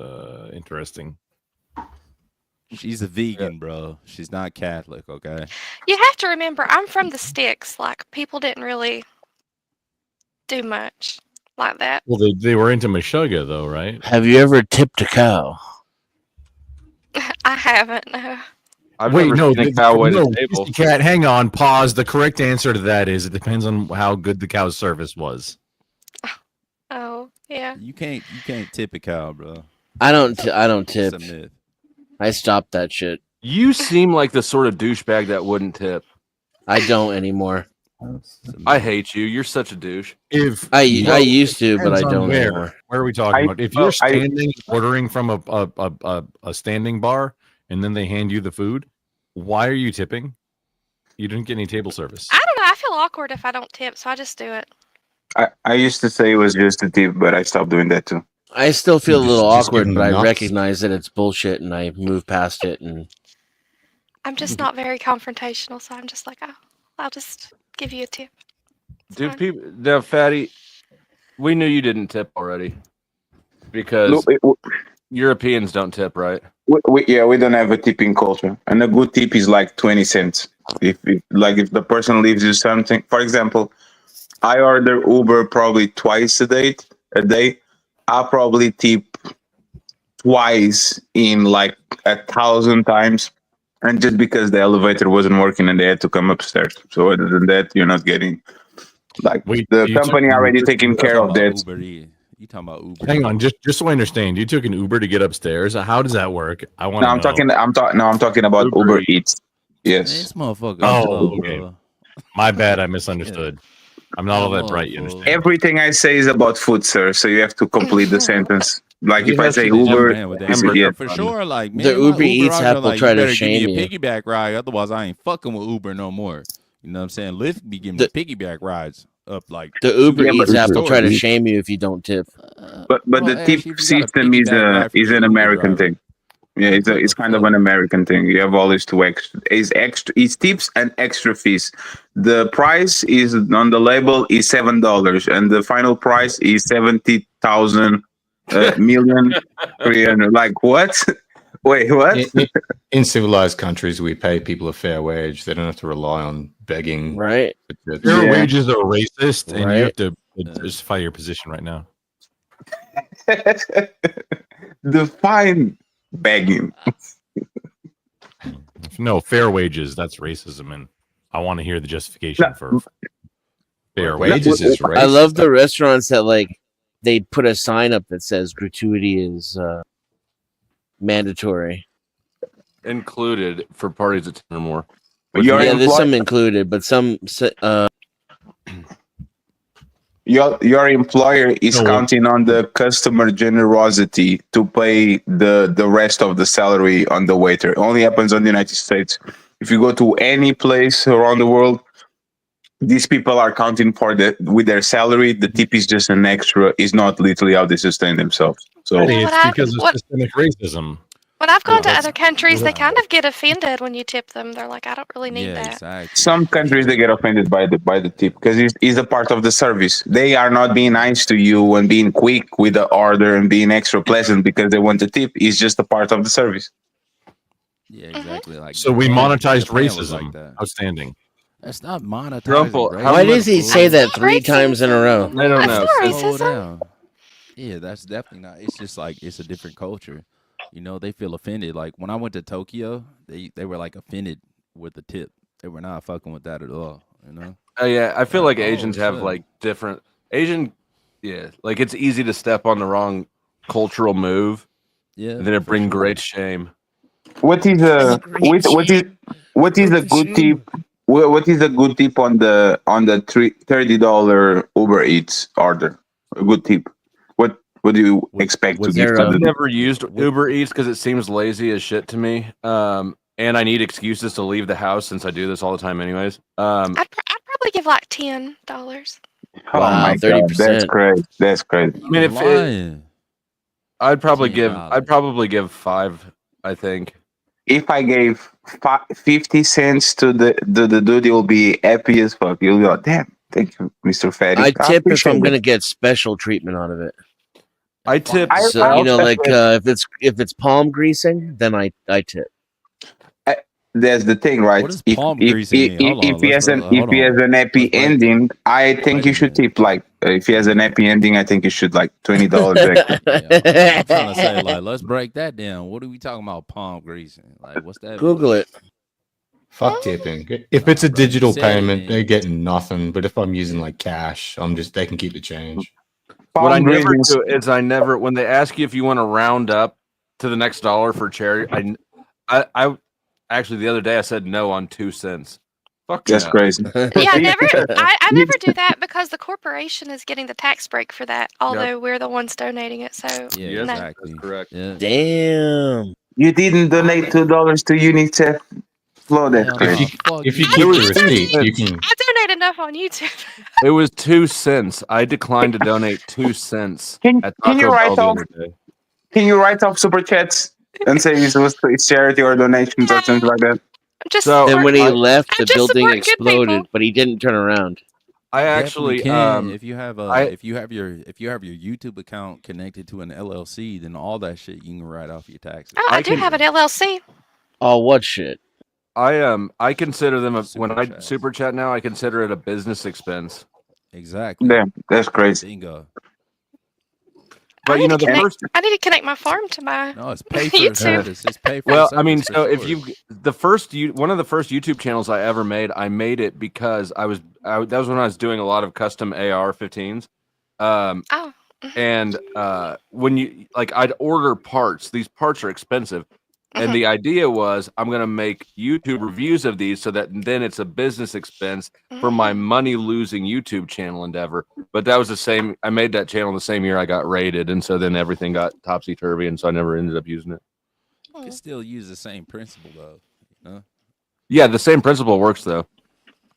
interesting. She's a vegan, bro. She's not Catholic, okay? You have to remember, I'm from the sticks. Like, people didn't really do much like that. Well, they were into Meshuggah, though, right? Have you ever tipped a cow? I haven't, no. Wait, no, table. Cat, hang on, pause. The correct answer to that is it depends on how good the cow's service was. Oh, yeah. You can't tip a cow, bro. I don't tip. It's a myth. I stopped that shit. You seem like the sort of douchebag that wouldn't tip. I don't anymore. I hate you. You're such a douche. I used to, but I Depends on don't where. anymore. Where are we talking about? If you're standing ordering from a standing bar and then they hand you the food, why are you tipping? You didn't get any table service. I don't know. I feel awkward if I don't tip, so I just do it. I used to say it was just a tip, but I stopped doing that too. I still feel a little Just awkward, give but them I nuts. recognize that it's bullshit and I move past it. And I'm just not very confrontational, so I'm just like, oh, I'll just give you a tip. Do people now, Fatty? We knew you didn't tip already because Europeans don't tip, right? We don't have a tipping culture, and a good tip is like 20 cents. If the person leaves you something, for example, I order Uber probably twice a day. I'll probably tip twice in like 1,000 times, and just because the elevator wasn't working and they had to come upstairs. So other than that, you're not getting the company already taking care of that. You talking about Uber? Hang on, just so I understand, you took an Uber to get upstairs. How does that work? I want to know. I'm talking about Uber Eats. Yes. This motherfucker. Oh, okay. My bad. I misunderstood. I'm not all that bright. You understand? Everything I say is about food, sir. So you have to complete the sentence. Like if I say Uber, for sure. Like man, the Uber my Eats Uber, app will like, try to better shame give me you. a piggyback ride, otherwise I ain't fucking with Uber no more. You know what I'm saying? Lyft be giving me piggyback rides up like The Uber $2 Eats a app will try to story. shame you if you don't tip. But the tip system is an American thing. Yeah, it's kind of an American thing. You have always two extra. It's tips and extra fees. The price is on the label is $7, and the final price is 70,000 million. Like what? Wait, what? In civilized countries, we pay people a fair wage. They don't have to rely on begging. Right. Fair wages are racist, and you have to justify your position right now. Define begging. No, fair wages, that's racism, and I want to hear the justification for fair wages. Is racist. I love the restaurants that they put a sign up that says gratuity is mandatory. Included for parties of 10 or more. Yeah, there's some included, but some your employer is counting on the customer generosity to pay the rest of the salary on the waiter. It only happens in the United States. If you go to any place around the world, these people are counting with their salary. The tip is just an extra. Is not literally how they sustain themselves. So it's because of systemic racism. When I've gone to other countries, they kind of get offended when you tip them. They're like, I don't really need that. Exactly. some countries they get offended by the tip because it's a part of the service. They are not being nice to you and being quick with the order and being extra pleasant because they want the tip. It's just a part of the service. Yeah, exactly. Like So we monetized Japan was racism. like that. Outstanding. That's not monetizing. Grumple, racism. Why does he say that 3 times in a row? I don't know. Slow down. Yeah, that's definitely not. It's just like it's a different culture. You know, they feel offended. Like when I went to Tokyo, they were like offended with the tip. They were not fucking with that at all. You know. Oh yeah, I feel like Oh, Asians have shit. like different Asian. Yeah, like it's easy to step on the wrong cultural move. Yeah, and then it for bring sure. great shame. What is a what is a good tip? What is a good tip on the $30 Uber Eats order? A good tip. What do you expect to give to I've the? never used Uber Eats because it seems lazy as shit to me. And I need excuses to leave the house since I do this all the time, anyways. I'd probably give like $10. Oh my god, that's great. That's great. I mean, if it, I'd probably give 5. I think. If I gave 50 cents to the dude, he'll be happy as fuck. He'll be like, damn, thank you, Mr. Fatty. I tip if appreciate I'm it. gonna get special treatment out of it. I tip. So, you know, like if it's palm greasing, then I tip. There's the thing, right? What does If palm if greasing mean? Hold if on, he has an happy ending, I think you should tip like if he has an happy ending, I think you should like $20 extra. I'm trying to say, like, let's break that down. What are we talking about? Palm greasing? Like, what's that? Google it. Fuck tipping. If it's a digital Say, payment, man. they're getting nothing. But if I'm using like cash, they can keep the change. What I never do is when they ask you if you want to round up to the next dollar for charity, I actually the other day I said no on 2 cents. Fuck that's no. crazy. Yeah, I never do that because the corporation is getting the tax break for that, although we're the ones donating it. So Yeah, no. exactly. That's correct. Yeah. Damn. You didn't donate $2 to UNICEF. Flow that crazy. If you keep the receipt, you can. I donate enough on YouTube. It was 2 cents. I declined to donate 2 cents. Can at you Taco write Bell the off? other day. Can you write off super chats and say it's charity or donations or something like that? Then when he left, the just building support good exploded, people. but he didn't turn around. I Definitely actually can. If you have if you have your YouTube account connected to an LLC, then all that shit you can write off your taxes. Oh, I do have an LLC. Oh, what shit? I consider them when I super chat now. I consider it a business expense. Exactly. Damn, that's crazy. Bingo. But you know the first. I need to connect my farm to my No, it's pay for a YouTube. service. It's pay for a Well, service I mean, for so if sure. you one of the first YouTube channels I ever made, I made it because that was when I was doing a lot of custom AR-15s. And when you I'd order parts. These parts are expensive. And the idea was I'm going to make YouTube reviews of these so that then it's a business expense for my money losing YouTube channel endeavor. But that was the same. I made that channel the same year I got raided. And so then everything got topsy turvy. And so I never ended up using it. You can still use the same principle though. You know? Yeah, the same principle works though.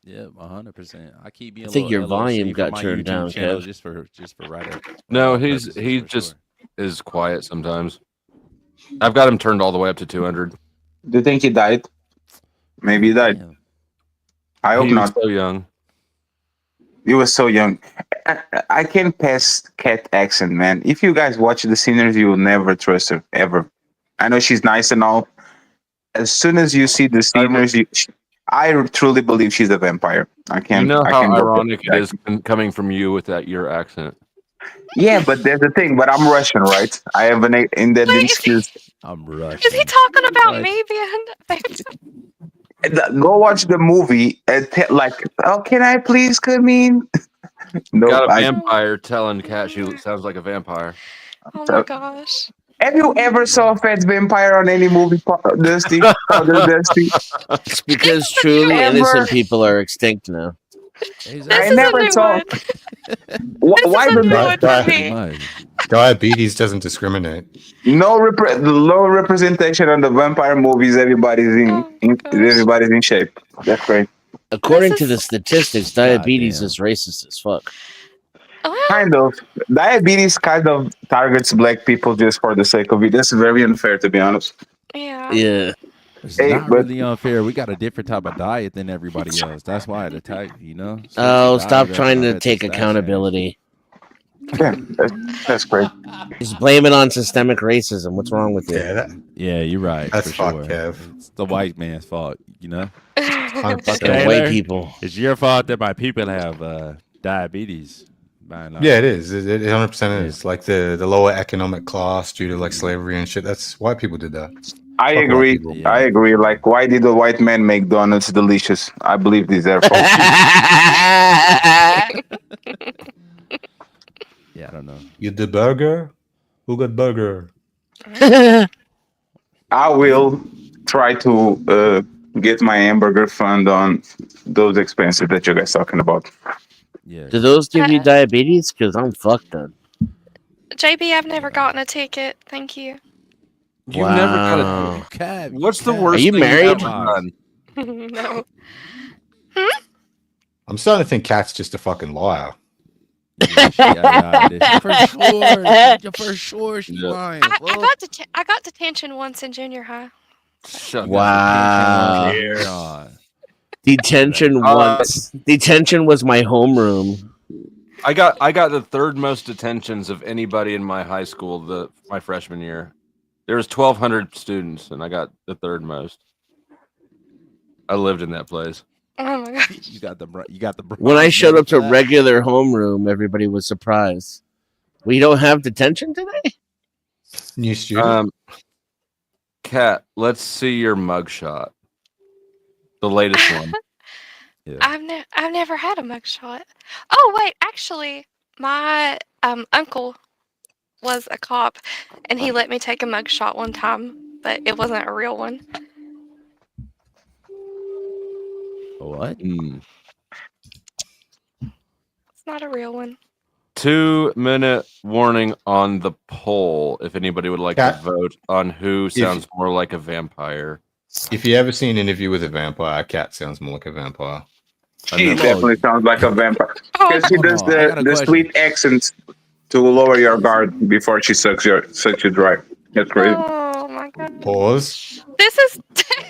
Yeah, 100%. I keep being. I think your volume for got my turned YouTube down, channel Kev. just for right. No, he just is quiet sometimes. I've got him turned all the way up to 200. Do you think he died? Maybe he died. I hope He was not. so young. He was so young. I can't pass Cat accent, man. If you guys watch the Sinners, you will never trust her ever. I know she's nice and all. As soon as you see the Sinners, I truly believe she's a vampire. I can't. You know I how can't go ironic back. it is coming from you with your accent. Yeah, but there's the thing. But I'm Russian, right? I have an Indian excuse. I'm Russian. Is he talking about me being? Go watch the movie and oh, can I please come in? No, Got a vampire telling Cat she sounds like a vampire. Oh my gosh. Have you ever saw a fat vampire on any movie, Dusty? Dusty? It's because truly innocent people are extinct now. I never saw. Why the diabetes doesn't discriminate? low representation on the vampire movies? Everybody's in shape. That's great. According to the statistics, diabetes is racist as fuck. Kind of. Diabetes kind of targets black people just for the sake of it. That's very unfair, to be honest. Yeah. It's not really unfair. We got a different type of diet than everybody else. That's why it attacked, you know? Oh, stop trying to take accountability. Yeah, that's great. Just blame it on systemic racism. What's wrong with you? Yeah, you're right. That's for fucked, sure. Kev. It's the white man's fault, you know? Fucking white people. It's your fault that my people have diabetes. Yeah, it is. It 100% is. Like the lower economic class due to like slavery and shit. That's white people did that. I agree. I agree. Like, why did the white man make donuts delicious? I believe these are false. Yeah, I don't know. You the burger? Who got burger? I will try to get my hamburger fund on those expenses that you guys talking about. Yeah. Do those give you diabetes? Because I'm fucked up. JB, I've never gotten a ticket. Thank you. You've never got Wow. a. Cab. What's the Are worst you thing married? you've ever done? No. I'm starting to think Kat's just a fucking liar. For sure, she's Yeah. lying. I got detention once in junior high. Shut Wow. God. Detention once. Detention was my homeroom. I got the third most detentions of anybody in my high school my freshman year. There was 1,200 students, and I got the third most. I lived in that place. Oh my god! You got the When I showed up to regular homeroom, everybody was surprised. We don't have detention today? New student. Kat, let's see your mugshot. The latest one. Yeah. I've never had a mugshot. Oh wait, actually, my uncle was a cop, and he let me take a mugshot one time, but it wasn't a real one. What? It's not a real one. 2-minute warning on the poll if anybody would like to vote on who sounds more like a vampire. If you ever see an interview with a vampire, Kat sounds more like a vampire. She definitely sounds like a vampire because she does the sweet accents to lower your guard before she sucks you dry. That's great. Oh my god. Pause. This is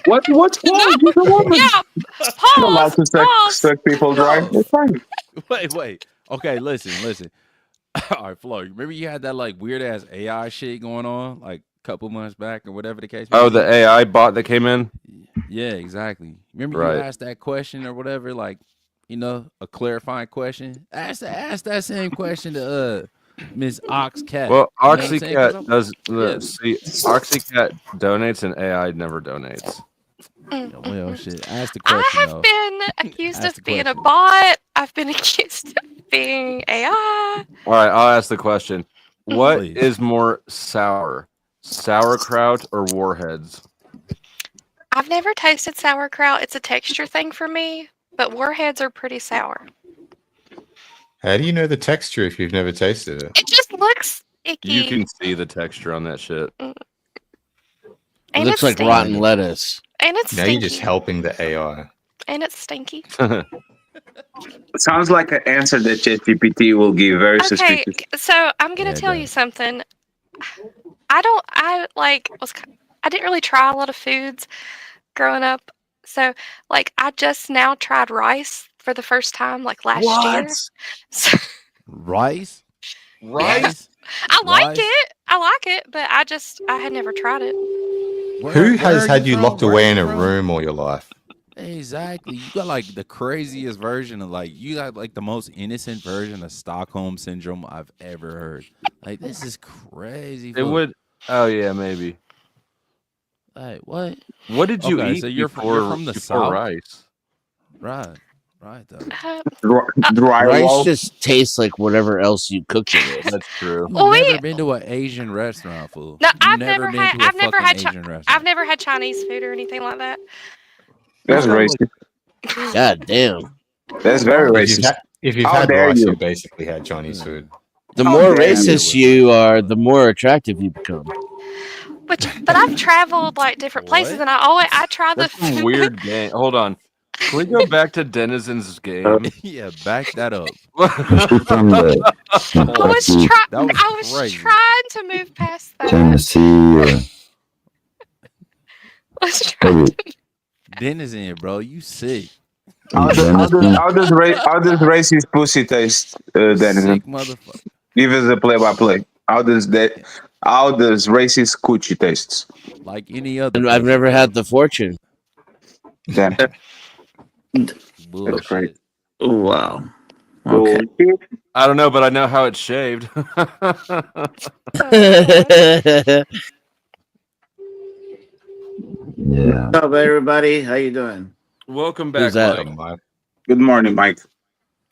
What's wrong? She's a woman. Yeah. She's allowed to suck people dry. It's fine. Wait. Okay, listen. All right, Flo. Remember you had that like weird ass AI shit going on like a couple months back or whatever the case may Oh, be? the AI bot that came in? Yeah, exactly. Remember Right. you asked that question or whatever, like, a clarifying question? Ask that same question to Miss Oxcat. Well, You know what I'm saying? 'Cause Oxycat I'm- does. Yeah. See, Oxycat donates and AI never donates. Well, shit. Ask the I question. have though. been accused Ask the of being a question. bot. I've been accused of being AI. All right, I'll ask the question. What Please. is more sour, sauerkraut or warheads? I've never tasted sauerkraut. It's a texture thing for me, but warheads are pretty sour. How do you know the texture if you've never tasted it? It just looks icky. You can see the texture on that shit. It And looks it's like stinky. rotten lettuce. And it's Now stinky. you're just helping the AI. And it's stinky. It sounds like an answer that ChatGPT will give. Very Okay, suspicious. so I'm gonna Yeah, tell you something. I didn't really try a lot of foods growing up. So I just now tried rice for the first time last year. So, Rice? Rice? I like Rice? it. I like it, but I had never tried it. Who has are had you from? locked Where away are in you a from? room all your life? Exactly. You got the craziest version of you got the most innocent version of Stockholm syndrome I've ever heard. This is crazy. It fool. would. Oh yeah, maybe. What? What did you Okay, eat so you're before, from the before South? rice? Right though. Rice just tastes like whatever else you cook it with. That's true. You've never been to an Asian restaurant, fool. No, You've I've never been to a I've never fucking had Asian restaurant. I've never had Chinese food or anything like that. That's racist. God damn. That's very racist. If you've How had dare rice, you? you basically had Chinese food. The How more dare you. racist you are, the more attractive you become. But I've traveled different places, and I try the That's some food. weird game. Hold on. Can we go back to Denizen's game? Yeah, back that up. From the I was crazy. trying to move past that. Tennessee. I was trying to. Denizen, bro, you sick. How does racist pussy taste, Denizen? Sick motherfucker. Give us a play-by-play. How does racist coochie taste? Like any other. And I've never had the fortune. Damn. Bullshit. great. Wow. Okay. I don't know, but I know how it's shaved. Yeah. What's up, everybody? How you doing? Welcome back, Mike. Good morning, Mike.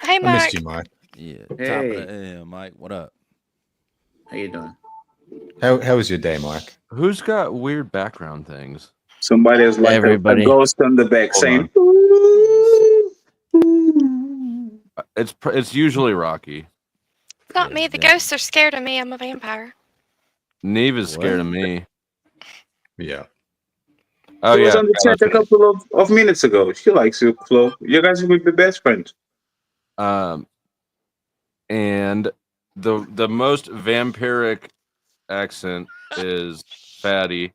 Hey, I missed Mark. you, Mike. Yeah. Hey. Top of the AM, Mike. What up? How you doing? How was your day, Mike? Who's got weird background things? Somebody has like a Everybody. ghost on the back Hold saying, It's usually Rocky. It's not me. The ghosts are scared of me. I'm a vampire. Neve is scared of me. Yeah. Oh she was yeah. on the chat a couple of minutes ago. She likes you, Flo. You guys will be best friends. And the most vampiric accent is Fatty.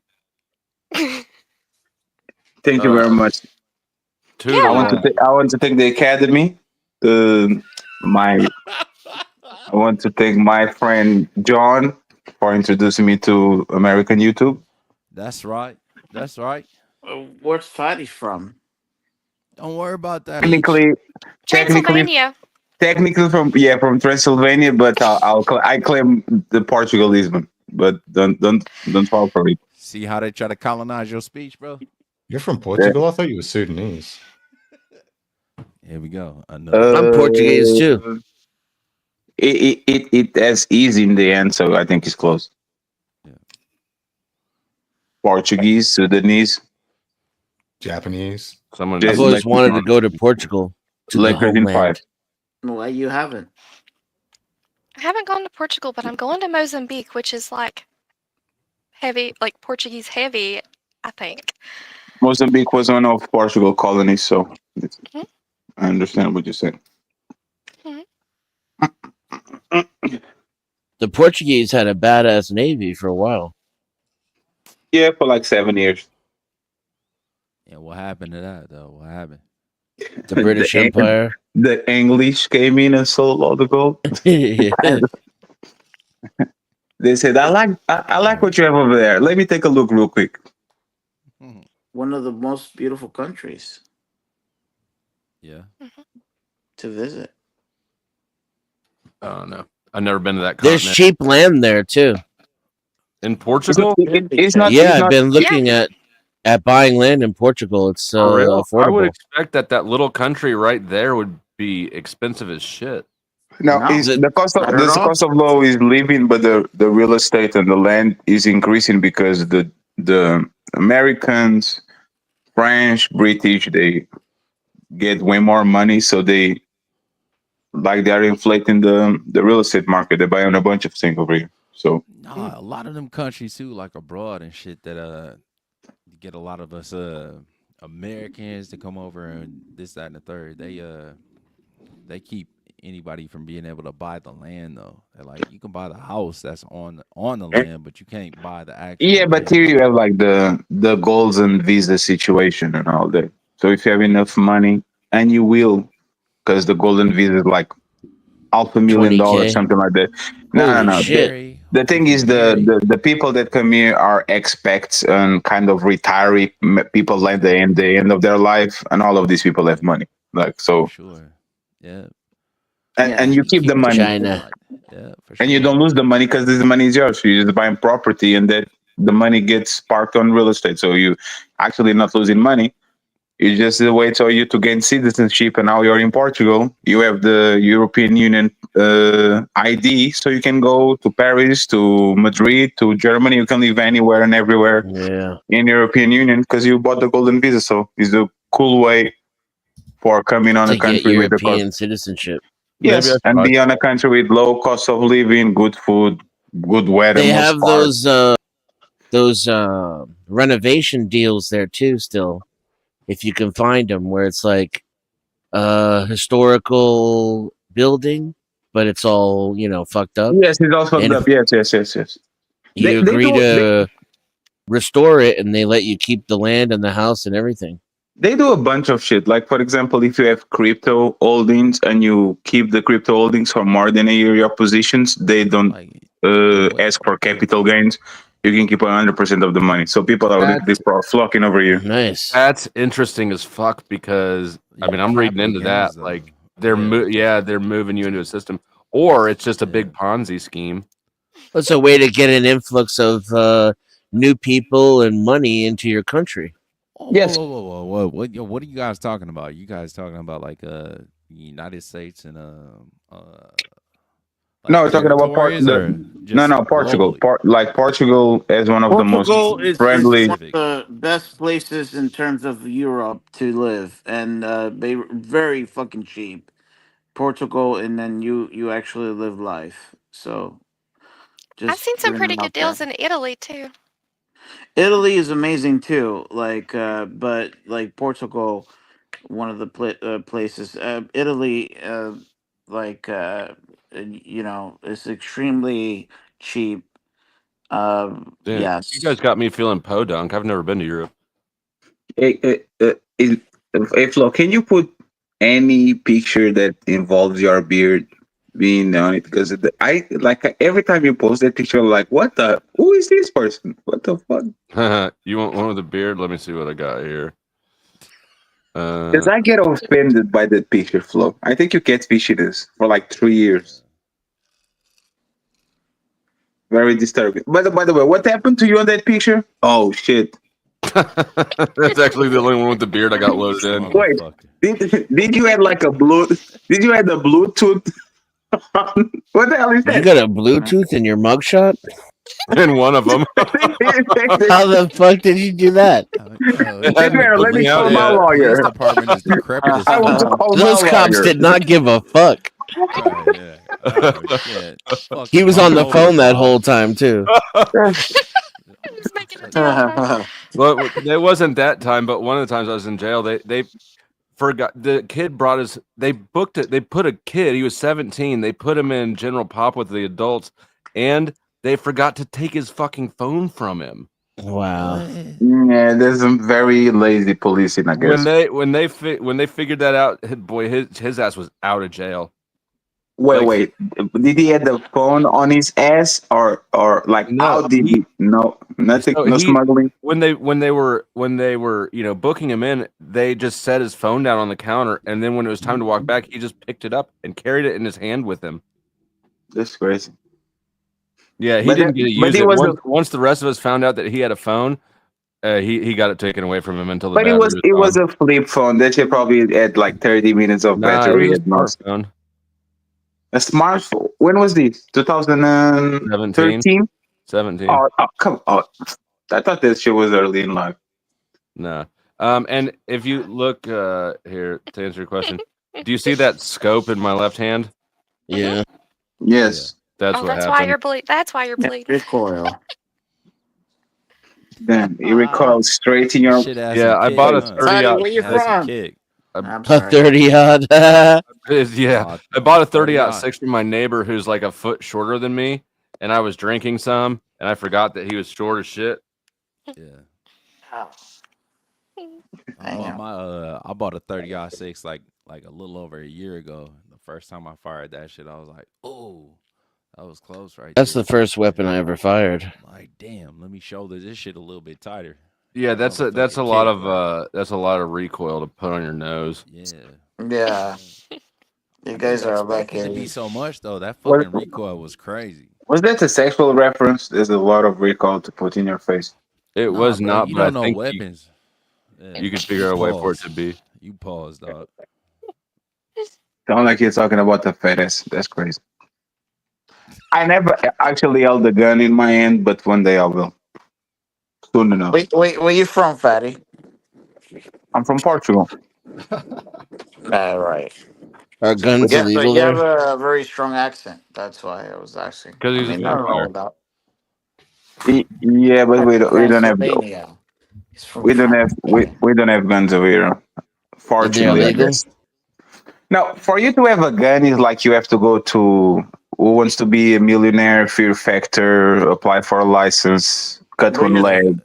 Thank you very much. I want to thank the Academy. I want to thank my friend John for introducing me to American YouTube. That's right. That's right. Where's Fatty from? Don't worry about that. Technically Transylvania. from Transylvania, but I claim the Portugalism. But don't fall for it. See how they try to colonize your speech, bro? You're from Portugal? I thought you were Sudanese. Here we go. I'm Portuguese too. It has easy in the end, so I think it's close. Yeah. Portuguese, Sudanese, Japanese. I've always wanted to go to Portugal. To the homeland. Why you haven't? I haven't gone to Portugal, but I'm going to Mozambique, which is like heavy, like Portuguese heavy, I think. Mozambique was one of Portugal colonies, so I understand what you're saying. The Portuguese had a badass navy for a while. Yeah, for like 7 years. Yeah, what happened to that though? What happened? The British Empire. The English came in and sold all the gold. They said, I like what you have over there. Let me take a look real quick. One of the most beautiful countries. Yeah. To visit. I don't know. I've never been to that There's continent. cheap land there too. In Portugal? I've been looking at buying land in Portugal. It's For real? affordable. I would expect that little country right there would be expensive as shit. Now, the cost of law is living, but the real estate and the land is increasing because the Americans, French, British, they get way more money, so they're inflating the real estate market. They're buying a bunch of things over here. So a lot of them countries too, like abroad and shit, that get a lot of us Americans to come over and this, that, and the third. They keep anybody from being able to buy the land though. They're like, you can buy the house that's on the land, but you can't buy the actual. yeah, but here you have like the golden visa situation and all that. So if you have enough money, and you will, because the golden visa is like $500,000, 20K. something like that. No. Shit. The thing is, the people that come here are expats and kind of retiree people like the end of their life, and all of these people have money. Like so. Sure. Yeah. And you keep the money. China. Yeah. And you don't lose the money because this money is yours. You're just buying property, and that the money gets parked on real estate. So you actually not losing money. You just wait for you to gain citizenship, and now you're in Portugal. You have the European Union ID, so you can go to Paris, to Madrid, to Germany. You can live anywhere and everywhere in European Union because you bought the golden visa. So it's a cool way for coming on To a get country with the European cost. citizenship. Yes, and be on a country with low cost of living, good food, good weather. They most have part. those renovation deals there too. Still, if you can find them, where it's like a historical building, but it's all fucked up. Yes, it's all fucked And up. Yes. You agree to restore it, and they let you keep the land and the house and everything. They do a bunch of shit. Like, for example, if you have crypto holdings and you keep the crypto holdings for more than a year, your positions, they don't ask for capital gains. You can keep 100% of the money. So people are literally flocking over here. Nice. That's interesting as fuck because I'm reading into that. Like they're moving you into a system, or it's just a big Ponzi scheme. It's a way to get an influx of new people and money into your country. Yes. Whoa. What are you guys talking about? You guys talking about like United States and like No, we're talking about territories or just Portugal. globally? Like Portugal is one of the most Portugal is friendly. one of the best places in terms of Europe to live, and they very fucking cheap. Portugal, and then you actually live life. So just I've seen some putting pretty it good out there. deals in Italy too. Italy is amazing too. But like Portugal, one of the places. Italy, it's extremely cheap. Damn, Yes. you guys got me feeling podunk. I've never been to Europe. Hey, Flo, can you put any picture that involves your beard being on it? Because I like every time you post that picture, I'm like, what the? Who is this person? What the fuck? You want one with a beard? Let me see what I got here. Because I get offended by that picture, Flo. I think you catfished this for like 3 years. Very disturbing. By the way, what happened to you on that picture? Oh shit! That's actually the only one with the beard I got loaded in. Wait, did you add like a blue? Did you add the Bluetooth? What the hell is that? You got a Bluetooth in your mugshot? In one of them. How the fuck did you do that? Let me call my lawyer. Police department is decrepit as I want to fuck. call Those my cops lawyer. did not give a fuck. Yeah. Oh, shit. He was on the phone that whole time too. Well, it wasn't that time, but one of the times I was in jail, they forgot the kid brought his. They booked it. They put a kid. He was 17. They put him in general pop with the adults, and they forgot to take his fucking phone from him. Wow. Yeah, there's some very lazy policing, I guess. When they figured that out, boy, his ass was out of jail. Wait. Did he have the phone on his ass or like No. how did he? No, nothing. So No smuggling. When they were booking him in, they just set his phone down on the counter, and then when it was time to walk back, he just picked it up and carried it in his hand with him. That's crazy. Yeah, he didn't get to use it. Once the rest of us found out that he had a phone, he got it taken away from him until the But battery it was gone. a flip phone. That shit probably had like 30 minutes of battery It at was most. a smartphone. A smartphone. When was this? 2013? 17. Oh, come on. I thought that shit was early in life. No. And if you look here to answer your question, do you see that scope in my left hand? Yeah. Yes. That's Oh, what that's happened. why you're bleeding. That's why you're bleeding. Recoil. Damn, it recoils straight in your. Yeah, I bought a 30 Where you from? I'm A sorry. 30 odd. Yeah, I bought a 30-06 from my neighbor who's like a foot shorter than me, and I was drinking some, and I forgot that he was short as shit. Yeah. I bought a 30-06 like a little over a year ago. The first time I fired that shit, I was like, oh, that was close right That's there. the first weapon I ever fired. Like, damn, let me shoulder this shit a little bit tighter. Yeah, that's a lot of recoil to put on your nose. Yeah. You guys are like it to be so much though. That What- fucking recoil was crazy. Was that a sexual reference? There's a lot of recoil to put in your face. It Nah, was bro, not, you but I don't know think weapons. Yeah, you could figure out a way for it pause. to be. You paused, dog. Sound like you're talking about the fetish. That's crazy. I never actually held a gun in my hand, but one day I will. Soon enough. Wait, where you from, fatty? I'm from Portugal. Right. Are guns Yeah, so illegal you have there? a very strong accent. That's why I was asking. 'Cause he's a I don't know vampire. about Yeah, but we don't have Transylvania. He's from we don't have guns over here. Fortunately, I illegal? guess. Now, for you to have a gun is like you have to go to Who Wants to Be a Millionaire, Fear Factor, apply for a license, cut one leg.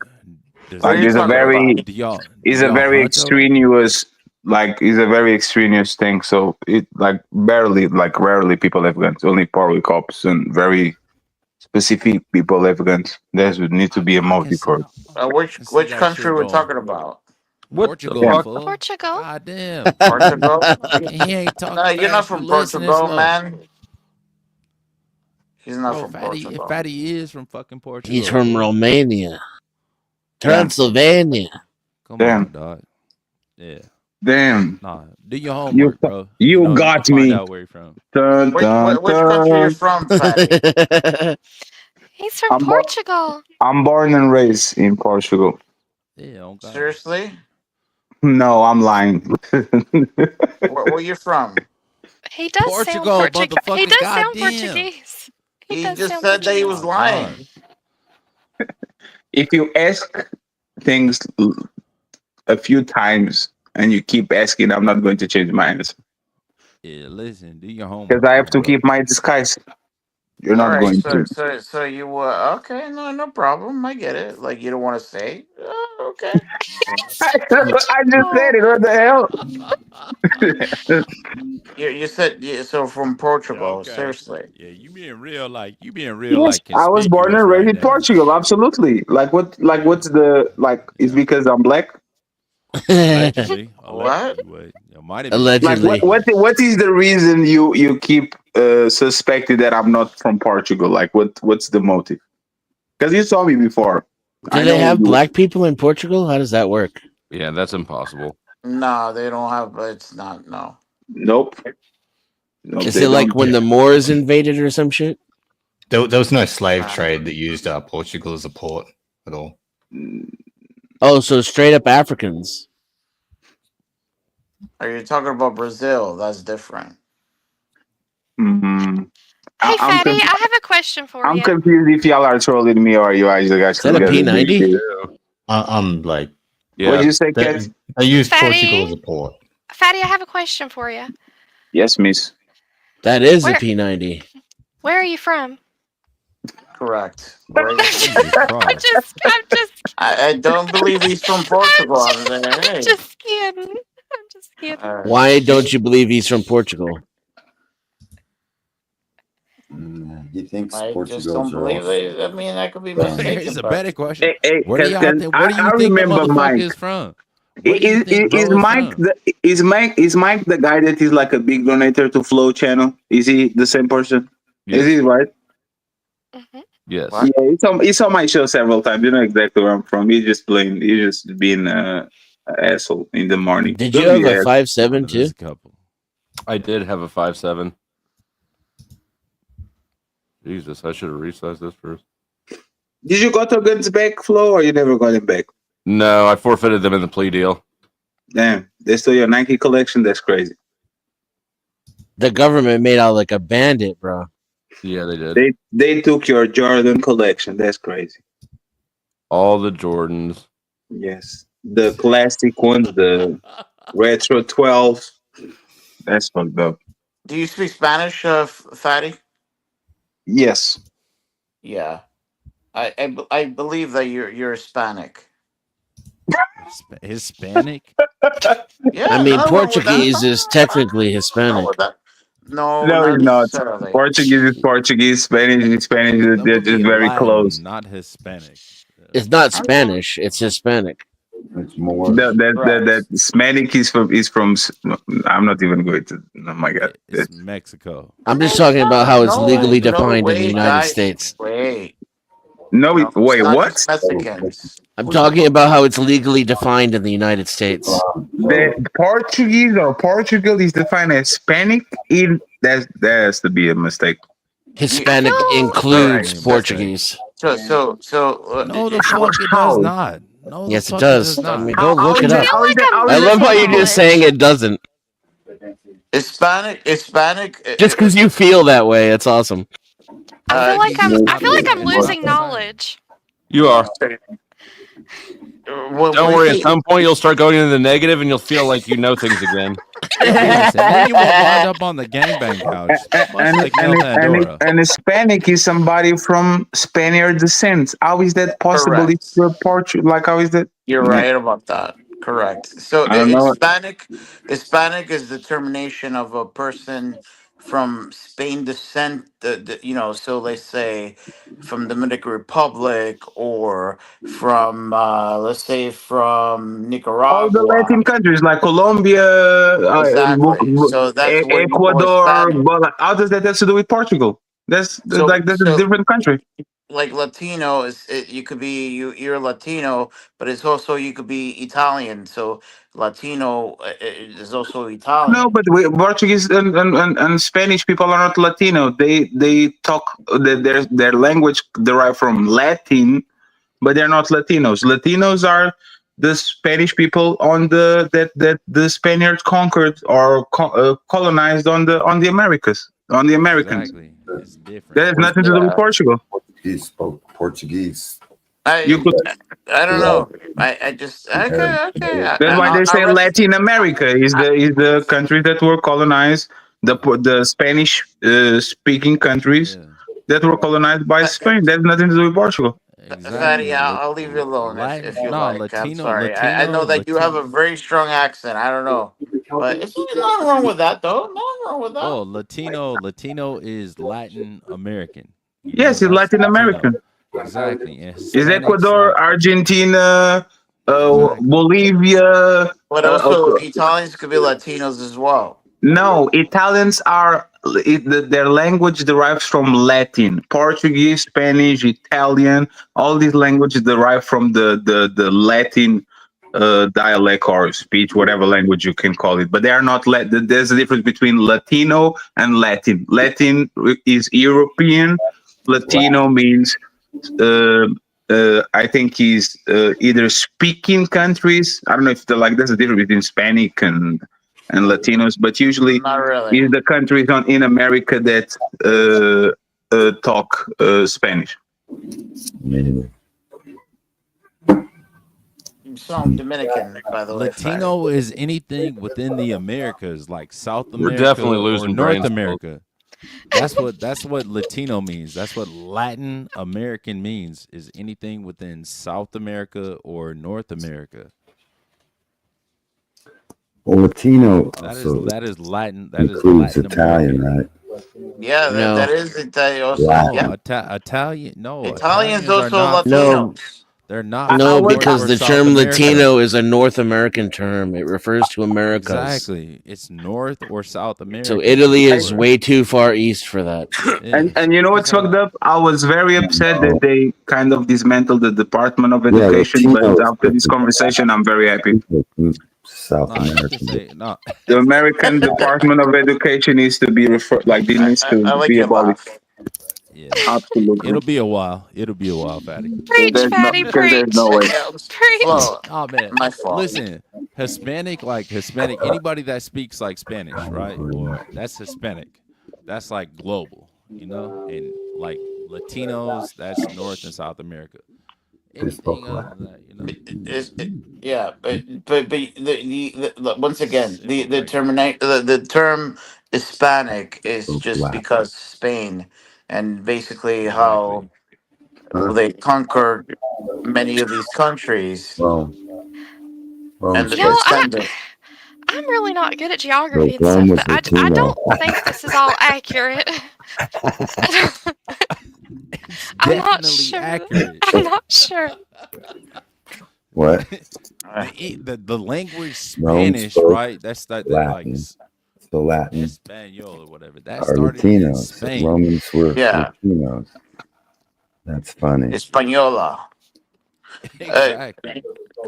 Like there's a very extraneous thing. So it rarely people have guns. Only probably cops and very specific people have guns. There would need to be a multi for it. Which country we're talking about? Portugal. Fool. Portugal. God damn. Portugal? He ain't talking. No, you're not fast. from You listening Portugal, slow. man. He's not Bro, from Fatty, Portugal. Fatty is from fucking Portugal. He's from fool. Romania. Transylvania. Come Damn. on, dog. Yeah. Damn. Nah, do your homework, bro. You know, got find me. out where you're from. Dun, dun, Which country you dun. from, Fatty? He's from I'm, bo- Portugal. I'm born and raised in Portugal. Yeah, okay. Seriously? No, I'm lying. Where you from? He does Portugal, sound Portuguese. He motherfucker, does sound goddamn. Portuguese. He does just sound said that he Portuguese. was lying. If you ask things a few times and you keep asking, I'm not going to change my answer. Yeah, listen, do your homework. Because I have to bro. keep my disguise. You're All not right, going to. so you okay? No problem. I get it. Like you don't want to say. Okay. I just said it. What the hell? You said so from Portugal. Okay. Seriously. Yeah, you being real Yes, I was born and raised in Portugal. Absolutely. What's the It's because I'm black. Allegedly. What? It might have been Allegedly. What is the reason you keep suspecting that I'm not from Portugal? What's the motive? Because you saw me before. Do they have black people in Portugal? How does that work? Yeah, that's impossible. No, they don't have. It's not. No. Nope. Is it like when the Moors invaded or some shit? There was no slave trade that used Portugal as a port at all. Oh, so straight up Africans. Are you talking about Brazil? That's different. Mm-hmm. Hey, Fatty, I have a question for I'm you. confused if y'all are trolling me or you guys actually. Is that a P90? I'm like, yeah. What did you say, Kat? I used Fatty? Portugal as a port. Fatty, I have a question for you. Yes, miss. That is Where- a P90. Where are you from? Correct. I'm just I don't believe he's from Portugal. I'm just kidding. I'm just kidding. Why don't you believe he's from Portugal? He thinks I just Portugal's don't believe are it. I mean, I could be Well, mistaken. It's a but- better question. Hey, Where do y'all think? Where do you I think the remember motherfucker Mike. is from? Where do you think Is bro Mike from? is Mike the guy that is like a big donator to Flow channel? Is he the same person? Is he right? Yes. Yeah, he saw my show several times. You know exactly where I'm from. He's just being an asshole in the morning. Did you have a 5'7" too? I did have a 5'7". Jesus, I should have resized this first. Did you got your guns back, Flo, or you never got it back? No, I forfeited them in the plea deal. Damn, they still your Nike collection? That's crazy. The government made out like a bandit, bro. Yeah, they did. They took your Jordan collection. That's crazy. All the Jordans. Yes. The classic ones, the retro 12. That's fucked up. Do you speak Spanish, Fatty? Yes. Yeah. I believe that you're Hispanic. Hispanic? Yeah. I mean, nothing wrong with that. Portuguese is technically Hispanic. No, No, not it's not. necessarily. Portuguese is Portuguese. Spanish is Spanish. They're just very Latin, close. not Hispanic. It's not Spanish. It's Hispanic. It's more. That Hispanic is from. I'm not even going to. Oh my god. It's Mexico. I'm just talking about how it's No, legally no, defined in the wait, United guys. States. Wait. No, No, wait, it's not what? just Mexicans. I'm talking about how it's legally defined in the United States. The Portuguese or Portugal is defined as Hispanic. That has to be a mistake. Hispanic includes Portuguese. So No, the fuck it does not. No, the Yes, it fuck does. not. I mean, go look it up. How I is love that how you're just saying it doesn't. Hispanic. Just because you feel that way, it's awesome. I feel like I'm losing knowledge. You are. Don't worry. At some point, you'll start going into the negative, and you'll feel like you know things again. Yes, and then you will wind up on the gangbang couch. Much like Mel Pandora. And Hispanic is somebody from Spaniard descent. How is that possible? Correct. If you're Portuguese, like how is that? You're right about that. Correct. So I don't know. Hispanic is the termination of a person from Spain descent. So let's say from Dominican Republic or from let's say from Nicaragua. All the Latin countries like Colombia, Exactly. So that's what you call Ecuador. Hispanic. But how does that have to do with Portugal? That's a different country. Like Latino you could be you're Latino, but it's also you could be Italian. So Latino is also Italian. No, but Portuguese and Spanish people are not Latino. They talk their language derived from Latin, but they're not Latinos. Latinos are the Spanish people on that the Spaniards conquered or colonized on the Americas, on the Americans. Exactly. It's different. That has nothing to do with Portugal. He spoke Portuguese. I don't know. I just okay. That's why they say Latin America is the countries that were colonized, the Spanish speaking countries that were colonized by Spain. That has nothing to do with Portugal. Fatty, I'll leave you alone if you like. I'm sorry. I know that you have a very strong accent. I don't know, but it's nothing wrong with that, though. Nothing wrong with that. Oh, Latino is Latin American. Yes, it's Latin American. Exactly. Is Ecuador, Argentina, Bolivia. But also, Italians could be Latinos as well. No, Italians are their language derives from Latin, Portuguese, Spanish, Italian. All these languages derive from the Latin dialect or speech, whatever language you can call it. But they are not. There's a difference between Latino and Latin. Latin is European. Latino means I think is either speaking countries. I don't know if there's a difference between Hispanic and Latinos, but usually is the countries in America that talk Spanish. You sound Dominican, by the way. Latino is anything within the Americas, like South America. We're definitely losing or North brains. America. That's what Latino means. That's what Latin American means, is anything within South America or North America. Well, Latino that is Latin. That includes is Latin Italian, American. right? Yeah, that is Italian. Also. Wow. Yeah. Italian. No, Italians are also not, Latinos. They're not. No, North because or the South term America. Latino is a North American term. It refers to Americas. Exactly. It's North or South America. So Italy is way too far east for that. And you know what's fucked up? I was very upset that they kind of dismantled the Department of Education, but after this conversation, I'm very happy. South American. The American Department of Education needs to be referred, like this needs to be abolished. Yeah, absolutely. It'll be a while. Fatty. Preach, Fatty, preach. There's no way. Preach. Oh man, my fault. Listen, Hispanic, anybody that speaks like Spanish, right? Or that's Hispanic. That's like global, and like Latinos, that's North and South America. Anything other than that, Yeah, but the once again the term Hispanic is just because Spain and basically how they conquered many of these countries. Well, and the I'm really not good at geography and stuff, but I don't think this is all accurate. I'm not sure. accurate. I'm not sure. What? The language Rome Spanish, spoke right? That's that like Latin. So Latin. Espanol or whatever. That Are started in Latinos. Spain. Romans were Yeah. Latinos. That's funny. Española. Exactly.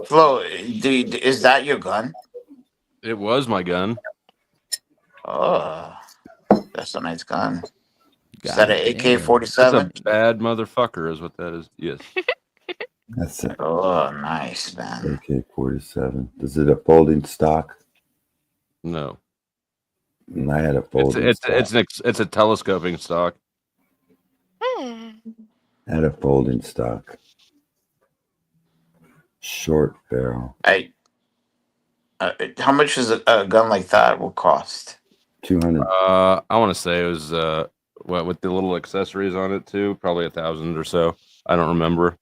Flo, is that your gun? It was my gun. Oh, that's a nice gun. Is God that an damn. AK-47? That's a bad motherfucker, is what that is. Yes. That's it. Oh, nice, man. AK-47. Is it a folding stock? No. And I had a folding stock. It's a telescoping stock. I had a folding stock. Short barrel. How much is a gun like that will cost? 200. I want to say it was with the little accessories on it too, probably $1,000 or so. I don't remember.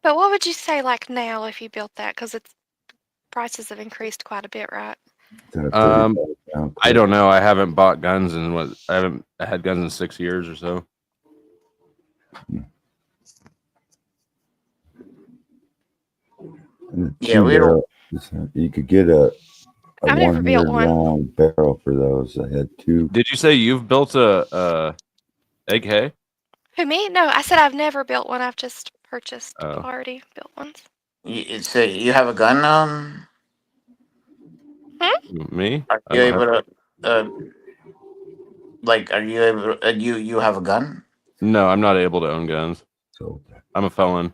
But what would you say like now if you built that? Because its prices have increased quite a bit, right? I don't know. I haven't bought guns in I haven't had guns in 6 years or so. Yeah, we don't. You could get a I've never built one. round barrel for those. I had two. Did you say you've built a AK? Who, me? No, I said I've never built one. I've just purchased already built ones. So you have a gun? Me? Are you able to? Are you able? You have a gun? No, I'm not able to own guns. I'm a felon.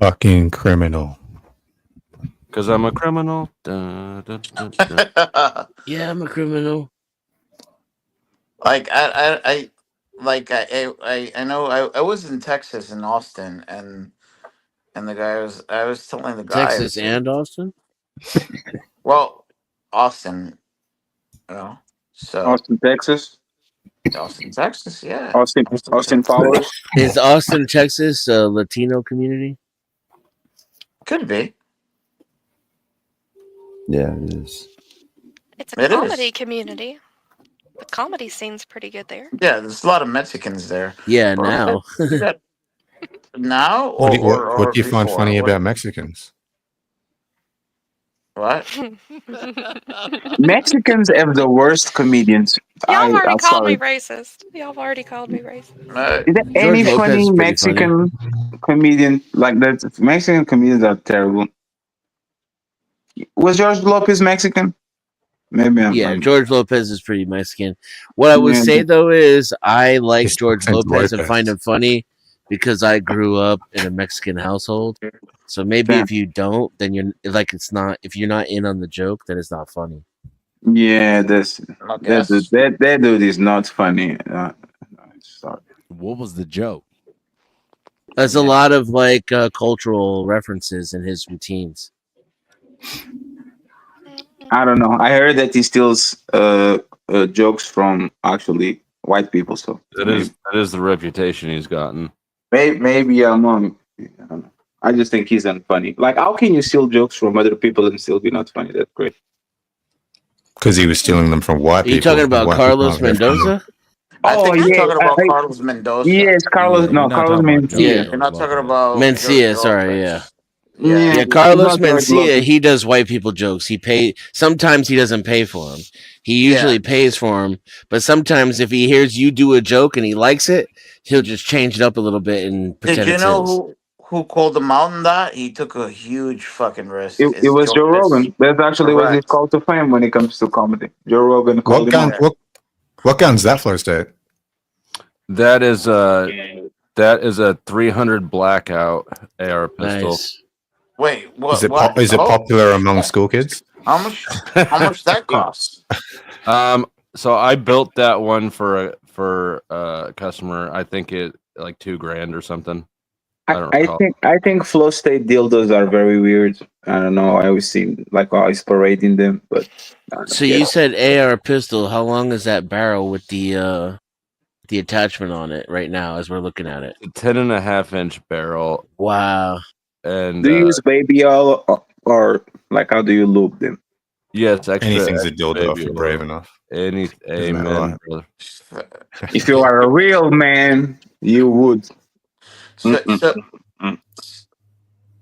Fucking criminal. Because I'm a criminal. Yeah, I'm a criminal. I know I was in Texas in Austin and the guy I was telling the guy Texas and Austin? Well, Austin, so Austin, Texas. Austin, Texas, yeah. Austin Powers. Is Austin, Texas a Latino community? Could be. Yeah, it is. It's a comedy community. The comedy scene's pretty good there. Yeah, there's a lot of Mexicans there. Yeah, now. Now? What Or do you find before? funny about Mexicans? What? Mexicans have the worst comedians. Y'all already called me racist. Y'all have already called me racist. Is there any funny Mexican comedian like that? Mexican comedians are terrible. Was George Lopez Mexican? Maybe I'm George Lopez is pretty Mexican. What I would say though is I like George Lopez and find him funny because I grew up in a Mexican household. So maybe if you don't, then you're like it's not. If you're not in on the joke, then it's not funny. Yeah, that dude is not funny. Sorry. What was the joke? There's a lot of like cultural references in his routines. I don't know. I heard that he steals jokes from actually white people. So that is the reputation he's gotten. Maybe I'm wrong. I don't know. I just think he's unfunny. Like, how can you steal jokes from other people and still be not funny? That's great. Because he was stealing them from white people. Are you talking about Carlos Mendoza? I think you're talking about Carlos Mendoza. Yes, Carlos. No, Carlos Mencia. You're not talking about Mencia. Sorry, yeah, Carlos Mencia. He does white people jokes. Sometimes he doesn't pay for them. He usually pays for them, but sometimes if he hears you do a joke and he likes it, he'll just change it up a little bit and pretend. Did you know who called him out on that? He took a huge fucking risk. It was Joe Rogan. That's actually what his call to fame when it comes to comedy. Joe Rogan called him out. What gun's that, Flow State? That is a 300 blackout AR pistol. Nice. Wait, what? Is it popular among school kids? How much that cost? So I built that one for a customer. I think it like $2,000 or something. I think Flow State dildos are very weird. I don't know. I always see like always parading them, but. So you said AR pistol. How long is that barrel with the attachment on it right now as we're looking at it? 10.5-inch barrel. Wow. And do you use baby oil or like how do you lube them? Yes, anything's a dildo if you're brave enough. Amen, brother. If you are a real man, you would.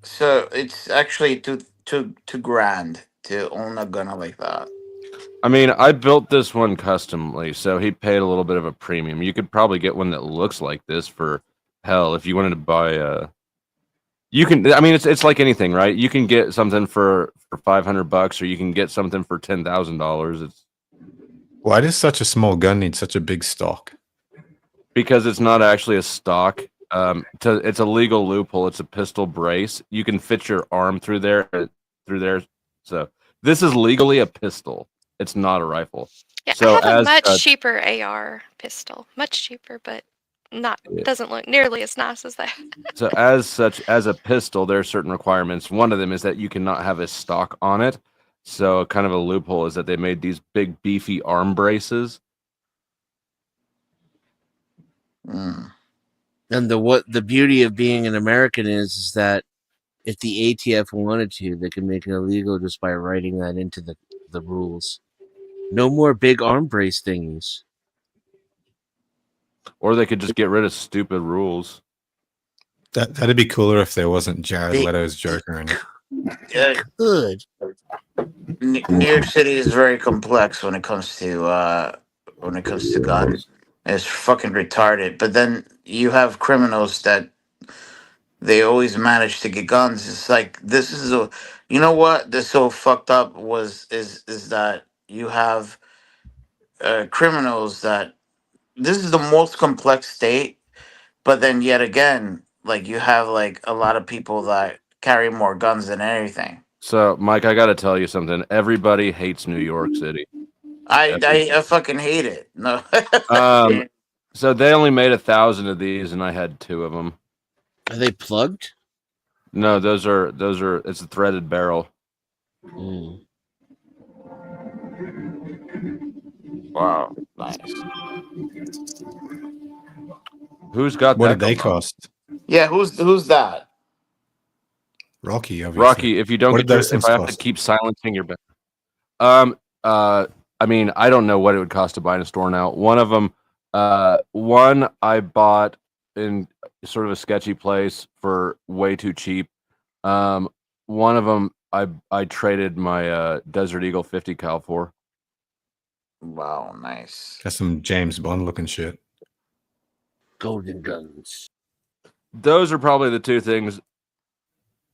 So it's actually $2,000 to own a gun like that. I mean, I built this one customly, so he paid a little bit of a premium. You could probably get one that looks like this for hell if you wanted to buy you can. I mean, it's like anything, right? You can get something for $500, or you can get something for $10,000. Why does such a small gun need such a big stock? Because it's not actually a stock. It's a legal loophole. It's a pistol brace. You can fit your arm through there. So this is legally a pistol. It's not a rifle. Yeah, so I have a much cheaper AR pistol. Much cheaper, but doesn't look nearly as nice as that. So as a pistol, there are certain requirements. One of them is that you cannot have a stock on it. So kind of a loophole is that they made these big beefy arm braces. And the beauty of being an American is that if the ATF wanted to, they could make it illegal just by writing that into the rules. No more big arm brace thingies. Or they could just get rid of stupid rules. That'd be cooler if there wasn't Jared Leto's Joker in it. Yeah, good. New York City is very complex when it comes to when it comes to guns. It's fucking retarded. But then you have criminals that they always manage to get guns. It's like this is a, you know what? This so fucked up is that you have criminals that this is the most complex state, but then yet again, like you have like a lot of people that carry more guns than anything. So, Mike, I got to tell you something. Everybody hates New York City. I fucking hate it. No. So they only made 1,000 of these, and I had 2 of them. Are they plugged? No, those are. It's a threaded barrel. Mm. Wow, nice. Who's got What that? did they cost? Yeah, who's that? Rocky, obviously. Rocky, if you don't What get did those if things I have cost? to keep silencing your I mean, I don't know what it would cost to buy in a store now. One of them, one I bought in sort of a sketchy place for way too cheap. One of them I traded my Desert Eagle 50 cal for. Wow, nice. That's some James Bond looking shit. Golden guns. Those are probably the 2 things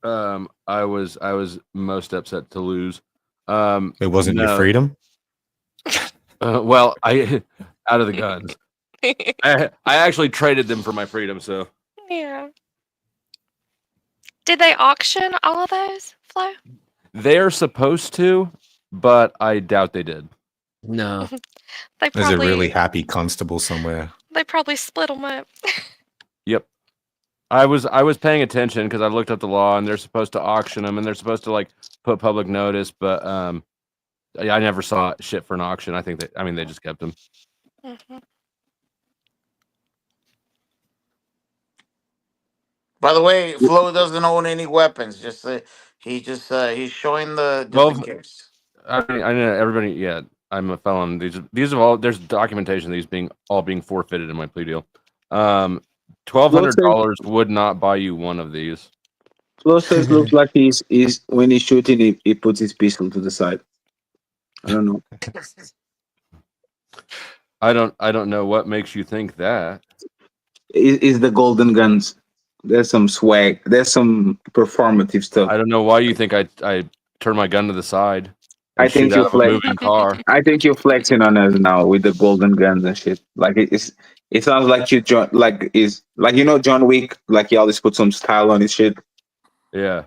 I was most upset to lose. It wasn't your freedom? Well, I out of the guns. I actually traded them for my freedom, so Yeah. Did they auction all of those, Flo? they're supposed to, but I doubt they did. No. They There's a probably really happy constable somewhere. they probably split them up. Yep. I was paying attention because I looked up the law, and they're supposed to auction them, and they're supposed to like put public notice, but I never saw shit for an auction. I think they just kept them. Mm-hmm. By the way, Flo doesn't own any weapons. Just he's showing the just in case. I mean, I know everybody. Yeah, I'm a felon. These are all. There's documentation. These being forfeited in my plea deal. $1,200 would not buy you one of these. Flo says looks like he's when he's shooting, he puts his pistol to the side. I don't know. I don't know what makes you think that. Is the golden guns? There's some swag. There's some performative stuff. I don't know why you think I turn my gun to the side. I think you're moving car. I think you're flexing on us now with the golden guns and shit. Like it sounds like you John, like John Wick. Like he always put some style on his shit. Yeah.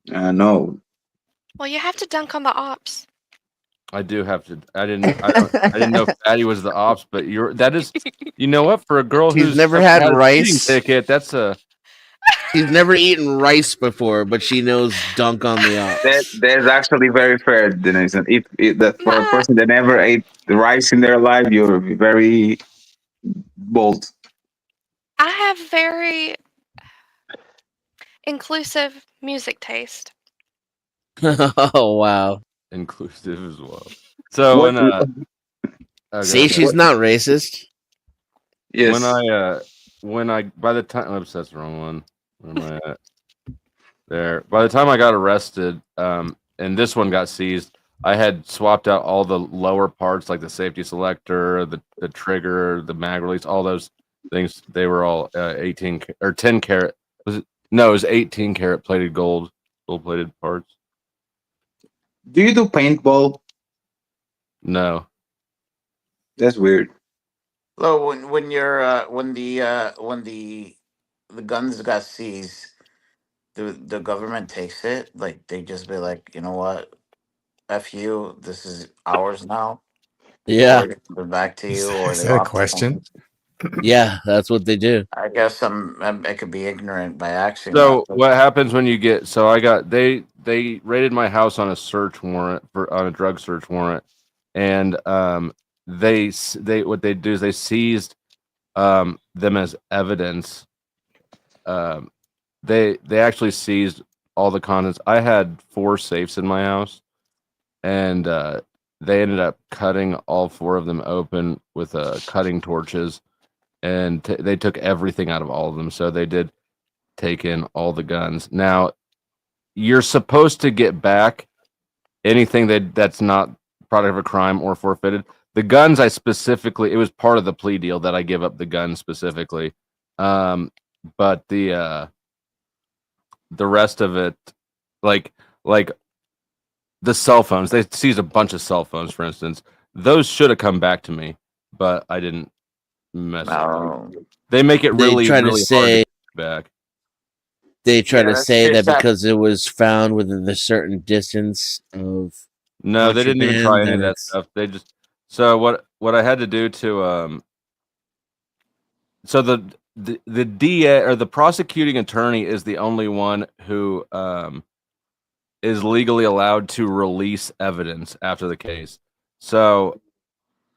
No. Well, you have to dunk on the ops. I do have to. I didn't know Fatty was the ops, but that is. You know what? For a girl She's who's never had a rice ticket, that's a. She's never eaten rice before, but she knows dunk on the ops. That's actually very fair, Denise. If that for a person that never ate the rice in their life, you're very bold. I have very inclusive music taste. Oh wow. Inclusive as well. So see, she's not racist. Yes. When I by the time oops, that's the wrong one. Where am I at? There. By the time I got arrested, and this one got seized, I had swapped out all the lower parts like the safety selector, the trigger, the mag release, all those things. They were all 18 or 10 karat. It was 18 karat plated gold plated parts. Do you do paintball? No. That's weird. So when the guns got seized, the government takes it, like they just be like, you know what, F you, this is ours now. Yeah. Or they give it back to you, or Is they that a opt question? Yeah, that's what they do. I guess I could be ignorant by accident. So what happens when you get? So I got they raided my house on a search warrant on a drug search warrant, and they what they do is they seized them as evidence. They actually seized all the contents. I had 4 safes in my house, and they ended up cutting all 4 of them open with cutting torches, and they took everything out of all of them. So they did take in all the guns. Now, you're supposed to get back anything that's not product of a crime or forfeited. The guns, I specifically, it was part of the plea deal that I give up the guns specifically. But the rest of it, like the cell phones, they seized a bunch of cell phones, for instance. Those should have come back to me, but I didn't mess with them. They make it really, try to really say, hard to get back. They try Yeah, to that's say that just that- because it was found within a certain distance of. No, they didn't even try any of contraband, that stuff. They just so what I had to do to so the DA or the prosecuting attorney is the only one who is legally allowed to release evidence after the case. So,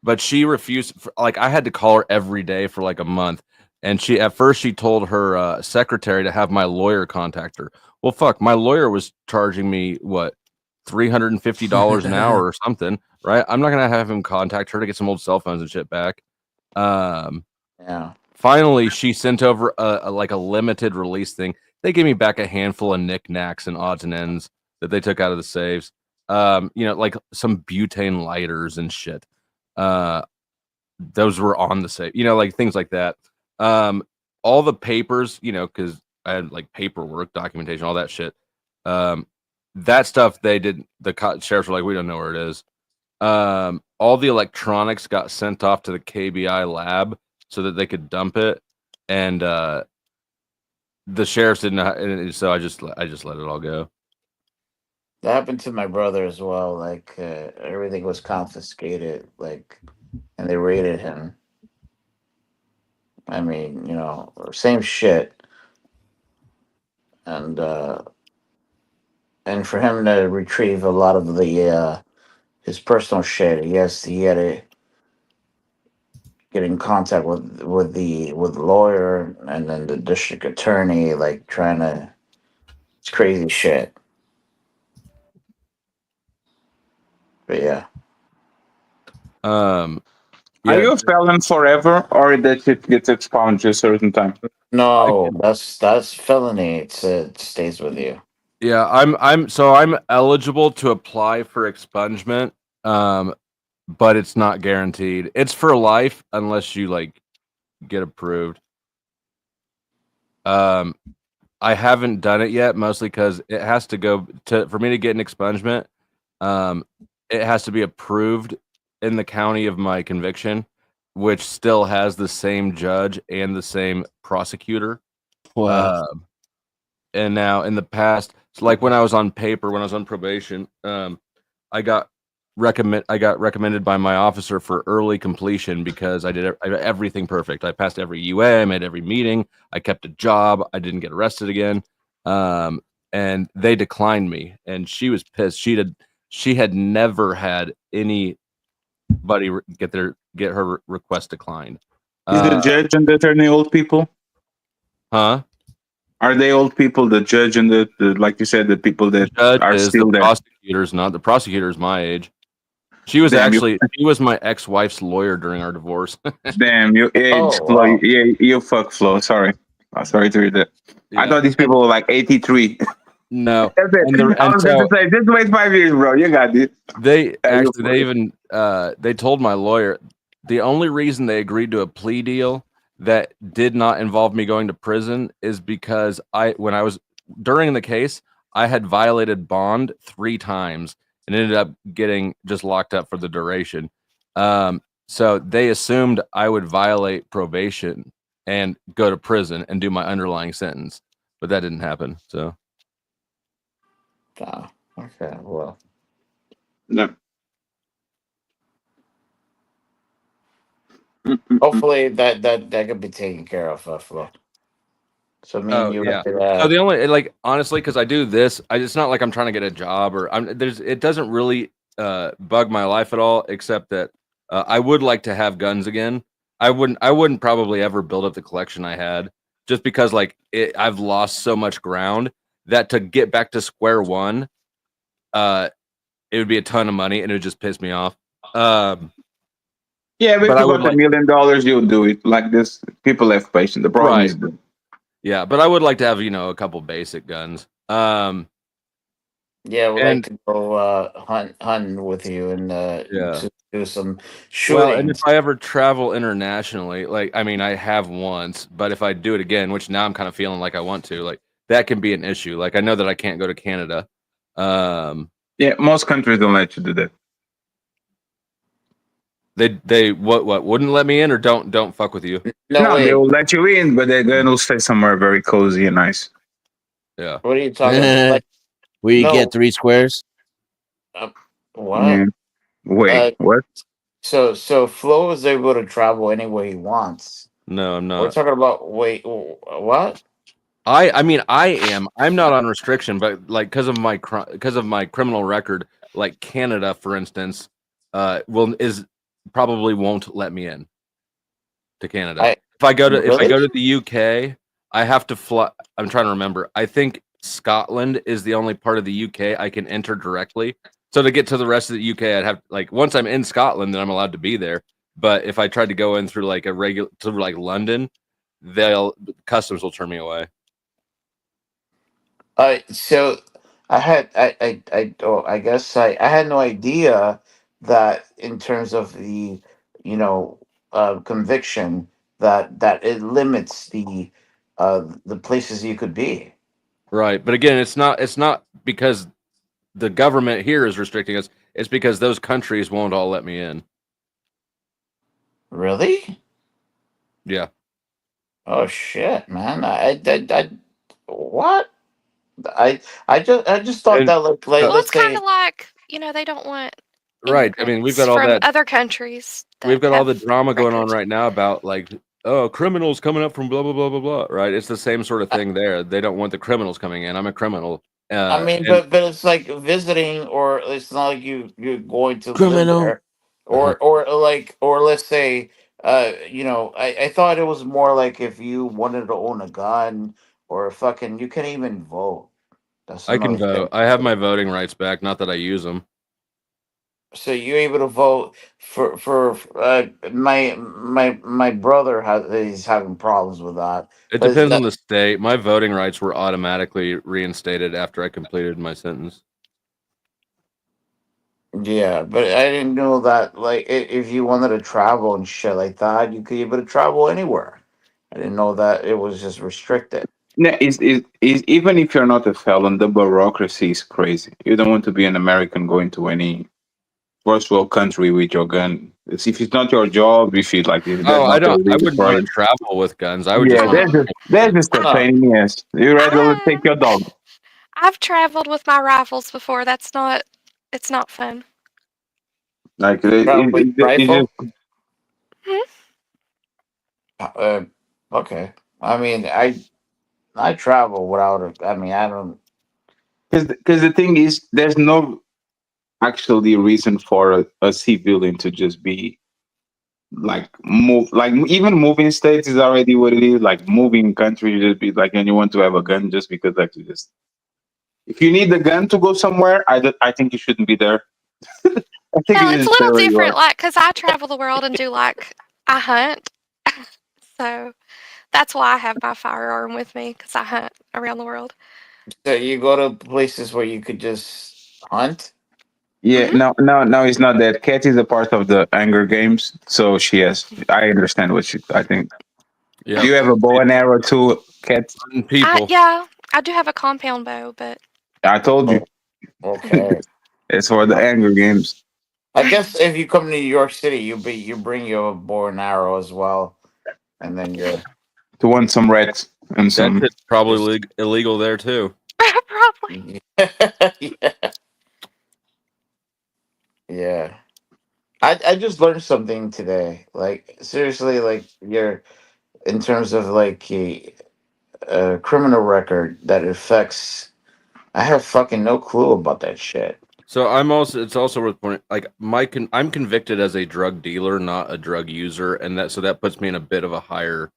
but she refused. Like I had to call her every day for like a month, and at first she told her secretary to have my lawyer contact her. Well, fuck, my lawyer was charging me what $350 an hour or something, right? I'm not gonna have him contact her to get some old cell phones and shit back. Yeah. Finally, she sent over a limited release thing. They gave me back a handful of knickknacks and odds and ends that they took out of the safes. Like some butane lighters and shit. Those were on the safe. Like things like that. All the papers, because I had like paperwork, documentation, all that shit. That stuff they did. The sheriffs were like, we don't know where it is. All the electronics got sent off to the KBI lab so that they could dump it, and the sheriffs didn't. So I just let it all go. That happened to my brother as well. Like everything was confiscated, and they raided him. I mean, same shit. And for him to retrieve a lot of the his personal shit, he had to get in contact with the lawyer and then the district attorney, it's crazy shit. But yeah. Are you a felon forever, or that it gets expunged at a certain time? No, that's felony. It stays with you. Yeah, I'm eligible to apply for expungement, but it's not guaranteed. It's for life unless you get approved. I haven't done it yet, mostly because it has to go for me to get an expungement. It has to be approved in the county of my conviction, which still has the same judge and the same prosecutor. Wow. And now in the past, so like when I was on probation, I got recommended by my officer for early completion because I did everything perfect. I passed every UA, I made every meeting, I kept a job, I didn't get arrested again. And they declined me, and she was pissed. She had never had anybody get her request declined. Is the judge and the attorney old people? Huh? Are they old people? The judge and the like you said, the people that are still there. Prosecutors, not the prosecutor's my age. She was she was my ex-wife's lawyer during our divorce. Damn, you age, Flo. Wow. Yeah, you fuck Flo. Sorry to hear that. Yeah. I thought these people were like 83. No, I was going to say, just wait 5 years, bro. You got this. They told my lawyer the only reason they agreed to a plea deal that did not involve me going to prison is because when I was during the case, I had violated bond 3 times and ended up getting just locked up for the duration. So they assumed I would violate probation and go to prison and do my underlying sentence, but that didn't happen. So. Okay. Well. No. Hopefully that could be taken care of, Flo. So yeah. So the only honestly, because I do this, it's not like I'm trying to get a job or it doesn't really bug my life at all, except that I would like to have guns again. I wouldn't probably ever build up the collection I had, just because I've lost so much ground that to get back to square one, it would be a ton of money and it would just piss me off. Yeah, but if you got $1 million, you'll do it. Like this, people have patience. The problem is, yeah, but I would like to have a couple basic guns. Yeah, we'd like to go hunting with you and to do some Well, and if shootings. I ever travel internationally, like I mean, I have once, but if I do it again, which now I'm kind of feeling like I want to, like that can be an issue. Like I know that I can't go to Canada. Yeah, most countries don't let you do that. They what wouldn't let me in or don't fuck with you? No, they will let you in, but they're going to stay somewhere very cozy and nice. Yeah. What are you talking about? Like, Where you no. get 3 squares? What? Yeah. Wait, what? So Flo is able to travel anywhere he wants. No, I'm We're not. talking about what? I mean I am. I'm not on restriction, but like because of my criminal record, like Canada, for instance, probably won't let me in to Canada. If I go to the UK, I have to fly. I'm trying to remember. I think Scotland is the only part of the UK I can enter directly. So to get to the rest of the UK, I'd have like once I'm in Scotland, then I'm allowed to be there. But if I tried to go in through like through like London, customs will turn me away. So I guess I had no idea that in terms of the conviction that it limits the places you could be. Right, but again, it's not because the government here is restricting us. It's because those countries won't all let me in. Really? Yeah. Oh shit, man! What? I just thought that like well, let's it's kind say of like they don't want Right. I mean, we've got immigrants all from that. other countries. We've got all the drama going on records. right now about like, oh, criminals coming up from blah blah blah blah blah. Right? It's the same sort of thing there. They don't want the criminals coming in. I'm a criminal. I mean, And but it's like visiting, or it's not like you're going to live Criminal. there, or let's say, I thought it was more like if you wanted to own a gun or fucking, you can't even vote. That's I can another vote. thing. I have my voting rights back. Not that I use them. So you're able to vote for my brother he's having problems with that. It But depends on the state. My voting rights were automatically reinstated after I completed my sentence. Yeah, but I didn't know that. Like, if you wanted to travel and shit like that, you could be able to travel anywhere. I didn't know that it was just restricted. Yeah, even if you're not a felon, the bureaucracy is crazy. You don't want to be an American going to any first world country with your gun. If it's not your job, if you like, if Oh, I not don't. I illegal wouldn't for want you. to travel with guns. I would Yeah, just. there's just a pain in the ass. You rather take your dog. I've traveled with my rifles before. It's not fun. Like Travel with rifle? Hmm? Okay. I mean, I travel without a. I mean, I don't. Because the thing is, there's no actually reason for a civilian to just be like move, like even moving states is already what it is. Like moving country, just be like, and you want to have a gun just because like you just. If you need the gun to go somewhere, I think you shouldn't be there. I think Well, you it's a just stay little where you are. different, like because I travel the world and do I hunt, so that's why I have my firearm with me because I hunt around the world. So you go to places where you could just hunt. Yeah, no, it's not that. Cat is a part of the Hunger Games, so she has. I understand what she. I think. Yeah. Do you have a bow and arrow too, Cat? Yeah, I do have a compound bow, but I told you. Okay. It's for the Hunger Games. I guess if you come to New York City, you bring your bow and arrow as well, and then you're. To want some rats and some. That's probably illegal there too. probably. Yeah. Yeah. I just learned something today. Like seriously, like you're in terms of like a criminal record that affects. I have fucking no clue about that shit. So it's also worth pointing, like I'm convicted as a drug dealer, not a drug user, and that puts me in a bit of a higher.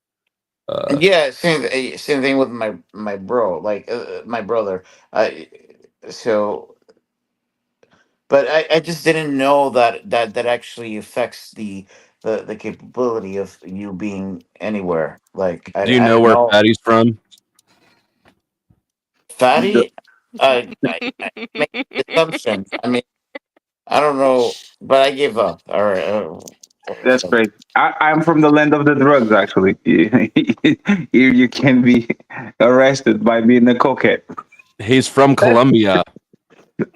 Yeah, same thing with my bro, like my brother. So, but I just didn't know that actually affects the capability of you being anywhere. Like Do you I know didn't where know. Patty's from? Fatty, I make assumptions. I mean, I don't know, but I gave up. All right. That's great. I'm from the land of the drugs, actually. Here you can be arrested by being a cokehead. He's from Colombia.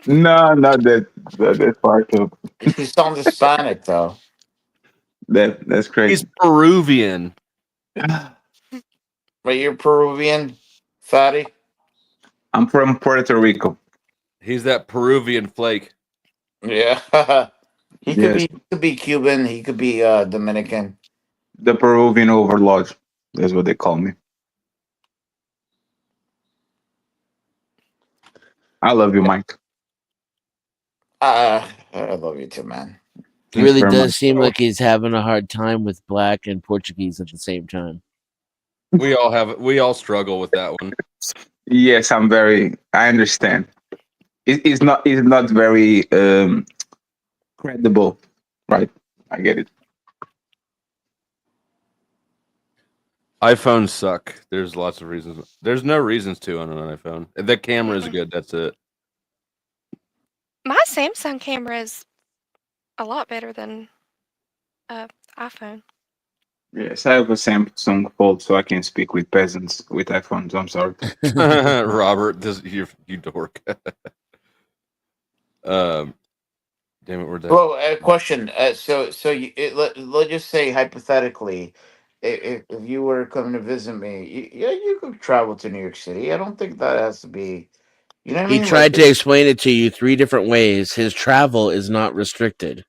No, not that far too. You sound Hispanic though. That's crazy. He's Peruvian. But you're Peruvian, fatty? I'm from Puerto Rico. He's that Peruvian flake. Yeah. He could be Cuban, he could be Dominican. The Peruvian overlord. That's what they call me. I love you, Mike. I love you too, man. It really does seem like he's having a hard time with black and Portuguese at the same time. We all struggle with that one. Yes, I understand. It's not very credible, right? I get it. iPhones suck. There's lots of reasons. There's no reasons to on an iPhone. The camera is good. That's it. My Samsung camera is a lot better than iPhone. Yes, I have a Samsung Fold, so I can speak with peasants with iPhones. I'm sorry. Robert, you dork. Damn it, we're done. Well, a question. Let's just say hypothetically, if you were coming to visit me, you could travel to New York City. I don't think that has to be. You know what I He mean? tried to explain it to you 3 different ways. His travel is not restricted.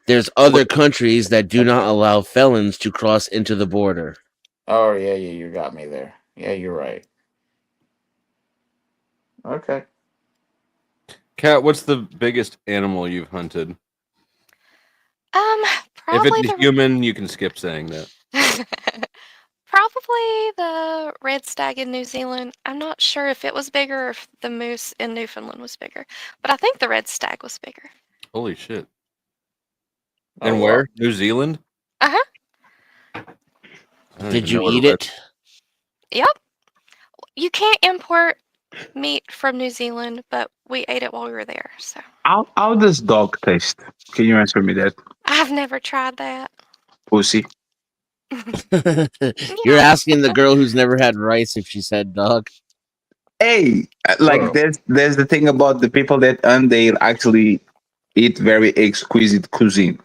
There's other countries that do not allow felons to cross into the border. Oh yeah, you got me there. Yeah, you're right. Okay. Kat, what's the biggest animal you've hunted? Probably if it's human, you can skip saying that. Probably the red stag in New Zealand. I'm not sure if it was bigger or if the moose in Newfoundland was bigger, but I think the red stag was bigger. Holy shit. And where? Wow. New Zealand? Uh-huh. Did you eat it? Yep. You can't import meat from New Zealand, but we ate it while we were there. So How does dog taste? Can you answer me that? I've never tried that. Pussy. You're asking the girl who's never had rice if she said dog. Hey, like there's the thing about the people that they actually eat very exquisite cuisine.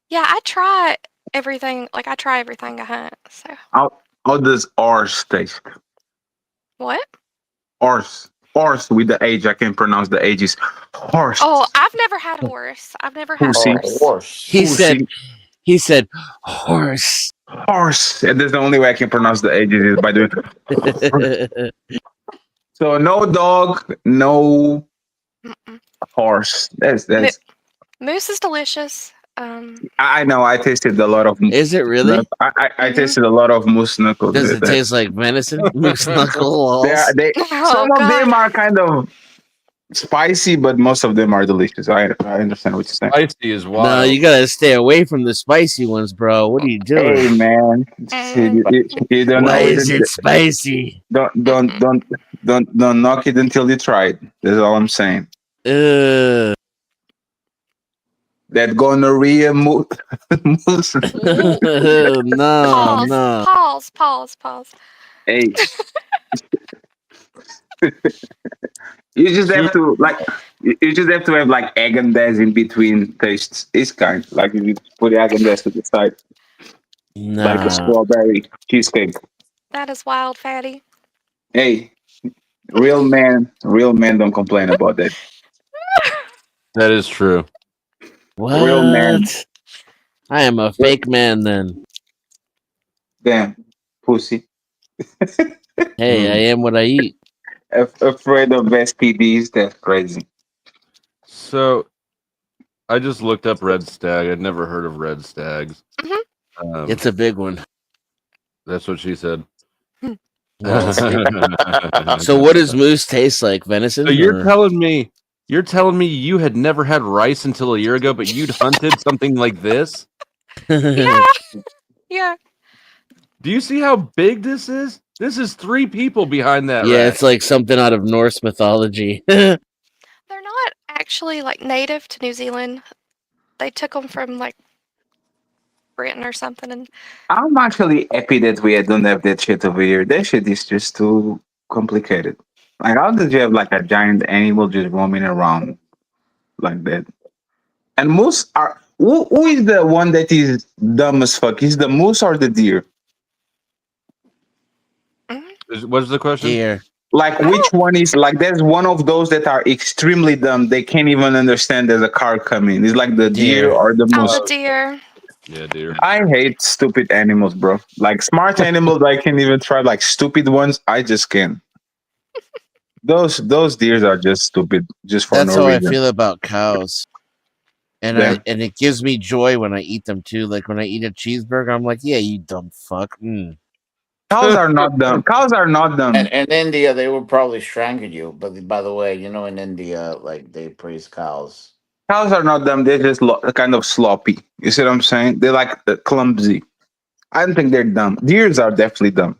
Yeah, I try everything. Like I try everything I hunt. So how does ours taste? what? Horse with the H. I can't pronounce the H's. Horse. Oh, I've never had a horse. I've never had a horse. He said horse. Horse. And that's the only way I can pronounce the H's is by doing. So no dog, no horse. That's. Moose is delicious. I know. I tasted a lot of. Is it really? I tasted a lot of moose knuckles. Does it taste like venison? Moose knuckles. Some of them are kind of spicy, but most of them are delicious. I understand what you're saying. Spicy is wild. No, you gotta stay away from the spicy ones, bro. What are you doing? Hey, man. You don't Why know is it spicy? Don't knock it until you try it. That's all I'm saying. That gonorrhea moose. No. Pause. Hey. You just have to have like Häagen-Dazs in between tastes. It's kind like you put Häagen-Dazs to the side, like a strawberry cheesecake. That is wild, fatty. Hey, real men don't complain about that. That is true. What? Real man. I am a fake man then. Damn, pussy. Hey, I am what I eat. Afraid of STDs? That's crazy. So, I just looked up red stag. I'd never heard of red stags. Mm-hmm. It's a big one. That's what she said. So, what does moose taste like? Venison? So you're telling me you had never had rice until a year ago, but you'd hunted something like this? Yeah. Do you see how big this is? This is 3 people behind that. Yeah, rat. it's like something out of Norse mythology. They're not actually like native to New Zealand. They took them from like Britain or something, and I'm actually happy that we don't have that shit over here. That shit is just too complicated. Like, how did you have like a giant animal just roaming around like that? And moose are who is the one that is dumb as fuck? Is the moose or the deer? What's the question? Deer. Like, which one is like? There's one of those that are extremely dumb. They can't even understand there's a car coming. It's like the deer or the oh, moose. the deer. Yeah, deer. I hate stupid animals, bro. Like smart animals, I can even try. Like stupid ones, I just can't. Those deers are just stupid, just for That's no how reason. I feel about cows. And Yeah. and it gives me joy when I eat them too. Like when I eat a cheeseburger, I'm like, yeah, you dumb fuck. Mm. Cows are not dumb. Cows are not dumb. And in India, they would probably strangle you. But by the way, in India, like they praise cows. Cows are not dumb. They're just kind of sloppy. You see what I'm saying? They're like clumsy. I don't think they're dumb. Deers are definitely dumb.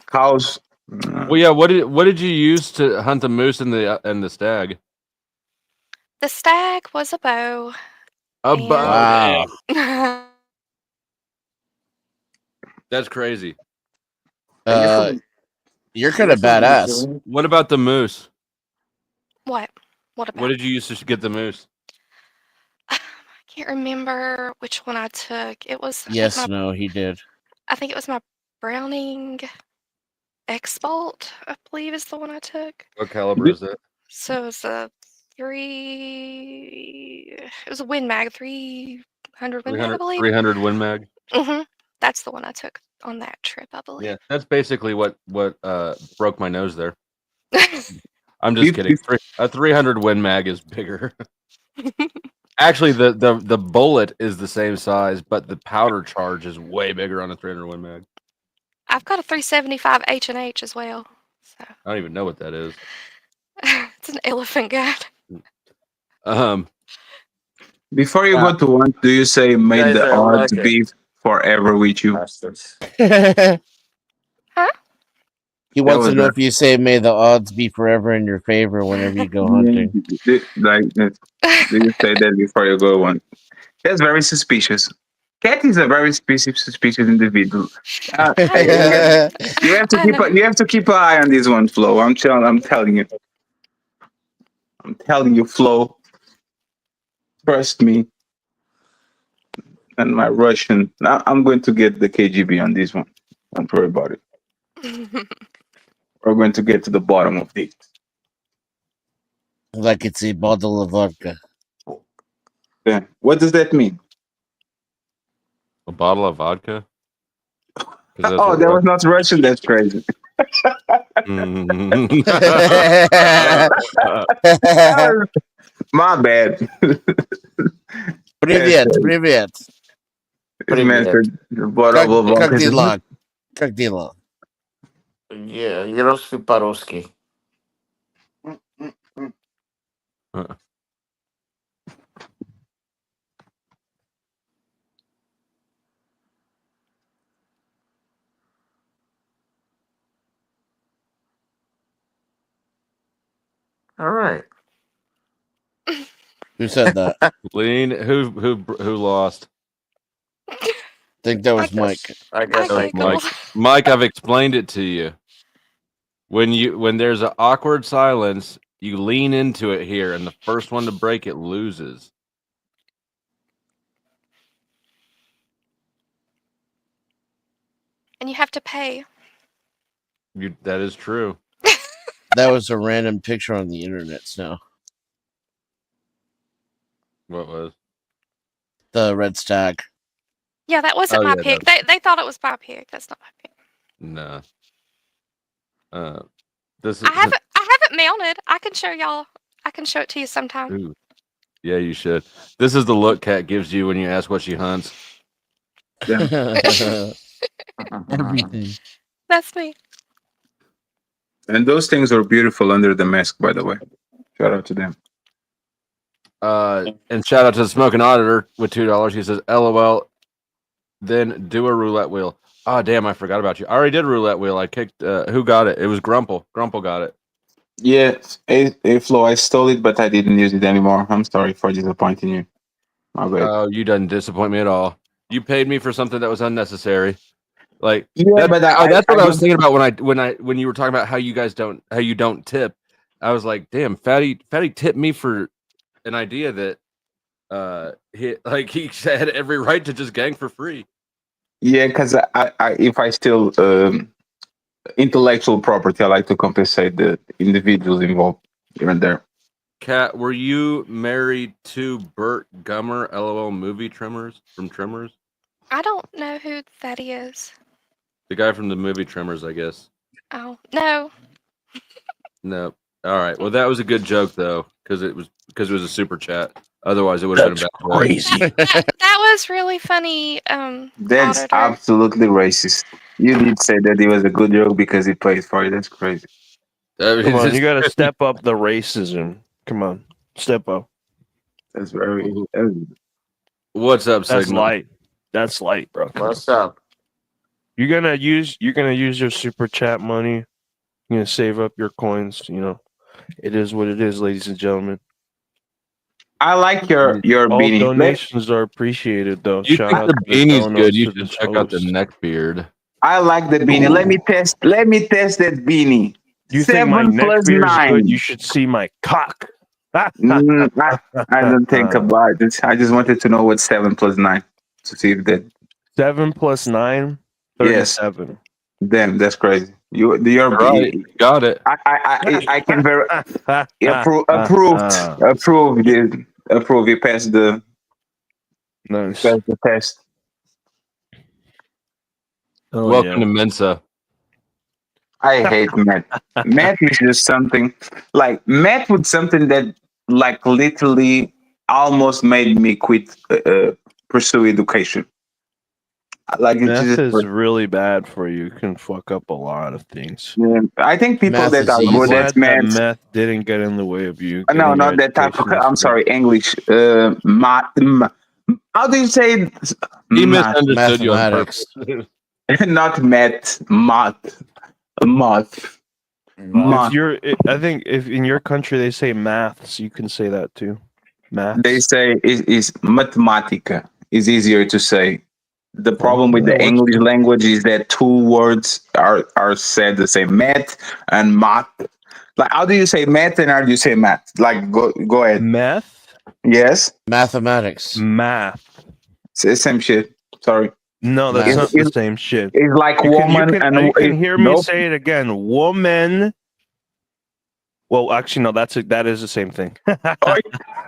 Cows. Well, yeah. What did you use to hunt the moose and the stag? The stag was a bow. A bow. Wow. Damn. That's crazy. You're kind of badass. What about the moose? What? What about? What did you use to get the moose? I can't remember which one I took. It was. Yes, no, he did. I think it was my Browning X-Bolt, I believe is the one I took. What caliber is that? So it's a it was a Win Mag, 300 Win Mag, I believe. 300 Win Mag. That's the one I took on that trip, I believe. Yeah, that's basically what broke my nose there. I'm just kidding. A 300 Win Mag is bigger. Actually, the bullet is the same size, but the powder charge is way bigger on a 300 Win Mag. I've got a 375 H&H as well. So I don't even know what that is. it's an elephant gun. Before you go to one, do you say may Guys the are odds like it. be forever with you? He wants to know if you say, may the odds be forever in your favor whenever you go hunting. Like, do you say that before you go one? That's very suspicious. Cat is a very suspicious individual. You have to keep an eye on this one, Flo. I'm telling you. I'm telling you, Flo. Trust me. And my Russian. I'm going to get the KGB on this one. Don't worry about it. We're going to get to the bottom of this. Like it's a bottle of vodka. Yeah. What does that mean? A bottle of vodka? Oh, that was not Russian. That's crazy. My bad. Привет, привет. Как дела? Yeah, you don't speak по-русски. All right. Who said that? Lean, who lost? I think that was Mike. I guess That was Mike. Mike, I've explained it to you. When there's an awkward silence, you lean into it here, and the first one to break it loses. And you have to pay. That is true. That was a random picture on the internet, Snow. What was? The red stag. Yeah, that wasn't my pick. They thought it was my pick. That's not my pick. No. This is. I have it mounted. I can show y'all. I can show it to you sometime. Ooh. Yeah, you should. This is the look Cat gives you when you ask what she hunts. Everything. That's me. And those things are beautiful under the mask, by the way. Shout out to them. And shout out to the Smoking Auditor with $2. He says, LOL. Then do a roulette wheel. Oh, damn, I forgot about you. I already did roulette wheel. I kicked, who got it? It was Grumple. Grumple got it. Yeah, Flo, I stole it, but I didn't use it anymore. I'm sorry for disappointing you. My bad. Oh, you didn't disappoint me at all. You paid me for something that was unnecessary. Like Yeah, but that's what I was don't- thinking about when you were talking about how you don't tip. I was like, damn, Fatty tipped me for an idea that he had every right to just gang for free. Yeah, because if I steal intellectual property, I like to compensate the individuals involved here and there. Kat, were you married to Burt Gummer, LOL movie Tremors from Tremors? I don't know who that is. The guy from the movie Tremors, I guess. Oh, no. No. All right. Well, that was a good joke though, because it was a super chat. Otherwise, it would have been a bad joke. That was really funny. That's Auditor. absolutely racist. You did say that it was a good joke because he played for it. That's crazy. Come on, you got to step up the racism. Come on, step up. That's very. What's up, That's Signal? light. That's light, bro. What's up? You're gonna use your super chat money. You're gonna save up your coins. You know, it is what it is, ladies and gentlemen. I like your All beanie. donations are appreciated, though. You Shout think out the to beanie's donos good? You to should this check out the host. neck beard. I like the beanie. Let me test that beanie. You think my 7 neck plus beard is 9. good? You should see my cock. I don't think about it. I just wanted to know what's 7 plus 9 to see if that. 7 plus 9, 37. Yes. Damn, that's crazy. You're right. Got it. I can very approve this. Approve. You passed the. Nice. Passed the test. Oh, Welcome yeah. to Mensa. I hate math. Math is just something like math was something that like literally almost made me quit pursue education. Like it's Math just is really bad for you. It can fuck up a lot of things. yeah, I think people Math that is are easy. good Glad at that math. math didn't get in the way of you. No, getting your not that type of. education. I'm sorry, English. How do you say it? He Math. misunderstood you on Mathematics. purpose. Not math. Math. If you're, I think if in your country they say maths, you can say that too. Maths. They say is mathematica is easier to say. The problem with the English language is that 2 words are said the same, math and math. Like, how do you say math and how do you say math? Like, go ahead. Math. Yes. Mathematics. Math. It's the same shit. Sorry. No, that's not the same shit. It's like woman and you can hear me nope. say it again. Woman. Well, actually, no. That is the same thing.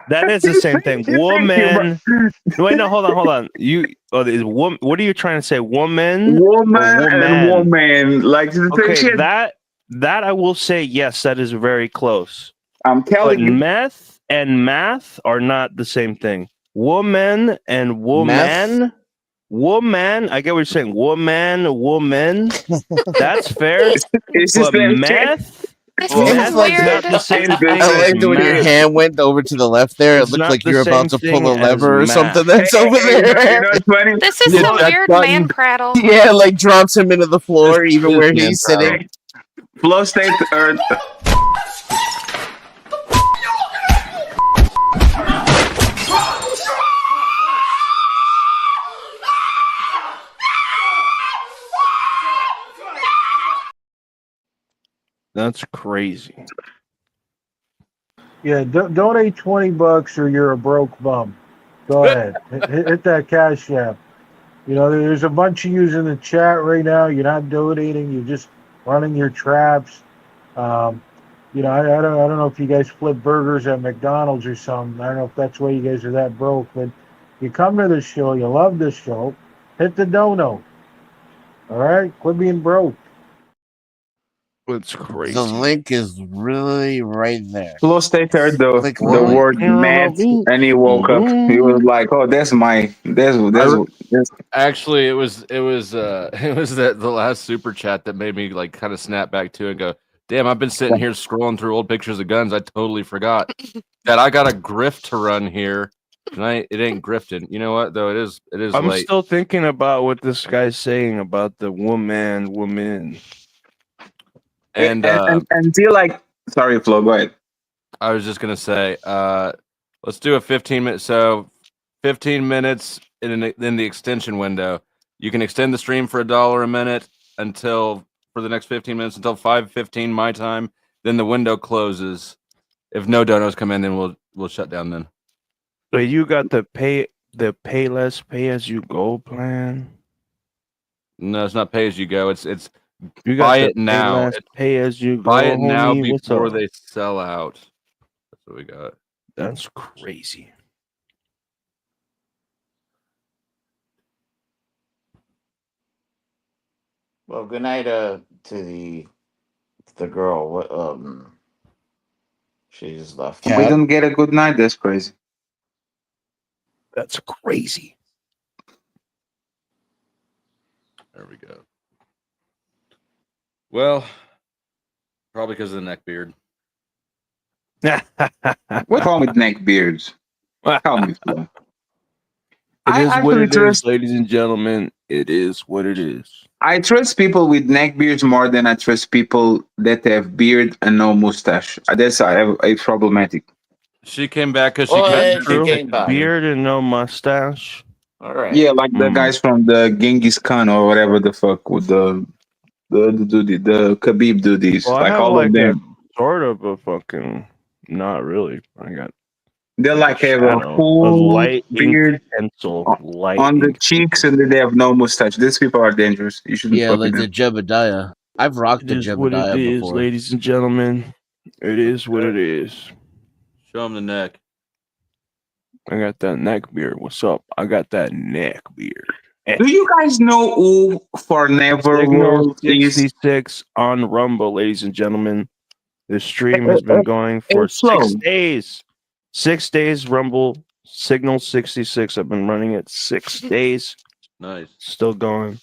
That is the same thing. Woman. Wait, no, hold on. What are you trying to say? Woman. And woman. Like the same Okay, shit. that I will say yes. That is very close. I'm telling you. Meth and math are not the same thing. Woman and woman. Meth? Woman, I get what you're saying. Woman. That's fair. It's But meth. Meth is not the same thing. I like the way your hand went over to the left there. It's It looked not like the you're about to same pull a thing as lever or math. something that's over there. This is some weird man prattle. Yeah, like drops him into the floor, even where he's sitting. Flow state Earth. That's crazy. Yeah, donate $20 or you're a broke bum. Go ahead, hit that cash app. You know, there's a bunch of you in the chat right now. You're not donating. You're just running your traps. You know, I don't know if you guys flip burgers at McDonald's or something. I don't know if that's why you guys are that broke. But you come to the show. You love the show. Hit the dono. All right, quit being broke. It's crazy. The link is really right there. Flow state heard the one. word math and he woke up. He was like, "Oh, that's Actually, it was the last super chat that made me like kind of snap back to and go, damn, I've been sitting here scrolling through old pictures of guns. I totally forgot that I got a grift to run here. Tonight it ain't grifting. You know what though? It is I'm late. still thinking about what this guy's saying about the woman. And until like Sorry, Flo. Go ahead. I was just gonna say, let's do a 15-minute. So, 15 minutes in the extension window. You can extend the stream for $1 a minute for the next 15 minutes until 5:15 my time. Then the window closes. If no donos come in, then we'll shut down. Then. So you got the pay less, pay as you go plan. No, it's not pay as you go. It's You buy got it the now. pay as you go. Buy it now homie. What's before up? they sell out. That's what we got. That's crazy. Well, good night to the girl. What she just left. We don't get a good night. That's crazy. That's crazy. There we go. Well, probably because of the neck beard. What's wrong with neck beards? Tell me, Flo. It is what actually it is, ladies and gentlemen. It is what it is. I trust people with neck beards more than I trust people that have beard and no mustache. That's problematic. She came back because she Well, couldn't she came back. Beard and no mustache. All right. Yeah, like the guys from the Genghis Khan or whatever the fuck with the Khabib duties. Well, I like have all like of them. sort of a fucking. Not really. I got. They like have a shadow, full light beard pencil, light on the ink cheeks, and then they have no mustache. These people are dangerous. You shouldn't Yeah, fuck like with the them. Jebediah. I've rocked It the is what it Jebediah is, before. ladies and gentlemen. It is what it is. Show them the neck. I got that neck beard. What's up? I got that neck beard. Do you guys know who for Never Signal World is? 66 on Rumble, ladies and gentlemen. The stream has been going for it's slow. 6 days. 6 days, Rumble. Signal 66. I've been running it 6 days. Nice. Still going.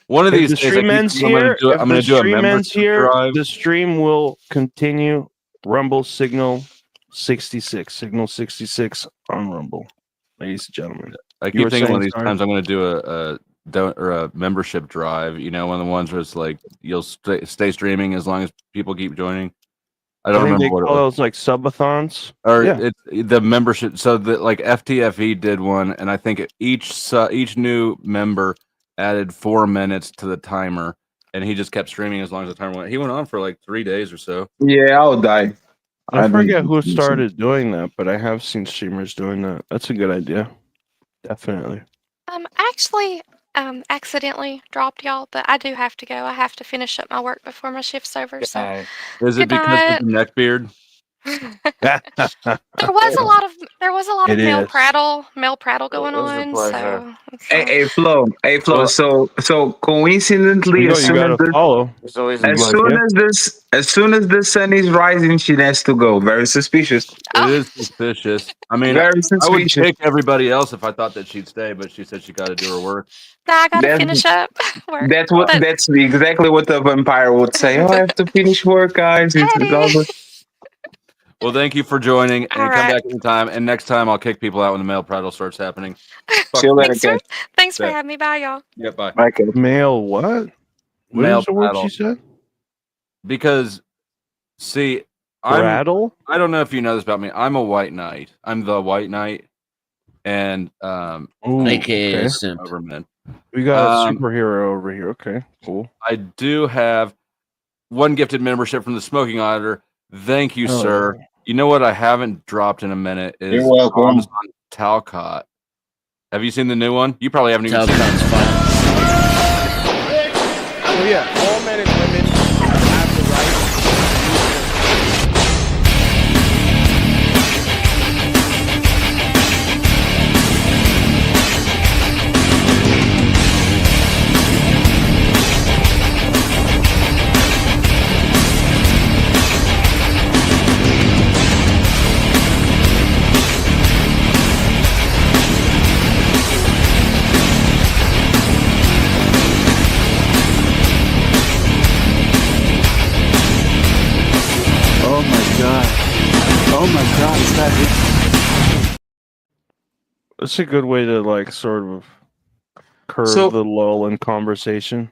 One of If these the days, stream ends here, I'm going to do a membership drive. the stream will continue. Rumble Signal 66. Signal 66 on Rumble, ladies and gentlemen. I You keep were thinking one of saying, these sorry? times I'm going to do a membership drive. You know, one of the ones where it's like you'll stay streaming as long as people keep joining. I don't think remember they what it call was. those like subathons. Or Yeah. it's the membership. So that like FTFE did one, and I think each new member added 4 minutes to the timer, and he just kept streaming as long as the timer went. He went on for like 3 days or so. Yeah, I'll die. I don't forget who think so. started doing that, but I have seen streamers doing that. That's a good idea. Definitely. Actually, accidentally dropped y'all, but I do have to go. I have to finish up my work before my shift's over. So, Is it good because night. of the neck beard? There was a lot of It male is. prattle going was a on. pleasure. So, Hey, Flo. So coincidentally, You as soon gotta as the follow. It's always as soon as the sun is rising, she has to go. Very suspicious. Oh. It is suspicious. I mean, Very I would suspicious. pick everybody else if I thought that she'd stay, but she said she got to do her work. I gotta That's- finish up work. That's exactly what the vampire would say. Oh, I have to finish work, guys. It's all good. Well, thank you for joining, and All come right. back anytime. And next time, I'll kick people out when the male prattle starts happening. See you later, guys. Thanks for Yeah. having me. Bye, y'all. Yeah, bye. Okay. Male what? What Male is the word prattle. she said? Because, see, Prattle? I don't know if you know this about me. I'm a white knight. I'm the white knight, and Ooh, AKA okay. simp. Overman. We got a superhero over here. Okay, cool. I do have one gifted membership from the Smoking Auditor. Thank you, Oh, sir. You know what I haven't dropped in a minute is You're welcome. Arms on Talcott. Have you seen the new one? You probably haven't even seen Talcott's it. fine. So yeah, all men and women have the right. Oh my god. Oh my god, is that it? It's a good way to like sort of curve So- the lull in conversation.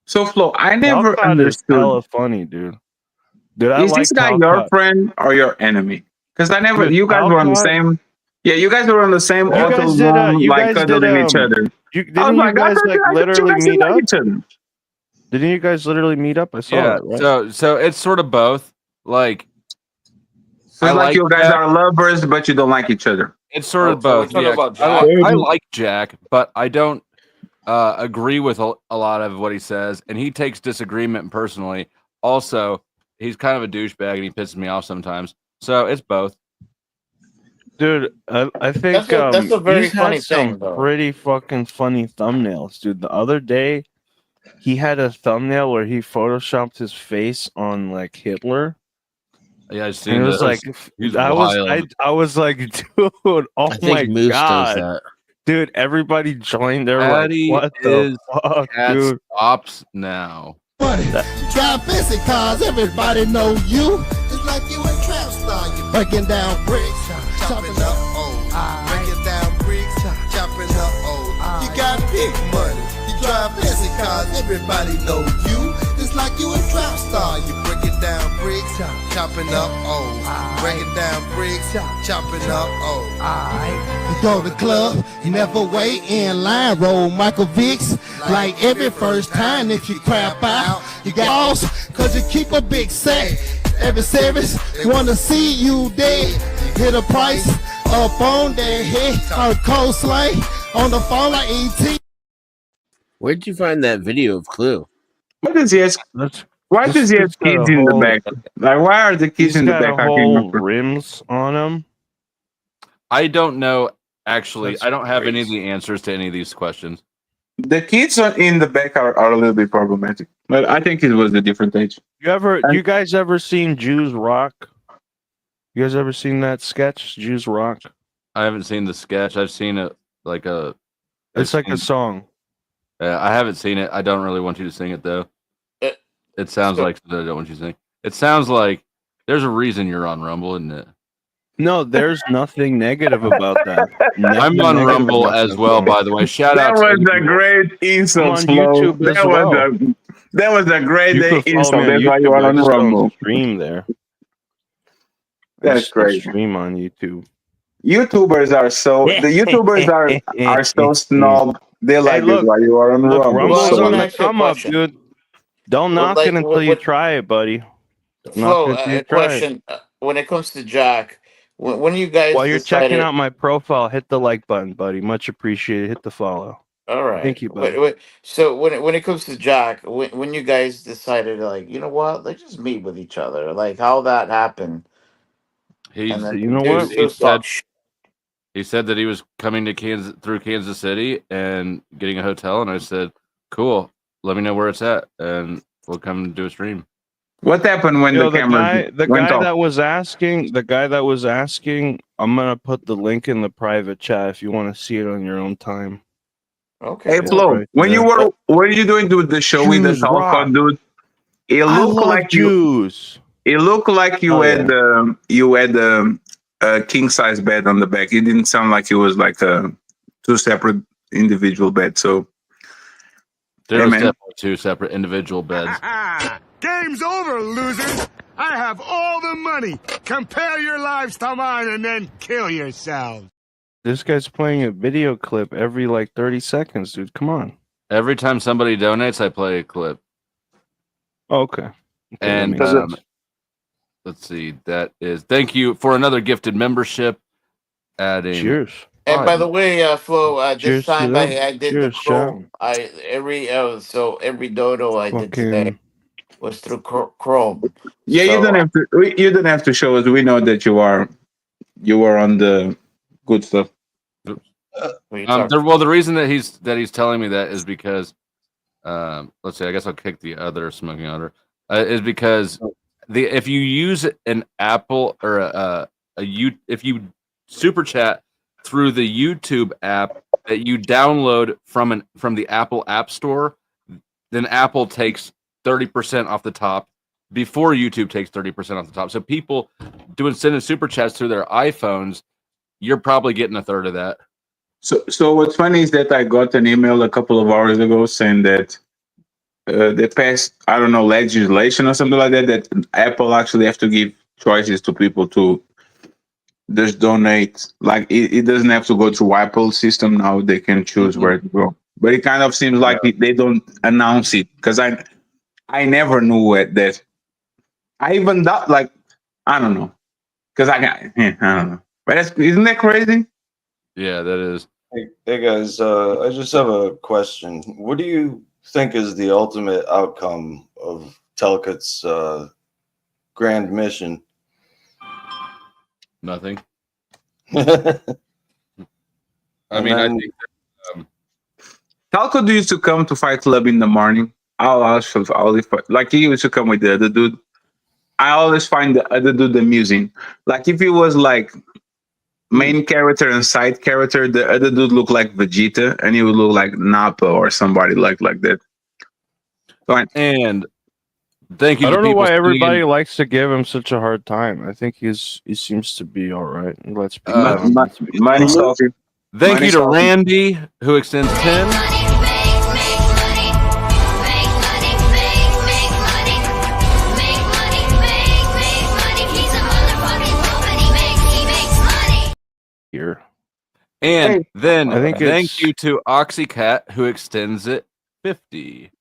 So Flo, I never Talcott is understood. hella funny, dude. Dude, I Is like this guy Talcott. your friend or your enemy? Because I never. Dude, You guys were on the Talcott- same. Yeah, you guys were on the same You auto guys did. room, You like guys did. cuddling each other. Didn't you guys like I thought you literally guys meet didn't up? like each other. Didn't you guys literally meet up? I saw Yeah. that. Right? So it's sort of both. Like, So it's like you guys are lovers, but you don't like each other. It's sort of so we're both. talking Yeah. about I Jack? like Jack, but I don't agree with a lot of what he says, and he takes disagreement personally. Also, he's kind of a douchebag, and he pisses me off sometimes. So it's both. Dude, I think that's a very he's funny had some thing, though. pretty fucking funny thumbnails, dude. The other day, he had a thumbnail where he photoshopped his face on like Hitler. Yeah, I've seen And it was this. like He's I wild. was like, dude, oh I think my Moose does god, that. dude! Everybody joined. They're like, Patty what is the fuck, at dude? stops now. Drive fancy cars, everybody know you. It's like you a trap star. You breaking down bricks, chopping up O's. Breaking down bricks, chopping up O's. You got big money. You drive fancy cars, everybody know you. It's like you a trap star. You breaking down bricks, chopping up O's. Breaking down bricks, chopping up O's. You go to the club, you never wait in line, roll Michael Vicks. Like every first time if you crap out, you got lost, cause you keep a big sack. Every service, wanna see you dead. Hit a price up on their head, on cold slay, on the phone like ET. Where'd you find that video of Clue? Why does he have kids in the back? Like, why are the kids in the back? Whole rims on them. I don't know. Actually, I don't have any of the answers to any of these questions. The kids in the back are a little bit problematic, but I think it was a different age. You guys ever seen Jews Rock? You guys ever seen that sketch, Jews Rock? I haven't seen the sketch. I've seen it like a. It's like a song. I haven't seen it. I don't really want you to sing it though. It sounds like I don't want you to sing. It sounds like there's a reason you're on Rumble, isn't it? No, there's nothing negative about that. I'm on Rumble as well, by the way. Shout out. That was a great insult, I'm on YouTube Flo. as well. That was a great You day could follow insult. me on That's why you YouTube. are I on just don't Rumble. stream there. That's great. Stream on YouTube. YouTubers are so are so snob. They like look, it while you are on Rumble. Rumble's So- on the come up, dude. Don't knock it until you try it, buddy. Flo, a question. When it comes to Jack, when you guys While you're decided, checking out my profile, hit the like button, buddy. Much appreciated. Hit the follow. all right. Thank you, buddy. So when it comes to Jack, when you guys decided, like, you know what, let's just meet with each other, like how that happened. He's, then you know dude, what? still talk shit. He said that he was coming to Kansas City and getting a hotel, and I said, "Cool, let me know where it's at, and we'll come do a stream." What happened when the camera the went guy off? that was asking, I'm gonna put the link in the private chat if you want to see it on your own time. Okay. Hey Flo, right when there. you were you doing the show with the Jews rock. Talcott dude? It I looked love like Jews. It looked like you Oh, had a king size bed on the back. It didn't sound like it was like two separate individual beds. So There Hey, was man. definitely two separate individual beds. Game's over, losers. I have all the money. Compare your lives to mine and then kill yourselves. This guy's playing a video clip every like 30 seconds, dude. Come on. Every time somebody donates, I play a clip. Okay. And let's see, that is thank you for another gifted membership. Adding Cheers. And by the way, Flo, Cheers this to time them. I did Cheers, the Chrome. Every dodo I did today was through Chrome. yeah, you don't have to. You don't have to show us. We know that you are on the good stuff. The reason that he's telling me that is because, let's see, I guess I'll kick the other smoking otter, is because if you use an Apple or if you super chat through the YouTube app that you download from the Apple App Store, then Apple takes 30% off the top before YouTube takes 30% off the top. So people sending super chats through their iPhones, you're probably getting a third of that. So what's funny is that I got an email a couple of hours ago saying that they passed, I don't know, legislation or something like that, that Apple actually have to give choices to people to just donate. Like it doesn't have to go through Apple system now. They can choose where to go. But it kind of seems like they don't announce it, because I never knew that. I even thought, like, I don't know, because I don't know. But isn't that crazy? Yeah, that is. Hey guys, I just have a question. What do you think is the ultimate outcome of Talcott's grand mission? Nothing. I mean, I think Talcott used to come to Fight Club in the morning. Like he used to come with the other dude. I always find the other dude amusing. Like if he was like main character and side character, the other dude looked like Vegeta, and he would look like Nappa or somebody like that. Fine. And thank you. I don't know why everybody in. likes to give him such a hard time. I think he seems to be all right. Let's be money talking. Thank you to Randy, who extends 10. Here. And then I think thank you to Oxycat, who extends it 50.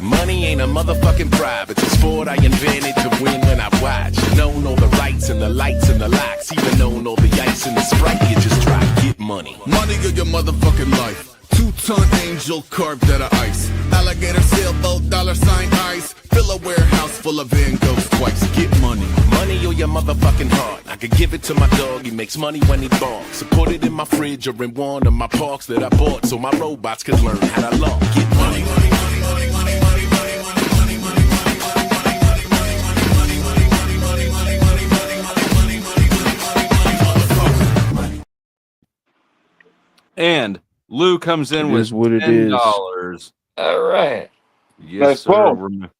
Money ain't a motherfucking bribe. It's a sport I invented to win when I watch. Known all the rights and the lights and the locks. Even known all the ice and the Sprite. You just try to get money. Money of your motherfucking life. 2-ton angel carved out of ice. Alligator sailboat, $sign ice. Fill a warehouse full of Van Goghs twice. Get money. Money or your motherfucking heart. I could give it to my dog. He makes money when he barks. So put it in my fridge or in one of my parks that I bought, so my robots could learn how to law. Get money. And Lou comes in with what it $10. All right. Yes, sir.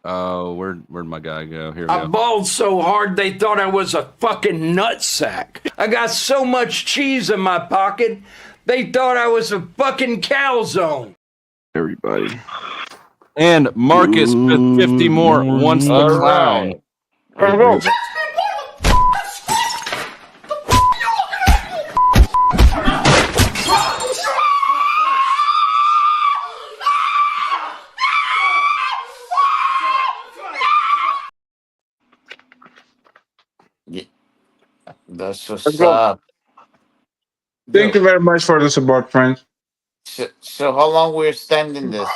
Oh, where'd my guy go? Here we I go. balled so hard they thought I was a fucking nutsack. I got so much cheese in my pocket, they thought I was a fucking calzone. Everybody. And Marcus with 50 more wants the clown. There we go. That's what's up. Thank you very much for the support, friends. So how long we're standing this?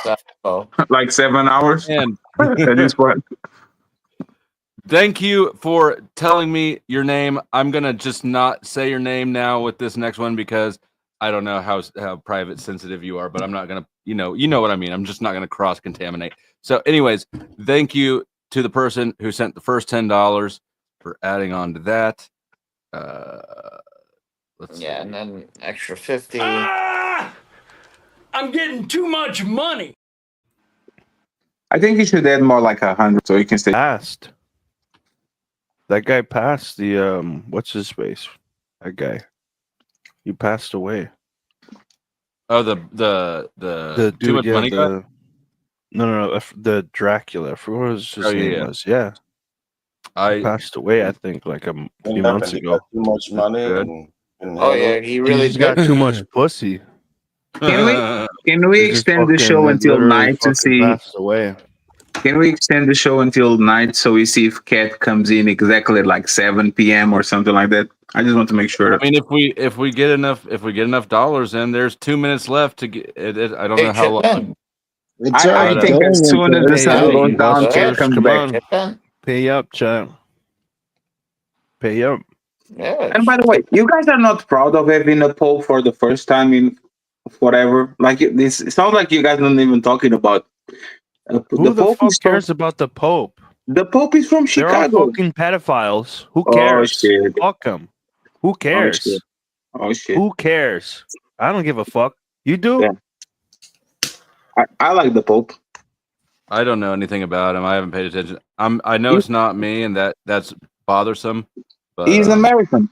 Like 7 hours. And at this point. Thank you for telling me your name. I'm gonna just not say your name now with this next one because I don't know how private sensitive you are, but I'm not gonna, you know what I mean. I'm just not gonna cross contaminate. So, anyways, thank you to the person who sent the first $10 for adding on to that. Let's see. And then extra 50. I'm getting too much money. I think you should add more like 100 so you can stay. Passed. That guy passed the what's his face? That guy. He passed away. Oh, the dude, too much money guy? No, the Dracula. I forgot what his name was. Yeah. He passed away, I think, like a few months ago. Too much money. He's got too much pussy. Can we extend the show until night to see? Passed away. Can we extend the show until night so we see if Cat comes in exactly at like 7 p.m. or something like that? I just want to make sure. I mean, if we get enough dollars in, there's 2 minutes left to get it. I don't know how long. I think as soon as the sun goes down, Cat comes back. Pay up, champ. Pay up. Yeah. And by the way, you guys are not proud of having a poll for the first time in whatever. Like this, it sounds like you guys not even talking about. Who the fuck cares about the Pope? The Pope is from Chicago. They're all fucking pedophiles. Who cares? Shit. Fuck them. Who cares? Oh shit. Who cares? I don't give a fuck. You do? Yeah. I like the Pope. I don't know anything about him. I haven't paid attention. I know it's not me, and that's bothersome. But he's American.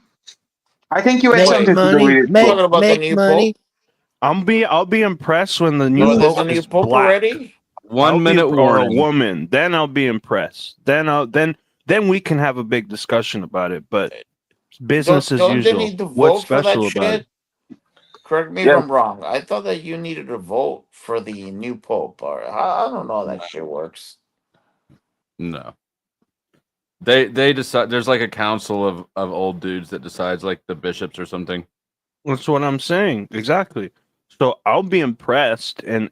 I think you had something to do with it. Talking about the new Pope? I'll be impressed when the new Well, there's a pope new is pope black. already? 1 minute or a warning. woman. Then I'll be impressed. Then we can have a big discussion about it. But business as Don't usual. they need to What's vote for that special about it? shit? Correct me if I'm wrong. I thought that you needed to vote for the new pope. Or I don't know how that shit works. No. They decide. There's like a council of old dudes that decides, like the bishops or something. That's what I'm saying. Exactly. So I'll be impressed, and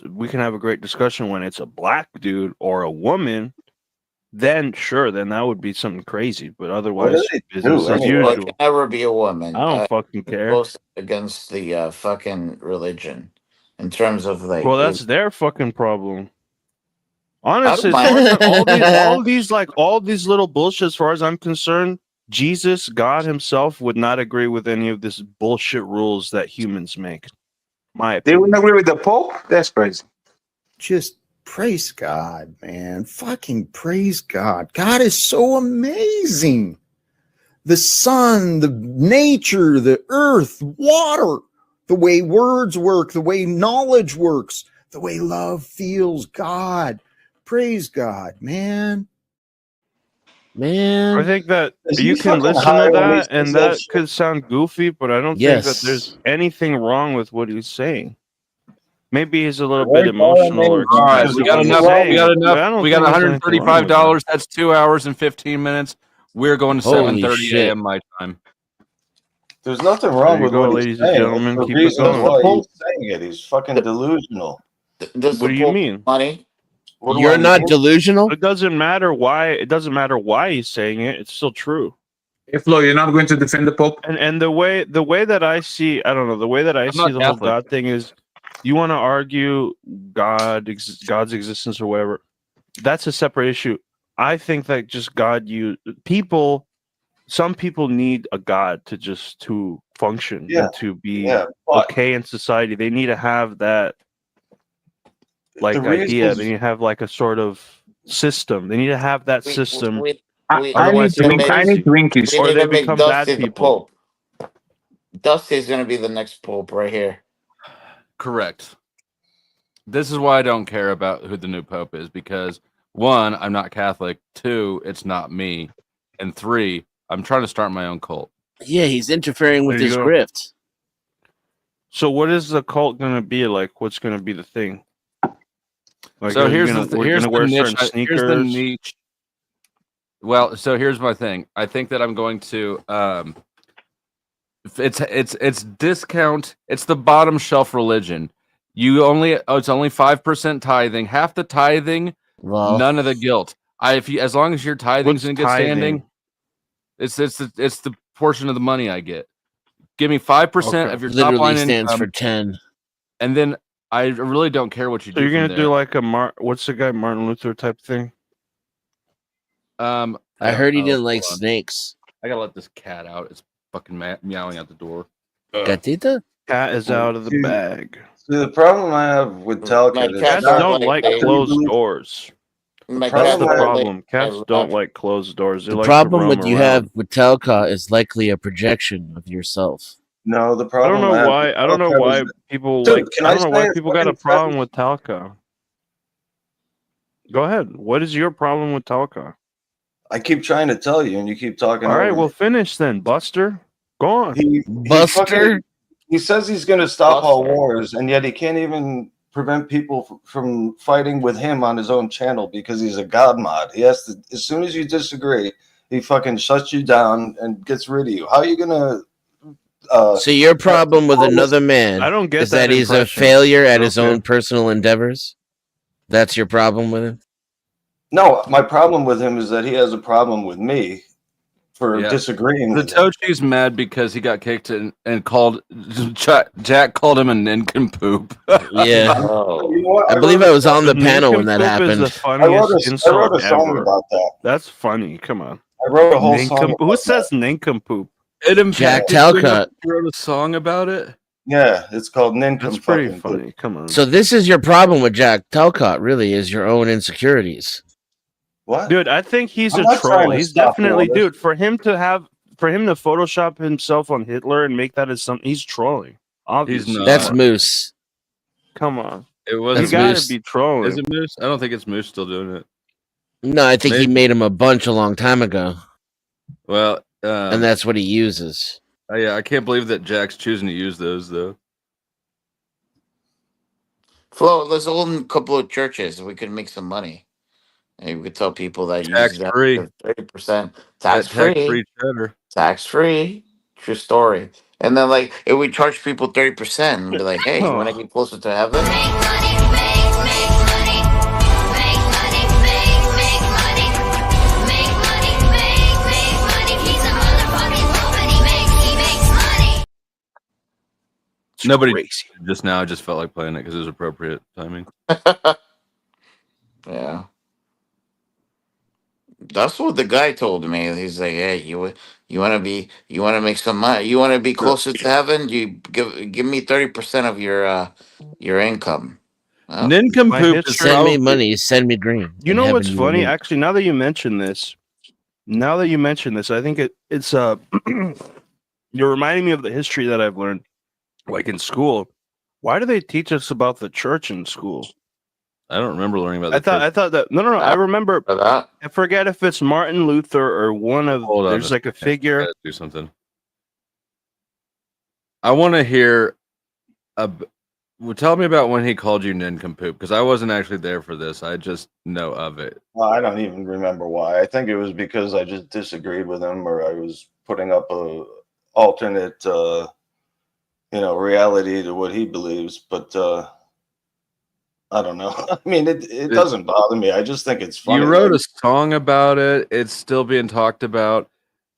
we can have a great discussion when it's a black dude or a woman. Then sure, then that would be something crazy. But otherwise, business as usual. It can never be a woman. I don't fucking care. Goes against the fucking religion in terms of like. Well, that's their fucking problem. Honestly, I don't all these little bullshit. As far as I'm concerned, Jesus, God Himself, would not agree with any of this bullshit rules that humans make. They wouldn't agree with the Pope? That's crazy. Just praise God, man. Fucking praise God. God is so amazing. The sun, the nature, the earth, water, the way words work, the way knowledge works, the way love feels. God. Praise God, man. I think that you can listen to that, and that could sound goofy, but I don't think that there's anything wrong with what he's saying. Maybe he's a little bit emotional or All right, we got enough. We got But I enough. don't We got think there's anything wrong with $135. That's 2 hours and 15 minutes. We're going to Holy 7:30 shit. a.m. my time. There's nothing There wrong you with go, what ladies he's and saying. gentlemen. The Keep it reason going. why he's saying it. He's fucking delusional. Does What do you mean? Money? What do You're I not mean? delusional? It doesn't matter why. It doesn't matter why he's saying it. It's still true. Hey, Flo, you're not going to defend the Pope? And the way that I see, I don't know, the way that I see not the whole Catholic. God thing is, you want to argue God's existence or whatever. That's a separate issue. I think that just some people need a God to function and to be okay in society. They need to have that idea. They need to have like a sort of system. They need to have that system. Otherwise, they go crazy. Or they become bad people. Dusty is going to be the next pope right here. Correct. This is why I don't care about who the new pope is, because 1, I'm not Catholic. 2, it's not me. And 3, I'm trying to start my own cult. Yeah, he's interfering with There you his go. grift. So what is the cult going to be like? What's going to be the thing? Like, So we're here's going to wear certain sneakers. Here's the niche. Well, so here's my thing. I think that I'm going to it's discount. It's the bottom shelf religion. It's only 5% tithing, half the tithing, none of the guilt. As long as your tithing's in good standing, it's the portion of the money I get. Give me 5% of your top Literally line stands income, for 10. and then I really don't care what you do. So you're from going to there. do like what's the guy, Martin Luther type thing? I heard he didn't like hold on. snakes. I gotta let this cat out. It's fucking meowing out the door. Gatita? Cat is out of the bag. See, the problem I have with Talcott Cats don't like closed doors. That's the problem. Cats don't like closed doors. They The like problem to with roam you around. have with Telka is likely a projection of yourself. No, the I problem. don't know have why. with I don't know Talcott why is- people Dude, like. can I I don't know say why a people got a fucking problem with Talca. Go ahead. What is your problem with Talca? I keep trying to tell you, and you keep talking. All right, over well, me. finish then, Buster. Go on. He says he's going to stop all wars, and yet he can't even prevent people from fighting with him on his own channel because he's a god mod. He has to. As soon as you disagree, he fucking shuts you down and gets rid of you. How are you gonna? So your problem with another man I don't get is that that he's a impression. failure at his Okay. own personal endeavors? That's your problem with him? No, my problem with him is that he has a problem with me for disagreeing The with him. Tochi's mad because he got kicked and called Jack called him a nincompoop. Yeah. You know what? I believe I was on the The panel when that nincompoop is happened. the I wrote funniest a insult song ever. about that. That's funny. Come on. I wrote a whole song. Who says nincompoop? Jack Talcott. wrote a song about it. Yeah, it's called Nincom. That's pretty funny. Come on. So this is your problem with Jack Talcott, really, is your own insecurities. What? Dude, I think he's I'm a not trying troll. to He's stop definitely, wars. dude, for him to Photoshop himself on Hitler and make that as something, he's trolling. Obviously, He's not. That's Moose. Come on. It was. That's You gotta Moose. be trolling. Is it Moose? I don't think it's Moose still doing it. No, I think he Maybe. made him a bunch a long time ago, Well, and that's what he uses. yeah, I can't believe that Jack's choosing to use those though. Flo, let's open a couple of churches. We could make some money. Maybe we could tell people that Tax use that free. 30% Tax tax-free. free cheddar. Tax-free. True story. And then, like, if we charge people 30% and be like, hey, you want to get closer to heaven? Nobody just now just felt like playing it because it was appropriate timing. Yeah. That's what the guy told me. He's like, hey, you want to make some money? You want to be closer to heaven? You give me 30% of your income. Well, Nincompoop is Send me money, send me green. You In know heaven what's you will funny? meet. Actually, now that you mention this, I think it's you're reminding me of the history that I've learned, like in school. Why do they teach us about the church in school? I don't remember learning about. I thought that no. I remember. I forget if it's Martin Luther or one of. Hold on There's like a second. figure. I gotta do something. I want to hear. Tell me about when he called you nincompoop because I wasn't actually there for this. I just know of it. Well, I don't even remember why. I think it was because I just disagreed with him, or I was putting up a alternate, reality to what he believes. But I don't know. I mean, it doesn't bother me. I just think it's funny. You wrote a song about it. It's still being talked about.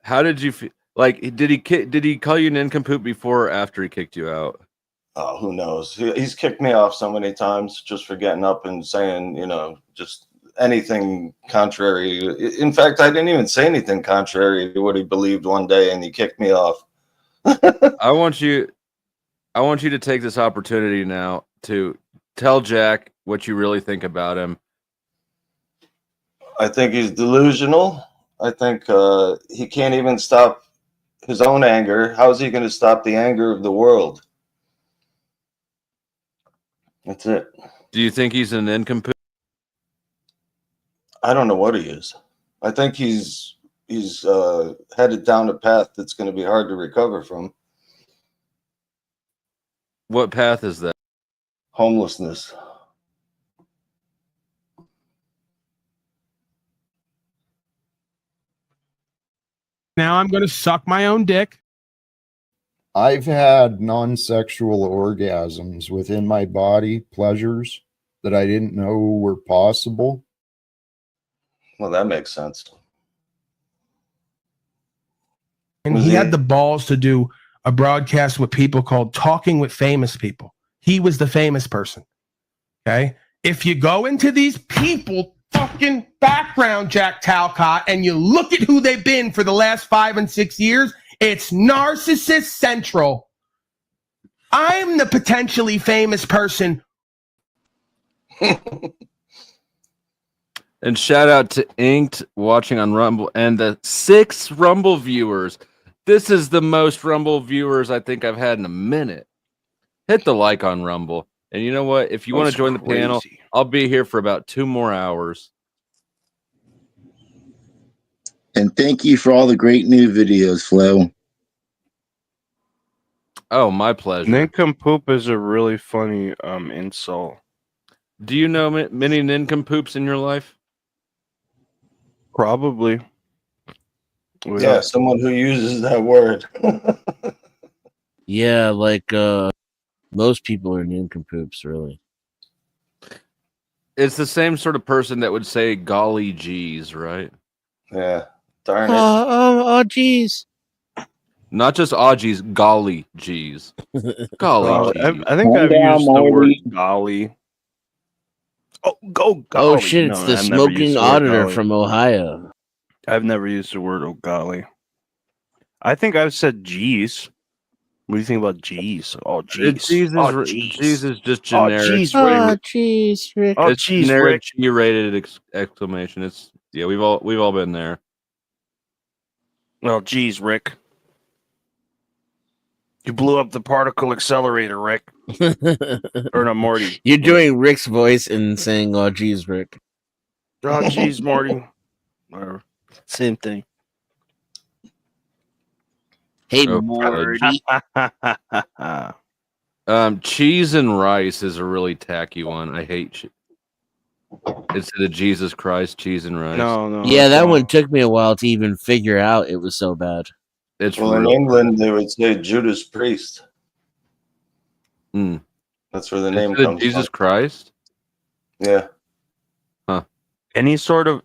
How did you feel? Like, did he call you nincompoop before or after he kicked you out? Oh, who knows? He's kicked me off so many times just for getting up and saying, just anything contrary. In fact, I didn't even say anything contrary to what he believed one day, and he kicked me off. I want you to take this opportunity now to tell Jack what you really think about him. I think he's delusional. I think he can't even stop his own anger. How is he going to stop the anger of the world? That's it. Do you think he's an nincompoop? I don't know what he is. I think he's headed down a path that's going to be hard to recover from. What path is that? Homelessness. Now I'm going to suck my own dick. I've had non-sexual orgasms within my body, pleasures that I didn't know were possible. Well, that makes sense. And he had the balls to do a broadcast with people called Talking with Famous People. He was the famous person. Okay? If you go into these people fucking background, Jack Talcott, and you look at who they've been for the last 5 and 6 years, it's narcissist central. I'm the potentially famous person. And shout out to Inked watching on Rumble and the 6 Rumble viewers. This is the most Rumble viewers I think I've had in a minute. Hit the like on Rumble. And you know what? If you want to join the panel, I'll be here for about 2 more hours. And thank you for all the great new videos, Flo. Oh, my pleasure. Nincompoop is a really funny insult. Do you know many nincompoops in your life? Probably. Yeah, someone who uses that word. Yeah, like most people are nincompoops, really. It's the same sort of person that would say golly geez, right? Yeah. Darn it. Oh, geez. Not just oh geez, golly geez. Golly geez. I think I've used the word golly. Oh, golly. Oh shit, it's No, the I've never used smoking the word auditor golly. from Ohio. I've never used the word oh golly. I think I've said geez. What do you think about geez? Oh geez. Geez is just generic. Oh geez, Oh, Rick. jeez, Rick. Oh It's geez, generic Rick. G-rated exclamation. It's we've all been there. Oh geez, Rick. You blew up the particle accelerator, Rick. Or no, Morty. You're doing Rick's voice and saying, "Oh, geez, Rick." Oh, geez, Morty. Or same thing. Hey, Oh, Morty. Cheese and rice is a really tacky one. I hate it's the Jesus Christ cheese and rice. No. Yeah, that one took me a while to even figure out it was so bad. It's Well, in really England, they would say Judas Priest. Mm. That's where the Is name it comes Jesus from. Christ. Yeah. Huh. Any sort of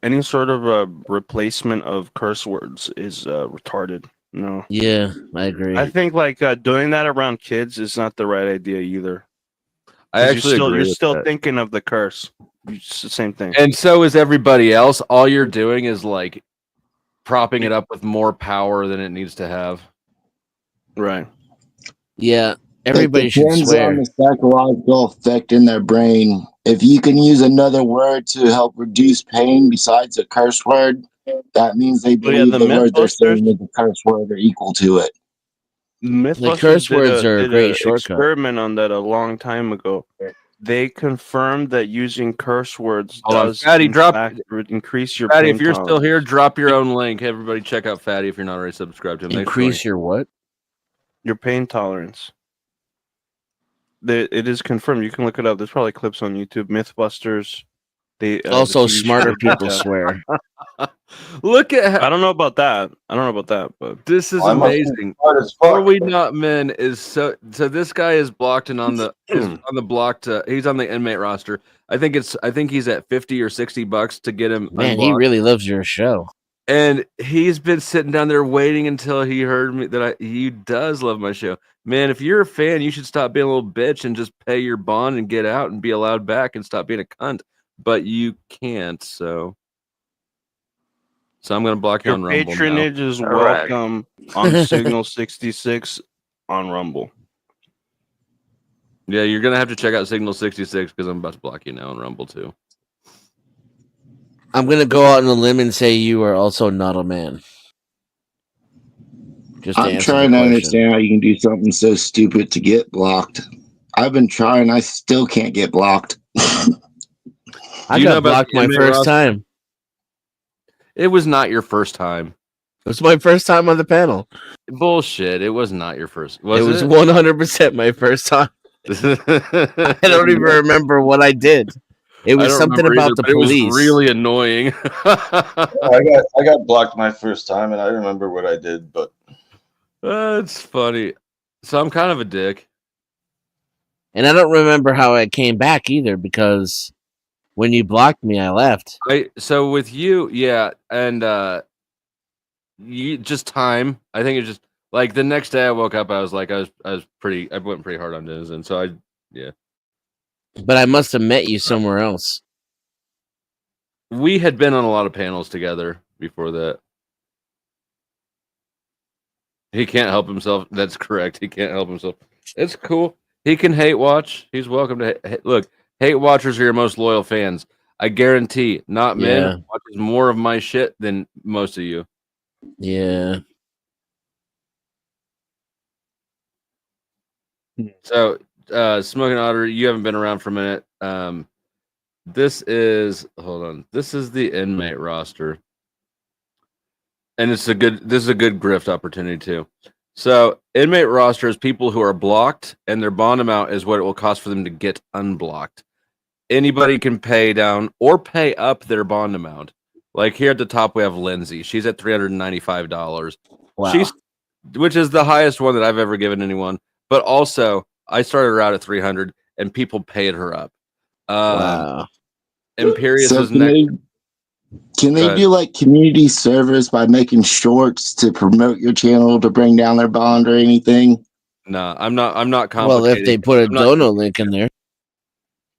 replacement of curse words is retarded. No. Yeah, I agree. I think like doing that around kids is not the right idea either. I actually agree you're with still that. thinking of the curse. It's the same thing. And so is everybody else. All you're doing is like propping it up with more power than it needs to have. Right. Yeah, everybody should depends swear. on the psychological effect in their brain. If you can use another word to help reduce pain besides a curse word, that means they believe the the word they're Mythbusters- saying is a curse word or equal to it. Mythbusters curse words are a did great shortcut. experiment on that a long time ago. They confirmed that using curse words Hold on, does Fatty, in drop- fact increase your Fatty, pain if you're still here, tolerance. drop your own link. Everybody check out Fatty if you're not already subscribed to him. Thanks for Increase joining. your what? Your pain tolerance. It is confirmed. You can look it up. There's probably clips on YouTube. Mythbusters. They Also, the TV show smarter did people that. swear. Look at I don't know about that. But this is I must be amazing. smart as Are fuck. we not men? Is so this guy is blocked and on the is on the blocked. He's on the inmate roster. I think he's at $50 or $60 to get him. Man, he unblocked. really loves your show. And he's been sitting down there waiting until he heard me that he does love my show. Man, if you're a fan, you should stop being a little bitch and just pay your bond and get out and be allowed back and stop being a cunt. But you can't, so I'm gonna block you your on Rumble patronage now. is welcome on Signal 66 on Rumble. Yeah, you're gonna have to check out Signal 66 because I'm about to block you now on Rumble too. I'm gonna go out on a limb and say you are also not a man. Just to I'm answer trying the to question. understand how you can do something so stupid to get blocked. I've been trying. I still can't get blocked. I You know got about blocked the my inmate first roster? time. It was not your first time. It was my first time on the panel. Bullshit. It was not your first. It was 100% my first time. I don't even remember what I did. It was something about the police. It was really annoying. I got blocked my first time, and I remember what I did, but That's funny. So I'm kind of a dick. And I don't remember how I came back either, because when you blocked me, I left. So with you, yeah, and you just time. I think it just like the next day I woke up, I was like, I went pretty hard on this, and so yeah. But I must have met you somewhere else. We had been on a lot of panels together before that. He can't help himself. That's correct. He can't help himself. It's cool. He can hate watch. He's welcome to look. Hate watchers are your most loyal fans. I guarantee, not men Yeah. watches more of my shit than most of you. Yeah. So, Smoking Otter, you haven't been around for a minute. This is the inmate roster, and this is a good grift opportunity too. So, inmate roster is people who are blocked, and their bond amount is what it will cost for them to get unblocked. Anybody can pay down or pay up their bond amount. Like here at the top, we have Lindsay. She's at $395. Wow. Which is the highest one that I've ever given anyone. But also, I started her out at 300, and people paid her up. Wow. Imperious So is next. Can Go they ahead. do like community service by making shorts to promote your channel to bring down their bond or anything? No, I'm not complicated. Well, if they put a I'm not- dono link in there,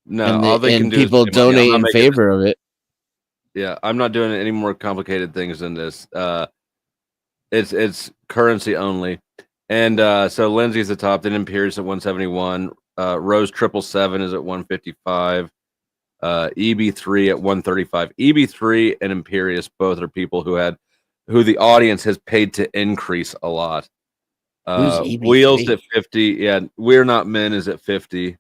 No, and, all they can do people is pay money. I'm donate not in making favor of it. Yeah, I'm not doing any more complicated things than this. It's currency only, and so Lindsay's the top. Then Imperious at 171. Rose 777 is at 155. EB3 at 135. EB3 and Imperious both are people who the audience has paid to increase a lot. Who's EB3? Wheels at 50. Yeah, We're Not Men is at 50.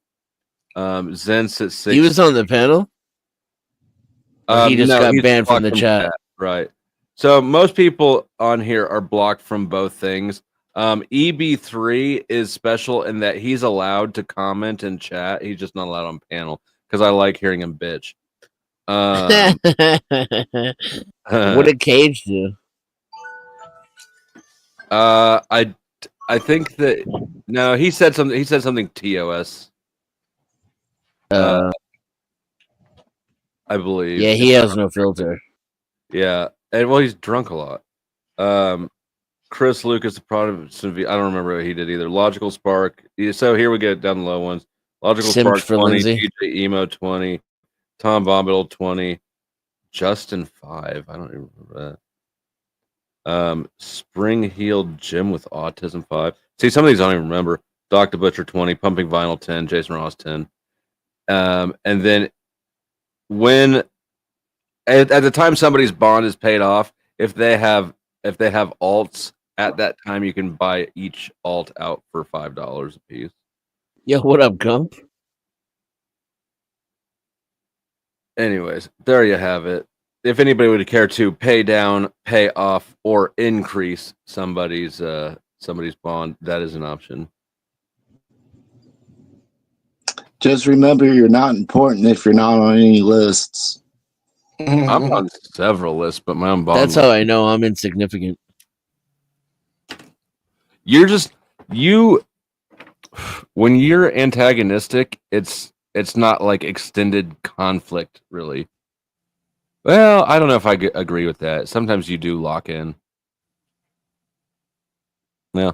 Zence at 60. He was on the panel? Or he just no, got he's banned from blocked the chat. Right. So most people on here are blocked from both things. EB3 is special in that he's allowed to comment and chat. He's just not allowed on panel because I like hearing him bitch. What did Cage do? I think that no, he said something. He said something TOS. I believe. Yeah, he has no filter. Yeah, and well, he's drunk a lot. Chris Lucas, the product. I don't remember what he did either. Logical Spark. So here we get down the low ones. Logical Simped Spark for 20. Lindsay. DJ Emo 20. Tom Bombadil 20. Justin 5. I don't even remember that. Spring Heeled Jim with Autism 5. See, some of these I don't even remember. Dr. Butcher 20. Pumping Vinyl 10. Jason Ross 10. And then when at the time somebody's bond is paid off, if they have alts at that time, you can buy each alt out for $5 a piece. Yo, what up, Gump? Anyways, there you have it. If anybody would care to pay down, pay off, or increase somebody's bond, that is an option. Just remember, you're not important if you're not on any lists. I'm on several lists, but my own bond. That's how I know I'm insignificant. You're just when you're antagonistic, it's not like extended conflict, really. Well, I don't know if I agree with that. Sometimes you do lock in. Yeah.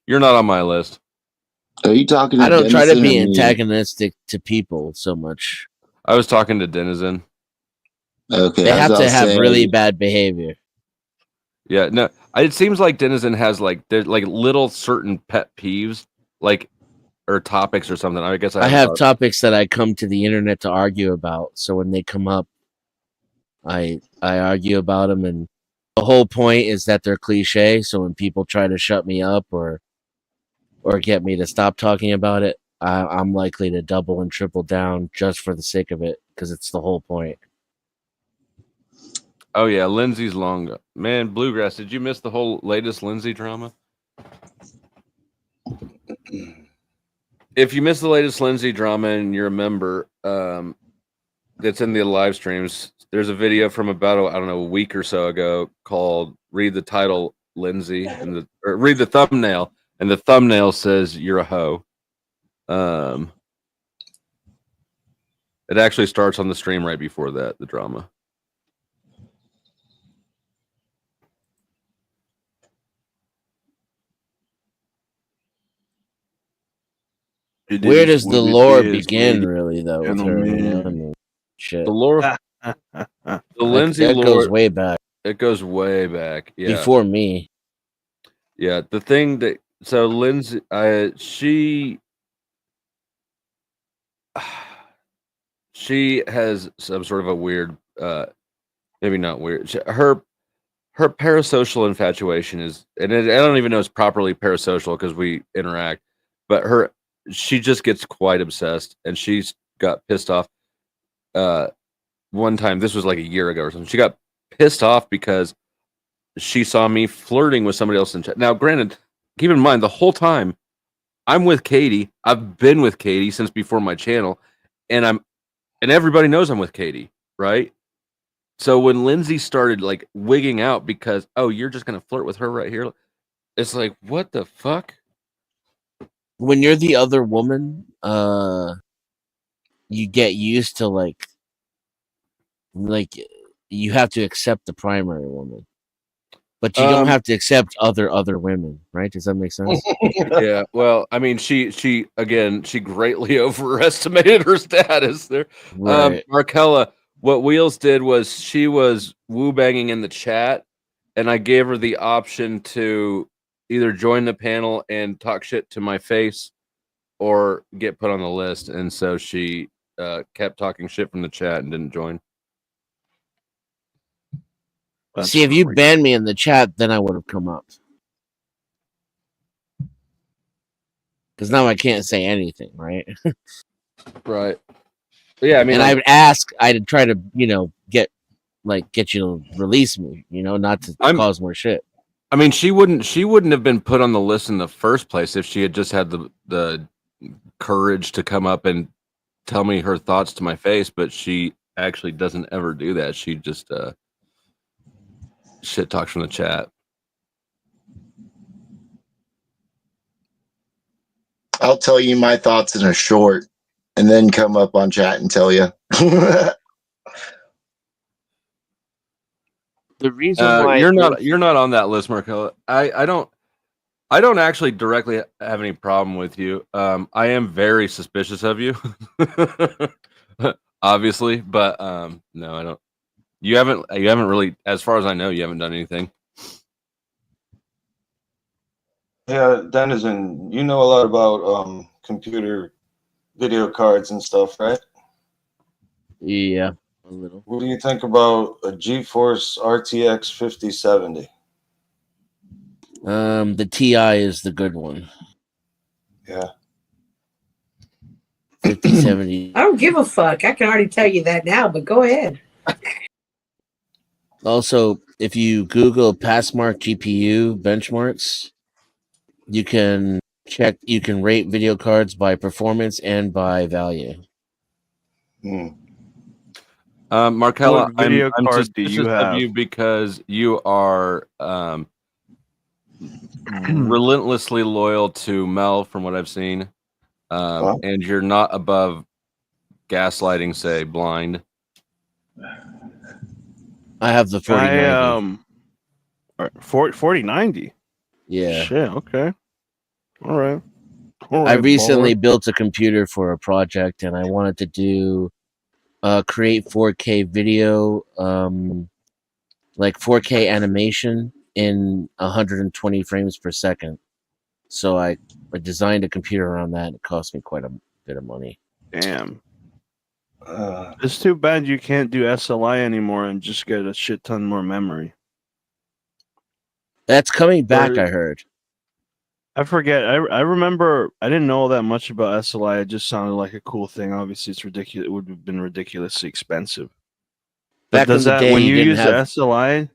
You're not on my list. Are you talking? I don't try to be antagonistic to people so much. I was talking to Denizen. Okay, they have to have really bad behavior. Yeah, no. It seems like Denizen has there's little certain pet peeves, or topics or something. I guess I have topics that I come to the internet to argue about. So when they come up, I argue about them, and the whole point is that they're cliche. So when people try to shut me up or get me to stop talking about it, I'm likely to double and triple down just for the sake of it, because it's the whole point. Oh yeah, Lindsay's long. Man, Bluegrass, did you miss the whole latest Lindsay drama? If you missed the latest Lindsay drama and you're a member, that's in the live streams, there's a video from about a week or so ago called "Read the Title, Lindsay," or read the thumbnail, and the thumbnail says "You're a hoe." It actually starts on the stream right before that, the drama. Where does the lore begin, really, though? With her, I mean, shit. The lore, the Lindsay that lore goes way back. It goes way back. Yeah, before me. Yeah, the thing that Lindsay, she has some sort of a weird, maybe not weird. Her parasocial infatuation is, and I don't even know it's properly parasocial because we interact, but she just gets quite obsessed, and she's got pissed off. One time, this was like a year ago or something, she got pissed off because she saw me flirting with somebody else in chat. Now, granted, keep in mind the whole time I'm with Katie. I've been with Katie since before my channel, and everybody knows I'm with Katie, right? So when Lindsay started wigging out because, oh, you're just gonna flirt with her right here, it's like, what the fuck? When you're the other woman, you get used to you have to accept the primary woman, but you don't have to accept other women, right? Does that make sense? Yeah. Well, I mean, she greatly overestimated her status there. Right. Markella, what Wheels did was she was woo banging in the chat, and I gave her the option to either join the panel and talk shit to my face or get put on the list. And so she kept talking shit from the chat and didn't join. See, if you banned me in the chat, then I would have come up. because now I can't say anything, right? Right. Yeah, I mean, and I would ask, I'd try to, get you to release me, not to cause more shit. I mean, she wouldn't have been put on the list in the first place if she had just had the courage to come up and tell me her thoughts to my face, but she actually doesn't ever do that. She just shit talks from the chat. I'll tell you my thoughts in a short and then come up on chat and tell you. The reason why you're not on that list, Marcella. I don't actually directly have any problem with you. I am very suspicious of you, obviously, but no, I don't. You haven't really, as far as I know, you haven't done anything. Yeah, Denizen, you know a lot about computer video cards and stuff, right? Yeah, a little. What do you think about a GeForce RTX 5070? The TI is the good one. Yeah. 5070. I don't give a fuck. I can already tell you that now, but go ahead. Also, if you Google Passmark GPU benchmarks, you can rate video cards by performance and by value. Markella, What video I'm card do you suspicious have? of you because you are relentlessly loyal to Mel, from what I've seen, and you're not above gaslighting, say, blind. I have the 4090. 4090. Yeah. Shit. Okay. All right. I recently built a computer for a project, and I wanted to do create 4K video, like 4K animation in 120 frames per second. So I designed a computer around that, and it cost me quite a bit of money. Damn. It's too bad you can't do SLI anymore and just get a shit ton more memory. That's coming back, I heard. I forget. I remember I didn't know that much about SLI. It just sounded like a cool thing. Obviously, it's ridiculous. It would have been ridiculously expensive. But Back in the day, when you you didn't use have- SLI,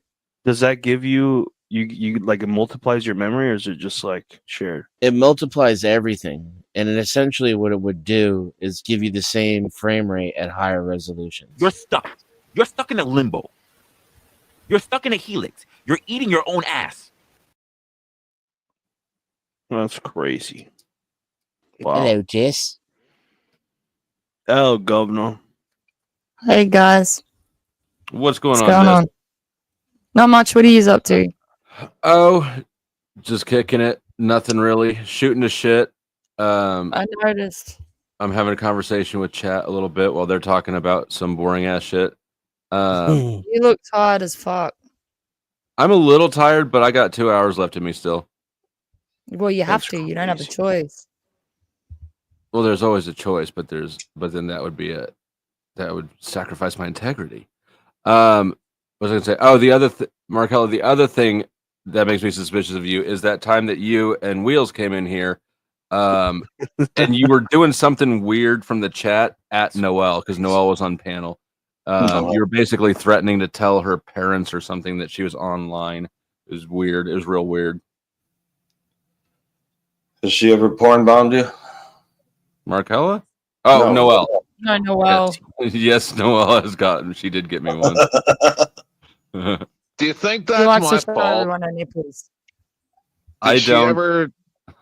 does that give you like it multiplies your memory, or is it just like shared? It multiplies everything, and it essentially what it would do is give you the same frame rate at higher resolution. You're stuck. You're stuck in a limbo. You're stuck in a helix. You're eating your own ass. That's crazy. Hello, Jess. Oh, governor. Hey guys, What's going what's going on? Not much. What are you up to? Oh, just kicking it. Nothing really. Shooting the shit. I noticed. I'm having a conversation with chat a little bit while they're talking about some boring ass shit. You look tired as fuck. I'm a little tired, but I got 2 hours left in me still. Well, you have to. You don't have a choice. Well, there's always a choice, but then that would sacrifice my integrity. What was I gonna say? Oh, Markella, the other thing that makes me suspicious of you is that time that you and Wheels came in here, and you were doing something weird from the chat at Noelle, because Noelle was on panel. You were basically threatening to tell her parents or something that she was online. It was weird. It was real weird. Has she ever porn bombed you? Markella? Oh, No. Noelle. No, Noelle. Yes, Noelle has gotten. She did get me one. Do you think He that's likes my to show fault? everyone her nipples. I Did she don't. ever?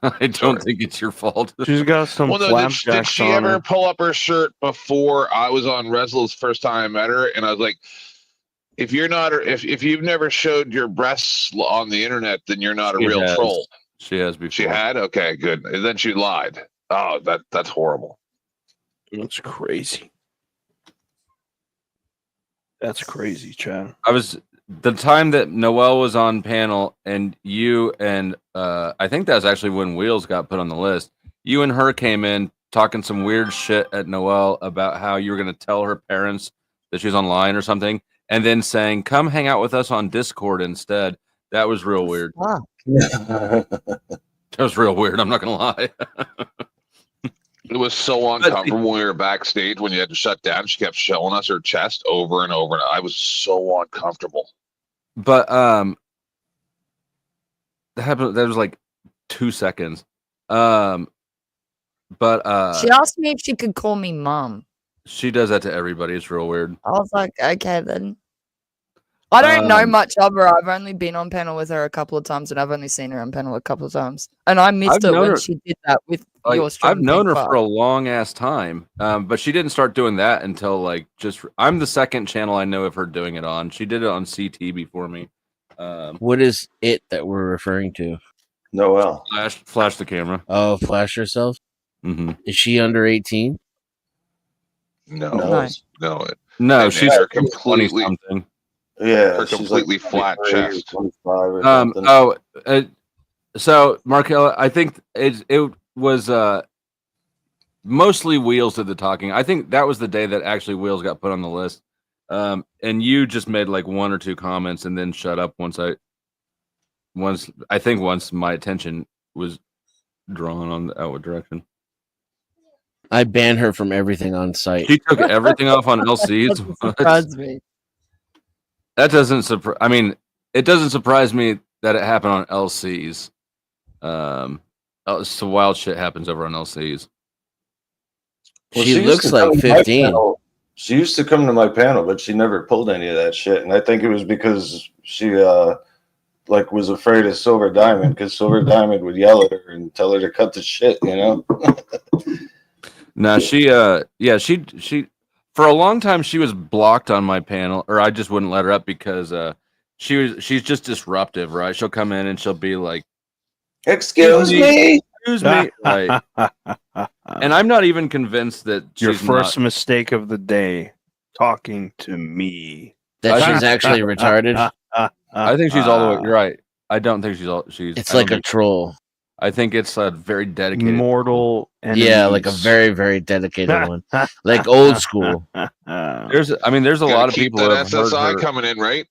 I don't think it's your fault. She's got some Well, no, did flapjacks she on ever her. pull up her shirt before I was on Reslow's first time I met her? And I was like, if you're not, if you've never showed your breasts on the internet, then you're not a She real has. troll. She has before. She had? Okay, good. And then she lied. Oh, that's horrible. That's crazy. That's crazy, Chad. I was the time that Noelle was on panel, and you and I think that's actually when Wheels got put on the list. You and her came in talking some weird shit at Noelle about how you were going to tell her parents that she was online or something, and then saying, "Come hang out with us on Discord instead." That was real weird. Fuck. That was real weird. I'm not gonna lie. was so uncomfortable when we were backstage when you had to shut down. She kept showing us her chest over and over, and I was so uncomfortable. But that happened. That was like 2 seconds. But She asked me if she could call me mom. she does that to everybody. It's real weird. I was like, okay then. I don't know much of her. I've only been on panel with her a couple of times, and I've only seen her on panel a couple of times. And I missed it when she did that with your stream. I've known her for a long ass time, but she didn't start doing that until like I'm the second channel I know of her doing it on. She did it on CT before me. What is it that we're referring to? Noel. Flash the camera. Oh, flash herself. Mm-hmm. Is she under 18? No. No, she's completely something. Yeah, her completely flat chest. So Markella, I think it was mostly Wheels did the talking. I think that was the day that actually Wheels got put on the list. And you just made like 1 or 2 comments and then shut up once my attention was drawn on the outward direction. I banned her from everything on site. She took everything off on LCs. Surprised me. That doesn't surprise. I mean, it doesn't surprise me that it happened on LCs. So wild shit happens over on LCs. Well, she looks like 15. She used to come to my panel, but she never pulled any of that shit. And I think it was because she was afraid of Silver Diamond, because Silver Diamond would yell at her and tell her to cut the shit, you know? No, she for a long time she was blocked on my panel, or I just wouldn't let her up because she's just disruptive, right? She'll come in and she'll be like, Excuse me. Right. And I'm not even convinced that Your she's first not. mistake of the day, talking to me. That she's actually retarded. I think she's all the way. You're right. I don't think she's. It's like a troll. I think it's a very dedicated mortal. Yeah, like a very, very dedicated one, like old school. There's a lot of people that who have heard SSI her. coming in, right?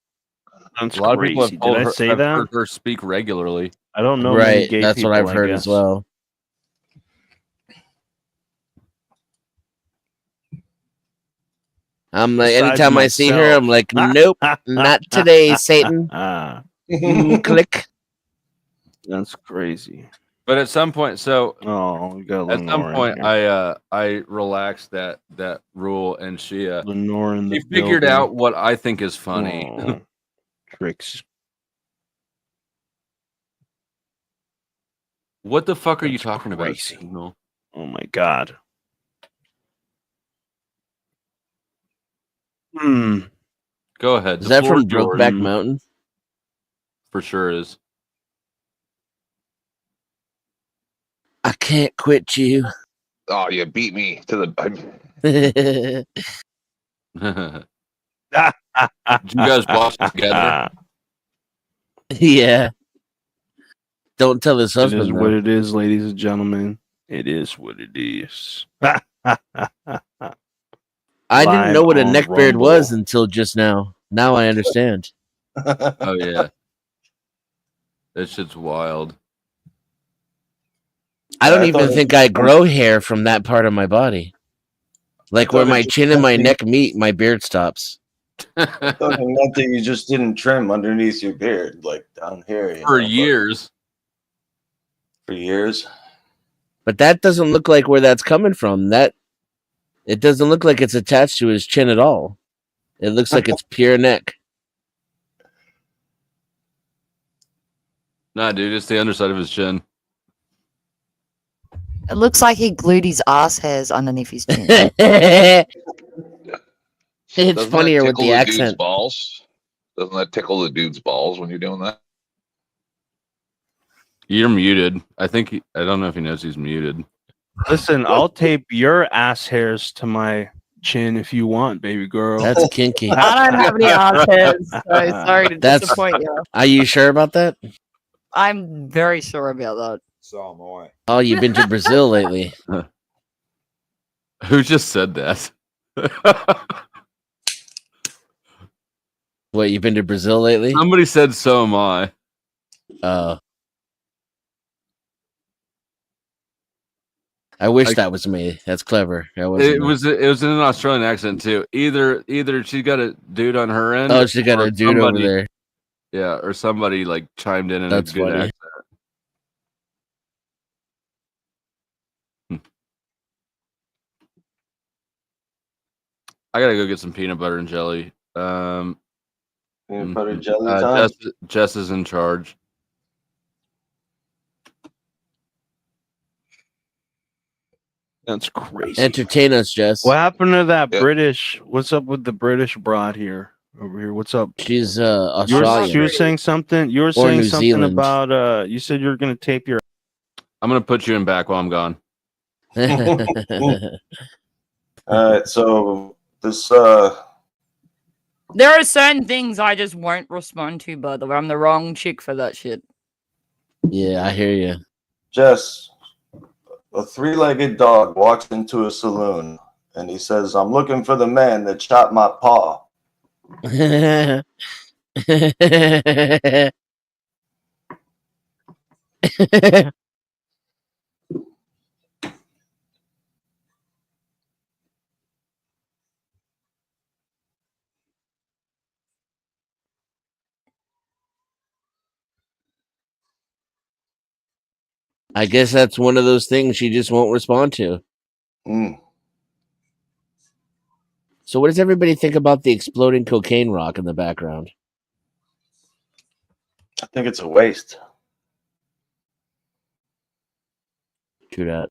A lot of people have, Did I say that? heard her speak regularly. I don't know. Many Right, gay that's what people, I've heard as well. I'm like, Besides anytime I see her, myself. I'm like, nope, not today, Satan. Click. That's crazy. But at some point, we got at some Lenore point, in here. I relaxed that rule, and she Lenore in the figured building. out what I think is funny. Oh, tricks. What the fuck are you talking about? crazy. Signal? Oh my god. Go ahead. Is The that from floor is Brokeback yours. Mountain? For sure is. I can't quit you. Oh, you beat me to the. Did you guys watch it together? Yeah. Don't tell his It husband. is though. what it is, ladies and gentlemen. It is what it is. I didn't know what a Live on neckbeard was Rumble. until just now. Now I understand. Oh yeah. That shit's wild. I don't I even thought- think I grow hair from that part of my body. Like where thought it my just chin and my meant neck meet, my beard stops. I thought it meant that you just didn't trim underneath your beard, like down here. you For know, but years. For years. But that doesn't look like where that's coming from. That it doesn't look like it's attached to his chin at all. It looks like it's pure neck. Nah, dude, it's the underside of his chin. It looks like he glued his ass hairs underneath his chin. It's Doesn't funnier that with tickle the dude's accent. balls? Doesn't that tickle the dude's balls when you're doing that? You're muted. I don't know if he knows he's muted. Listen, I'll tape your ass hairs to my chin if you want, baby girl. That's kinky. I don't have any ass hairs, so sorry to disappoint you. Are you sure about that? I'm very sure about that. So am I. Oh, you've been to Brazil lately. Who just said that? What, you've been to Brazil lately? Somebody said so am I. I wish that was me. That's clever. That it was in an Australian accent too. Either she got a dude on her end. Oh, she got a dude over there. Yeah, or somebody like chimed in That's a good funny. accent. I gotta go get some peanut butter and jelly. Peanut butter jelly time. Jess is in charge. That's crazy. Entertain us, Jess. What happened to that British? What's up with the British broad here? Over here, what's up? She's Australian. You were saying something. You were saying something about. You said you were gonna tape your. I'm gonna put you in back while I'm gone. All right, so this. There are certain things I just won't respond to, by the way. I'm the wrong chick for that shit. Yeah, I hear you. Jess, a three-legged dog walks into a saloon and he says, "I'm looking for the man that chopped my paw." I guess that's one of those things she just won't respond to. So what does everybody think about the exploding cocaine rock in the background? I think it's a waste. True that.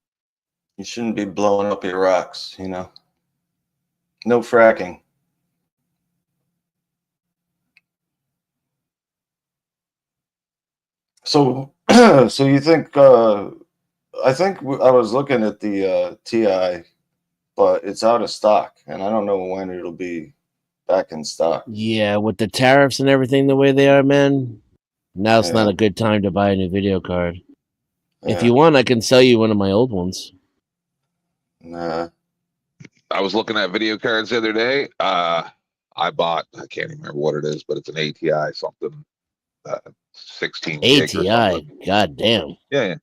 You shouldn't be blowing up your rocks, you know. No fracking. So, so you think? I think I was looking at the TI, but it's out of stock, and I don't know when it'll be back in stock. Yeah, with the tariffs and everything the way they are, man, now's not a good time to buy a new video card. If you want, I can sell you one of my old ones. Nah. I was looking at video cards the other day. I can't even remember what it is, but it's an ATI something. 16 ATI, god damn. Yeah.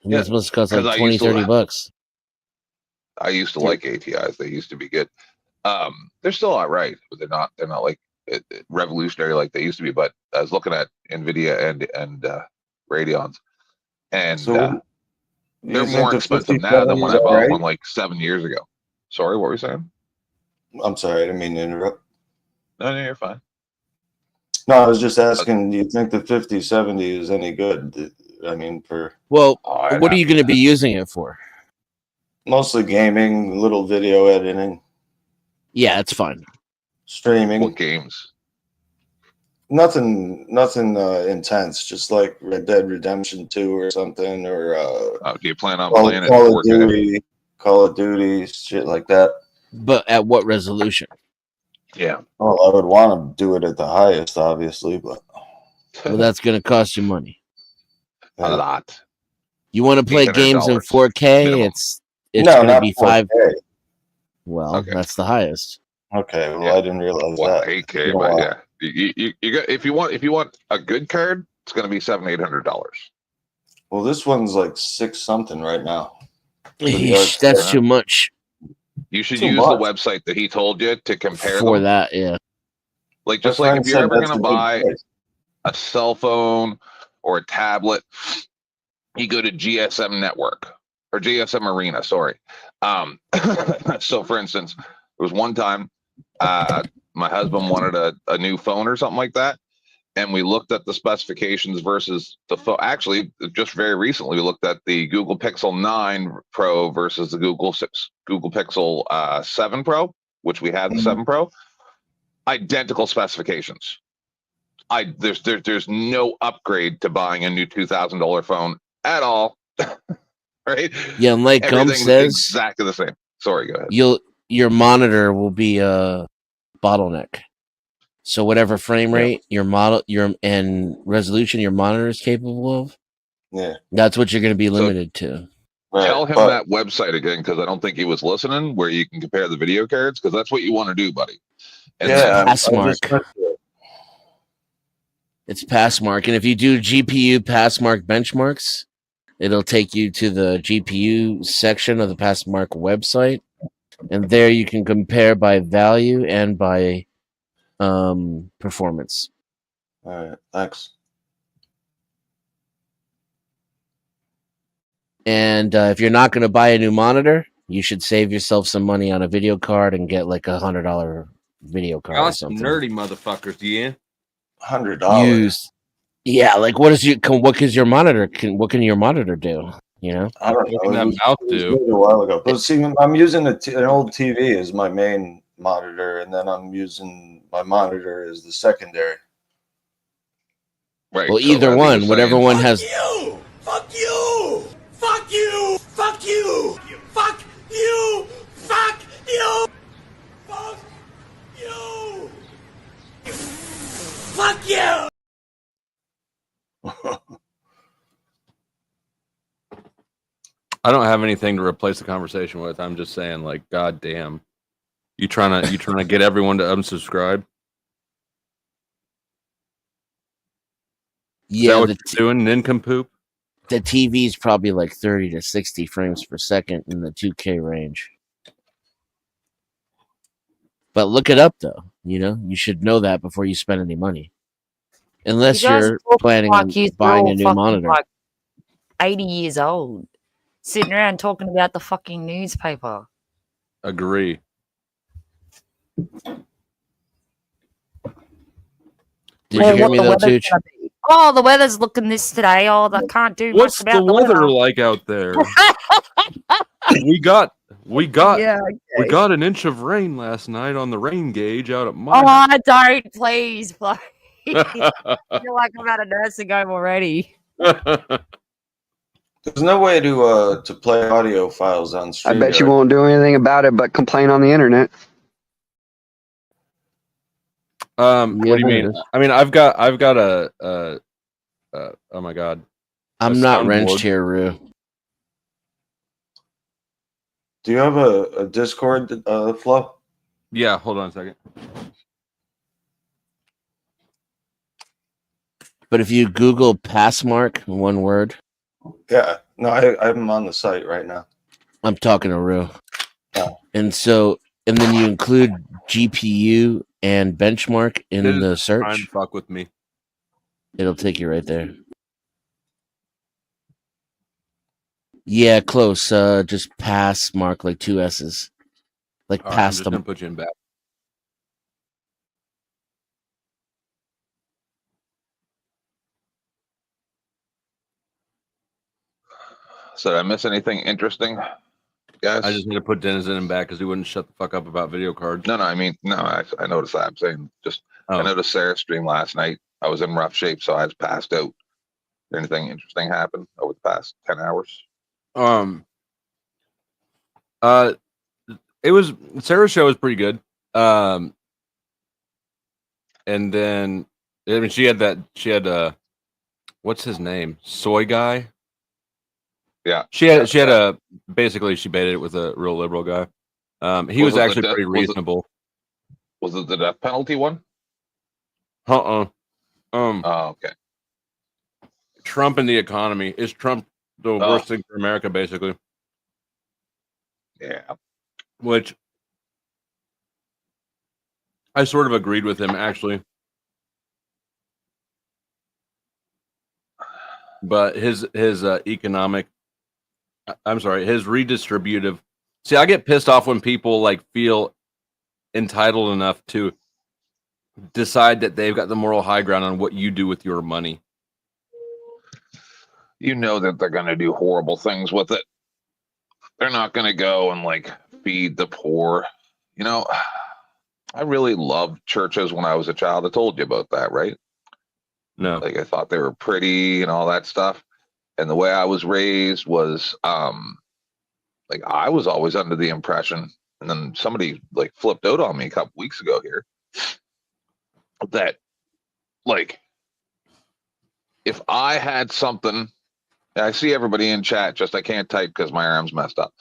This must cost like 20, 30 bucks. I used to like ATIs. They used to be good. They're still all right, but they're not like revolutionary like they used to be. But I was looking at NVIDIA and Radeons, and they're more expensive now than when I bought one like 7 years ago. Sorry, what were you saying? I'm sorry, I didn't mean to interrupt. No, you're fine. No, I was just asking, do you think the 5070 is any good? I mean, what are you going to be using it for? Mostly gaming, little video editing. Yeah, it's fun. Streaming. What games? Nothing intense, just like Red Dead Redemption 2 or something, or do you plan on playing it in 4K? Call of Duty, shit like that. But at what resolution? Yeah. Well, I would want to do it at the highest, obviously, but well, that's going to cost you money. A lot. You want to play games in 4K? minimum. It's going to be 5. Well, Okay. that's the highest. Okay, well, I didn't realize that. 8K, but yeah. You got if you want a good card, it's going to be $700-800. Well, this one's like 6 something right now. That's too much. You should use the website that he told you to compare For them. that, yeah. Like just like if you're ever going to buy a cell phone or a tablet, you go to GSM Network or GSM Arena. Sorry. So for instance, there was one time my husband wanted a new phone or something like that, and we looked at the specifications versus the phone. Actually, just very recently, we looked at the Google Pixel 9 Pro versus the Google Pixel 7 Pro, which we had the 7 Pro. Identical specifications. There's no upgrade to buying a new $2,000 phone at all. Right? Yeah, and like Gump says, exactly the same. Sorry, go ahead. Your monitor will be a bottleneck. So whatever frame rate and resolution your monitor is capable of, that's what you're going to be limited to. Tell him that website again, because I don't think he was listening, where you can compare the video cards, because that's what you want to do, buddy. And Passmark. It's Passmark, and if you do GPU Passmark benchmarks, it'll take you to the GPU section of the Passmark website, and there you can compare by value and by performance. All right, thanks. And if you're not going to buy a new monitor, you should save yourself some money on a video card and get like $100 video card or Got some something. nerdy motherfuckers, yeah. $100. Use, yeah, like what is what can your monitor what can your monitor do? You know, I don't What can know. that mouth It was do? made a while ago. But see, I'm using an old TV as my main monitor, and then I'm using my monitor as the secondary. Right. well, so either as he one, was whatever saying- one has. You! Fuck you! Fuck you! Fuck you! Fuck you! Fuck you! Fuck you! Fuck you! I don't have anything to replace the conversation with. I'm just saying, like, god damn. You trying to get everyone to unsubscribe? Is that Yeah, what you're doing, nincompoop? the TV is probably like 30 to 60 frames per second in the 2K range. But look it up, though. You know, you should know that before you spend any money. Unless You guys you're talk planning like on you're buying all a new fucking, monitor. like 80 years old, sitting around talking about the fucking newspaper. Agree. Did you hear me though, Tooch? Oh, the weather's looking this today. Oh, I can't do What's much about the weather weather. like out there? we got Yeah, we okay. got an inch of rain last night on the rain gauge out at my Oh, don't, please. I feel like I'm at a nursing home already. There's no way to play audio files on I StreamYard. bet you won't do anything about it but complain on the internet. What do you mean? I mean, I've got a oh my god. I'm not wrenched here, Rue. Do you have a Discord, Flo? Yeah, hold on a second. But if you Google Passmark, one word. Yeah, no, I'm on the site right now. I'm talking to Rue. Oh. And then you include GPU and benchmark in It is the search. trying to fuck with me. It'll take you right there. Yeah, close. Just Passmark, like 2 S's. Like All right, I'm past just them. gonna put you in back. So did I miss anything interesting, guys? I just need to put Dennis in back because he wouldn't shut the fuck up about video cards. No, I mean, no, I noticed that. I'm saying just, I noticed Sarah's stream last night. I was in rough shape, so I was passed out. Did anything interesting happen over the past 10 hours? It was Sarah's show was pretty good. And then I mean she had what's his name? Soy guy. Yeah. She had basically she baited it with a real liberal guy. He was actually pretty reasonable. Was it the death penalty one? Oh, okay. Trump and the economy. Is Trump the worst thing for America, basically? Yeah. Which I sort of agreed with him, actually. But his economic, I'm sorry, his redistributive. See, I get pissed off when people like feel entitled enough to decide that they've got the moral high ground on what you do with your money. You know that they're going to do horrible things with it. They're not going to go and like feed the poor. You know, I really loved churches when I was a child. I told you about that, right? No. Like I thought they were pretty and all that stuff. And the way I was raised was like I was always under the impression, and then somebody like flipped out on me a couple weeks ago here, that like if I had something, I see everybody in chat, just I can't type because my arm's messed up.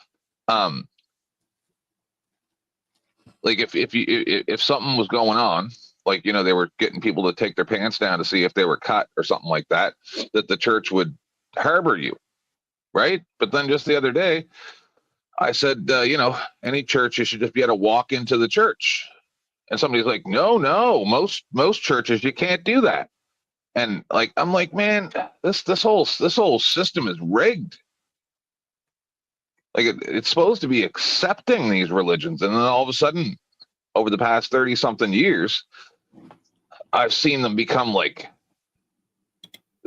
Like if something was going on, like, you know, they were getting people to take their pants down to see if they were cut or something like that, that the church would harbor you. right? But then just the other day, I said, any church, you should just be able to walk into the church. And somebody's like, no, most churches, you can't do that. And like, I'm like, man, this whole system is rigged. Like it's supposed to be accepting these religions. And then all of a sudden, over the past 30 something years, I've seen them become like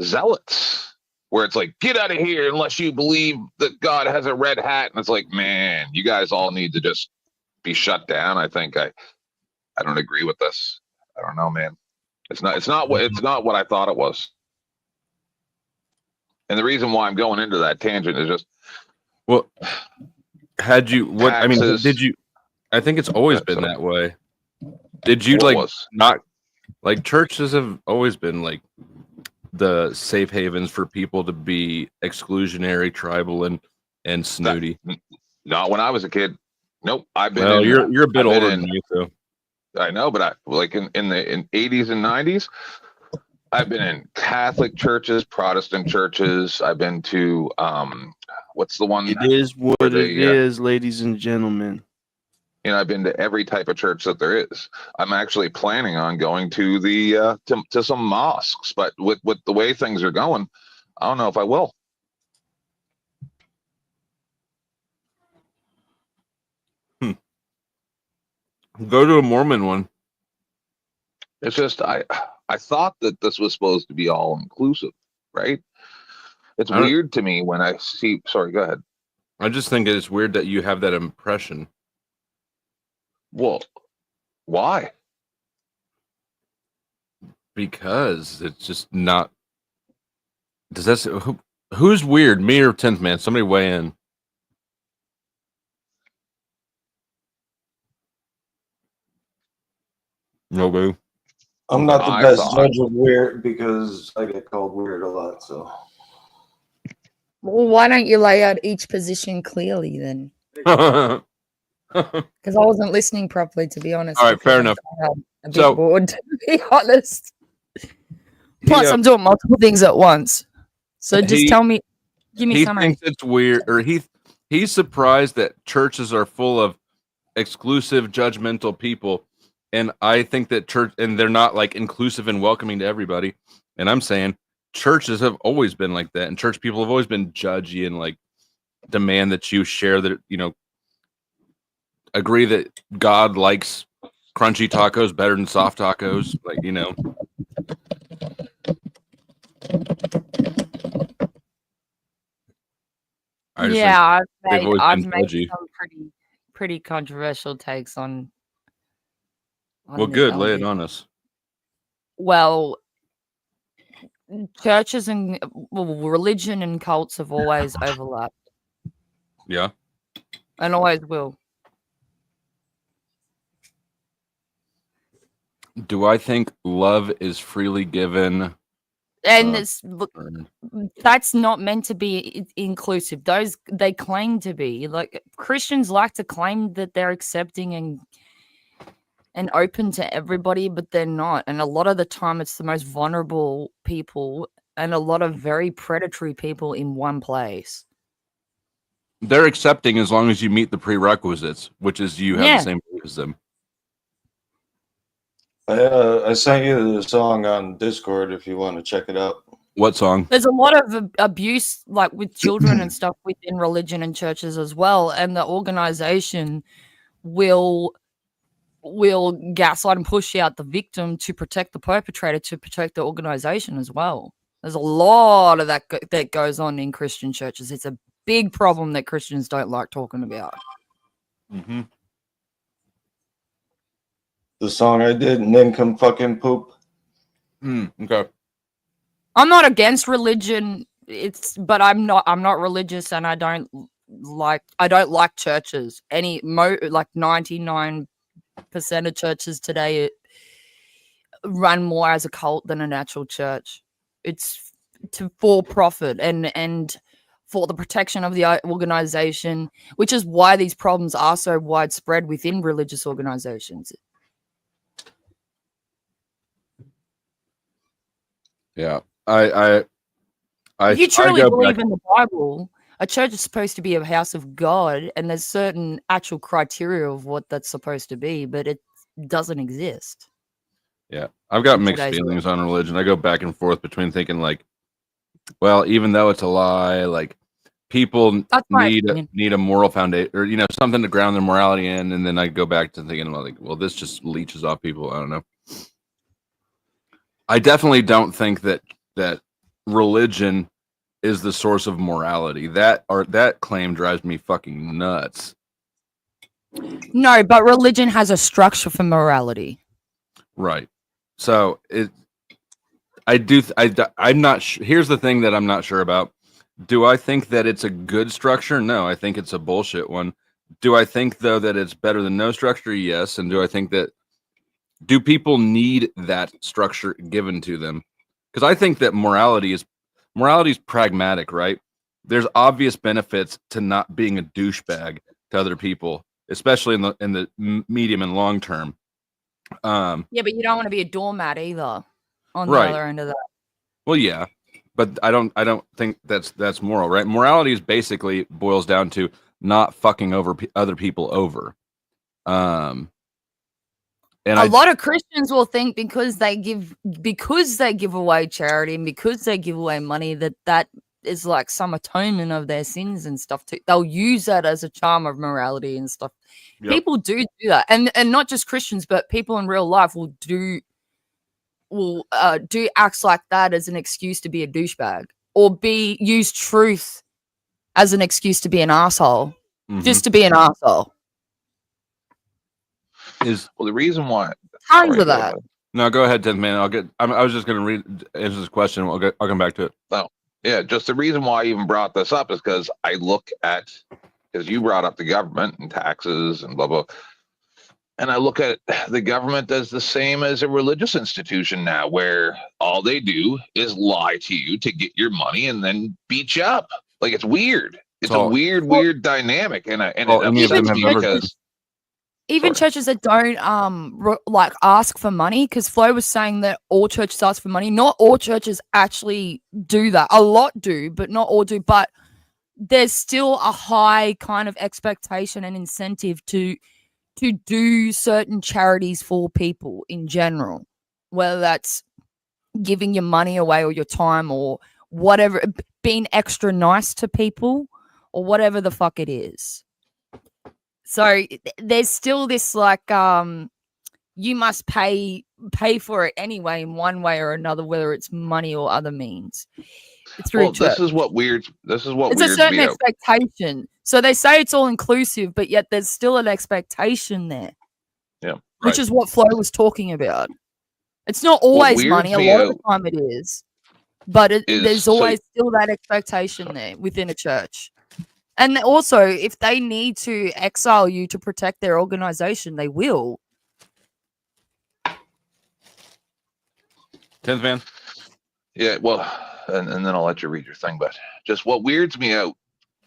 zealots, where it's like, get out of here unless you believe that God has a red hat. And it's like, man, you guys all need to just be shut down. I think I don't agree with this. I don't know, man. It's not what I thought it was. And the reason why I'm going into that tangent is just, well, had you what taxes, I mean, did you I think it's always been that way. Did you not like churches have always been like the safe havens for people to be exclusionary, tribal, and snooty? Not when I was a kid. Nope. I've been. Well, you're a bit older than me, so I know, but I like in the 80s and 90s. I've been in Catholic churches, Protestant churches. I've been to what's the one? It is what it is, ladies and gentlemen. I've been to every type of church that there is. I'm actually planning on going to the to some mosques, but with the way things are going, I don't know if I will. Go to a Mormon one. It's just I thought that this was supposed to be all inclusive, right? It's weird to me when I see. Sorry, go ahead. I just think it's weird that you have that impression. Well, why? Because it's just not. Does that who's weird? Me or 10th man? Somebody weigh in. No boo. I'm not the best judge of weird because I get called weird a lot. So, Well, why don't you lay out each position clearly then? Because I wasn't listening properly, to be honest. All right, fair enough. A bit bored, to be honest. Plus, He, I'm doing multiple things at once. So just tell me, give me he some. thinks it's weird, or he's surprised that churches are full of exclusive, judgmental people. And I think that and they're not like inclusive and welcoming to everybody. And I'm saying churches have always been like that. And church people have always been judgy and like demand that you share that, agree that God likes crunchy tacos better than soft tacos. Like, Yeah, I've made some pretty controversial takes on well, good. Lay it on us. Well, churches and religion and cults have always overlapped. Yeah. And always will. Do I think love is freely given? And that's not meant to be inclusive. They claim to be. Like Christians like to claim that they're accepting and open to everybody, but they're not. And a lot of the time it's the most vulnerable people and a lot of very predatory people in one place. They're accepting as long as you meet the prerequisites, which is you have the same belief as them. I sent you the song on Discord if you want to check it out. What song? There's a lot of abuse, like with children and stuff within religion and churches as well. And the organization will gaslight and push out the victim to protect the perpetrator, to protect the organization as well. There's a lot of that that goes on in Christian churches. It's a big problem that Christians don't like talking about. Mm-hmm. The song I did, Nincome Fucking Poop. Okay. I'm not against religion. But I'm not religious, and I don't like churches. Like 99% of churches today run more as a cult than an actual church. It's for profit and for the protection of the organization, which is why these problems are so widespread within religious organizations. Yeah, I if you truly believe in the Bible, A church is supposed to be a house of God, and there's certain actual criteria of what that's supposed to be, but it doesn't exist. Yeah, I've got in mixed today's feelings on religion. I go back and forth between thinking like, well, even though it's a lie, like people That's my need opinion. a moral foundation, or something to ground their morality in, and then I go back to thinking like, well, this just leeches off people. I don't know. I definitely don't think that religion is the source of morality. That claim drives me fucking nuts. No, but religion has a structure for morality. Right. So I'm not here's the thing that I'm not sure about. Do I think that it's a good structure? No, I think it's a bullshit one. Do I think though that it's better than no structure? Yes. And do I think that do people need that structure given to them? Because I think that morality is pragmatic, right? There's obvious benefits to not being a douchebag to other people, especially in the medium and long term. Yeah, but you don't want to be a doormat either on Right. the other end of that. Well, yeah, but I don't think that's moral, right? Morality is basically boils down to not fucking over other people over. And a lot of Christians will think because they give away charity and because they give away money that is like some atonement of their sins and stuff too. They'll use that as a charm of morality and stuff. Yep. People do that, and not just Christians, but people in real life will do acts like that as an excuse to be a douchebag, or use truth as an excuse to be an asshole, just to be an asshole. The reason why tons of that. No, go ahead, 10th man. I was just going to answer this question. I'll come back to it. No, yeah, just the reason why I even brought this up is because I look at, because you brought up the government and taxes and blah blah, and I look at the government as the same as a religious institution now, where all they do is lie to you to get your money and then beat you up. Like, it's weird. It's a weird dynamic, and it upsets me because. Even churches that don't ask for money, because Flo was saying that all churches ask for money. Not all churches actually do that. A lot do, but not all do. But there's still a high kind of expectation and incentive to do certain charities for people in general, whether that's giving your money away or your time or whatever, being extra nice to people or whatever the fuck it is. So there's still this you must pay for it anyway in one way or another, whether it's money or other means. This is what weirds. It's a certain expectation. So they say it's all inclusive, but yet there's still an expectation there. Yeah, which is what Flo was talking about. It's not always money. A lot of the time it is, but there's always still that expectation there within a church. And also, if they need to exile you to protect their organization, they will. 10th man. Yeah, well, and then I'll let you read your thing. But just what weirds me out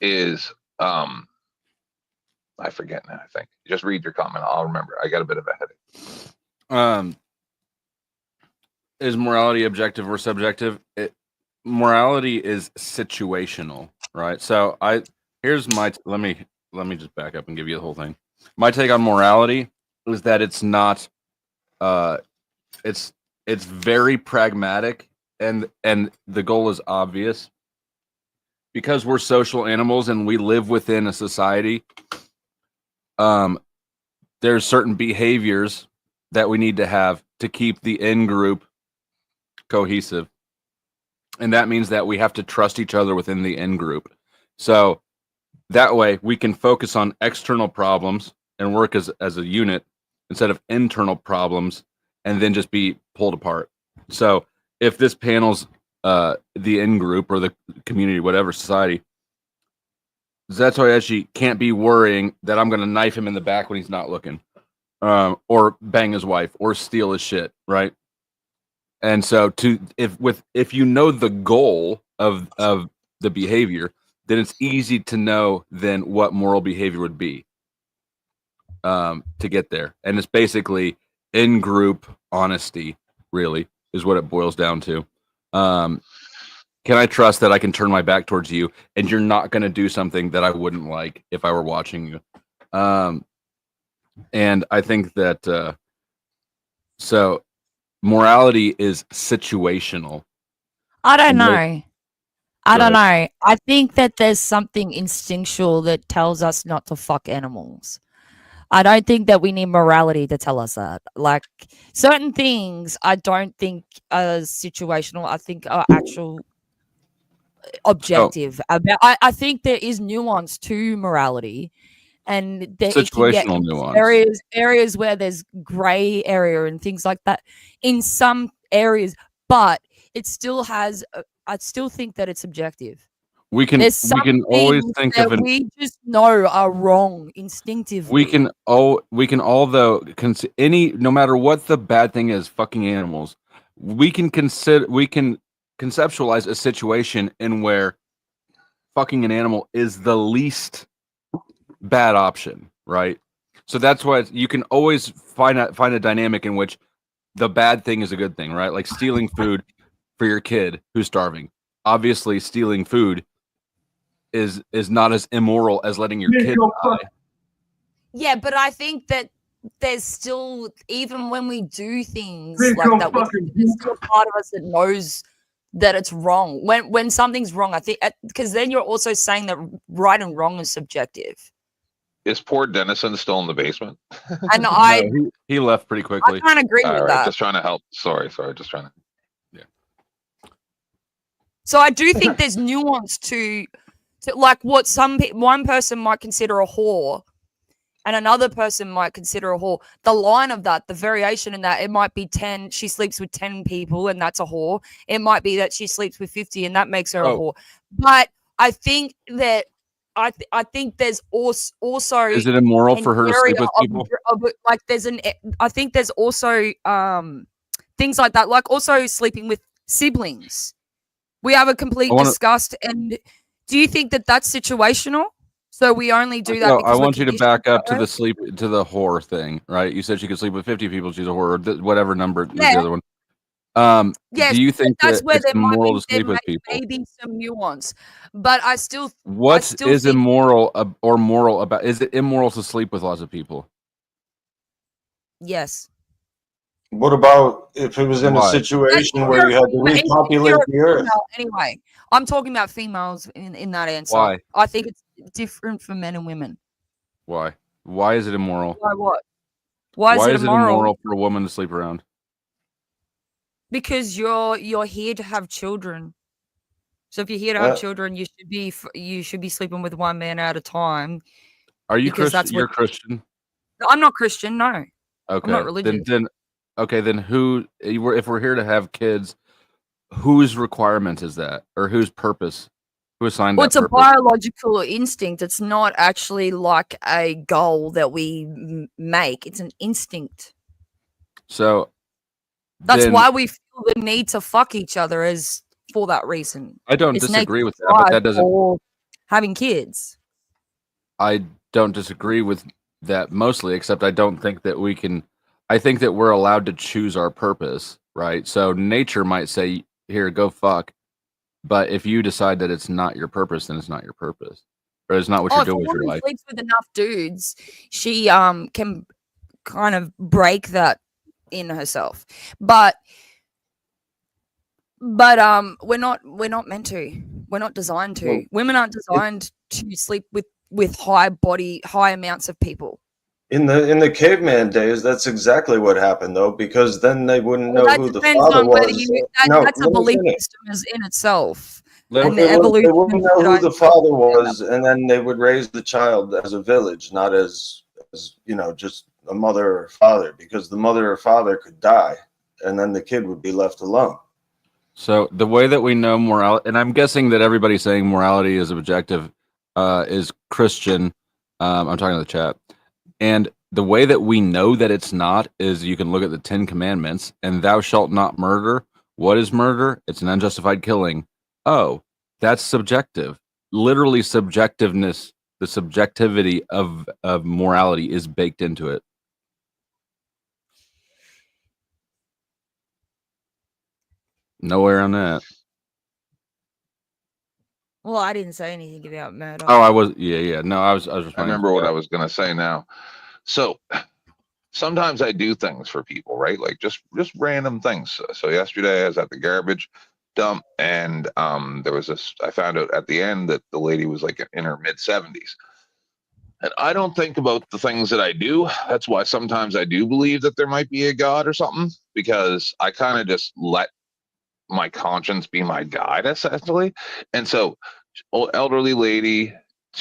is, I forget now. I think just read your comment. I'll remember. I got a bit of a headache. Is morality objective or subjective? Morality is situational, right? So here's my let me just back up and give you the whole thing. My take on morality is that it's not it's very pragmatic, and the goal is obvious. Because we're social animals and we live within a society, there's certain behaviors that we need to have to keep the in-group cohesive. And that means that we have to trust each other within the in-group. So that way we can focus on external problems and work as a unit instead of internal problems and then just be pulled apart. So if this panel's the in-group or the community, whatever, society, Zatoyashi can't be worrying that I'm going to knife him in the back when he's not looking, or bang his wife or steal his shit, right? And so if you know the goal of the behavior, then it's easy to know then what moral behavior would be to get there. And it's basically in-group honesty, really, is what it boils down to. can I trust that I can turn my back towards you and you're not going to do something that I wouldn't like if I were watching you? And I think that so morality is situational. I don't And know. I Go don't ahead. know. I think that there's something instinctual that tells us not to fuck animals. I don't think that we need morality to tell us that. Like certain things, I don't think are situational. I think are actual objective. I think there is nuance to morality, and that it can get Situational into nuance. areas where there's gray area and things like that in some areas, but it still has. I still think that it's subjective. We There's can some always things think of that an we just know are wrong instinctively. we can all though any no matter what the bad thing is, fucking animals. We can conceptualize a situation in where fucking an animal is the least bad option, right? So that's why you can always find a dynamic in which the bad thing is a good thing, right? Like stealing food for your kid who's starving. Obviously, stealing food is not as immoral as letting your kid die. Yeah, but I think that there's still, even when we do things like that, there's still a part of us that knows that it's wrong. When something's wrong, I think, because then you're also saying that right and wrong is subjective. Is poor Dennison still in the basement? And No, he left pretty quickly. I can't agree All with right, that. just trying to help. Sorry, just trying to. So I do think there's nuance to like what one person might consider a whore and another person might consider a whore. The line of that, the variation in that, it might be 10, she sleeps with 10 people and that's a whore. It might be that she sleeps with 50 and that makes her a whore. But I think that I think there's also Is it immoral an for her to area sleep with people? of like I think there's also things like that, like also sleeping with siblings. We have a complete disgust. And do you think that that's situational? So we only do that No, because I want we're you to back up to conditioned the whore thing, right? You said she could sleep with 50 people. She's a whore, or whatever number is Yeah. the other one. Yes, Do you think that's that where it's there might immoral be to sleep with people? maybe some nuance, but I still What is think immoral or moral about? Is it immoral to sleep with lots of people? yes. What about if it was in a Why? situation where you had to repopulate the earth? Anyway, I'm talking about females in that answer. Why? I think it's different for men and women. Why? Why is it immoral? Why what? Why is it immoral? For a woman to sleep around? Because you're here to have children. So if you're here to have children, you should be sleeping with one man at a time. Are you because Christian? You're Christian. I'm not Christian. No. Okay. I'm not religious. Then who? If we're here to have kids, whose requirement is that, or whose purpose? Who assigned that It's a purpose? biological instinct. It's not actually like a goal that we make. It's an instinct. So that's why we feel the need to fuck each other, is for that reason. I don't disagree with that, but that doesn't. Or having kids. I don't disagree with that mostly, except I don't think that we can. I think that we're allowed to choose our purpose, right? So nature might say, "Here, go fuck," but if you decide that it's not your purpose, then it's not your purpose, or it's not what you're doing with your life. If a woman sleeps with enough dudes, she can kind of break that in herself, but we're not meant to. We're not designed to. Well, Women aren't designed to sleep with high amounts of people. In the caveman days, that's exactly what happened, though, because then they wouldn't know who the father was. That's a belief system in itself. They And the wouldn't evolution know who the father was, and then they would raise the child as a village, not as just a mother or father, because the mother or father could die, and then the kid would be left alone. So the way that we know morality, and I'm guessing that everybody's saying morality is objective, is Christian. I'm talking to the chat. And the way that we know that it's not is you can look at the 10 Commandments and thou shalt not murder. What is murder? It's an unjustified killing. Oh, that's subjective. Literally subjectiveness, the subjectivity of morality is baked into it. Nowhere on that. Well, I didn't say anything about murder. Oh, I was. Yeah. No, I was. I Responding remember to what that. I was going to say now. So sometimes I do things for people, right? Like just random things. So yesterday I was at the garbage dump, and there was this. I found out at the end that the lady was like in her mid 70s. And I don't think about the things that I do. That's why sometimes I do believe that there might be a God or something, because I kind of just let my conscience be my guide, essentially. And so, elderly lady,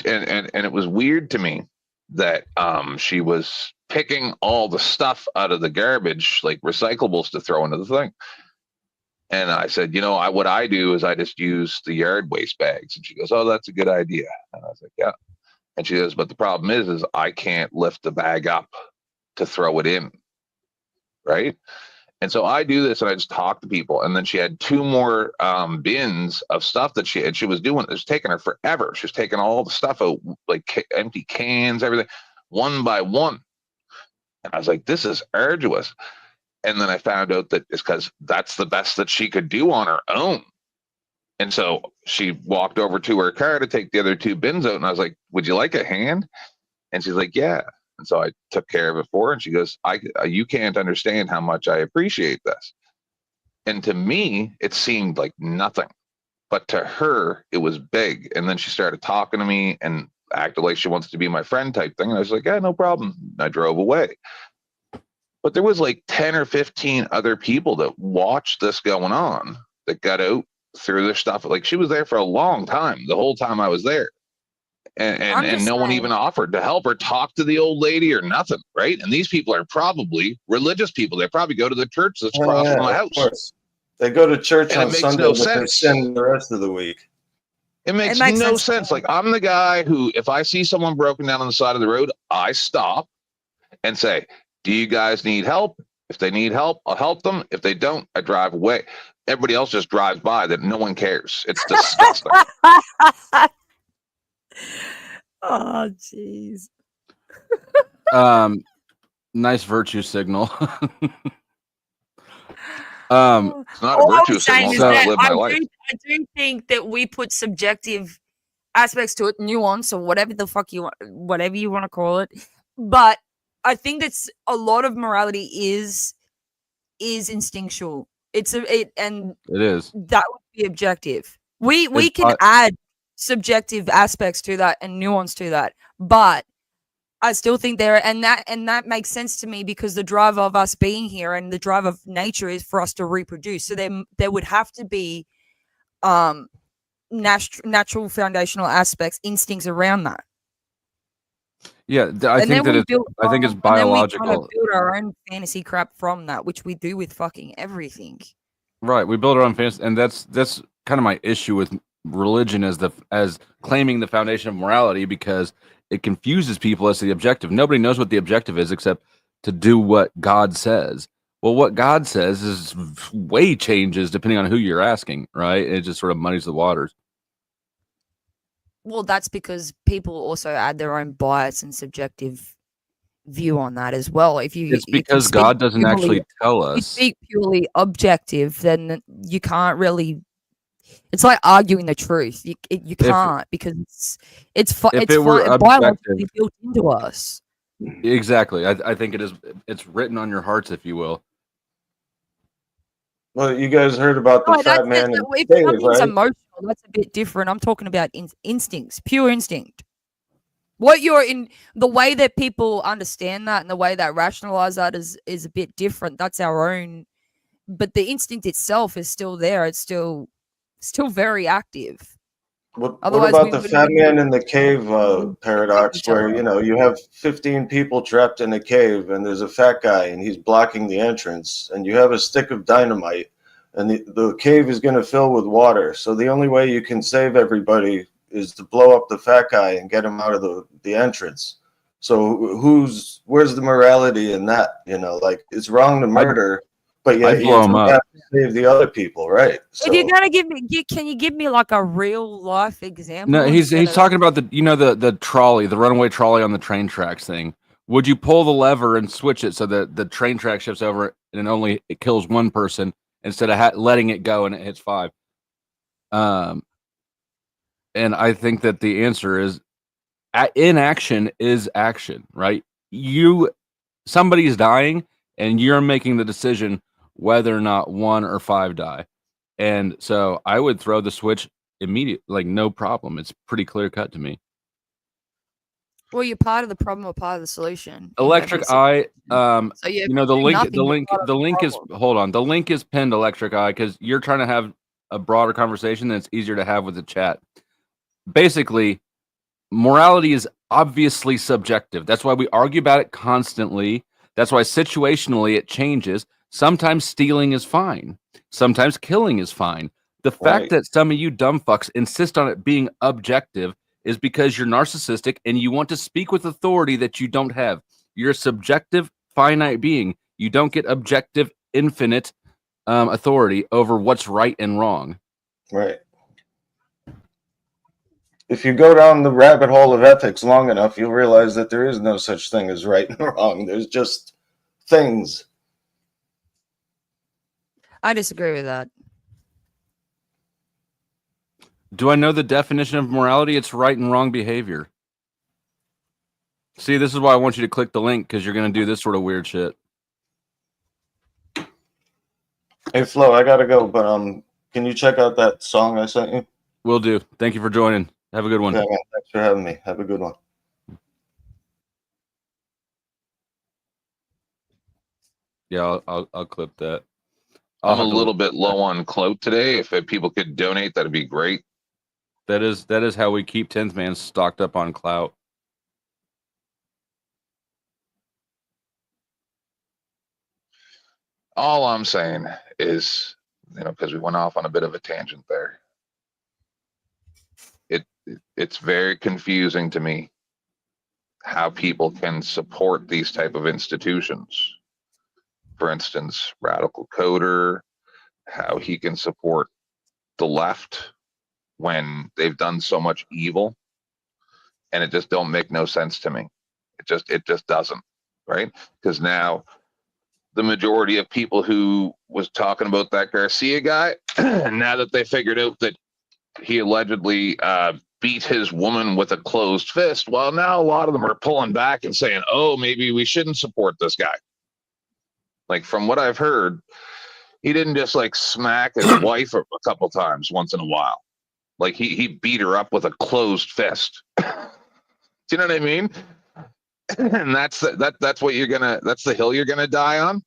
and it was weird to me that she was picking all the stuff out of the garbage, like recyclables, to throw into the thing. And I said, what I do is I just use the yard waste bags. And she goes, "Oh, that's a good idea." And I was like, "Yeah." And she says, "But the problem is I can't lift the bag up to throw it in." Right. And so I do this and I just talk to people. And then she had 2 more bins of stuff that she was doing. It was taking her forever. She was taking all the stuff out, like empty cans, everything, one by one. And I was like, this is arduous. And then I found out that it's because that's the best that she could do on her own. And so she walked over to her car to take the other 2 bins out. And I was like, "Would you like a hand?" And she's like, "Yeah." And so I took care of it for her. And she goes, "You can't understand how much I appreciate this." And to me, it seemed like nothing. But to her, it was big. And then she started talking to me and acted like she wants to be my friend type thing. And I was like, "Yeah, no problem." And I drove away. But there was like 10 or 15 other people that watched this going on, that got out, threw their stuff. Like, she was there for a long time, the whole time I was there. And no one even offered to help or talk to the old lady or nothing, right? And these people are probably religious people. They probably go to the church that's across from the house. Of course. They go to church And on it makes Sunday, no but they sense. sin the rest of the week. It makes no sense. Like, I'm the guy who, if I see someone broken down on the side of the road, I stop and say, "Do you guys need help?" If they need help, I'll help them. If they don't, I drive away. Everybody else just drives by. That no one cares. It's disgusting. Oh, jeez. Nice virtue signal. It's not a All I virtue was saying signal. is It's how I that live my life. I do think that we put subjective aspects to it, nuance or whatever the fuck you want, whatever you want to call it. But I think that's a lot of morality is instinctual. And It is. that would be objective. We can add subjective aspects to that and nuance to that, but I still think and that makes sense to me, because the drive of us being here and the drive of nature is for us to reproduce. So there would have to be natural foundational aspects, instincts around that. Yeah, I think it's biological. And then we kind of build our own fantasy crap from that, which we do with fucking everything. Right, we build our own fantasy, and that's kind of my issue with religion as claiming the foundation of morality, because it confuses people as to the objective. Nobody knows what the objective is except to do what God says. Well, what God says is way changes depending on who you're asking, right? It just sort of muddies the waters. Well, that's because people also add their own bias and subjective view on that as well. It's because God doesn't actually tell us. If you speak purely objective, then you can't really. It's like arguing the truth. You can't, because it's biologically built into us. Exactly. I think it is. It's written on your hearts, if you will. Well, you guys heard about the fat man in If the cave, something's right? emotional, that's a bit different. I'm talking about instincts, pure instinct. What you're in, the way that people understand that and the way that rationalize that is a bit different. That's our own, but the instinct itself is still there. It's still very active. What about the fat man in the cave paradox, where you have 15 people trapped in a cave and there's a fat guy and he's blocking the entrance, and you have a stick of dynamite and the cave is going to fill with water. So the only way you can save everybody is to blow up the fat guy and get him out of the entrance. So where's the morality in that? Like, it's wrong to murder, but yet you have to save the other people, right? So, if you're gonna can you give me like a real life example? No, he's talking about the trolley, the runaway trolley on the train tracks thing. Would you pull the lever and switch it so that the train track shifts over and it kills one person instead of letting it go and it hits 5? And I think that the answer is inaction is action, right? Somebody's dying and you're making the decision whether or not 1 or 5 die. And so I would throw the switch immediately, like no problem. It's pretty clear cut to me. Well, you're part of the problem or part of the solution. Electric Eye, So you the link is, problem. hold on. The link is pinned, Electric Eye, because you're trying to have a broader conversation and it's easier to have with the chat. Basically, morality is obviously subjective. That's why we argue about it constantly. That's why situationally it changes. Sometimes stealing is fine. Sometimes killing is fine. The fact that some of you dumb fucks insist on it being objective is because you're narcissistic and you want to speak with authority that you don't have. You're a subjective, finite being. You don't get objective, infinite authority over what's right and wrong. Right. If you go down the rabbit hole of ethics long enough, you'll realize that there is no such thing as right and wrong. There's just things. I disagree with that. Do I know the definition of morality? It's right and wrong behavior. See, this is why I want you to click the link, because you're going to do this sort of weird shit. Hey, Flo, I got to go, but can you check out that song I sent you? Will do. Thank you for joining. Have a good one. Yeah, man, thanks for having me. Have a good one. Yeah, I'll clip that. I'm a little bit low on clout today. If people could donate, that'd be great. That is how we keep 10th Man stocked up on clout. All I'm saying is, because we went off on a bit of a tangent there. It's very confusing to me how people can support these type of institutions. For instance, Radical Coder, how he can support the left when they've done so much evil, and it just don't make no sense to me. It just doesn't, right? Because now the majority of people who was talking about that Garcia guy, now that they figured out that he allegedly beat his woman with a closed fist, well, now a lot of them are pulling back and saying, oh, maybe we shouldn't support this guy. Like, from what I've heard, he didn't just like smack his wife a couple times once in a while. Like he beat her up with a closed fist. Do you know what I mean? And that's what that's the hill you're gonna die on.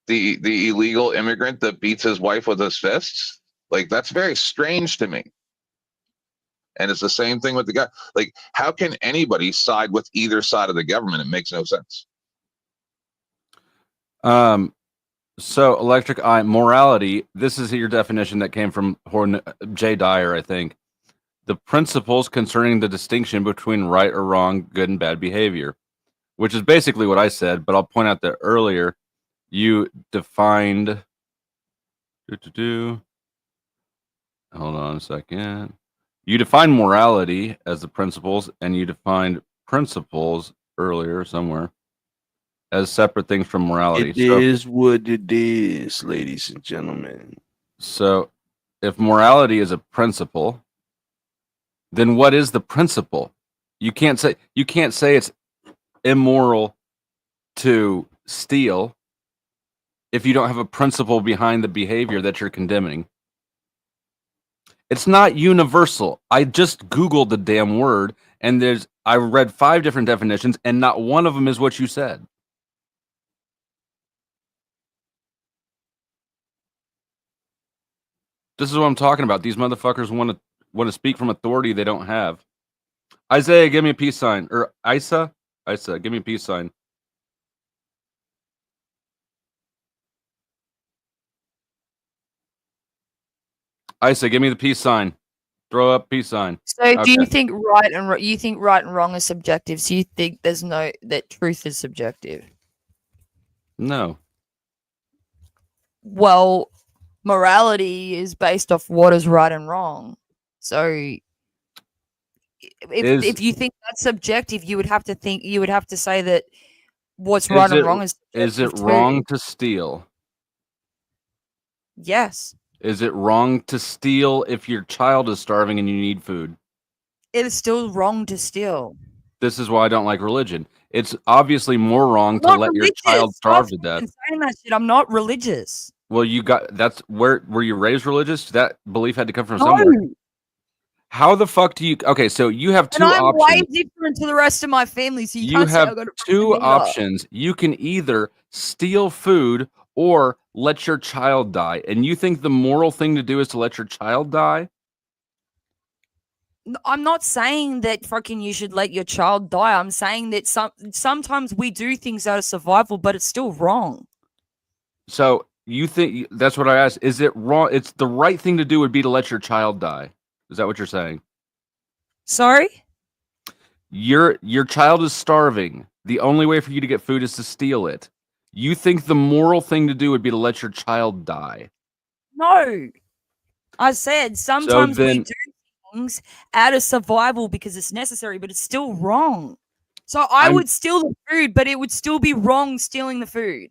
The illegal immigrant that beats his wife with his fists. Like, that's very strange to me. And it's the same thing with the guy. Like, how can anybody side with either side of the government? It makes no sense. So Electric Eye, morality, this is your definition that came from Jay Dyer, I think. The principles concerning the distinction between right or wrong, good and bad behavior, which is basically what I said, but I'll point out that earlier you defined hold on a second. You defined morality as the principles, and you defined principles earlier somewhere as separate things from morality. It is what it is, ladies and gentlemen. So if morality is a principle, then what is the principle? You can't say it's immoral to steal if you don't have a principle behind the behavior that you're condemning. It's not universal. I just Googled the damn word, and I read 5 different definitions, and not one of them is what you said. This is what I'm talking about. These motherfuckers want to speak from authority they don't have. Isaiah, give me a peace sign. Or Isa, give me a peace sign. Isa, give me the peace sign. Throw up peace sign. So, do you think right and wrong is subjective? So you think that truth is subjective? No. Well, morality is based off what is right and wrong. So, if you think that's subjective, you would have to say that what's right and wrong is. Is it wrong to steal? Yes. Is it wrong to steal if your child is starving and you need food? It is still wrong to steal. This is why I don't like religion. It's obviously more wrong I'm to not let your religious. child Stop starve to death. fucking saying that shit. I'm not religious. Well, that's where were you raised religious? That belief had to come from No. somewhere. How the fuck do you? Okay, so you have two And I'm way options. different to the rest of my family, so you You can't say I have got it two either. options. You can either steal food or let your child die. And you think the moral thing to do is to let your child die? I'm not saying that fucking you should let your child die. I'm saying that sometimes we do things out of survival, but it's still wrong. So you think that's what I asked? Is it wrong? It's the right thing to do would be to let your child die. Is that what you're saying? Sorry? Your child is starving. The only way for you to get food is to steal it. You think the moral thing to do would be to let your child die? No. I said sometimes we then- do things out of survival because it's necessary, but it's still wrong. So I would steal the food, but it would still be wrong stealing the food.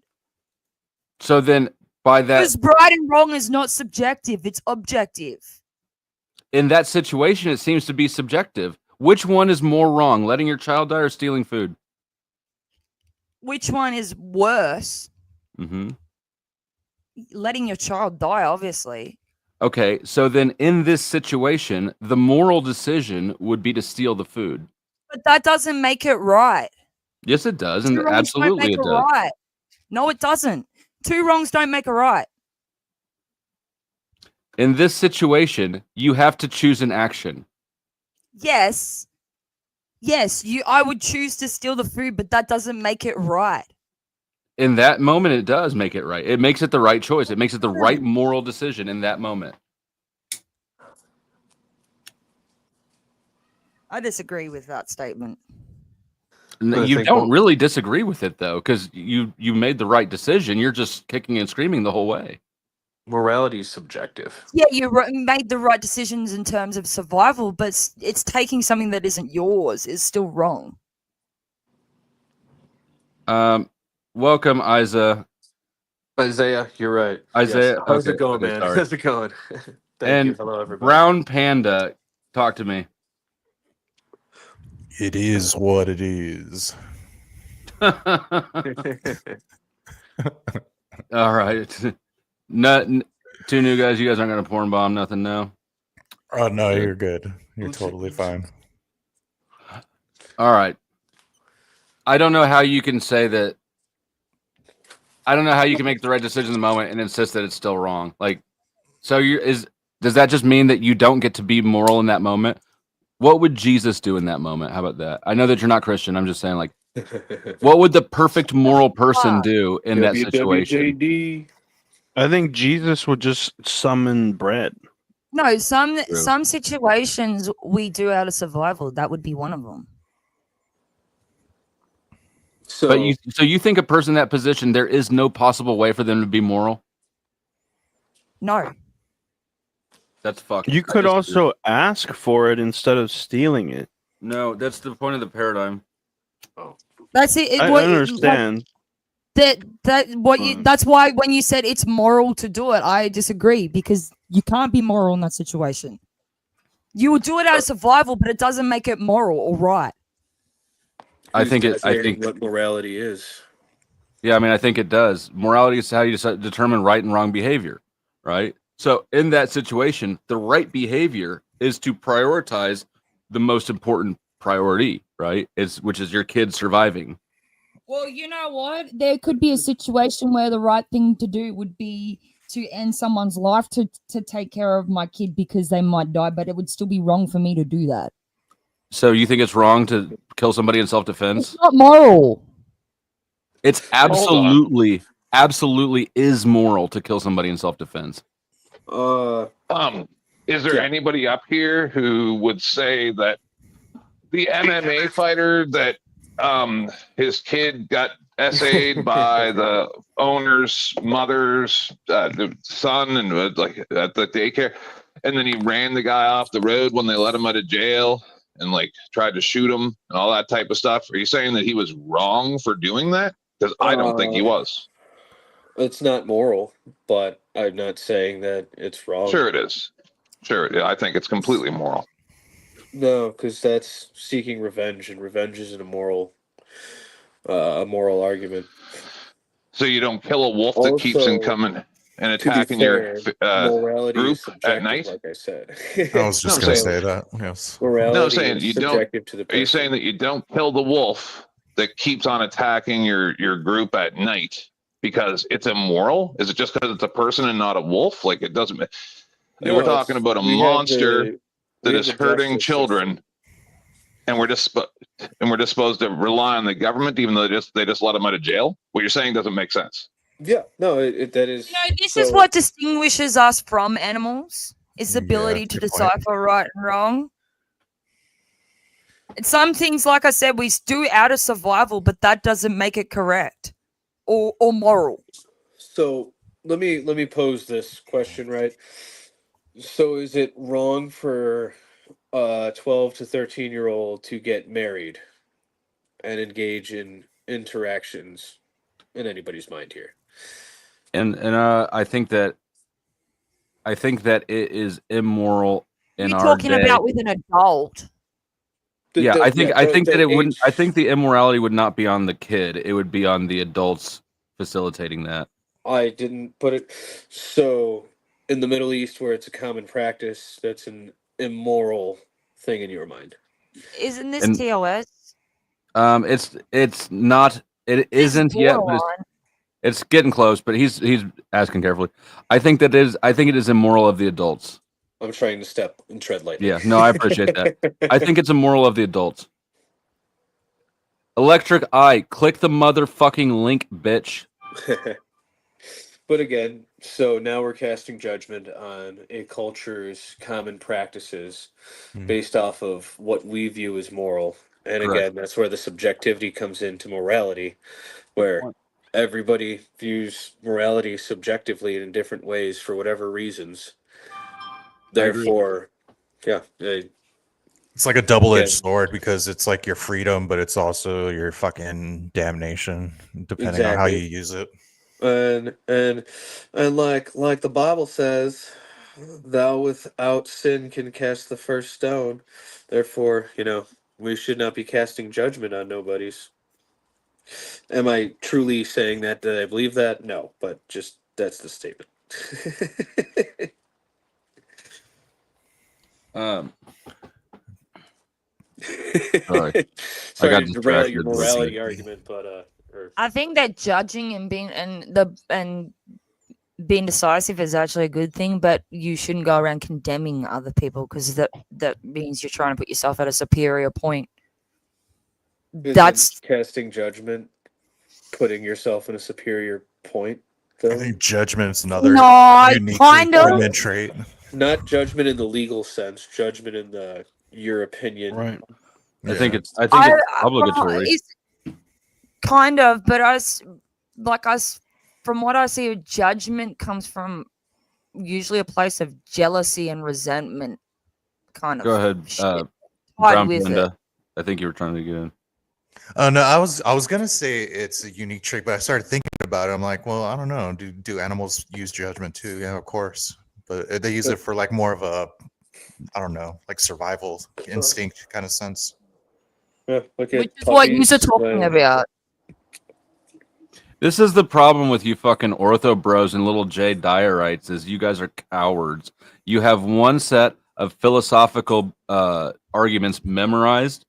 So then by that, Because right and wrong is not subjective, it's objective. in that situation, it seems to be subjective. Which one is more wrong, letting your child die or stealing food? Which one is worse? Mm-hmm. Letting your child die, obviously. Okay, so then in this situation, the moral decision would be to steal the food. But that doesn't make it right. Yes, it does, Two and wrongs don't absolutely make it it does. right. No, it doesn't. Two wrongs don't make it right. In this situation, you have to choose an action. Yes. Yes, I would choose to steal the food, but that doesn't make it right. In that moment, it does make it right. It makes it the right choice. It makes it the right moral decision in that moment. I disagree with that statement. You don't really disagree with it, though, because you made the right decision. You're just kicking and screaming the whole way. Morality is subjective. Yeah, you made the right decisions in terms of survival, but it's taking something that isn't yours is still wrong. Welcome, Isaiah, you're right. Isaiah, Yes. How's okay, it going, okay, man? sorry. How's it going? Thank and you. Hello, everybody. Brown Panda, talk to me. It is what it is. All right. Two new guys. You guys aren't going to porn bomb nothing now? Oh, no, you're good. You're totally fine. All right. I don't know how you can say that. I don't know how you can make the right decision in the moment and insist that it's still wrong. Like, so does that just mean that you don't get to be moral in that moment? What would Jesus do in that moment? How about that? I know that you're not Christian. I'm just saying, like, what would the perfect moral person do in that situation? WWJD. I think Jesus would just summon bread. No, some situations we do out of survival. That would be one of them. So you think a person in that position, there is no possible way for them to be moral? No. That's fucking. You could also ask for it instead of stealing it. No, that's the point of the paradigm. Oh, that's it. I understand. That's why when you said it's moral to do it, I disagree because you can't be moral in that situation. You will do it out of survival, but it doesn't make it moral or right. I think what morality is. Yeah, I mean, I think it does. Morality is how you determine right and wrong behavior, right? So in that situation, the right behavior is to prioritize the most important priority, right? Which is your kid surviving. Well, you know what? There could be a situation where the right thing to do would be to end someone's life to take care of my kid because they might die, but it would still be wrong for me to do that. So you think it's wrong to kill somebody in self-defense? It's not moral. It's absolutely is moral to kill somebody in self-defense. Is there anybody up here who would say that the MMA fighter that his kid got SA'd by the owner's mother's the son and like at the daycare, and then he ran the guy off the road when they let him out of jail and like tried to shoot him and all that type of stuff? Are you saying that he was wrong for doing that? Because I don't think he was. It's not moral, but I'm not saying that it's wrong. Sure, it is. Sure, yeah, I think it's completely moral. No, because that's seeking revenge, and revenge isn't a moral argument. So you don't kill a wolf that keeps on coming and attacking your morality group is subjective, at night? like I said. I was just No, going to I'm saying- say that. Yes. Morality No, I'm saying is you don't. subjective to the Are you person. saying that you don't kill the wolf that keeps on attacking your group at night because it's immoral? Is it just because it's a person and not a wolf? Like it doesn't. No, we're talking about a we have monster the- that we is have the hurting justice children, and we're just supposed to rely on the government, even though they just let them out of jail. What you're saying doesn't make sense. Yeah, no, that is. No, this is what distinguishes us from animals: is the ability to good point. decipher right and wrong. And some things, like I said, we do out of survival, but that doesn't make it correct or moral. So let me pose this question, right? So is it wrong for a 12 to 13-year-old to get married and engage in interactions in anybody's mind here? And I think that it is immoral in You're our talking day. about with an adult. Yeah, I think that it wouldn't. age- I think the immorality would not be on the kid. It would be on the adults facilitating that. I didn't put it. So in the Middle East, where it's a common practice, that's an immoral thing in your mind. Isn't this And- TOS? It's not. It isn't yet, but it's getting close. But he's asking carefully. I think it is immoral of the adults. I'm trying to step and tread lightly. Yeah, no, I appreciate that. I think it's immoral of the adults. Electric Eye, click the motherfucking link, bitch. But again, so now we're casting judgment on a culture's common practices based off of what we view as moral. And Correct. again, that's where the subjectivity comes into morality, where everybody views morality subjectively in different ways for whatever reasons. Therefore, yeah. It's like a double-edged Again, sword because it's like your freedom, but it's also your fucking damnation, depending on how you use it. And like the Bible says, thou without sin can cast the first stone. Therefore, we should not be casting judgment on nobody's. Am I truly saying that? Did I believe that? No, but just that's the statement. Sorry. Sorry I got to derail your distracted. morality argument, but I think that judging and being decisive is actually a good thing, but you shouldn't go around condemning other people because that means you're trying to put yourself at a superior point. That's casting judgment, putting yourself in a superior point. Though? I think judgment's another No, unique kind of. human trait. Not judgment in the legal sense, judgment in the your opinion. Right. Yeah. I think it's obligatory. It's kind of, but from what I see, judgment comes from usually a place of jealousy and resentment. Kind of. Go ahead, tied Brown with Panda. it. I think you were trying to get in. Oh no, I was gonna say it's a unique trait, but I started thinking about it. I'm like, well, I don't know. Do animals use judgment too? Yeah, of course, but they use it for like more of a, I don't know, like survival instinct kind of sense. Yeah, Which is what you're talking about. This is the problem with you fucking ortho bros and little J Diorites is you guys are cowards. You have one set of philosophical arguments memorized,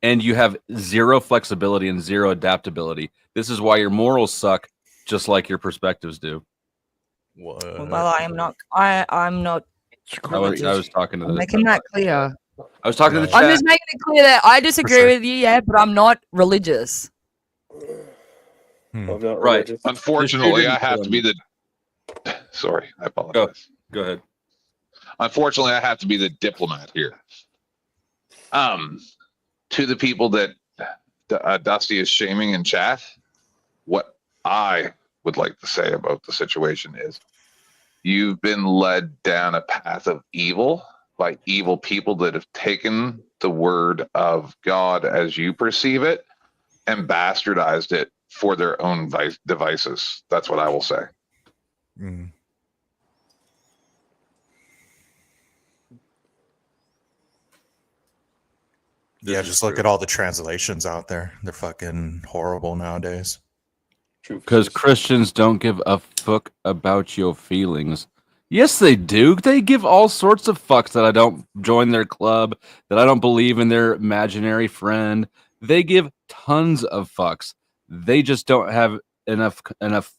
and you have zero flexibility and zero adaptability. This is why your morals suck, just like your perspectives do. Well, I'm not. I'm not. I was talking to I'm the. making that clear. I was talking to the chat. I'm just making it clear that I disagree sure. with you, yeah, but I'm not religious. I'm not Right. religious. Unfortunately, I have to be the. Sorry, I apologize. Go ahead. Unfortunately, I have to be the diplomat here. To the people that Dusty is shaming in chat, what I would like to say about the situation is, you've been led down a path of evil by evil people that have taken the word of God as you perceive it and bastardized it for their own devices. That's what I will say. Yeah, just look at all the translations out there. They're fucking horrible nowadays. Because Christians don't give a fuck about your feelings. Yes, they do. They give all sorts of fucks that I don't join their club, that I don't believe in their imaginary friend. They give tons of fucks. They just don't have enough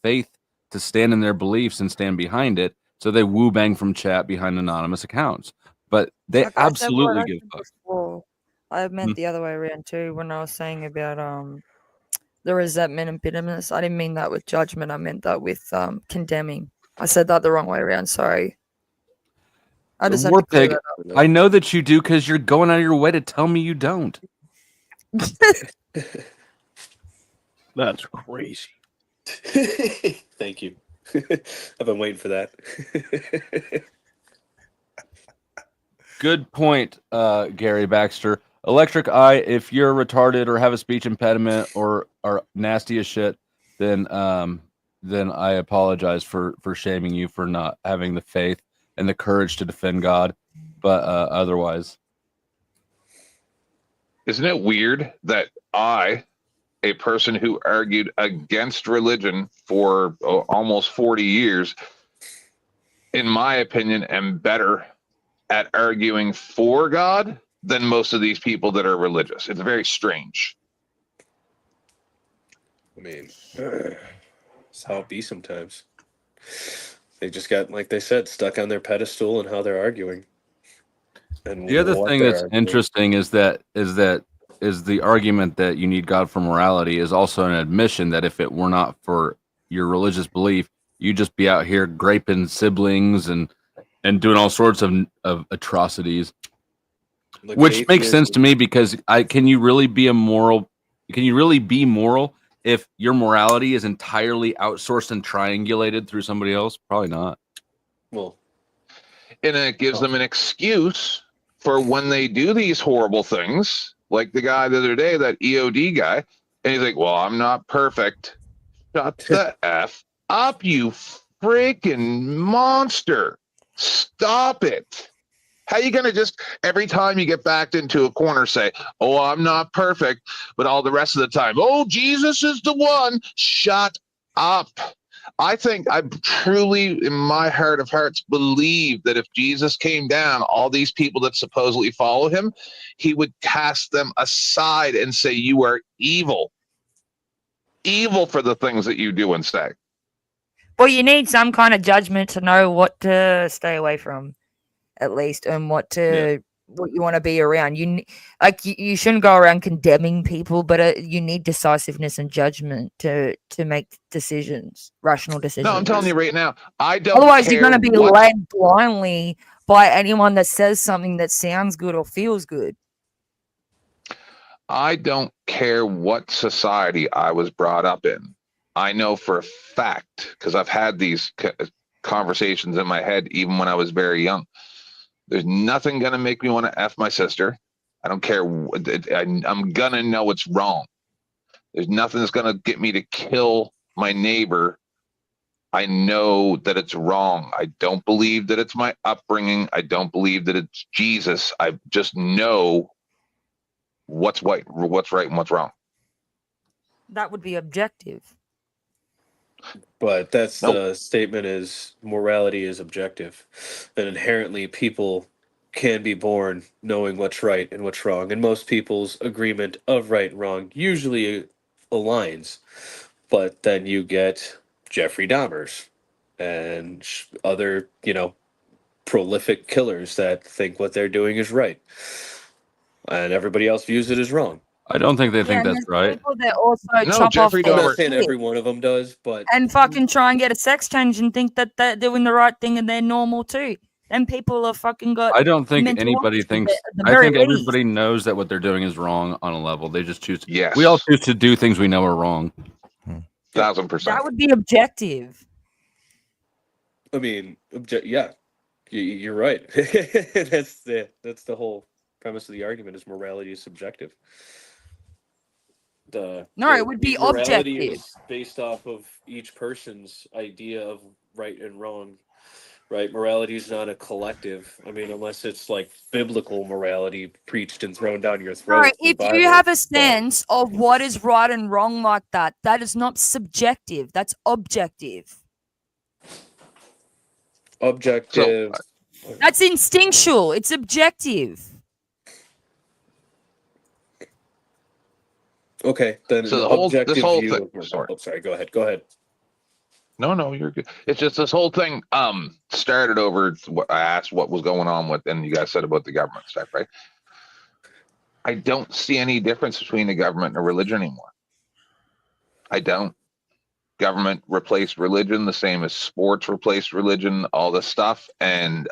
faith to stand in their beliefs and stand behind it. So they woo bang from chat behind anonymous accounts. But they Like I said, what absolutely I give said fucks. before, I meant the other way around too. When I was saying about the resentment and bitterness, I didn't mean that with judgment. I meant that with condemning. I said that the wrong way around. Sorry. I just had to clear Warpig, that up. I know that you do because you're going out of your way to tell me you don't. That's crazy. Thank you. I've been waiting for that. Good point, Gary Baxter. Electric Eye, if you're retarded or have a speech impediment or are nasty as shit, then I apologize for shaming you for not having the faith and the courage to defend God. But otherwise, Isn't it weird that I, a person who argued against religion for almost 40 years, in my opinion, am better at arguing for God than most of these people that are religious? It's very strange. I mean, it's how it be sometimes. They just got, like they said, stuck on their pedestal and how they're arguing. And the other what thing they're that's arguing. interesting is the argument that you need God for morality is also an admission that if it were not for your religious belief, you'd just be out here graping siblings and doing all sorts of atrocities. Look at Which makes sense atheism. to me because can you really be moral if your morality is entirely outsourced and triangulated through somebody else? Probably not. Well, and it gives them an excuse for when they do these horrible things, like the guy the other day, that EOD guy, and he's like, well, I'm not perfect. Shut the F up, you freaking monster. Stop it. How you going to just, every time you get backed into a corner, say, oh, I'm not perfect, but all the rest of the time, oh, Jesus is the one. Shut up. I think I truly, in my heart of hearts, believe that if Jesus came down, all these people that supposedly follow him, he would cast them aside and say, you are evil. Evil for the things that you do and say. Well, you need some kind of judgment to know what to stay away from, at least, and what you want to be around. You shouldn't go around condemning people, but you need decisiveness and judgment to make decisions, rational decisions. No, I'm telling you right now, I don't. Otherwise, you're going to be led blindly by anyone that says something that sounds good or feels good. I don't care what society I was brought up in. I know for a fact, because I've had these conversations in my head even when I was very young. There's nothing going to make me want to F my sister. I don't care. I'm going to know it's wrong. There's nothing that's going to get me to kill my neighbor. I know that it's wrong. I don't believe that it's my upbringing. I don't believe that it's Jesus. I just know what's right and what's wrong. That would be objective. But that's the statement is morality is objective. And inherently people can be born knowing what's right and what's wrong. And most people's agreement of right and wrong usually aligns. But then you get Jeffrey Dahmers and other, prolific killers that think what they're doing is right. And everybody else views it as wrong. I don't think they think that's right. People that also No, chop Jeffrey off their Dahmer. I'm not saying kids every one of them does, but and fucking try and get a sex change and think that they're doing the right thing and they're normal too. Then people are fucking got. I don't think mental anybody illness thinks. at the I very think least. everybody knows that what they're doing is wrong on a level. They just choose. Yes. We all choose to do things we know are wrong. 1000%. That would be objective. I mean, yeah, you're right. That's the whole premise of the argument is morality is subjective. It would be morality objective. is based off of each person's idea of right and wrong, right? Morality is not a collective. I mean, unless it's like biblical morality preached and thrown down your No, throat. The if you Bible. have a sense of what is right and wrong like that, that is not subjective. That's objective. Objective. That's instinctual. It's objective. Okay, then So an the whole objective this whole view. thing. Of, Sorry. oh, sorry. Go ahead. Go ahead. No, you're good. It's just this whole thing started over what I asked what was going on with, and you guys said about the government stuff, right? I don't see any difference between the government and a religion anymore. I don't. Government replaced religion the same as sports replaced religion, all this stuff, and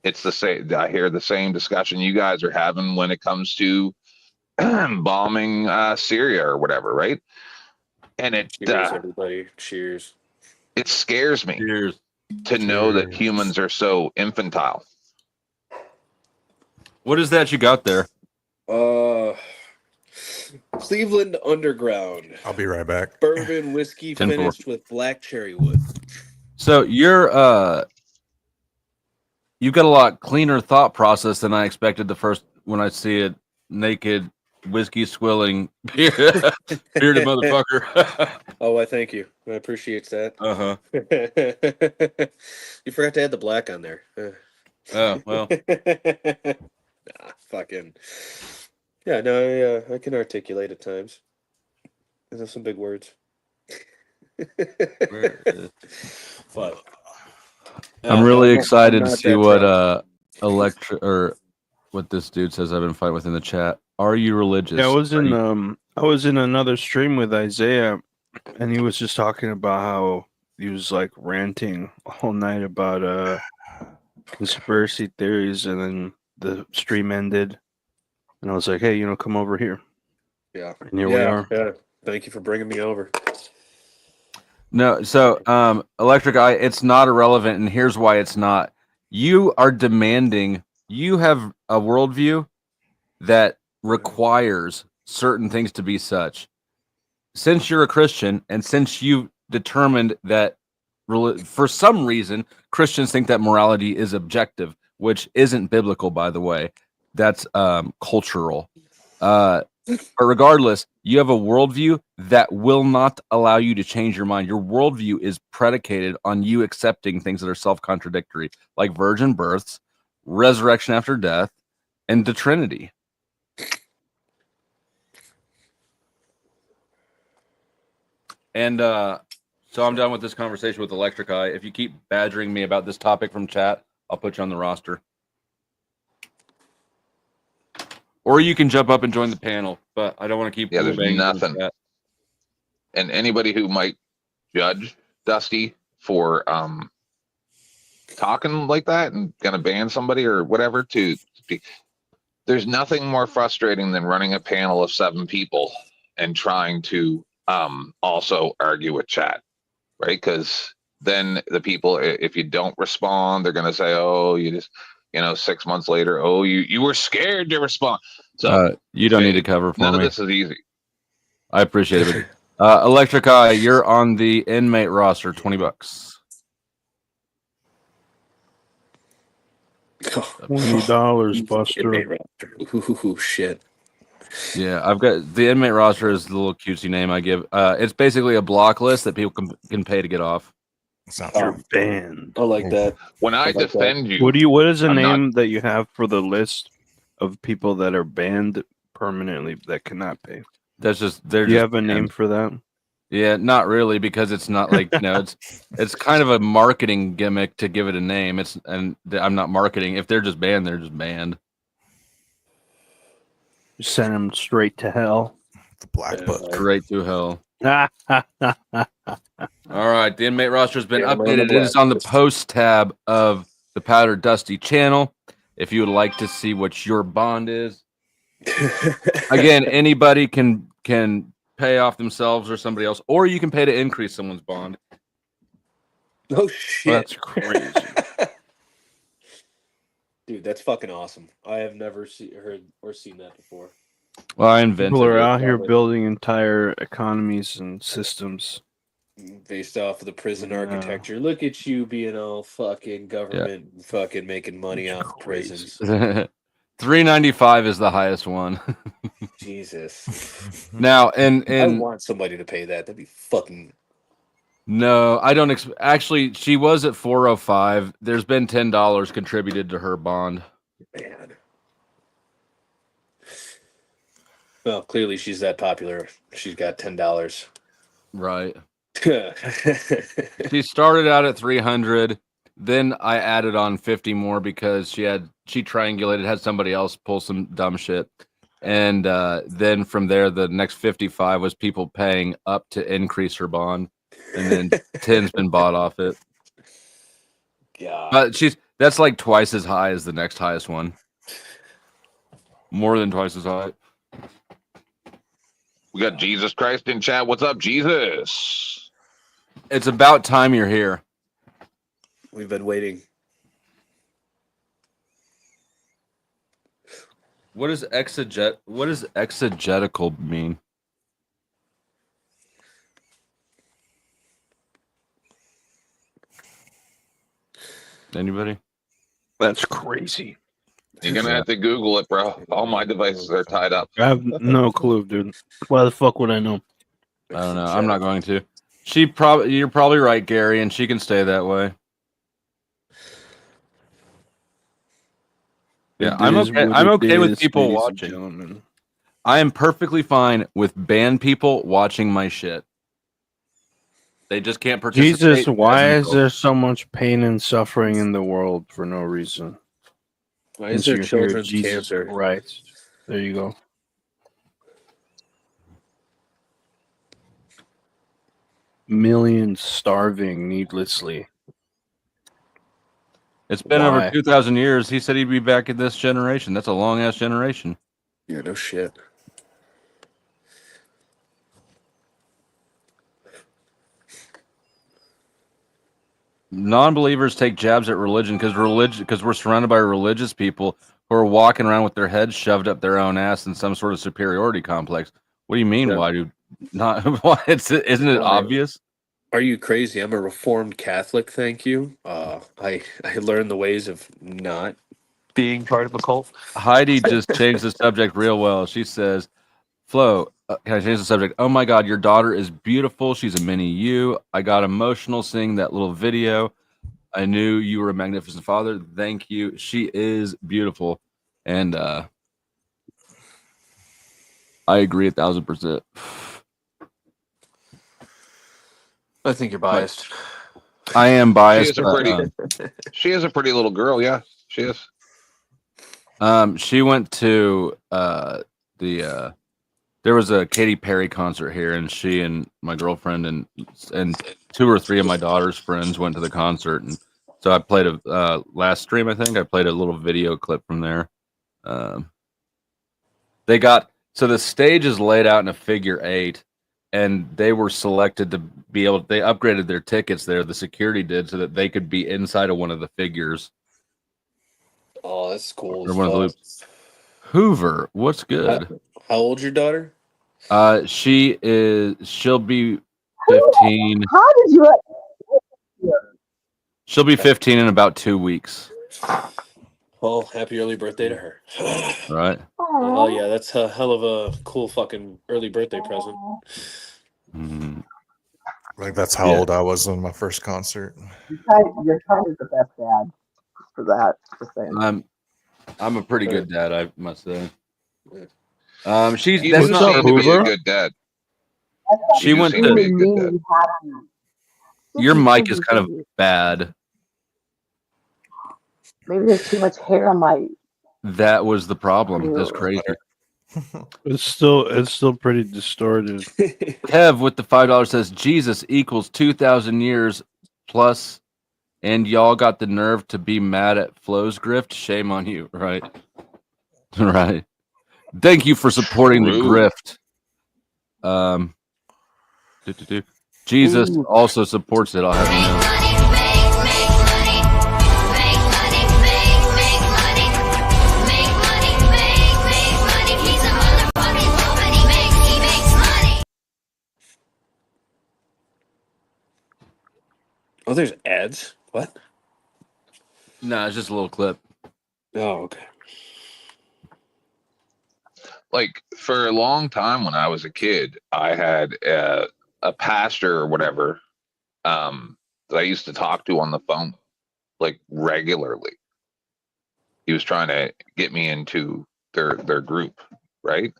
it's the same. I hear the same discussion you guys are having when it comes to bombing Syria or whatever, right? And Cheers, everybody. Cheers. It scares me to know that humans are so infantile. What is that you got there? Cleveland Underground. I'll be right back. Bourbon whiskey 10-4. finished with black cherry wood. So you've got a lot cleaner thought process than I expected when I see it naked whiskey swilling bearded motherfucker. Oh, I thank you. I appreciate that. Uh-huh. You forgot to add the black on there. Oh, well. Nah, fucking. Yeah, no, I can articulate at times. There's some big words. But I'm really excited I'm to not see that what what this dude says I've been fighting with in the chat. Are you religious? Yeah, I was in another stream with Isaiah, and he was just talking about how he was like ranting all night about conspiracy theories, and then the stream ended, and I was like, hey, come over here. Yeah. And here we are. Yeah. Thank you for bringing me over. No, so Electric Eye, it's not irrelevant, and here's why it's not. You are demanding, you have a worldview that requires certain things to be such. Since you're a Christian, and since you've determined that for some reason, Christians think that morality is objective, which isn't biblical, by the way. That's cultural. But regardless, you have a worldview that will not allow you to change your mind. Your worldview is predicated on you accepting things that are self-contradictory, like virgin births, resurrection after death, and the Trinity. And so I'm done with this conversation with Electric Eye. If you keep badgering me about this topic from chat, I'll put you on the roster. Or you can jump up and join the panel, but I don't want to keep. Yeah, there's nothing. And anybody who might judge Dusty for talking like that and gonna ban somebody or whatever to speak, there's nothing more frustrating than running a panel of 7 people and trying to also argue with chat, right? Because then the people, if you don't respond, they're gonna say, oh, you just 6 months later, oh, you were scared to respond. So you don't need to cover for me. None of this is easy. I appreciate it. Electric Eye, you're on the inmate roster, $20. $20, Buster. Ooh, shit. Yeah, I've got the inmate roster is the little cutesy name I give. It's basically a block list that people can pay to get off. It's not You're banned. I like that. When I like defend you, What is the I'm name not- that you have for the list of people that are banned permanently that cannot pay? That's just Do you have a name for that? Yeah, not really, because it's not like it's kind of a marketing gimmick to give it a name. I'm not marketing. If they're just banned, they're just banned. Send them straight to hell. The black book. Straight to hell. All right, the inmate roster has been updated. It is on the post tab of the Powder Dusty channel. If you would like to see what your bond is, again, anybody can pay off themselves or somebody else, or you can pay to increase someone's bond. Oh shit, that's crazy, dude. That's fucking awesome. I have never heard or seen that before. Well, I invented people are it. out here building entire economies and systems Based off of the prison architecture. Look at you being all fucking government, fucking making money off prisons. $3.95 is the highest one. Jesus. Now, and I want somebody to pay that. That'd be fucking. no, I don't. Actually, she was at $405. There's been $10 contributed to her bond. Man. Well, clearly she's that popular. She's got $10. Right. She started out at 300. Then I added on 50 more because she triangulated, had somebody else pull some dumb shit. And then from there, the next 55 was people paying up to increase her bond. And then 10's been bought off it. Yeah. But that's like twice as high as the next highest one. More than twice as high. We got Jesus Christ in chat. What's up, Jesus? It's about time you're here. We've been waiting. What does exegetical mean? Anybody? That's crazy. You're gonna have to Google it, bro. All my devices are tied up. I have no clue, dude. Why the fuck would I know? I don't know. I'm not going to. You're probably right, Gary, and she can stay that way. Yeah, I'm okay. I'm okay with people watching. I am perfectly fine with banned people watching my shit. They just can't participate. Jesus, why is there so much pain and suffering in the world for no reason? Why is there children's Jesus cancer? Right. There you go. Millions starving needlessly. It's been over 2,000 years. He said he'd be back in this generation. That's a long ass generation. Yeah, no shit. Non-believers take jabs at religion because we're surrounded by religious people who are walking around with their heads shoved up their own ass in some sort of superiority complex. What do you mean? Yeah. Why do not? Why isn't it obvious? Are you crazy? I'm a Reformed Catholic. Thank you. I learned the ways of not being part of a cult. Heidi just changed the subject real well. She says, "Flo, can I change the subject? Oh my God, your daughter is beautiful. She's a mini you. I got emotional seeing that little video. I knew you were a magnificent father. Thank you. She is beautiful." And I agree 1,000%. I think you're biased. I am biased. She is a pretty little girl. Yeah, she is. She went to there was a Katy Perry concert here, and she and my girlfriend and 2 or 3 of my daughter's friends went to the concert, and so I played a last stream. I think I played a little video clip from there. So the stage is laid out in a figure 8, and they were selected to be able. They upgraded their tickets there. The security did so that they could be inside of one of the figures. Oh, that's cool. Or one of the loops. Hoover, what's good? How old's your daughter? She'll be 15. How did you? She'll be 15 in about 2 weeks. Well, happy early birthday to her. Right. Oh yeah, that's a hell of a cool fucking early birthday present. Mm-hmm. Like that's how old I was in my first concert. Your child is the best dad for that. For saying. I'm a pretty good dad, I must say. She's not to be a good dad. She went to be a good dad. Your mic is kind of bad. Maybe there's too much hair on my. That was the problem. That's crazy. It's still pretty distorted. Kev with the $5 says Jesus equals 2,000 years plus, and y'all got the nerve to be mad at Flo's grift. Shame on you, right? Right. Thank you for supporting the grift. Jesus also supports it. I'll have you know. Oh, there's ads. What? No, it's just a little clip. Oh, okay. Like for a long time when I was a kid, I had a pastor or whatever that I used to talk to on the phone like regularly. He was trying to get me into their group, right?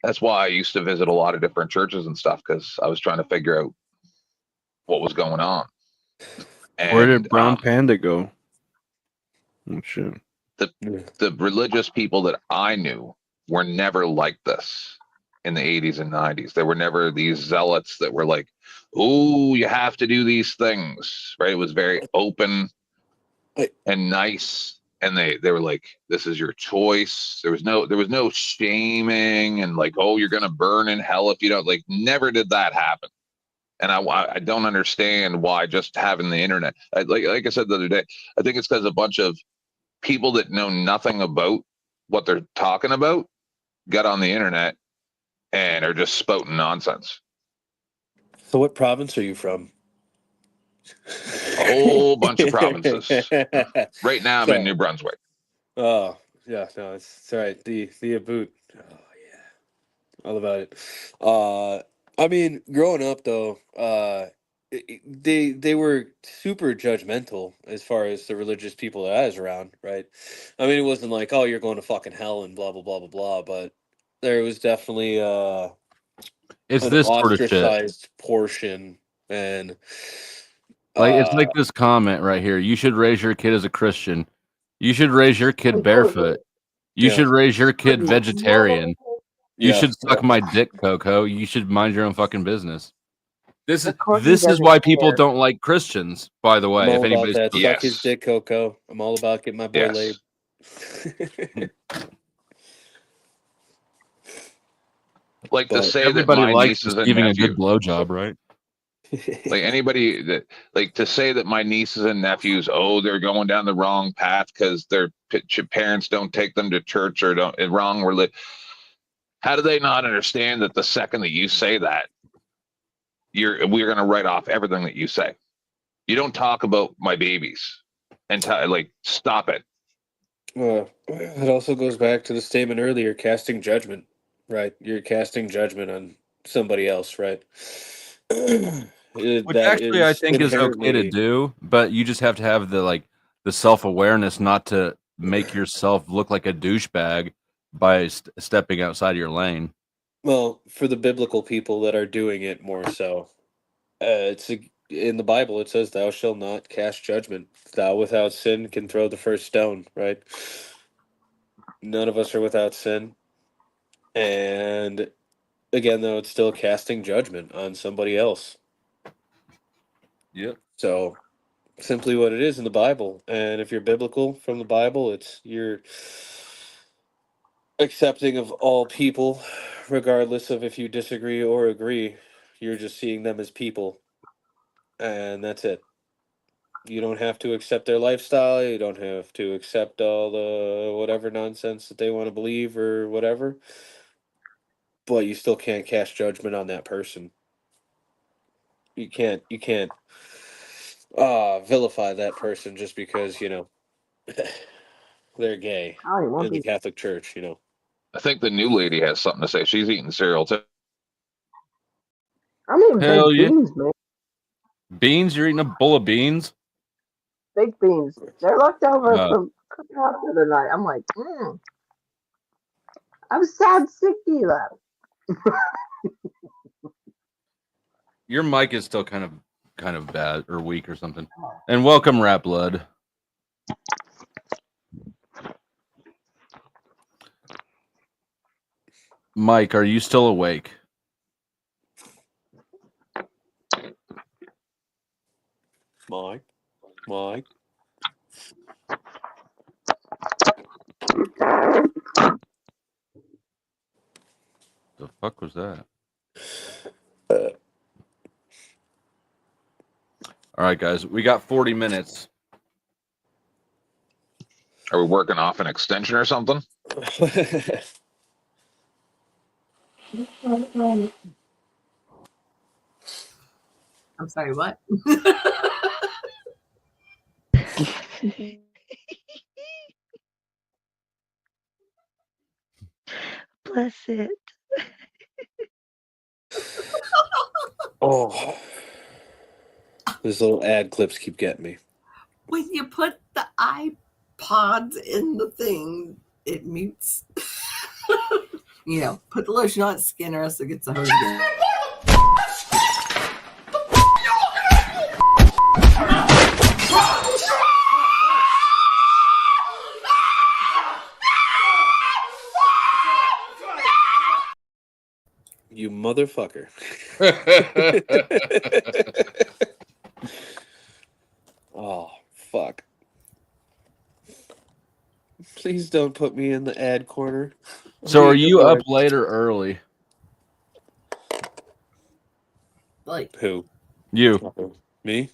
That's why I used to visit a lot of different churches and stuff, because I was trying to figure out what was going on. And, where did Brown Panda go? Oh, shit. The religious people that I knew were never like this in the 80s and 90s. There were never these zealots that were like, "Oh, you have to do these things," right? It was very open and nice. And they were like, "This is your choice." There was no shaming and like, "Oh, you're gonna burn in hell if you don't." Like, never did that happen. And I don't understand why just having the internet, like I said the other day, I think it's because a bunch of people that know nothing about what they're talking about got on the internet and are just spouting nonsense. So, what province are you from? A whole bunch of provinces. Right now, I'm in So- New Brunswick. Oh, yeah, no, it's all right. The boot. Oh yeah, all about it. I mean, growing up though, they were super judgmental as far as the religious people that I was around, right? I mean, it wasn't like, oh, you're going to fucking hell and blah blah blah blah blah, but there was definitely It's an this sort of shit. ostracized portion, and Like it's like this comment right here. You should raise your kid as a Christian. You should raise your kid barefoot. You Yeah. should raise your kid vegetarian. You Yeah. should suck my dick, Coco. You should mind your own fucking business. This is Courtney is doesn't why people care. don't like Christians, by the I'm way. all If about anybody's that. Suck his dick, Coco. I'm all about getting my boy Yes. laid. Like to But say that everybody my likes nieces and giving a nephews, good blowjob, right? like anybody that like to say that my nieces and nephews, oh, they're going down the wrong path because their parents don't take them to church or don't wrong religion. How do they not understand that the second that you say that, we're going to write off everything that you say? You don't talk about my babies and like stop it. It also goes back to the statement earlier, casting judgment, right? You're casting judgment on somebody else, right? Which actually I think is okay to do, but you just have to have the self-awareness not to make yourself look like a douchebag by stepping outside of your lane. Well, for the biblical people that are doing it more so, in the Bible it says, "Thou shalt not cast judgment. Thou without sin can throw the first stone." Right? None of us are without sin, and again, though, it's still casting judgment on somebody else. Yep. So, simply what it is in the Bible, and if you're biblical from the Bible, you're accepting of all people, regardless of if you disagree or agree. You're just seeing them as people, and that's it. You don't have to accept their lifestyle. You don't have to accept all the whatever nonsense that they want to believe or whatever. But you still can't cast judgment on that person. You can't vilify that person just because, they're gay Oh, it won't in the be. Catholic Church, I think the new lady has something to say. She's eating cereal too. I'm eating Hell baked yeah. beans, man. Beans? You're eating a bowl of beans? Baked beans. They're left over No. from cooking out the other night. I'm like, I'm sad sick of that. Your mic is still kind of bad or weak or something. And welcome, Rap Blood. Mike, are you still awake? Mike. The fuck was that? All right, guys, we got 40 minutes. Are we working off an extension or something? I'm sorry, what? Bless it. Oh, these little ad clips keep getting me. When you put the iPods in the thing, it mutes. You know, put the lotion on skin or else it gets a hose again. You motherfucker. Oh, fuck. Please don't put me in the ad corner. So are you up late or early? Like who? You. Me?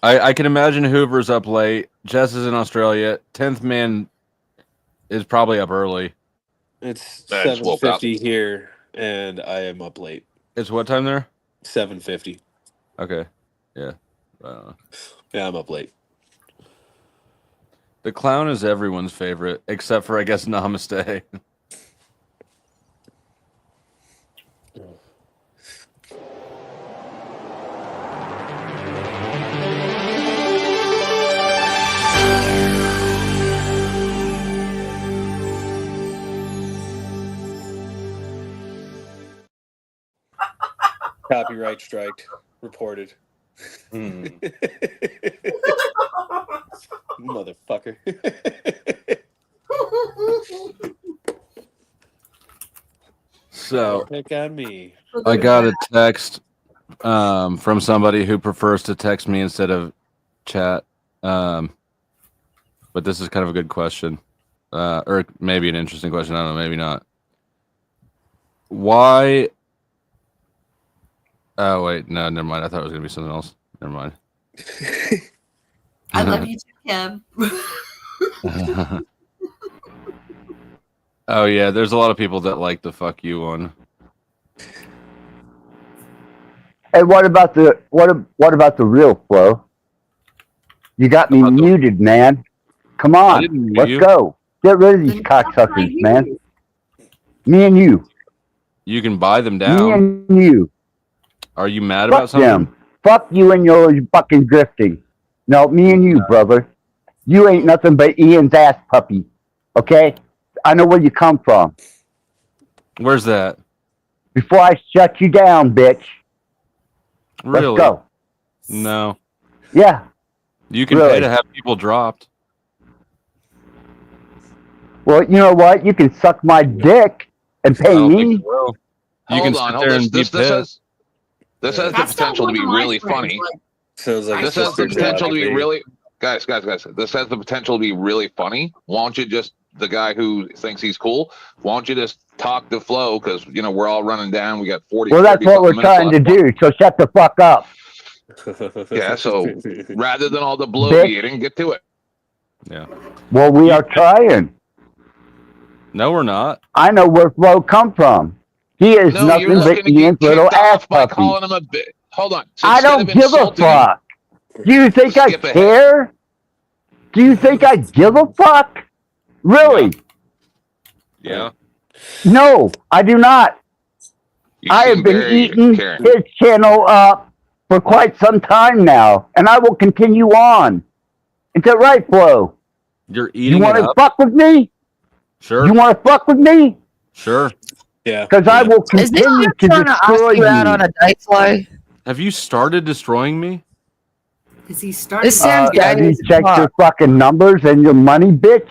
I can imagine Hoover's up late. Jess is in Australia. 10th man is probably up early. It's I just woke up. 7:50 here, and I am up late. It's what time there? 7:50. Okay. Yeah. Yeah, I'm up late. The clown is everyone's favorite, except for, I guess, Namaste. Copyright strike reported. Motherfucker. So Pick on me. I got a text from somebody who prefers to text me instead of chat. But this is kind of a good question. Or maybe an interesting question. I don't know, maybe not. Why? Oh, wait. No, never mind. I thought it was going to be something else. Never mind. I love you too, Kim. Oh, yeah. There's a lot of people that like the fuck you one. Hey, what about the real Flo? You got me muted, man. Come on, let's go. Get rid of these cocksuckers, man. Me and you. You can buy them Me down. and you. Are you mad Fuck about something? them. Fuck you and your fucking drifting. No, me and you, brother. You ain't nothing but Ian's ass puppy. Okay? I know where you come from. Where's that? Before I shut you down, bitch. Really? Let's go. No. Yeah. You can Really? pay to have people dropped. Well, you know what? You can suck my dick and pay me. You Hold on. This has the potential to be really funny. Sounds like This has the potential to be really, guys. This has the potential to be really funny. Why don't you just, the guy who thinks he's cool, why don't you just talk to Flo? Because we're all running down. We got 40. Well, that's what we're trying to do. So shut the fuck up. Yeah. So rather than all the bloviating, get to it. Yeah. Well, we are trying. No, we're not. I know where Flo come from. He is No, nothing you're but looking to Ian's get little kicked ass off by puppy. calling him a bit. Hold on. So I instead don't of give a insulting him, fuck. Do you think I skip ahead. care? Do you think I give a fuck? Really? Yeah. No, I do not. I have seem been very eating caring. his channel up for quite some time now, and I will continue on. Is that right, Flo? You're You eating want it to up? fuck with me? Sure. You want to fuck with me? Sure. Yeah. Because I will Is this continue just to trying to ask destroy you out on a date, Flo? Have you started destroying me? Because he started. This sounds Have gay you as checked your fuck. fucking numbers and your money, bitch?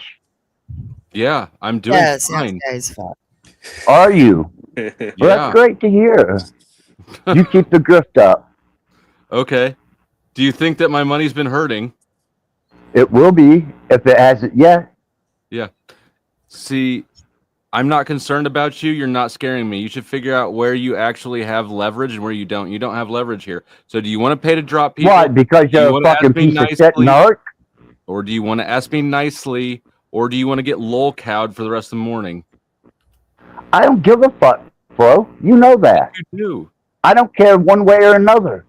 Yeah, I'm doing Yeah, it sounds fine. gay as fuck. Are you? Well, Yeah. that's great to hear. You keep the grift up. Okay. Do you think that my money's been hurting? It will be if it hasn't yet. Yeah. See, I'm not concerned about you. You're not scaring me. You should figure out where you actually have leverage and where you don't. You don't have leverage here. So do you want to pay to drop people? Why? Because Do you you're a want to ask fucking me piece of shit nicely? narc? Or do you want to ask me nicely? Or do you want to get lol-cowed for the rest of the morning? I don't give a fuck, bro. You know that. You do. I don't care one way or another.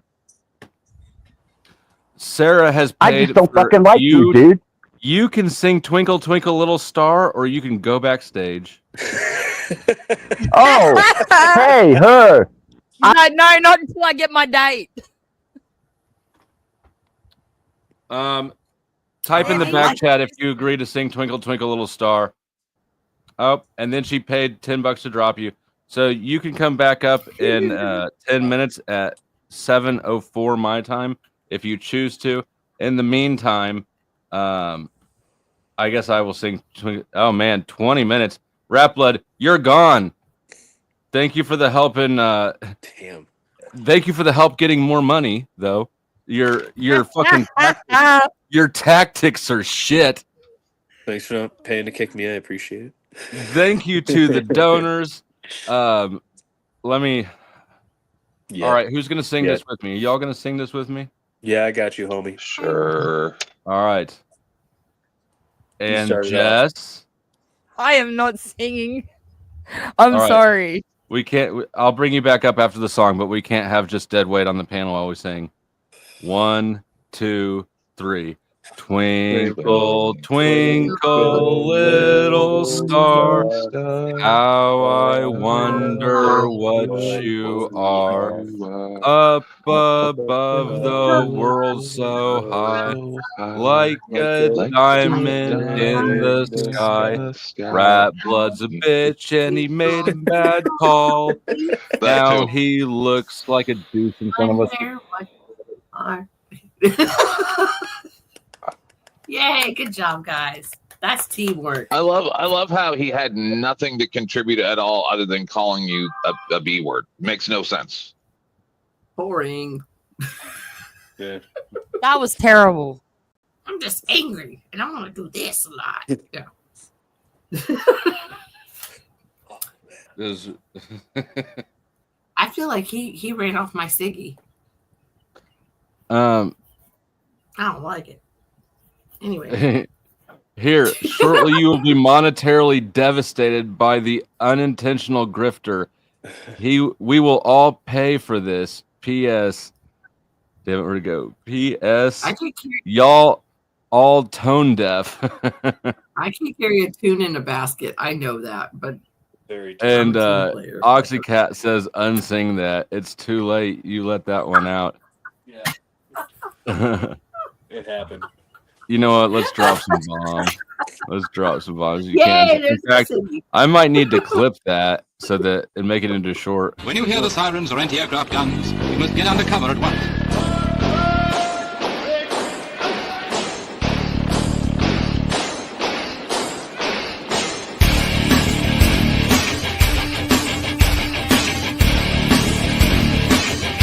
Sarah has I paid just don't for fucking like you, dude. You can sing Twinkle Twinkle Little Star, or you can go backstage. Oh, hey, her. No, not until I get my date. Type in the back chat if you agree to sing Twinkle Twinkle Little Star. Oh, and then she paid $10 to drop you. So you can come back up in 10 minutes at 7:04 my time if you choose to. In the meantime, I guess I will sing. Oh man, 20 minutes. Rap Blood, you're gone. Thank you for the help in. Damn. Thank you for the help getting more money, though. Your fucking your tactics are shit. Thanks for not paying to kick me. I appreciate it. Thank you to the donors. Let me. Yeah. All right, who's gonna sing this with me? Are y'all gonna sing this with me? Yeah, I got you, homie. Sure. All right. And started Jess. I am not singing. I'm All right. sorry. We can't. I'll bring you back up after the song, but we can't have just dead weight on the panel while we sing. 1, 2, 3. Twinkle, twinkle, little star, how I wonder what you are. Up above the world so high, like a diamond in the sky. Rat Blood's a bitch and he made a bad call. Now he looks like a deuce in front of us. Yay, good job, guys. That's teamwork. I love how he had nothing to contribute at all other than calling you a B word. Makes no sense. Boring. Yeah. That was terrible. I'm just angry and I want to do this a lot. Yeah. I feel like he ran off my ciggy. I don't like it. Anyway. Here, shortly you will be monetarily devastated by the unintentional grifter. We will all pay for this. P.S. Damn it, where to go? P.S. Y'all all tone deaf. I can carry a tune in a basket. I know that, but And Oxycat says unsing that. It's too late. You let that one out. Yeah. It happened. You know what? Let's drop some bombs. Let's drop some bombs. You Yay, can't. In there's fact, the I might need to clip that so that and make it into short. When you hear the sirens or anti-aircraft guns, you must get under cover at once.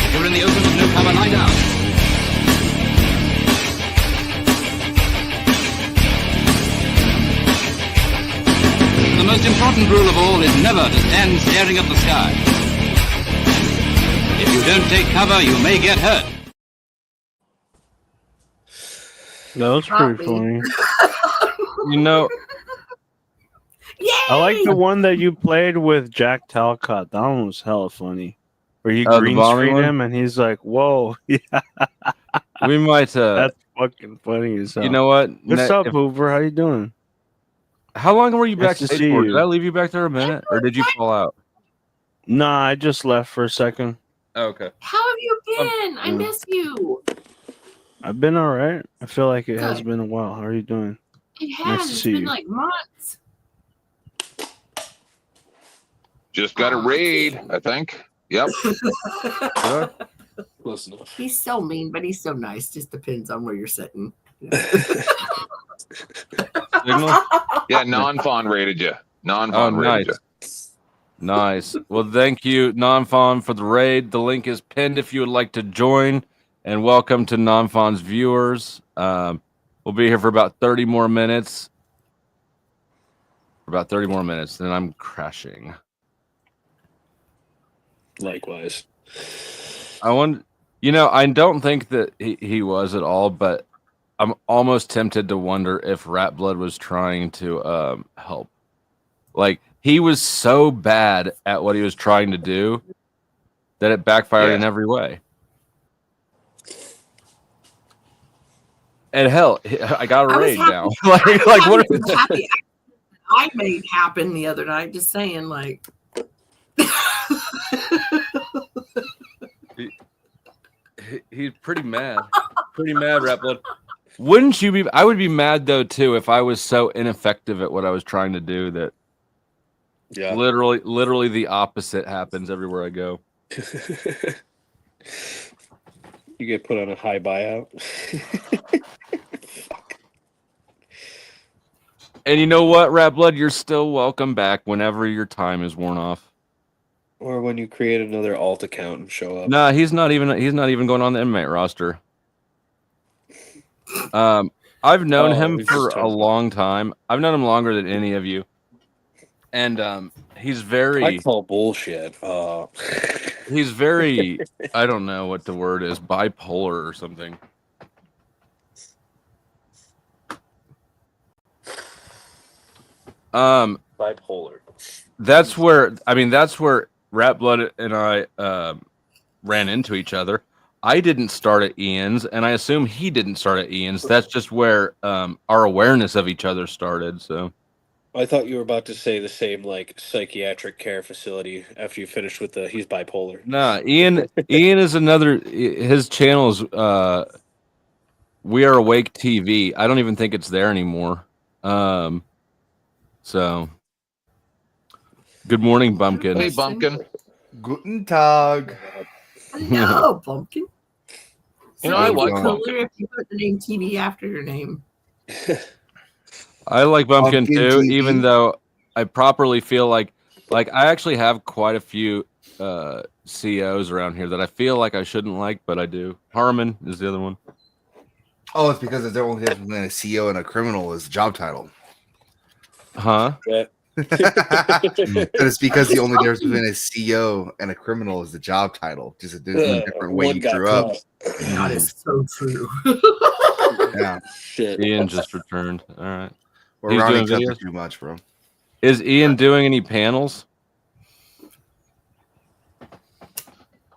If you're in the open with no cover, lie down. The most important rule of all is never to stand staring at the sky. If you don't take cover, you may get hurt. That was pretty funny. You know, I like the one that you played with Jack Talcott. That one was hella funny. Where you the green bombing screen one? him and he's like, "Whoa, yeah." We might. That's fucking funny as hell. You know what? What's up, Hoover? How you doing? How long were you Nice to backstage see for? you. Did I leave you back there a minute, or did you fall out? Nah, I just left for a second. Oh, okay. How have you been? I miss you. I've been all right. I feel like it has Good. been a while. How are you doing? It has. Nice to It's see been you. like months. Just got a raid, I think. Yep. Close enough. He's so mean, but he's so nice. Just depends on where you're sitting. Yeah, non-fawn rated you. Non-fawn rated you. Nice. Well, thank you, Nonfawn, for the raid. The link is pinned if you would like to join. And welcome to Nonfawn's viewers. We'll be here for about 30 more minutes. Then I'm crashing. Likewise. I don't think that he was at all, but I'm almost tempted to wonder if Rat Blood was trying to help. Like, he was so bad at what he was trying to do that it backfired in every way. And hell, I got a I was raid happy. now. like what? I was happy. I made happen the other night. Just saying, like. He's pretty mad. Pretty mad, Replit. Wouldn't you be? I would be mad though too if I was so ineffective at what I was trying to do that. Yeah. Literally the opposite happens everywhere I go. You get put on a high buyout. And you know what, Rat Blood? You're still welcome back whenever your time is worn off. Or when you create another alt account and show up. Nah, he's not even going on the inmate roster. I've known him for a long time. I've known him longer than any of you. And he's very I call bullshit. He's very I don't know what the word is, bipolar or something. Bipolar. That's where Rat Blood and I ran into each other. I didn't start at Ian's, and I assume he didn't start at Ian's. That's just where our awareness of each other started. So I thought you were about to say the same, like, psychiatric care facility after you finished with the he's bipolar. nah, Ian is another. His channel's We Are Awake TV. I don't even think it's there anymore. So good morning, Bumpkin. Hey, Bumpkin. Guten Tag. No, Bumpkin. You know, I like Bumpkin. If you put the name TV after your name. I like Bumpkin Bumpkin too, TV. even though I properly feel like I actually have quite a few CEOs around here that I feel like I shouldn't like, but I do. Harmon is the other one. Oh, it's because the only difference between a CEO and a criminal is job title. Huh? Yeah. But it's because the only difference between a CEO and a criminal is the job title. Just a different way you grew up. That is so true. Yeah. Shit. Ian just returned. All right. We're He's rounding doing each other videos? too much, bro. Is Ian doing any panels?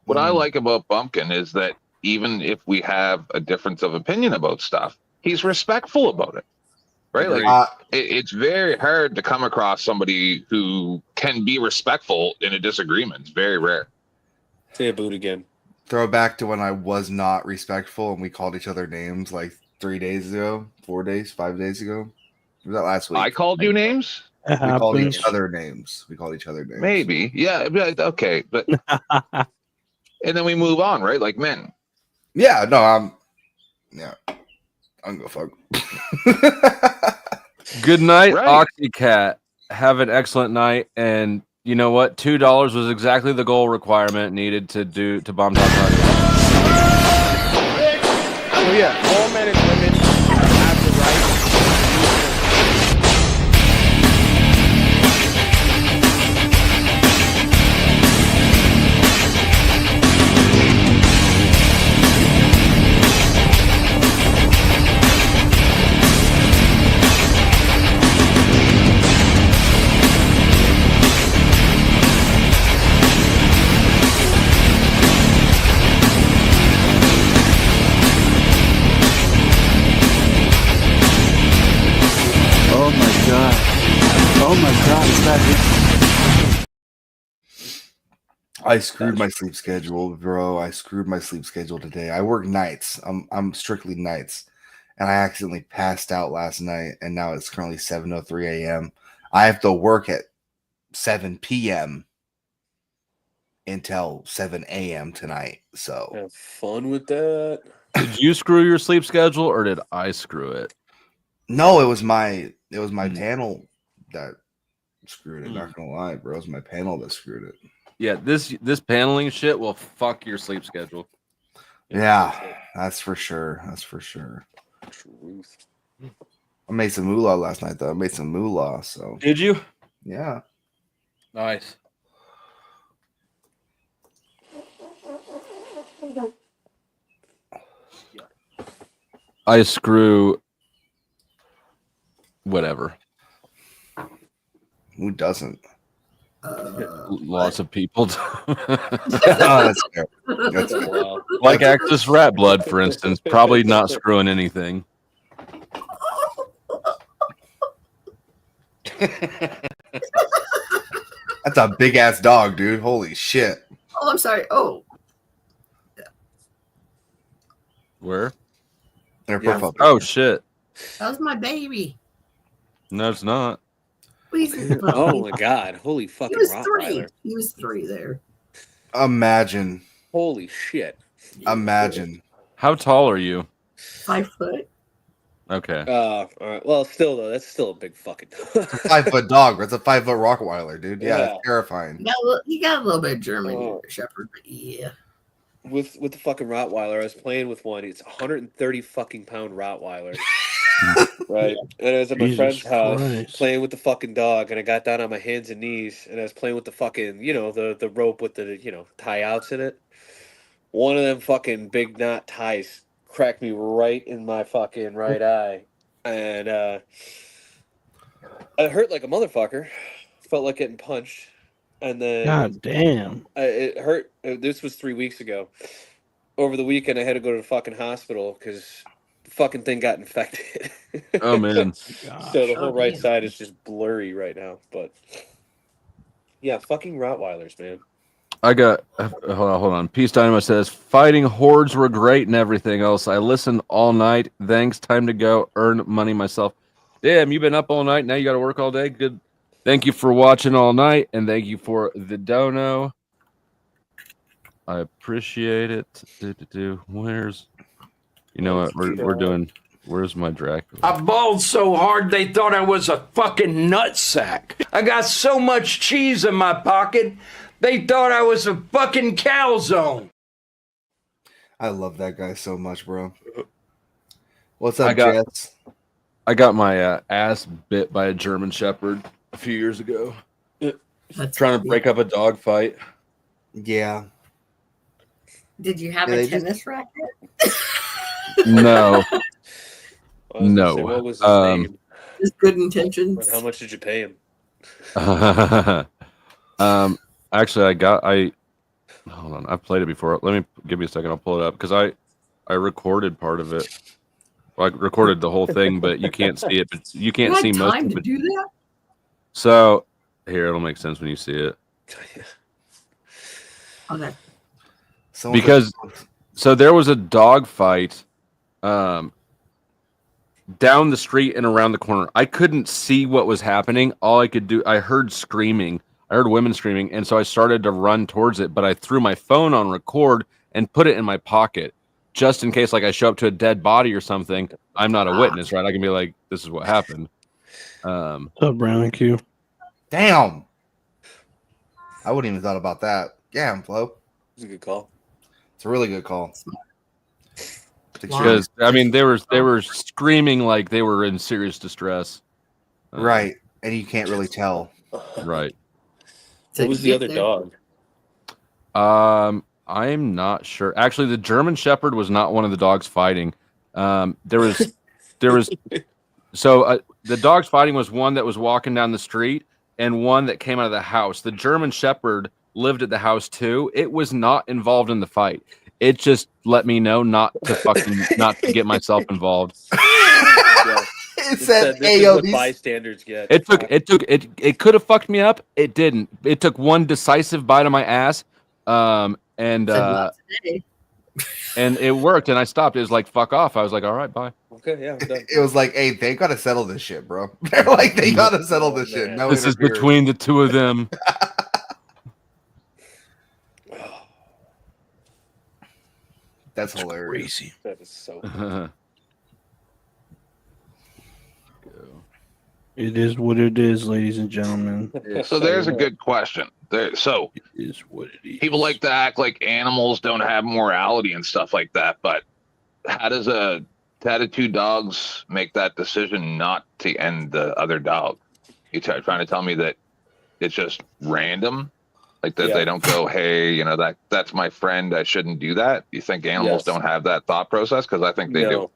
What I like about Bumpkin is that even if we have a difference of opinion about stuff, he's respectful about it. Right? Like it's very hard to come across somebody who can be respectful in a disagreement. It's very rare. Say a boot again. Throw back to when I was not respectful and we called each other names like 3 days ago, 4 days, 5 days ago. Was that last week? I called you names? We called each other names. We called each other names. Maybe. Yeah. Okay. But and then we move on, right? Like men. Yeah, no, I'm gonna fuck. Good night, Right. Oxycat. Have an excellent night. And you know what? $2 was exactly the goal requirement needed to bomb Top Podcast. Oh yeah, all men and women have the right. Oh my god, is that it? I screwed my sleep schedule, bro. I screwed my sleep schedule today. I work nights. I'm strictly nights. And I accidentally passed out last night, and now it's currently 7:03 a.m. I have to work at 7 p.m. until 7 a.m. tonight. So Have fun with that. Did you screw your sleep schedule or did I screw it? no, it was my panel that screwed it. Not gonna lie, bro. It was my panel that screwed it. Yeah, this paneling shit will fuck your sleep schedule. Yeah, that's for sure. That's for sure. Truth. I made some moolah last night, though. I made some moolah. So Did you? yeah. Nice. I screw whatever. Who doesn't? Lots of people. That's fair. That's fair. Like Axis Rat Blood, for instance, probably not screwing anything. That's a big ass dog, dude. Holy shit. Oh, I'm sorry. Oh, Where? Their Yeah. profile. Oh shit. that was my baby. No, it's not. He's, Oh my god! Holy he fucking was 3. Rottweiler! He was 3 there. Imagine. Holy shit! Imagine. How tall are you? 5 foot. Okay. All right. Well, still though, that's still a big fucking. It's a 5 foot dog. That's a 5 foot Rottweiler, dude. Yeah, Yeah. it's terrifying. He got a little bit of German Oh. Shepherd, but yeah. With the fucking Rottweiler, I was playing with one. It's 130 fucking pound Rottweiler. Right. And I was at my Jesus friend's house Christ. playing with the fucking dog, and I got down on my hands and knees, and I was playing with the fucking, the rope with the, tie outs in it. One of them fucking big knot ties cracked me right in my fucking right eye. And I hurt like a motherfucker. Felt like getting punched. And then God damn. it hurt. This was 3 weeks ago. Over the weekend, I had to go to the fucking hospital because the fucking thing got infected. Oh man. So the whole right side is just blurry right now. But yeah, fucking Rottweilers, man. I got hold on. Peace Dynamo says fighting hordes were great and everything else. I listened all night. Thanks. Time to go earn money myself. Damn, you've been up all night. Now you got to work all day. Good. Thank you for watching all night, and thank you for the dono. I appreciate it. Where's, you know what? We're doing. Where's my Dracula? I bawled so hard they thought I was a fucking nutsack. I got so much cheese in my pocket, they thought I was a fucking calzone. I love that guy so much, bro. What's up, Jets? I got my ass bit by a German Shepherd a few years ago. Trying to break up a dog fight. Yeah. Did you have Yeah, a they tennis racket? No. No. Say, what was his name? Just good intentions. And how much did you pay him? Actually, hold on. I've played it before. Let me give me a second. I'll pull it up because I recorded part of it. Well, I recorded the whole thing, but you can't see it. But you can't see most time of to it. do that? So here, it'll make sense when you see it. Okay. Because so there was a dog fight down the street and around the corner. I couldn't see what was happening. All I could do, I heard screaming. I heard women screaming, and so I started to run towards it, but I threw my phone on record and put it in my pocket just in case, like, I show up to a dead body or something. I'm not a witness, right? I can be like, this is what happened. What's up, Brown and Q? Damn. I wouldn't even thought about that. Damn, Flo. It's a good call. It's a really good call. Because I mean, they were screaming like they were in serious distress. Right, and you can't really tell. Right. What was the other dog? I'm not sure. Actually, the German Shepherd was not one of the dogs fighting. There was so the dogs fighting was one that was walking down the street and one that came out of the house. The German Shepherd lived at the house too. It was not involved in the fight. It just let me know not to get myself involved. It said, this is what bystanders get. It could have fucked me up. It didn't. It took one decisive bite of my ass, and it worked. And I stopped. It was like, fuck off. I was like, all right, bye. Okay, yeah, I'm done. It was like, hey, they gotta settle this shit, bro. They're like, they gotta settle this shit. No, This is between the two of them. That's hilarious. Crazy. That is so. It is what it is, ladies and gentlemen. So there's a good question. So it is what it is. People like to act like animals don't have morality and stuff like that, but how do two dogs make that decision not to end the other dog? You trying to tell me that it's just random, like that they don't go, hey, that's my friend, I shouldn't do that? You think animals don't have that thought process? Because I think they do.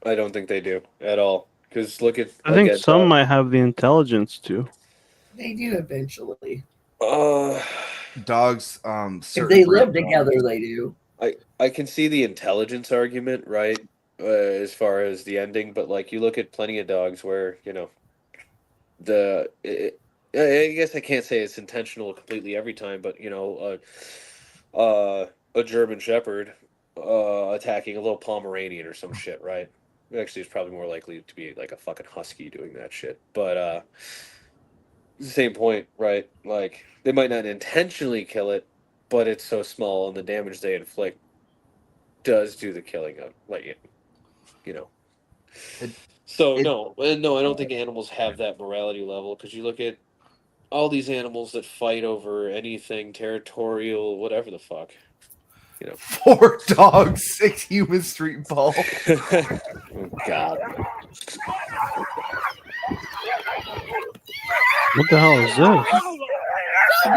I don't think they do at all. Because look at. I think some might have the intelligence to. They do eventually. Dogs. If they live together, they do. I can see the intelligence argument, right? As far as the ending, but like you look at plenty of dogs where I guess I can't say it's intentional completely every time, but a German Shepherd attacking a little Pomeranian or some shit, right? Actually, it's probably more likely to be like a fucking husky doing that shit. But the same point, right? Like they might not intentionally kill it, but it's so small and the damage they inflict does do the killing of, like, So no, I don't think animals have that morality level, because you look at all these animals that fight over anything territorial, whatever the fuck. 4 dogs, 6 human street ball. Oh, God. What the hell is this?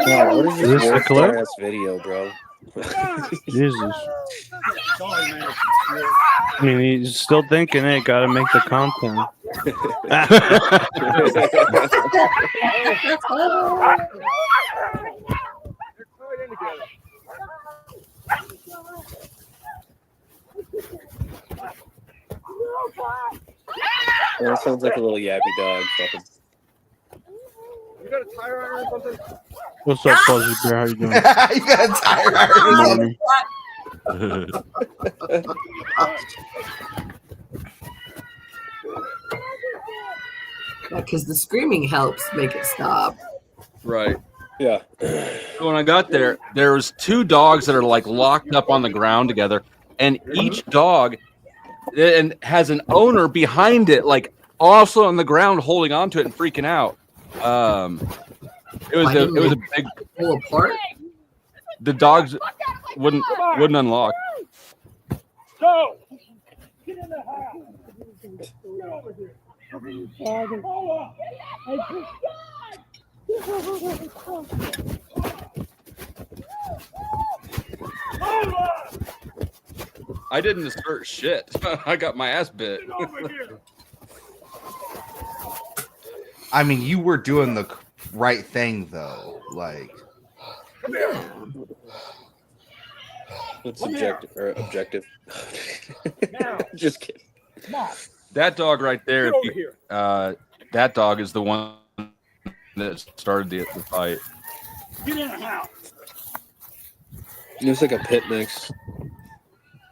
God, what is Is this a clip? ass video, bro? Jesus. I mean, he's still thinking, hey, gotta make the content. Yeah, it sounds like a little yappy dog. Fucking. You got a tire iron or something? What's up, Fuzzy Bear? How you doing? You got a tire iron. Because the screaming helps make it stop. Right. Yeah. So when I got there, there was 2 dogs that are like locked up on the ground together, and each dog and has an owner behind it, like also on the ground, holding on to it and freaking out. It was a big pull apart. The dogs wouldn't unlock. Go! Get in the house! Get over here! I didn't assert shit. I got my ass bit. I mean, you were doing the right thing, though. Like, What's objective? Just kidding. That dog right there. That dog is the one that started the fight. Get in the house! Looks like a pit mix.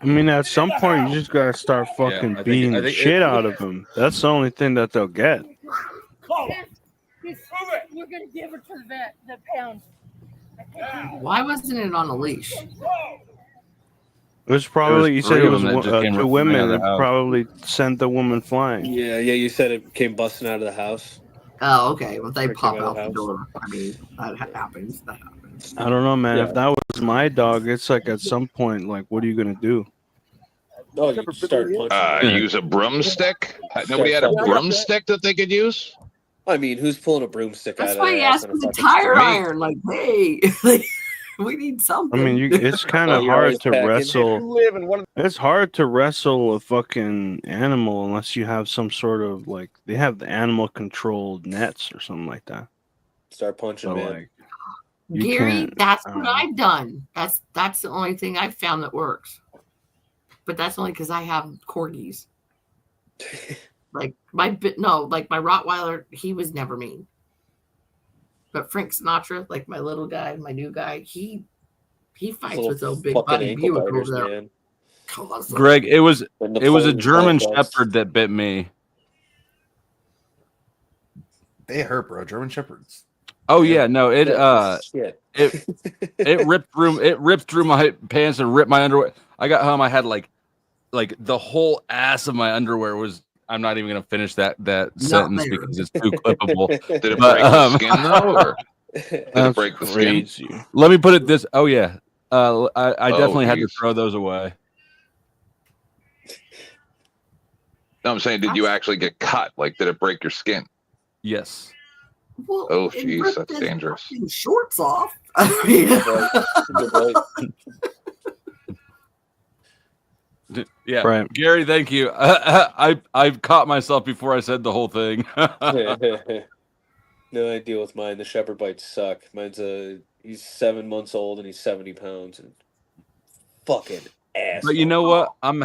I mean, at some point, you just gotta start fucking beating the shit out of them. That's the only thing that they'll get. We're gonna give her to the vet, the pound. Why wasn't it on a leash? It was probably, you said it was 2 women that house. probably sent the woman flying. Yeah, you said it came busting out of the house. Oh, okay. Well, they Or pop came out of out the the door. I mean, that happens. That happens. I don't know, man. Yeah. If that was my dog, it's like at some point, like, what are you gonna do? Oh, you start punching. Use a broomstick? Nobody had a broomstick that they could use? I mean, who's pulling a broomstick That's out why of you their ass asked on for a the fucking tire street? iron. Like, hey, we need something. I mean, it's kind of you're hard always to packing. wrestle. It's hard to wrestle a fucking animal unless you have some sort of, like, they have the animal controlled nets or something like that. Start punching, So, man. like, you Gary, can't- that's what I've done. That's the only thing I've found that works. But that's only because I have corgis. Like my Rottweiler, he was never mean. But Frank Sinatra, like my little guy, my new guy, he fights with those big fucking buddy ankle Buick biters, over there. man. Greg, it was a Napoleon German complex. Shepherd that bit me. they hurt, bro. German Shepherds. Oh yeah, no, it Shit. it ripped through my pants and ripped my underwear. I got home, I had like the whole ass of my underwear was. I'm not even gonna finish that sentence there. because it's too clippable. Did it break the skin, though? Or did it break the skin? Let me put it this. Oh yeah, I definitely had to geez. throw those away. No, I'm saying, did you actually get cut? Like, did it break your skin? Yes. Well, Oh, it jeez, ripped that's his dangerous. fucking shorts off. I mean, Yeah, Right. Gary, thank you. I've caught myself before I said the whole thing. No, I deal with mine. The shepherd bites suck. Mine's he's 7 months old and he's 70 pounds and fucking ass. But you know what? I'm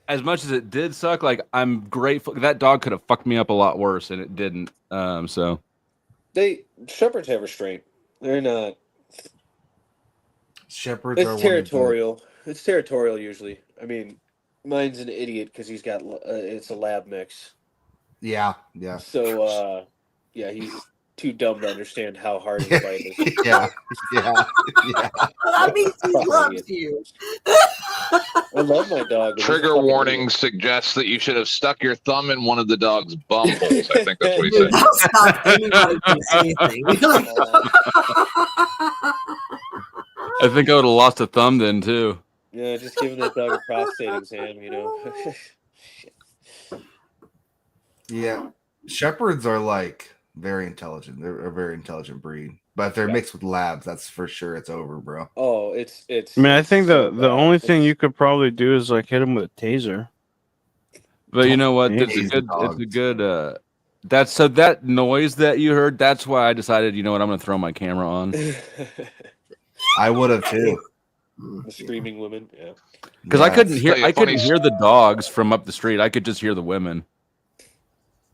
as much as it did suck, like I'm grateful that dog could have fucked me up a lot worse, and it didn't. So Shepherds have restraint. They're not. Shepherds are It's one of the territorial. It's territorial usually. I mean, mine's an idiot because he's got it's a lab mix. yeah. So yeah, he's too dumb to understand how hard his life is. yeah. That means he loves you. I love my dog. but he's Trigger fucking warning idiot. suggests that you should have stuck your thumb in one of the dog's bum holes. I think that's what he said. That'll stop anybody from anything. I think I would have lost a thumb then too. Yeah, just giving that dog a prostate exam, you know. Yeah. Shepherds are like very intelligent. They're a very intelligent breed. But if they're mixed with labs, that's for sure it's over, bro. Oh, it's. I mean, I think so the only thing you could probably do is like hit him with a taser. But you know what? Maybe. It's a good. That's so that noise that you heard. That's why I decided. You know what? I'm going to throw my camera on. I would have too. The screaming women, yeah. Because I couldn't hear. Tell you a I couldn't funny hear the dogs from up the street. I could just hear the women.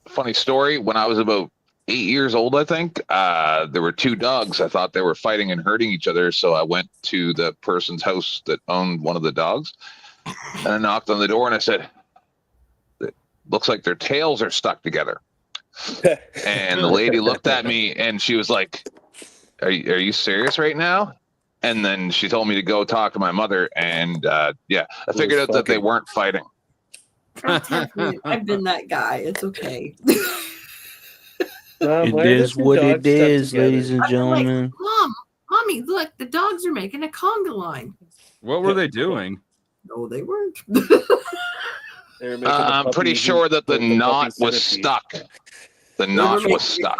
Funny story. When I was about 8 years old, I think, there were two dogs. I thought they were fighting and hurting each other. So I went to the person's house that owned one of the dogs. And I knocked on the door and I said, "It looks like their tails are stuck together." And the lady looked at me and she was like, are you serious right now? And then she told me to go talk to my mother. And yeah, I figured out that they weren't fighting. I've been that guy. It's okay. It is what it is, ladies and I'm like, gentlemen. Mommy, look, the dogs are making a conga line. What were they doing? No, they weren't. I'm pretty sure that the knot was stuck. The knot was stuck.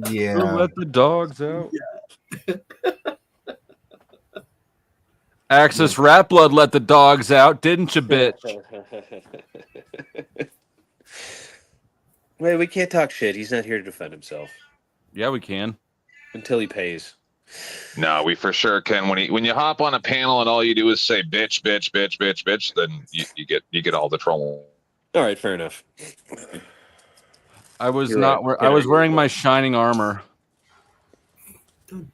Yeah. Let the dogs out. Axis Rat Blood let the dogs out, didn't you, bitch? Wait, we can't talk shit. He's not here to defend himself. Yeah, we can. Until he pays. No, we for sure can. When you hop on a panel and all you do is say bitch, bitch, bitch, bitch, bitch, then you get all the trouble. All right, fair enough. I was You're not. right. I was wearing my shining armor. Sounds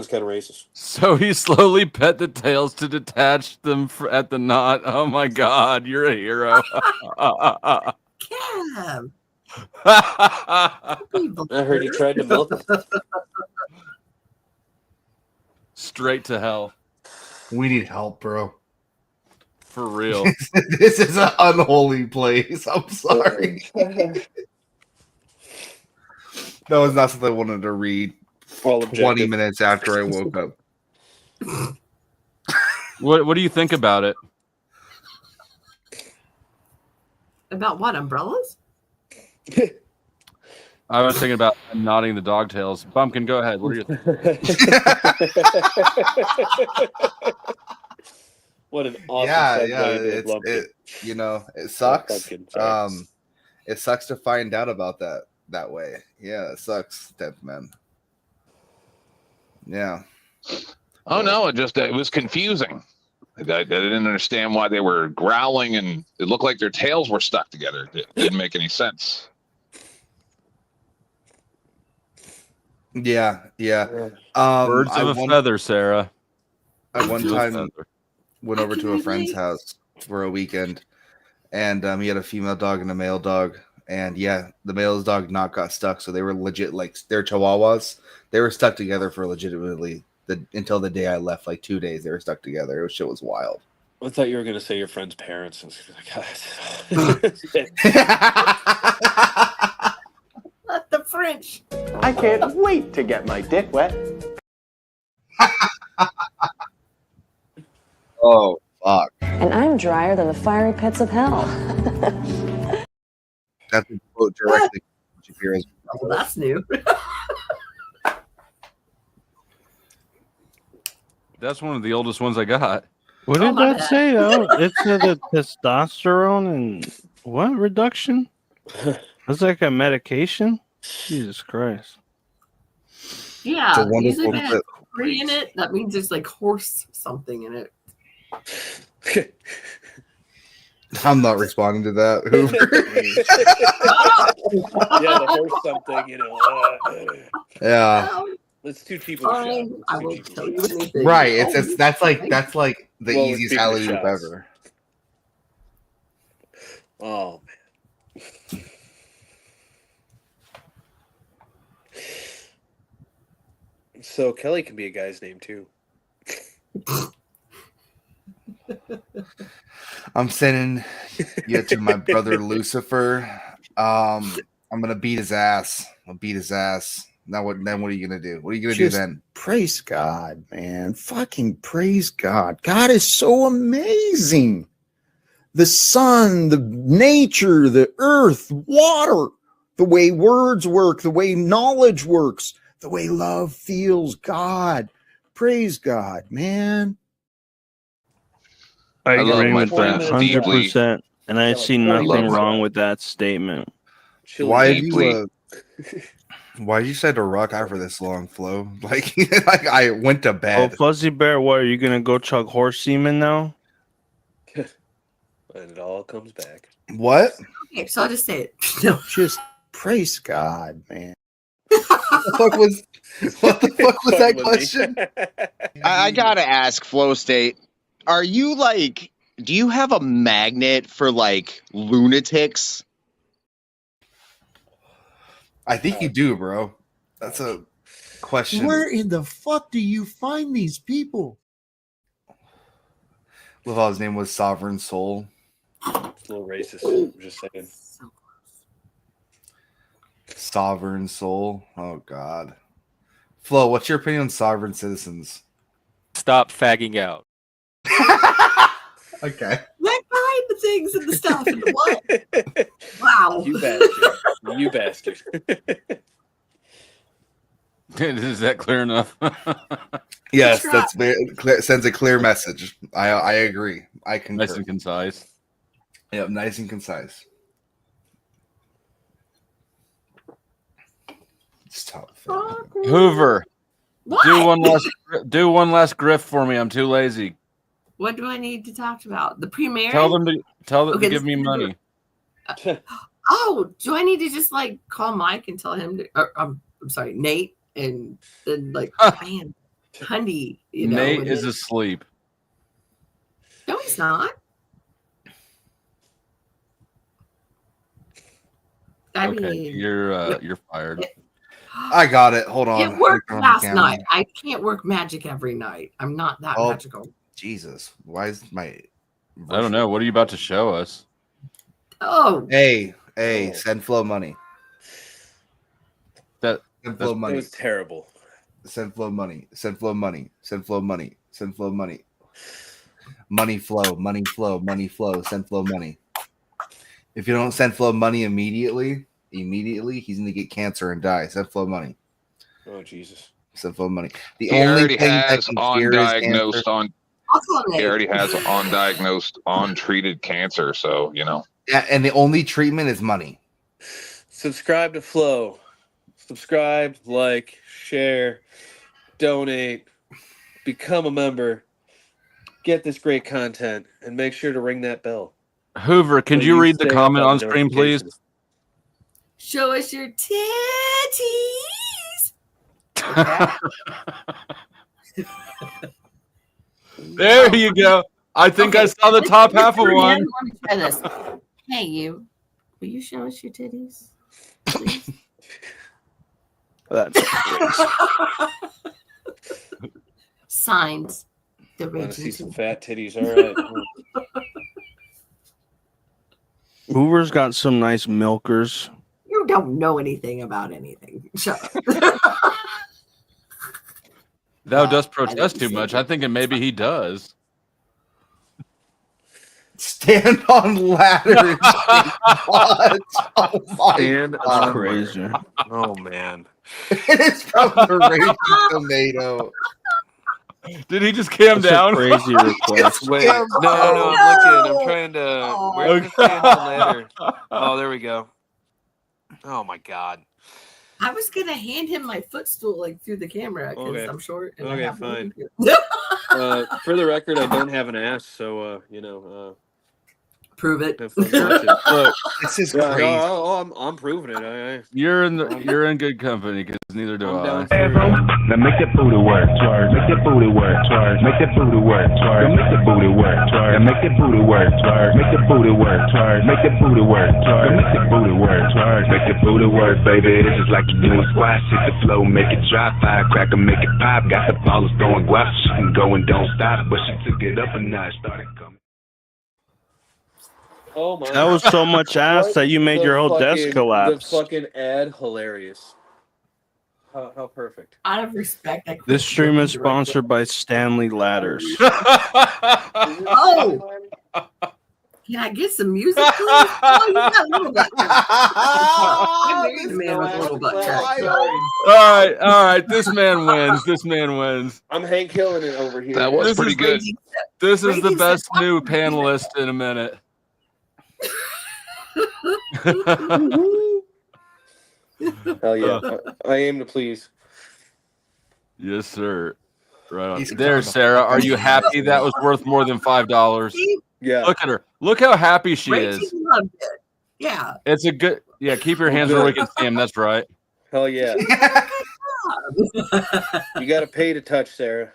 kind of racist. So he slowly pet the tails to detach them at the knot. Oh my God, you're a hero. Cam. I heard he tried to milk him. Straight to hell. We need help, bro. For real. This is an unholy place. I'm sorry. That was not something I wanted to read 20 minutes after I woke up. What do you think about it? About what, umbrellas? I was thinking about knotting the dog tails. Bumpkin, go ahead. What are you What an awesome it sucks. It sucks to find out about that way. Yeah, it sucks, Death Man. Yeah. Oh no, it was confusing. I didn't understand why they were growling and it looked like their tails were stuck together. It didn't make any sense. Yeah. Birds of a feather, Sarah. I one time went over to a friend's house for a weekend, and he had a female dog and a male dog. And yeah, the male's dog got stuck, so they were legit, like, they're Chihuahuas. They were stuck together for legitimately until the day I left, like 2 days. They were stuck together. Shit was wild. I thought you were going to say your friend's parents. I was like, Not the French. I can't wait to get my dick wet. Oh, fuck. And I'm drier than the fiery pits of hell. That's a quote directly from Shapira's. Well, that's new. That's one of the oldest ones I got. What did that say? Oh, it said the testosterone and what reduction? That's like a medication. Jesus Christ. Yeah, It's a usually wonderful if it has clip. free in it, that means there's like horse something in it. I'm not responding to that. Hoover. Yeah, the horse something, you know. Yeah. Let's two people shot. Fine, I will tell you anything. Right. Oh, That's like the Well, easiest speaking of alley oop shots. ever. Oh man. So Kelly can be a guy's name too. I'm sending you to my brother Lucifer. I'm gonna beat his ass. I'll beat his ass. Now what? Then what are you gonna do? What are you gonna do then? Praise God, man. Fucking praise God. God is so amazing. The sun, the nature, the earth, water, the way words work, the way knowledge works, the way love feels. God. Praise God, man. I love agree my with that friends deeply. 100%, and I see nothing wrong with that statement. Why did deeply. you? Why did you say to rock out for this long, Flo? Like, like I went to Oh, bed. Fuzzy Bear, what are you gonna go chug horse semen now? And it all comes back. What? Okay, so I'll just say it. No. Just praise God, man. What the fuck was that question? I gotta ask, Flow State, are you like, do you have a magnet for like lunatics? I think you do, bro. That's a question. Where in the fuck do you find these people? Love how his name was Sovereign Soul. It's a little racist. I'm just saying. Sovereign Soul. Oh God. Flo, what's your opinion on sovereign citizens? Stop fagging out. Okay. Let behind the things and the stuff and the what? Wow. You bastard. You bastard. Is that clear enough? Yes, that's very clear, sends a clear message. I agree. I concur. Nice and concise. Yep, nice and concise. Stop. Hoover, What? do one last grift for me. I'm too lazy. What do I need to talk about? The pre-marriage? Tell them to Okay, give me money. Oh, do I need to just like call Mike and tell him to, or, I'm sorry, Nate, and then like, man, Hundy, you know. Nate and is then- asleep. No, he's not. I Okay, mean, you're fired. I got it. Hold on. it worked Turn on the last camera. night. I can't work magic every night. I'm not that Oh. magical. Jesus. Why is my I don't know. What are you about to show us? Oh, Hey, send Flo money. That Send Flo It money. was terrible. Send Flo money. Send Flo money. Send Flo money. Send Flo money. Money flow. Money flow. Money flow. Send Flo money. If you don't send Flo money immediately, he's gonna get cancer and die. Send Flo money. Oh Jesus. Send Flo money. The He only already thing that has can cure is undiagnosed cancer. I'll call he Nate. already has undiagnosed, untreated cancer. So you know. Yeah, and the only treatment is money. Subscribe to Flow. Subscribe, like, share, donate, become a member, get this great content, and make sure to ring that bell. Hoover, can So you read the stay comment up on screen, please? notifications. Show us your titties. There you go. I think I saw the top half of one. Let me try this. Hey, you. Will you show us your titties? Please? That's Signed. The I want to Raging see some Titties. fat titties. All right. Hoover's got some nice milkers. You don't know anything about anything. Shut up. Thou dost protest too much. I'm thinking maybe he does. Stand on ladders. What? Oh my Stand God. on Crazy. Oh man. It is from the Raging Tomato. Did he just cam That's down? a crazy request. Wait, no, I'm looking. I'm trying to. Where's the stand on ladder? Oh, there we go. Oh my God. I was gonna hand him my footstool like through the camera because Okay. I'm short. And I Okay, have no fine. computer. For the record, I don't have an ass, so Prove it. have fun watching. Look, this is Yeah, crazy. I'm proving it. You're in good company because neither do I'm I. down Now make that booty work, twerk. Make that booty work, twerk. Make that booty work, twerk. Make that booty work, twerk. Now make that booty work, twerk. Make that booty work, twerk. Make that booty work, twerk. Make that booty work, twerk. Make that booty work, baby. This is like you doing squash. Hit the flow, make it drop. Firecracker, make it pop. Got the ballers throwing guap. She can go and don't stop, but she took it up a notch. Started coming. Oh my! That was so much ass that you made your whole desk collapse. The fucking ad, hilarious. How perfect. Out of respect, I This stream is sponsored by Stanley Ladders. Oh, can I get some music, please? Oh, you got a little butt crack. I married a man with a little butt crack. All right. This man wins. I'm Hank killing it over here. That was pretty good. This is the best new panelist in a minute. Hell yeah! I aim to please. Yes, sir. Right on. There, Sarah. Are you happy that was worth more than $5? Yeah. Look at her. Look how happy she is. Loved it. Yeah. It's a good. Yeah. Keep your hands where we can see them. That's right. Hell yeah! You got to pay to touch, Sarah.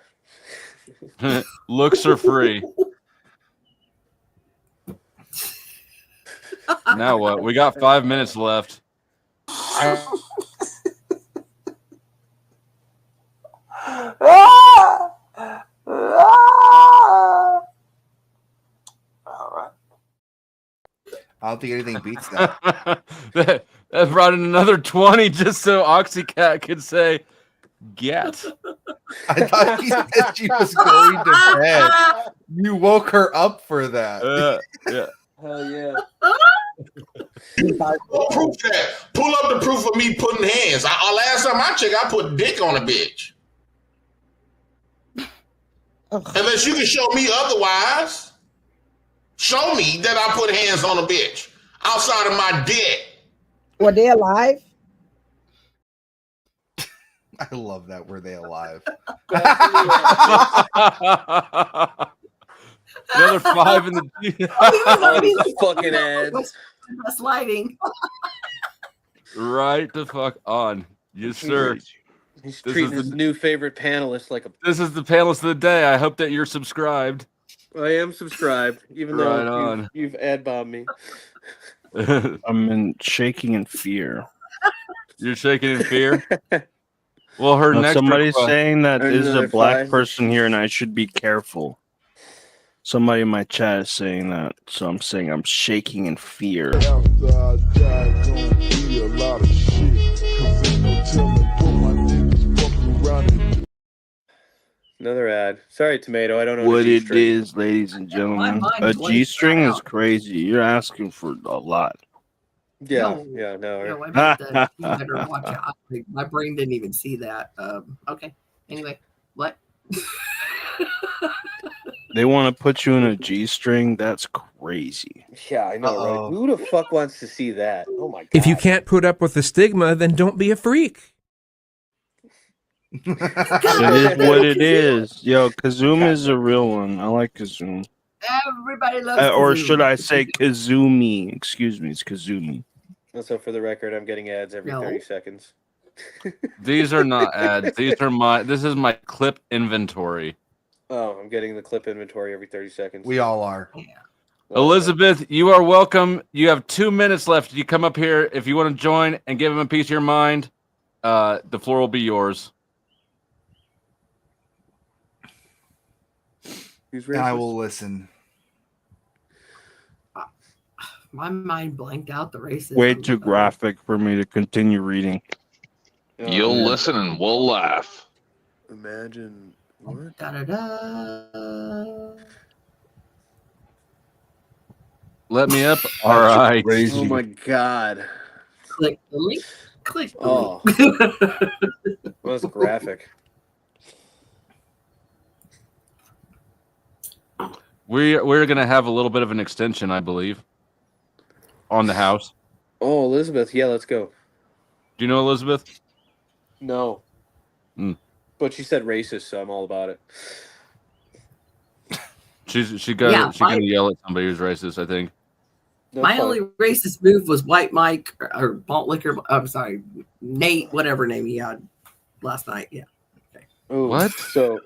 Looks are free. Now what? We got 5 minutes left. I don't think anything beats that. that brought in another 20 just so Oxycat could say, get. I thought she said she was going to bed. You woke her up for that. Yeah. Hell yeah. Proof that. Pull up the proof of me putting hands. Last time I checked, I put dick on a bitch. Unless you can show me otherwise. Show me that I put hands on a bitch outside of my dick. Were they alive? I love that. Were they alive? Another 5 in the fucking ads. That's lighting. Right the fuck on. Yes, sir. He's treating his new favorite panelist like a. This is the panelist of the day. I hope that you're subscribed. I am subscribed, even Right though on. you've ad bombed me. I'm shaking in fear. You're shaking in fear? Well, her next somebody's request- saying that there's a Another black 5. person here and I should be careful. Somebody in my chat is saying that, so I'm saying I'm shaking in fear. Another ad. Sorry, Tomato. I don't know What it is, ladies and gentlemen. My mind A blanked G-string is out. crazy. You're asking for a lot. Yeah, No. no. No, I meant that you better watch out. My brain didn't even see that. Okay. Anyway, what? They want to put you in a G-string. That's crazy. Yeah, I know, right? Who the fuck wants to see that? Oh my god. If you can't put up with the stigma, then don't be a freak. It is what it is. Yo, Kazuma is a real one. I like Kazuma. Everybody loves Or Kazoo. should I say Kazumi? Excuse me, it's Kazumi. Also, for the record, I'm getting ads every No. 30 seconds. These are not ads. This is my clip inventory. Oh, I'm getting the clip inventory every 30 seconds. We all are. Elizabeth, you are welcome. You have 2 minutes left. You come up here if you want to join and give him a piece of your mind. The floor will be yours. And I will listen. My mind blanked out the racism. Way too graphic for me to continue reading. You'll listen and we'll laugh. Imagine what? Da, da, da. Let me up. All right. Oh my god. Click the link. Click the Oh. link. Well, that's graphic. We're gonna have a little bit of an extension, I believe, on the house. Oh, Elizabeth, yeah, let's go. Do you know Elizabeth? No. Mm. But she said racist, so I'm all about it. She's gonna yell at somebody who's racist, I think. My only racist move was White Mike or Malt Liquor. I'm sorry, Nate, whatever name he had last night. Yeah. Okay. Ooh, What? So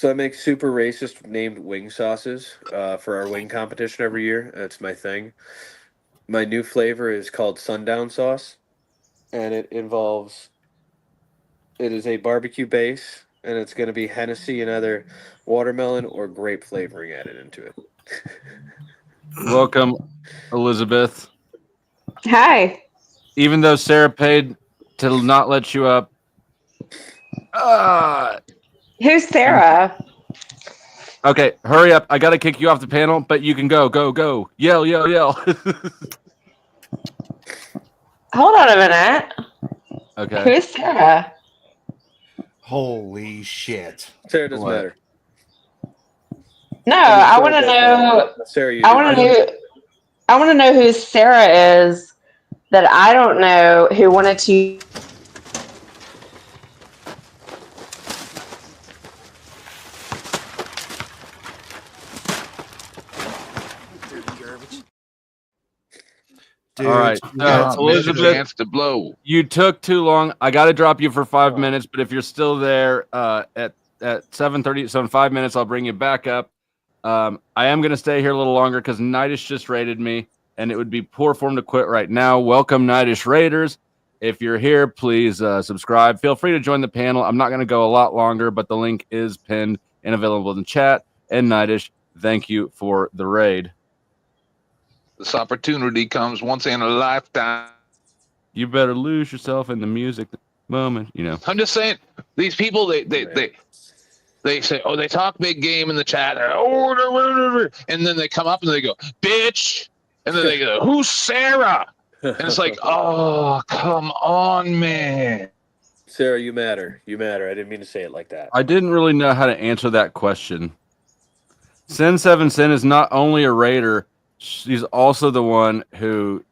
I make super racist named wing sauces for our wing competition every year. That's my thing. My new flavor is called Sundown Sauce, and it is a barbecue base, and it's going to be Hennessy and either watermelon or grape flavoring added into it. Welcome, Elizabeth. Hi. Even though Sarah paid to not let you up. Who's Sarah? Okay, hurry up. I got to kick you off the panel, but you can go. Yell, yell, yell. Hold on a minute. Okay. Who's Sarah? Holy shit. Sarah doesn't matter. No, I want to know. Sarah, I want to know who Sarah is that I don't know who wanted to. Dude, all right, Elizabeth, chance to blow. You took too long. I got to drop you for 5 minutes, but if you're still there at 7:30, so in 5 minutes, I'll bring you back up. I am going to stay here a little longer because Nightish just raided me, and it would be poor form to quit right now. Welcome, Nightish Raiders. If you're here, please subscribe. Feel free to join the panel. I'm not going to go a lot longer, but the link is pinned and available in the chat. And Nightish, thank you for the raid. This opportunity comes once in a lifetime. You better lose yourself in the music moment, you know. I'm just saying, these people, they say, oh, they talk big game in the chat. And then they come up and they go, bitch. And then they go, who's Sarah? And it's like, oh, come on, man. Sarah, you matter. You matter. I didn't mean to say it like that. I didn't really know how to answer that question. Sin7Sin is not only a raider, she's also the one who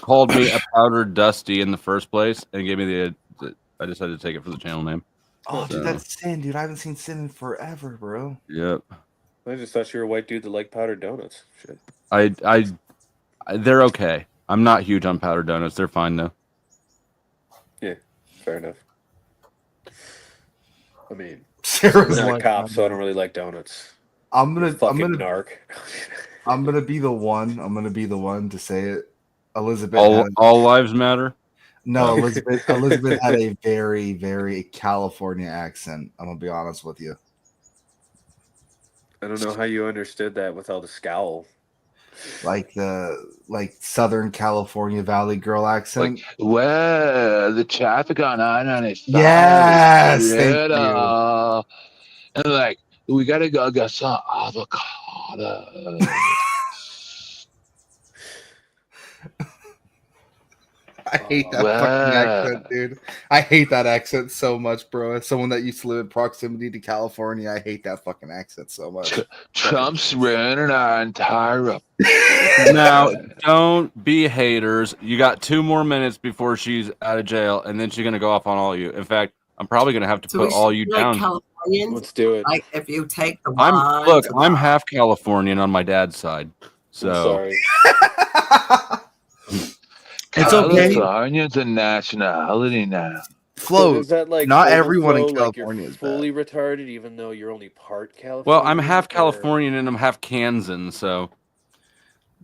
called me a powdered dusty in the first place and gave me the I decided to take it for the channel name. Oh, dude, that's Sin, dude. I haven't seen Sin in forever, bro. Yep. I just thought you were a white dude that liked powdered donuts. Shit. They're okay. I'm not huge on powdered donuts. They're fine though. Yeah, fair enough. I mean, Sarah's I'm not like, a cop, so I don't really like donuts. I'm gonna narc. I'm gonna be the one to say it. Elizabeth. All lives matter. No, Elizabeth had a very, very California accent. I'm gonna be honest with you. I don't know how you understood that without a scowl. Like Southern California Valley girl accent. Like, well, the traffic on I-95. Yes, thank you. And like, we gotta go get some avocado. I hate that fucking accent, dude. I hate that accent so much, bro. As someone that used to live in proximity to California, I hate that fucking accent so much. Trump's ruining our entire. Now, don't be haters. You got 2 more minutes before she's out of jail, and then she's gonna go off on all you. In fact, I'm probably gonna have to put all you down. Californians, let's do it. Like if you take the I'm half Californian on my dad's side, so. I'm sorry. It's okay. California's a nationality now. Flo, So is that like not everyone in overflow, California like is you're fully bad. retarded, even though you're only part California. Well, I'm half Californian and I'm half Kansan, so.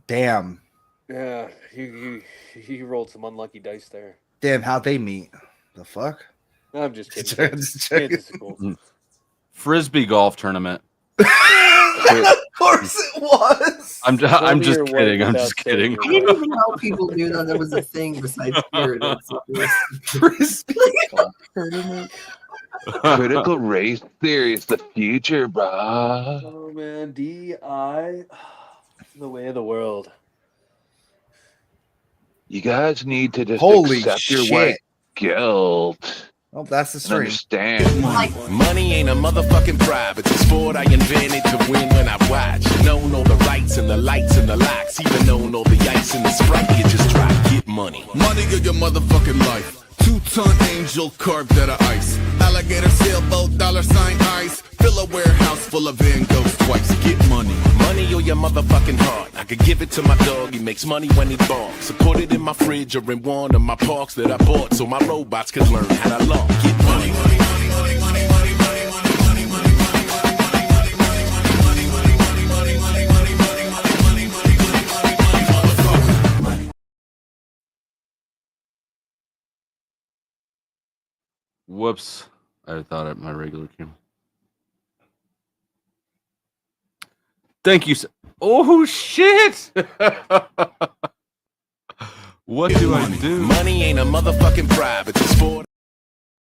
Damn. Yeah, he rolled some unlucky dice there. Damn, how'd they meet? The fuck? I'm just kidding. Kansas is cool. Frisbee golf tournament. Of course it was. I'm just kidding. I'm just kidding. I didn't even know people knew that there was a thing besides spirit. Critical race theory is the future, bro. Oh man, DI, the way of the world. You guys need to just Holy accept your shit. white guilt. Oh, that's the and stream. understand. Money ain't a motherfucking bribe. It's a sport I invented to win when I watch. Known all the rights and the lights and the locks. Even known all the ice and the Sprite. You just try to get money. Money get your motherfucking life. Two-ton angel carved out of ice. Alligator sailboat, $sign ice. Fill a warehouse full of Van Goghs twice. Get money. Money or your motherfucking heart. I could give it to my dog, he makes money when he barks. So put it in my fridge or in one of my parks that I bought so my robots could learn how to log. Get money. Whoops. I thought at my regular camera. Thank you. Oh, shit. What do I do? Money ain't a motherfucking bribe. It's a sport.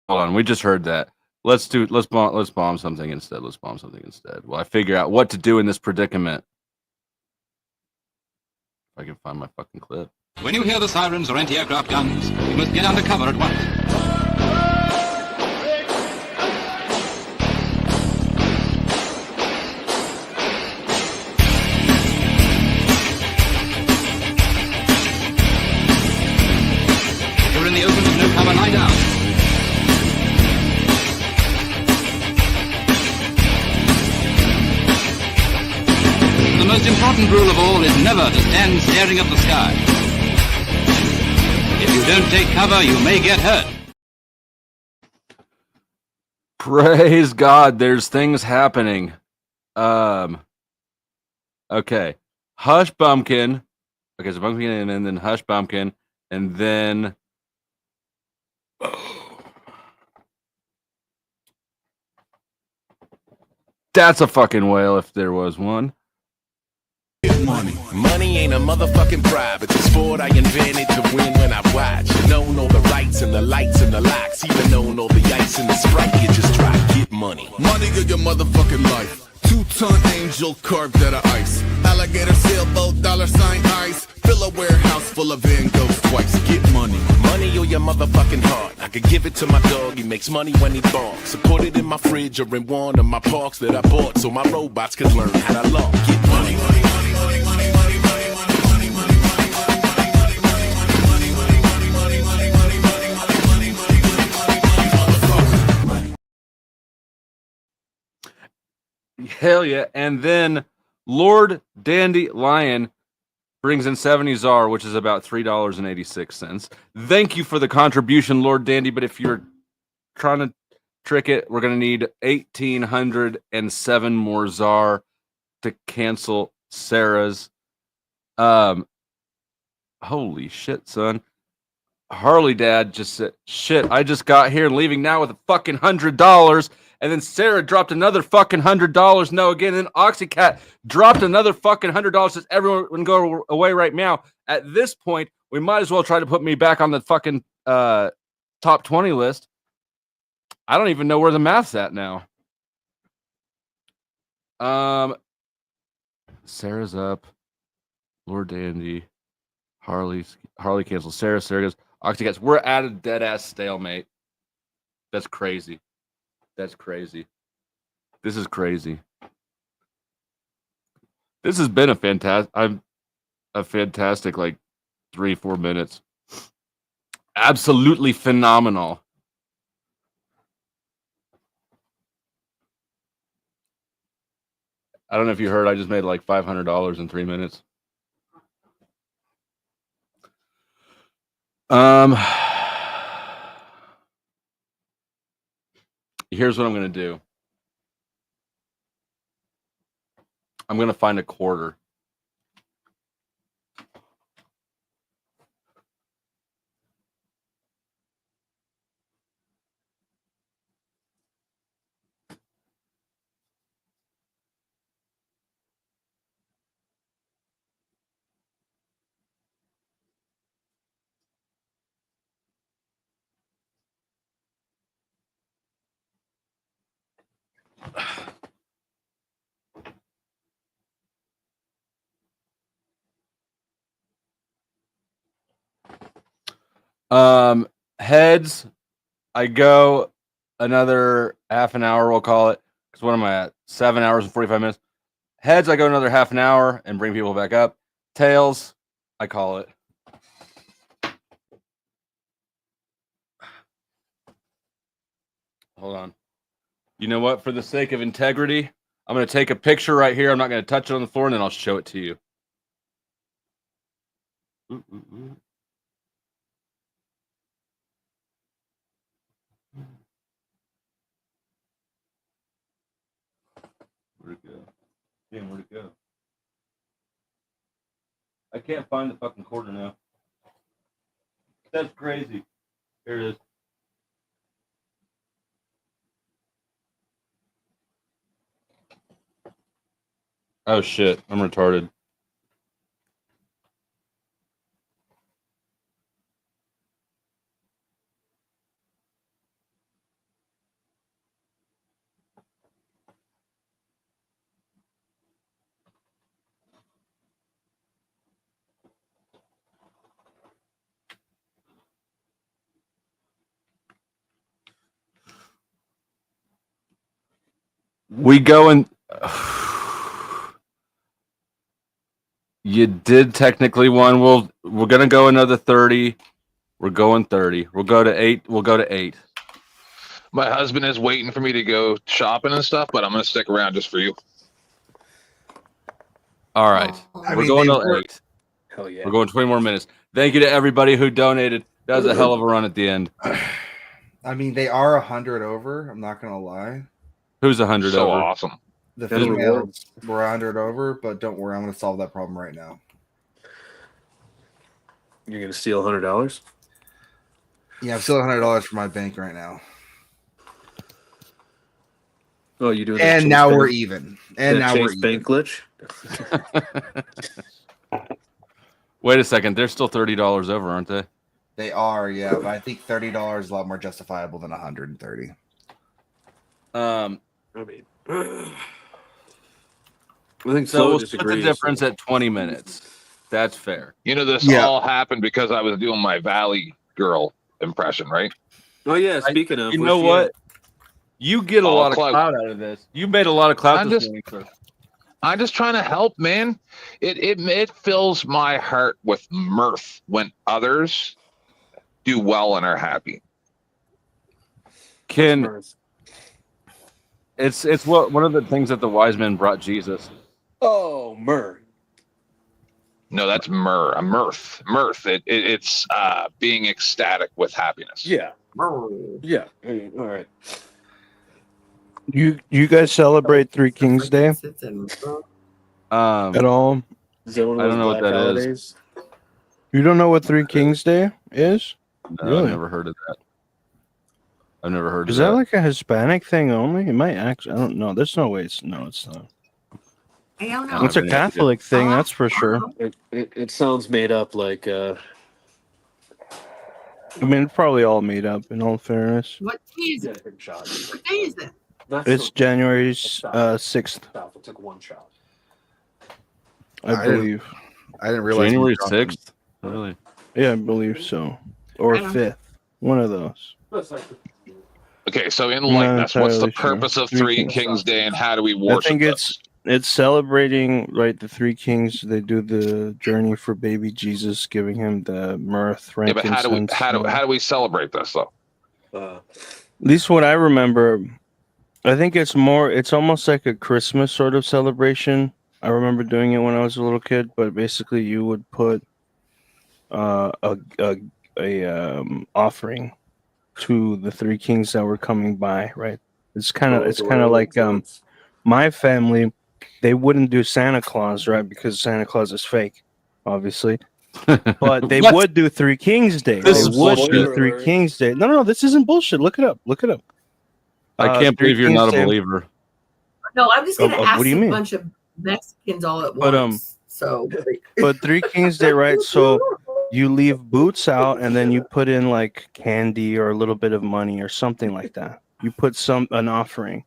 Hold on. We just heard that. Let's bomb something instead. Let's bomb something instead. Well, I figure out what to do in this predicament. If I can find my fucking clip. When you hear the sirens or anti-aircraft guns, you must get under cover at once. In the open with no cover, lie down. The most important rule of all is never to stand staring at the sky. If you don't take cover, you may get hurt. Praise God, there's things happening. Okay. Hush Bumpkin. Okay, so Bumpkin and then Hush Bumpkin. And then that's a fucking whale if there was one. Money ain't a motherfucking bribe. It's a sport I invented to win when I watch. Known all the rights and the lights and the locks. Even known all the ice and the Sprite. You just try to get money. Money of your motherfucking life. Two-ton angel carved out of ice. Alligator sailboat, $sign ice. Fill a warehouse full of Van Goghs twice. Get money. Money or your motherfucking heart. I could give it to my dog, he makes money when he barks. So put it in my fridge or in one of my parks that I bought so my robots could learn how to log. Get money. Hell yeah. And then Lord Dandelion brings in 70 ZAR, which is about $3.86. Thank you for the contribution, Lord Dandy. But if you're trying to trick it, we're going to need 1,807 more ZAR to cancel Sarah's. Holy shit, son. Harley Dad just said, shit, I just got here and leaving now with a fucking $100. And then Sarah dropped another fucking $100. No, again, then Oxycat dropped another fucking $100. Says everyone go away right now. At this point, we might as well try to put me back on the fucking top 20 list. I don't even know where the math's at now. Sarah's up. Lord Dandy. Harley cancels. Sarah goes. Oxycats. We're at a dead ass stalemate. That's crazy. That's crazy. This is crazy. This has been a fantastic like 3-4 minutes. Absolutely phenomenal. I don't know if you heard, I just made like $500 in 3 minutes. Here's what I'm going to do. I'm going to find a quarter. Heads, I go another half an hour, we'll call it. Because what am I at? 7 hours and 45 minutes. Heads, I go another half an hour and bring people back up. Tails, I call it. Hold on. You know what? For the sake of integrity, I'm going to take a picture right here. I'm not going to touch it on the floor, and then I'll show it to you. Where'd it go? Damn, where'd it go? I can't find the fucking quarter now. That's crazy. Here it is. Oh shit, I'm retarded. We going. You did technically one. We're gonna go another 30. We're going 30. We'll go to 8. We'll go to 8. My husband is waiting for me to go shopping and stuff, but I'm gonna stick around just for you. All right. We're going to 8. Hell yeah. We're going 20 more minutes. Thank you to everybody who donated. That was a hell of a run at the end. I mean, they are 100 over. I'm not gonna lie. Who's 100 So over? awesome. The females were 100 over, but don't worry, I'm gonna solve that problem right now. You're gonna steal $100? Yeah, I'm still $100 for my bank right now. Oh, you doing? And now we're even. And now we're even. Bank glitch. Wait a second. They're still $30 over, aren't they? They are, yeah, but I think $30 is a lot more justifiable than 130. I mean, I think so. We'll split the difference at 20 minutes. That's fair. You know, this all happened because I was doing my Valley Girl impression, right? Oh yeah. Speaking of, you know what? You get a lot of clout out of this. You made a lot of clout this morning, sir. I'm just trying to help, man. It fills my heart with mirth when others do well and are happy. It's what one of the things that the wise men brought Jesus. Oh, myrrh. No, that's myrrh. A mirth. It's being ecstatic with happiness. Yeah. Yeah. All right. You guys celebrate Three Kings Day at all? Is that one of I don't know what Black that holidays? is. You don't know what Three Kings Day is? No, Really? I've never heard of that. I've never heard Is of that that. like a Hispanic thing only? It might actually. I don't know. There's no way. It's not. I don't know. It's a Catholic thing, that's for sure. It sounds made up. Like I mean, it's probably all made up. In all fairness, What day is it? What day is it? it's January 6th. It took one shot. I believe. I didn't realize. January 6th? Really? Yeah, I believe so. Or I don't- 5th. One of those. Okay, so enlighten us. What's the entirely sure. purpose of Three Three Kings. Kings Day and how do we I worship think this? it's celebrating, right, the Three Kings. They do the journey for baby Jesus, giving him the myrrh, Yeah, but frankincense. how do we celebrate this though? At least what I remember, I think it's almost like a Christmas sort of celebration. I remember doing it when I was a little kid, but basically you would put a offering to the Three Kings that were coming by, right? It's kind of like my family, they wouldn't do Santa Claus, right? Because Santa Claus is fake, obviously. But they would do Three Kings Day. This They is would bullshit. do Three Kings Day. No, this isn't bullshit. Look it up. I can't Three believe you're Kings not a Day- believer. No, I'm just gonna ask what do you a mean? bunch of Mexicans all at But, once. So But Three Kings Day, right? So you leave boots out and then you put in like candy or a little bit of money or something like that. You put an offering.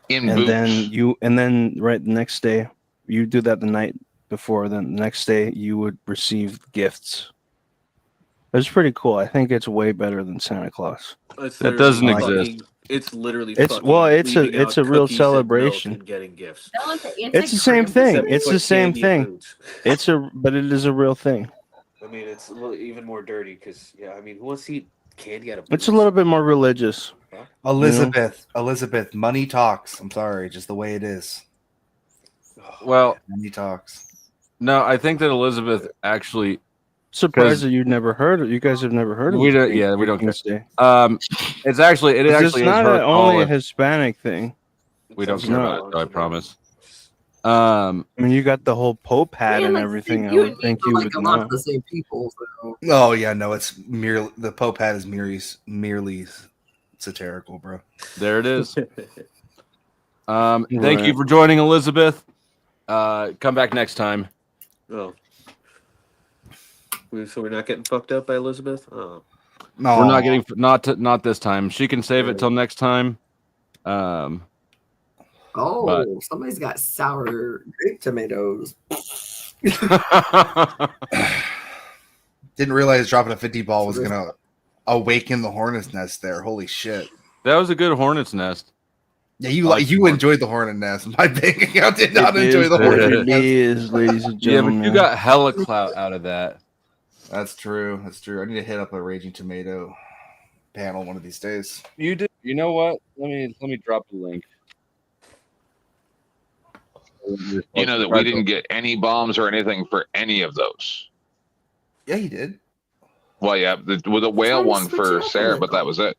In And boots. then right the next day, you do that the night before, then the next day you would receive gifts. It's pretty cool. I think it's way better than Santa Claus. That doesn't exist. It's literally. It's fucking it's leaving a out real cookies and milk celebration. and getting gifts. It's the same thing. It's the same Candy thing. and But it is a real thing. I mean, it's even more dirty because I mean, who wants to eat candy out of? It's a little bit more religious. Elizabeth, money talks. I'm sorry, just the way it is. Well, money talks. No, I think that Elizabeth actually surprised that you've never heard it. You guys have never heard of we it. don't. Yeah, we don't care. King's Day. It's actually It's is not her only a call. Hispanic thing. We don't It's care not. about it, though, I promise. I mean, you got the whole Pope hat Man, and like, everything. I you would and me think are you like would a lot know. of the same people. So. Oh yeah, no, it's merely the Pope hat is merely satirical, bro. There it is. Thank Right. you for joining, Elizabeth. Come back next time. Oh. So we're not getting fucked up by Elizabeth? Oh. No, We're not getting not this time. She can save it till next time. Oh, But- somebody's got sour grape tomatoes. Didn't realize dropping a 50 ball was gonna awaken the hornet's nest there. Holy shit! That was a good hornet's nest. Yeah, you enjoyed the hornet nest. My bank account did not enjoy the hornet nest. It is, ladies and Yeah, gentlemen. but you got hella clout out of that. That's true. That's true. I need to hit up a Raging Tomato panel one of these days. You did. You know what? Let me drop the link. You know that we didn't get any bombs or anything for any of those. Yeah, he did. Well, yeah, with a whale one for Sarah, but that was it.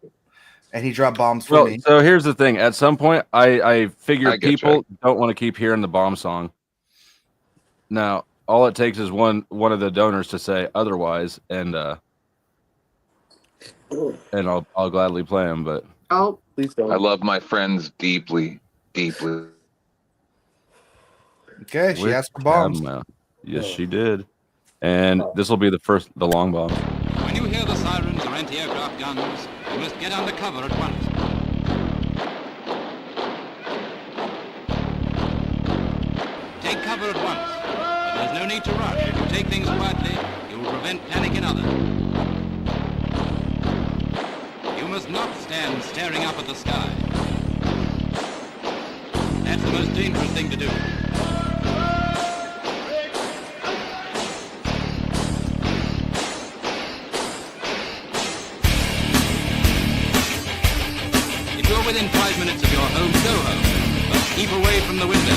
And he dropped bombs for me. So here's the thing. At some point, I figure I get people don't want to keep hearing the bomb song. Now, all it takes is one of the donors to say otherwise, and I'll gladly play them. But oh, please don't. I love my friends deeply, deeply. Okay, she with asked for bombs. Cadmo. Yes, she did. And this will be the long bomb. When you hear the sirens or anti-aircraft guns, you must get under cover at once. Take cover at once, but there's no need to rush. If you take things quietly, you will prevent panic in others. You must not stand staring up at the sky. That's the most dangerous thing to do. If you're within 5 minutes of your home, go home, but keep away from the window.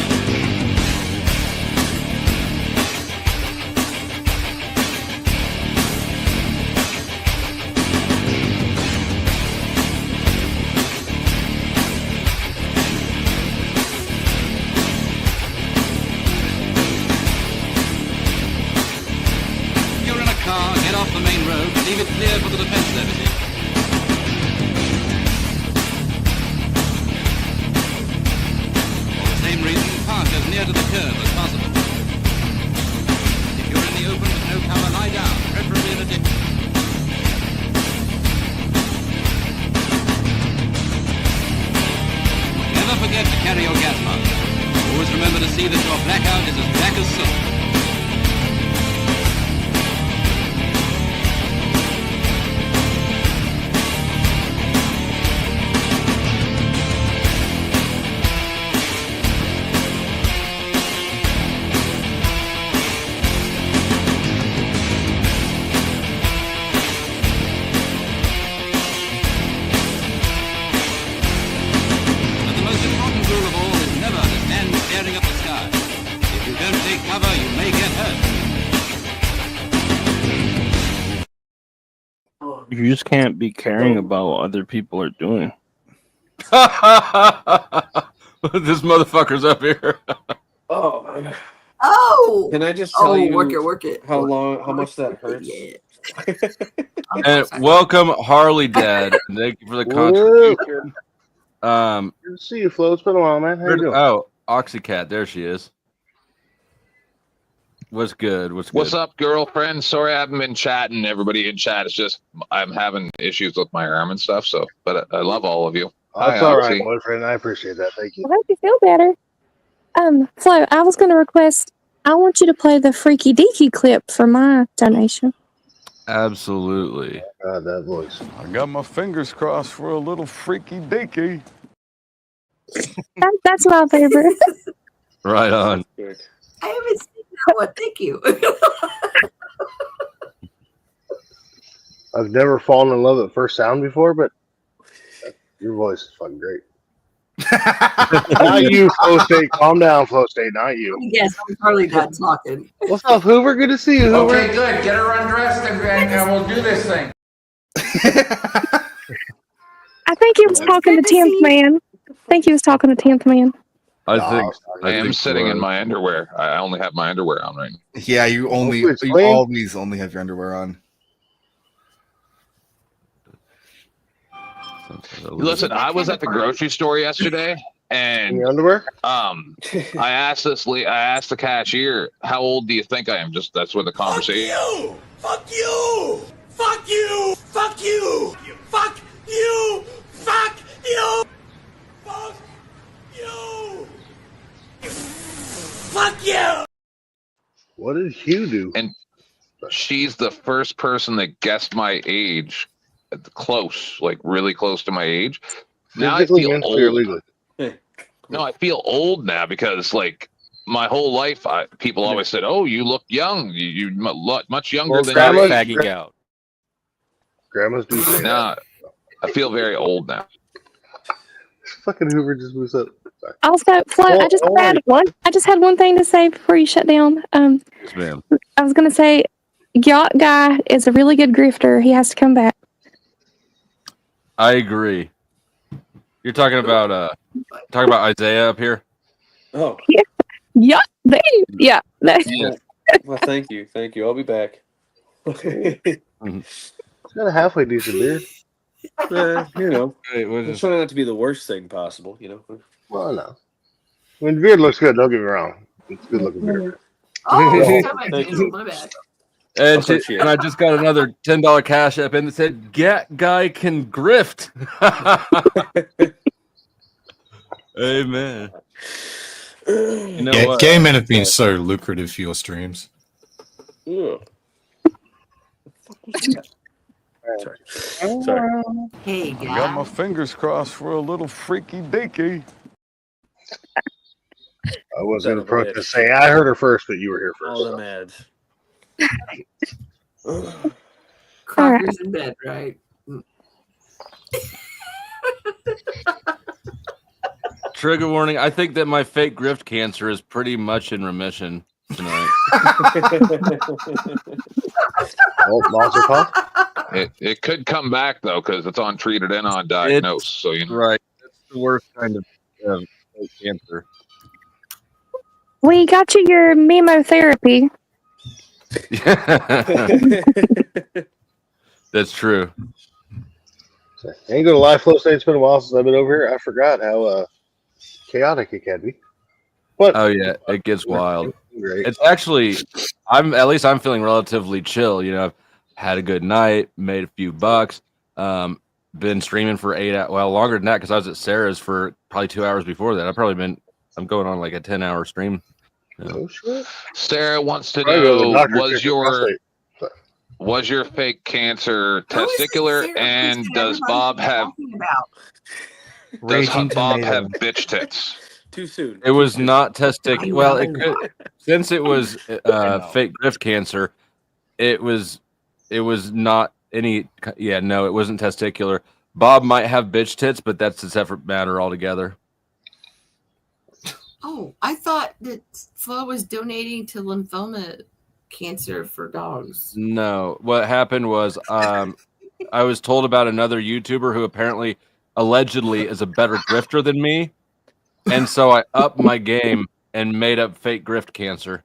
If you're in a car, get off the main road, leave it clear for the defense services. Same reason, park as near to the curb as possible. If you're in the open with no cover, lie down, preferably in a ditch. Never forget to carry your gas mask. Always remember to see that your blackout is as black as soot. But the most important rule of all is never to stand staring at the sky. If you don't take cover, you may get hurt. You just can't be caring about what other people are doing. This motherfucker's up here. Oh, man. Oh, Can I just tell you work it. how much that hurts? Yeah. And welcome, Harley Dad. Thank you for the contribution. Good to see you, Flo. It's been a while, man. How you doing? Oh, Oxycat, there she is. What's good? What's up, girlfriend? Sorry I haven't been chatting. Everybody in chat is just I'm having issues with my arm and stuff. So, but I love all of you. That's Hi, all Oxy. right, boyfriend. I appreciate that. Thank you. I hope you feel better. Flo, I was going to request, I want you to play the Freaky Deaky clip for my donation. Absolutely. God, that voice. I got my fingers crossed for a little freaky deaky. That's my favorite. Right on. I haven't seen that one. Thank you. I've never fallen in love at first sound before, but Your voice is fucking great. Not you, Flow State. Calm down, Flow State. Not you. Yes, I'm totally done talking. What's up, Hoover? Good to see you, Hoover. Okay, good. Get her undressed and we'll do this thing. I think he was talking to 10th man. I think he was talking to 10th man. I am sitting in my underwear. I only have my underwear on right now. Yeah, you always only have your underwear on. Listen, I was at the grocery store yesterday, and in your underwear. I asked the cashier, "How old do you think I am?" Just that's where the conversation. Fuck you! Fuck you! Fuck you! Fuck you! Fuck you! Fuck you! Fuck you! What did Hugh do? And she's the first person that guessed my age, close, like really close to my age. Now I feel old. No, I feel old now because like my whole life, people always said, "Oh, you look young. You much younger than you're fagging out." Grandmas do say that. I feel very old now. Fucking Hoover just moves up. Sorry. Also, Flo, I just had one thing to say before you shut down. Yes, ma'am. I was gonna say, Yacht Guy is a really good grifter. He has to come back. I agree. You're talking about Isaiah up here. Oh, Yeah. Yeah. well, thank you. I'll be back. It's got a halfway decent beard. You know, I'm trying not to be the worst thing possible. You know. Well, no. I mean, the beard looks good. Don't get me wrong. It's a good looking beard. Oh, my bad. And I just got another $10 cash app in that said, "Get guy can grift." Amen. You know what? Gay men have been so lucrative for your streams. Yeah. Sorry. Hey, I got my fingers crossed for a little freaky deaky. I was going to approach to say I heard her first, but you were here first. All the meds. Crocker's in bed, right? Trigger warning. I think that my fake grift cancer is pretty much in remission tonight. Monster call? It could come back though because it's untreated and undiagnosed. So you know. Right. That's the worst kind of fake cancer. We got you your memotherapy. That's true. Ain't gonna lie, Flow State. It's been a while since I've been over here. I forgot how chaotic it can be. But oh yeah, it gets wild. Great. It's actually, I'm feeling relatively chill. You know, I've had a good night, made a few bucks. Been streaming for 8 hours, well, longer than that because I was at Sarah's for probably 2 hours before that. I'm going on like a 10-hour stream. Oh shit! Sarah wants to know, was your fake cancer testicular, and does Bob have bitch tits? Too soon. It was not testicular. Well, it could, since it was fake grift cancer, it was not any. Yeah, no, it wasn't testicular. Bob might have bitch tits, but that's a separate matter altogether. Oh, I thought that Flo was donating to lymphoma cancer for dogs. No, what happened was I was told about another YouTuber who apparently allegedly is a better grifter than me. And so I upped my game and made up fake grift cancer.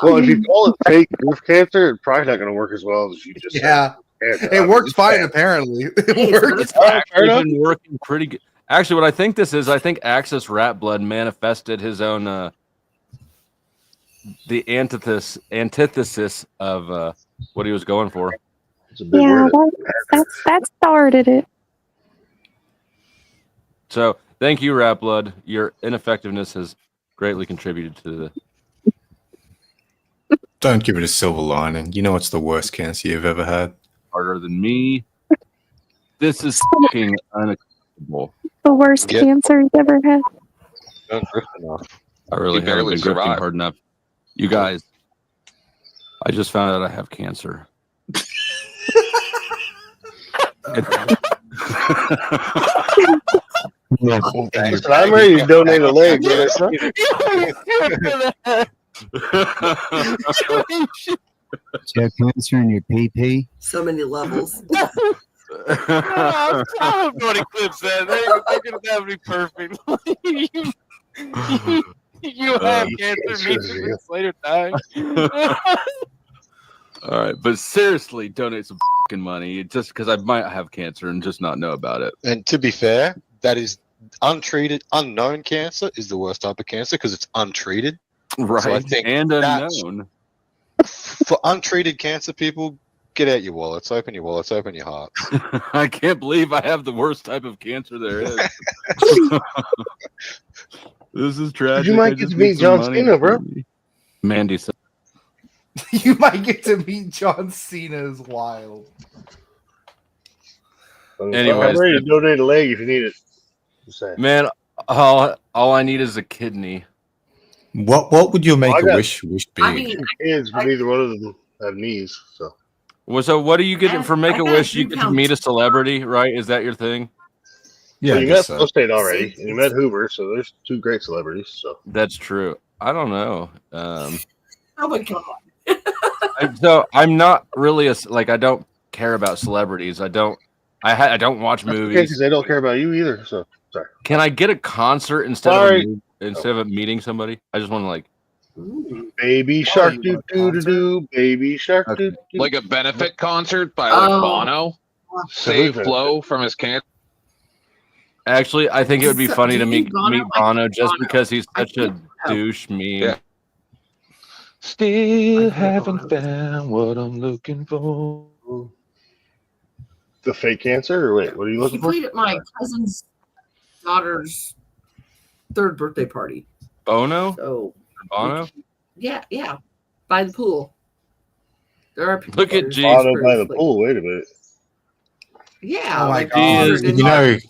Well, if you call it fake grift cancer, it's probably not going to work as well as you just said. It works fine, apparently. It works. It's actually been working pretty good. Actually, what I think this is, I think Axis Rat Blood manifested his own the antithesis of what he was going for. Yeah, that started it. So thank you, Rat Blood. Your ineffectiveness has greatly contributed to the. Don't give it a silver lining. You know it's the worst cancer you've ever had. Harder than me. This is fucking unacceptable. The worst cancer he's ever had. Don't drift enough. I really haven't barely been grifting survived. hard enough. You guys, I just found out I have cancer. Listen, I'm ready to donate a leg, brother. Do you have cancer in your PP? So many levels. I'm going to clip that. They're going to have me perfect. You have cancer, me 2 minutes later die. All right, but seriously, donate some fucking money just because I might have cancer and just not know about it. And to be fair, that is untreated, unknown cancer is the worst type of cancer because it's untreated. Right, So I think and that's- unknown. For untreated cancer people, get out your wallets, open your wallets, open your hearts. I can't believe I have the worst type of cancer there is. This is tragic. You might get to meet John Cena, bro. Mandy said. You might get to meet John Cena is wild. Anyways, I'm ready to donate a leg if you need it. Just saying. Man, all I need is a kidney. What would your make a wish be? I mean, kids, but neither one of them have knees, so. Well, so what do you get for Make a Wish? You get to pounds. meet a celebrity, right? Is that your thing? Yeah, you met Flow State already, and you met Hoover, so there's two great celebrities. So That's true. I don't know. Oh my god. So I'm not really I don't care about celebrities. I don't watch movies. because they don't care about you either. So sorry. Can I get a concert instead of a meeting somebody? I just want to Baby shark doo doo doo doo, baby shark doo doo. Like a benefit concert by like Bono. Save Flo from his cancer. Actually, I think it would be So, funny do to you meet Bono Bono just Bono? because he's such a know. douche meme. Yeah. Still haven't found what I'm looking for. The fake cancer, or wait, what are you He looking for? played at my cousin's daughter's 3rd birthday party. Bono? So Bono? yeah, by the pool. There are people. Look at that are Jesus. Auto by the like- pool. Wait a minute. Yeah. Oh my like, God. considered Did in you know? like-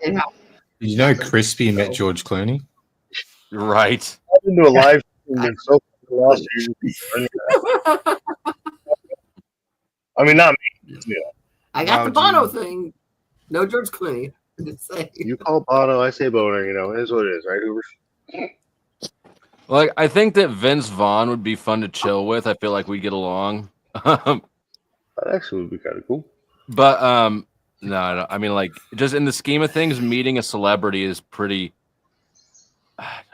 in how- Did you know Crispy met George Clooney? Right. I've been to a live stream and so lost you. I mean, not me. Yeah. I got the Oh, Bono geez. thing. No George Clooney. I'm just saying. You call Bono, I say Boner. You know, it is what it is, right, Hoover? Like, I think that Vince Vaughn would be fun to chill with. I feel like we get along. That actually would be kind of cool. But no, I mean, like, just in the scheme of things, meeting a celebrity is pretty.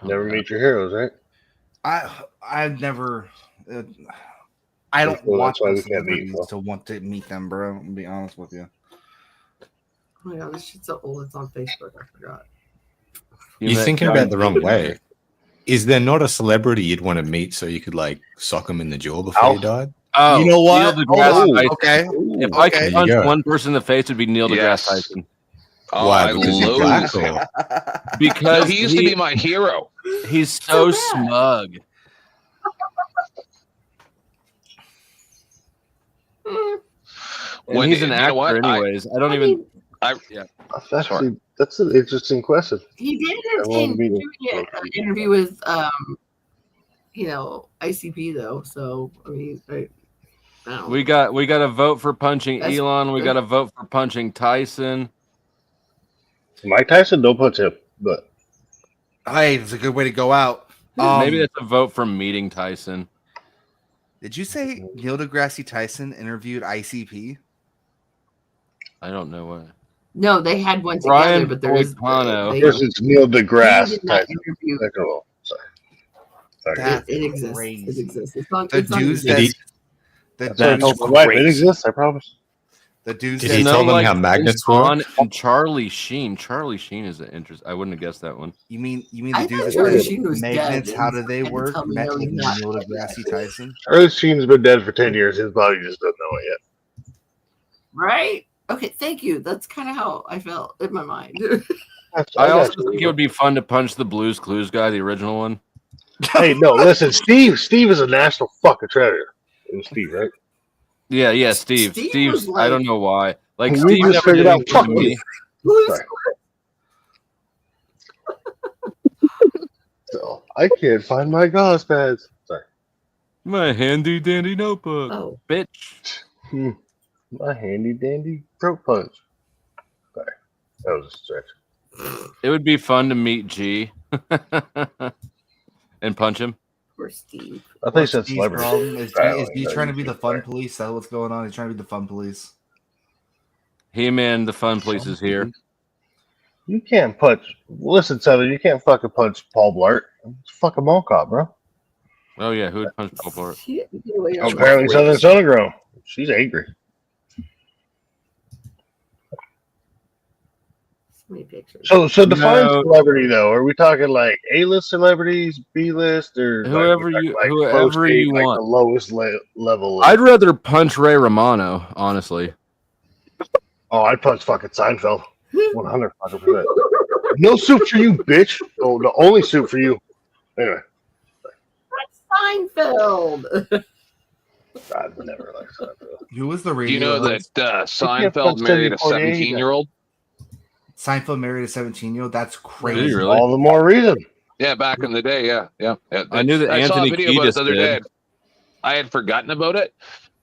Never meet your heroes, right? I've never. I don't Well, watch that's why the we can't meet, celebrities to want to meet them, bro. I'll be honest with you. Oh my god, this shit's so old. It's on Facebook. I forgot. You're thinking about it the wrong way. Is there not a celebrity you'd want to meet so you could like sock him in the jaw before you died? Oh, You know what? Neil deGrasse Hold on. Tyson. Okay. If I There could you punch go. one person in the face, it'd be Neil deGrasse Yes. Tyson. Oh, Why? I Because you're loathe black him. or? Because He used to be my hero. He's so smug. And When- he's an you know actor, what? anyways. I don't even. Yeah. That's an interesting question. He did I wanted to meet him. doing an interview with ICP though. So I mean, I don't know. We got to vote for punching That's Elon. We good. got to vote for punching Tyson. Mike Tyson, don't punch him, but Hey, it's a good way to go out. Maybe that's a vote for meeting Tyson. Did you say Neil deGrasse Tyson interviewed ICP? I don't know what. No, they had one together, Brian but there is Boitano. they- versus Neil deGrasse He did not Tyson. interview. Second of all, sorry. That's It exists. crazy. It exists. It's on. The It's on dudes YouTube. that Sorry, dudes no, my wife, it crazy. exists. I promise. The dudes Did that he No, tell them like, how magnets work? Vaughn and Charlie Sheen. Charlie Sheen is an interest. I wouldn't have guessed that one. You mean I the thought dudes Charlie that Sheen was magnets? dead, How and do they had to work? tell me Met no, with he's not Neil dead. deGrasse Tyson. Charlie Sheen's been dead for 10 years. His body just doesn't know it yet. Right? Okay. Thank you. That's kind of how I felt in my mind. I also think it would be fun to punch the Blues Clues guy, the original one. Hey, no, listen, Steve is a national fucking treasure. It was Steve, right? Yeah, Steve. Steve Steve's. was I don't know why. Like We Steve just never figured did out anything to fuck me. Sorry. So I can't find my gauze pads. Sorry. My handy dandy notebook. Oh. Bitch. My handy dandy throat punch. Sorry. That was a stretch. It would be fun to meet G and punch him. Poor Steve. I think that's Steve's celebrity. problem? Is he trying to be the fun police? Is that what's going on? He's trying to be the fun police. He-Man, the fun police is here. You can't punch. Listen, Southern, you can't fucking punch Paul Blart. It's fucking mall cop, bro. Oh yeah, who would punch Paul Blart? Apparently, Southern Soda Girl. She's angry. So define celebrity though. Are we talking like A-list celebrities, B-list, or Whoever you want, the lowest level? I'd rather punch Ray Romano, honestly. Oh, I'd punch fucking Seinfeld. 100%. No soup for you, bitch. Oh, the only soup for you. Anyway. Seinfeld. I've never liked Seinfeld. Who was the radio? Do you know that Seinfeld married a 17-year-old? Seinfeld married a 17-year-old. That's crazy. Really? All the more reason. Yeah, back in the day, yeah. I knew that I saw Anthony a video about it the other day. did. I had forgotten about it,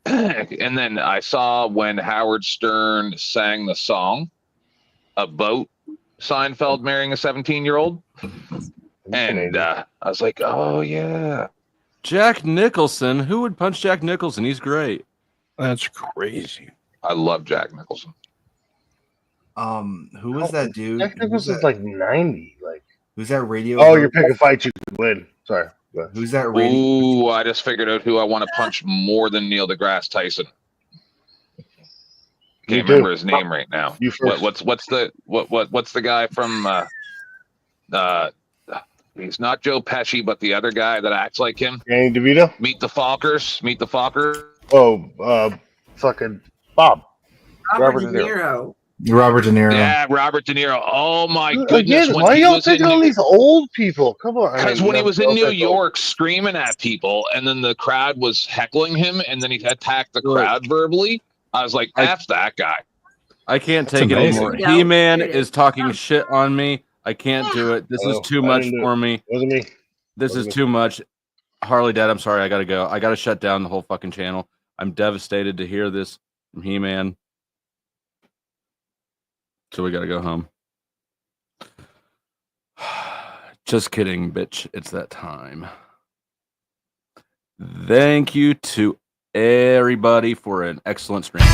and then I saw when Howard Stern sang the song about Seinfeld marrying a 17-year-old, and I was like, oh yeah. Jack Nicholson. Who would punch Jack Nicholson? He's great. That's crazy. I love Jack Nicholson. Who was that dude? Jack Nicholson's like 90. Like, who's that radio? Oh, you're picking fights you can win. Sorry. Who's that radio? Ooh, I just figured out who I want to punch more than Neil deGrasse Tyson. Can't remember his name right now. You first. What's the guy from? He's not Joe Pesci, but the other guy that acts like him. Danny DeVito. Meet the Fockers. Oh, fucking Bob. Robert De Niro. Robert De Niro. Yeah, Robert De Niro. Oh my goodness! Again, why y'all taking on these old people? Come on. Because when he was in New York screaming at people, and then the crowd was heckling him, and then he attacked the crowd verbally, I was like, "F that guy." I can't take it anymore. He-Man is talking shit on me. I can't do it. This is too much for me. Wasn't me. This is too much. Harley Dad, I'm sorry. I gotta go. I gotta shut down the whole fucking channel. I'm devastated to hear this from He-Man. So we gotta go home. Just kidding, bitch. It's that time. Thank you to everybody for an excellent stream.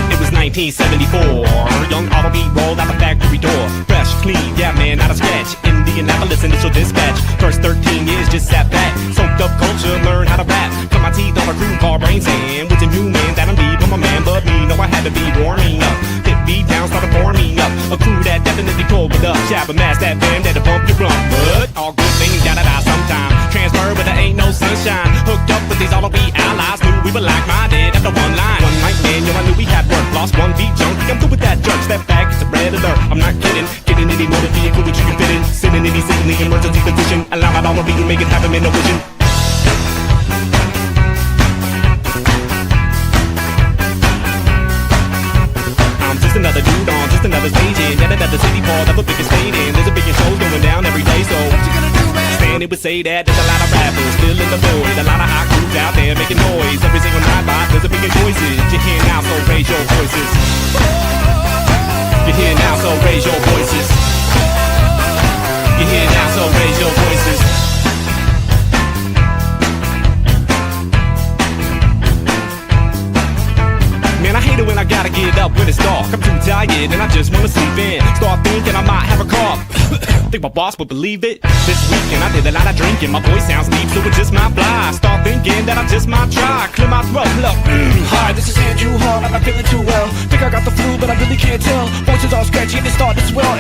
It was 1974. Young Auto beat rolled out the factory door. Fresh, clean, yeah man, not a sketch. Indianapolis initial dispatch. First 13 years just sat back. Soaked up culture, learned how to rap. Cut my teeth on a crew called Brain Sand. With a new man that I'm deep on my man, but me know I had to be warming up. Hit beat down, started forming up. A crew that definitely pulled it up. Shabba mass that band that'll bump your rump. But all good things gotta die sometime. Transfer, but there ain't no sunshine. Hooked up with these Auto beat allies. Knew we were like-minded after one line. One night, man, yo, I knew we had work. Lost one beat junkie, I'm through with that jerk. Step back, it's a red alert. I'm not kidding. Get in any motor vehicle that you can fit in. Sit in any seat in the emergency position. Allow my dollar beat and make it happen in no vision. I'm just another dude on just another stage in yet another city part of a bigger state in. There's a bigger show going down every day, so what you gonna do, man? Stanley would say that there's a lot of rappers still in the void. A lot of hot crews out there making noise. Every single night, there's a bigger voices. You hear now, so raise your voices. You hear now, so raise your voices. You hear now, so raise your voices. Man, I hate it when I gotta get up when it's dark. I'm too tired and I just wanna sleep in. Start thinking I might have a cough. Think my boss would believe it. This weekend I did a lot of drinking. My voice sounds deep, so it just might fly. Start thinking that I just might try. Clear my throat, look. Hi, this is Andrew Hall. I'm not feeling too well. Think I got the flu, but I really can't tell. Voice is all scratchy and it started to swell.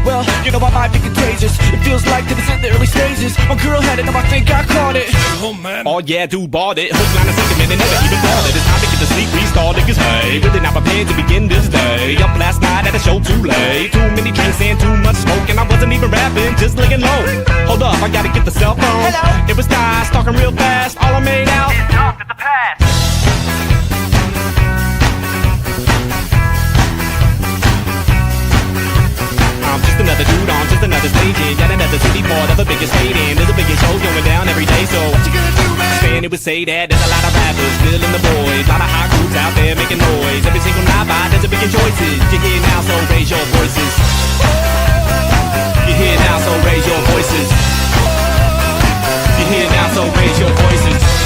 Well, you know I might be contagious. It feels like that it's in the early stages. My girl had it, and I think I caught it. Oh man. Oh yeah, dude bought it. Hook, line, and sinker, and never even thought it. It's time to get to sleep, restart niggas. Hey, really not prepared to begin this day. Up last night at a show too late. Too many drinks and too much smoke, and I wasn't even rapping, just laying low. Hold up, I gotta get the cell phone. Hello. It was nice, talking real fast. All I made out is junk at the past. I'm just another dude on just another stage. of the biggest hating. There's a biggest show going down every day, so what you gonna do, man? Stand would say that there's a lot of rappers filling the void. A lot of hot groups out there making noise. Every single night by there's a big choices. You hear now, so raise your voices. You hear now, so raise your voices. You hear now, so raise your voices.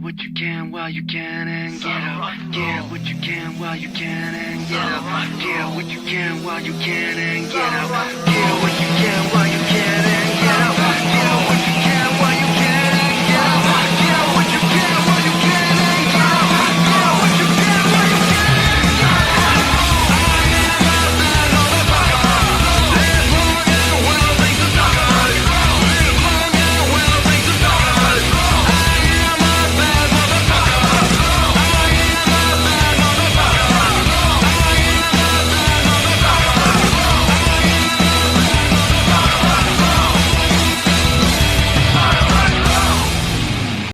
what you can while you can and get up. Get what you can while you can and get up. Get what you can while you can and get up. Get what you can while you can and get up.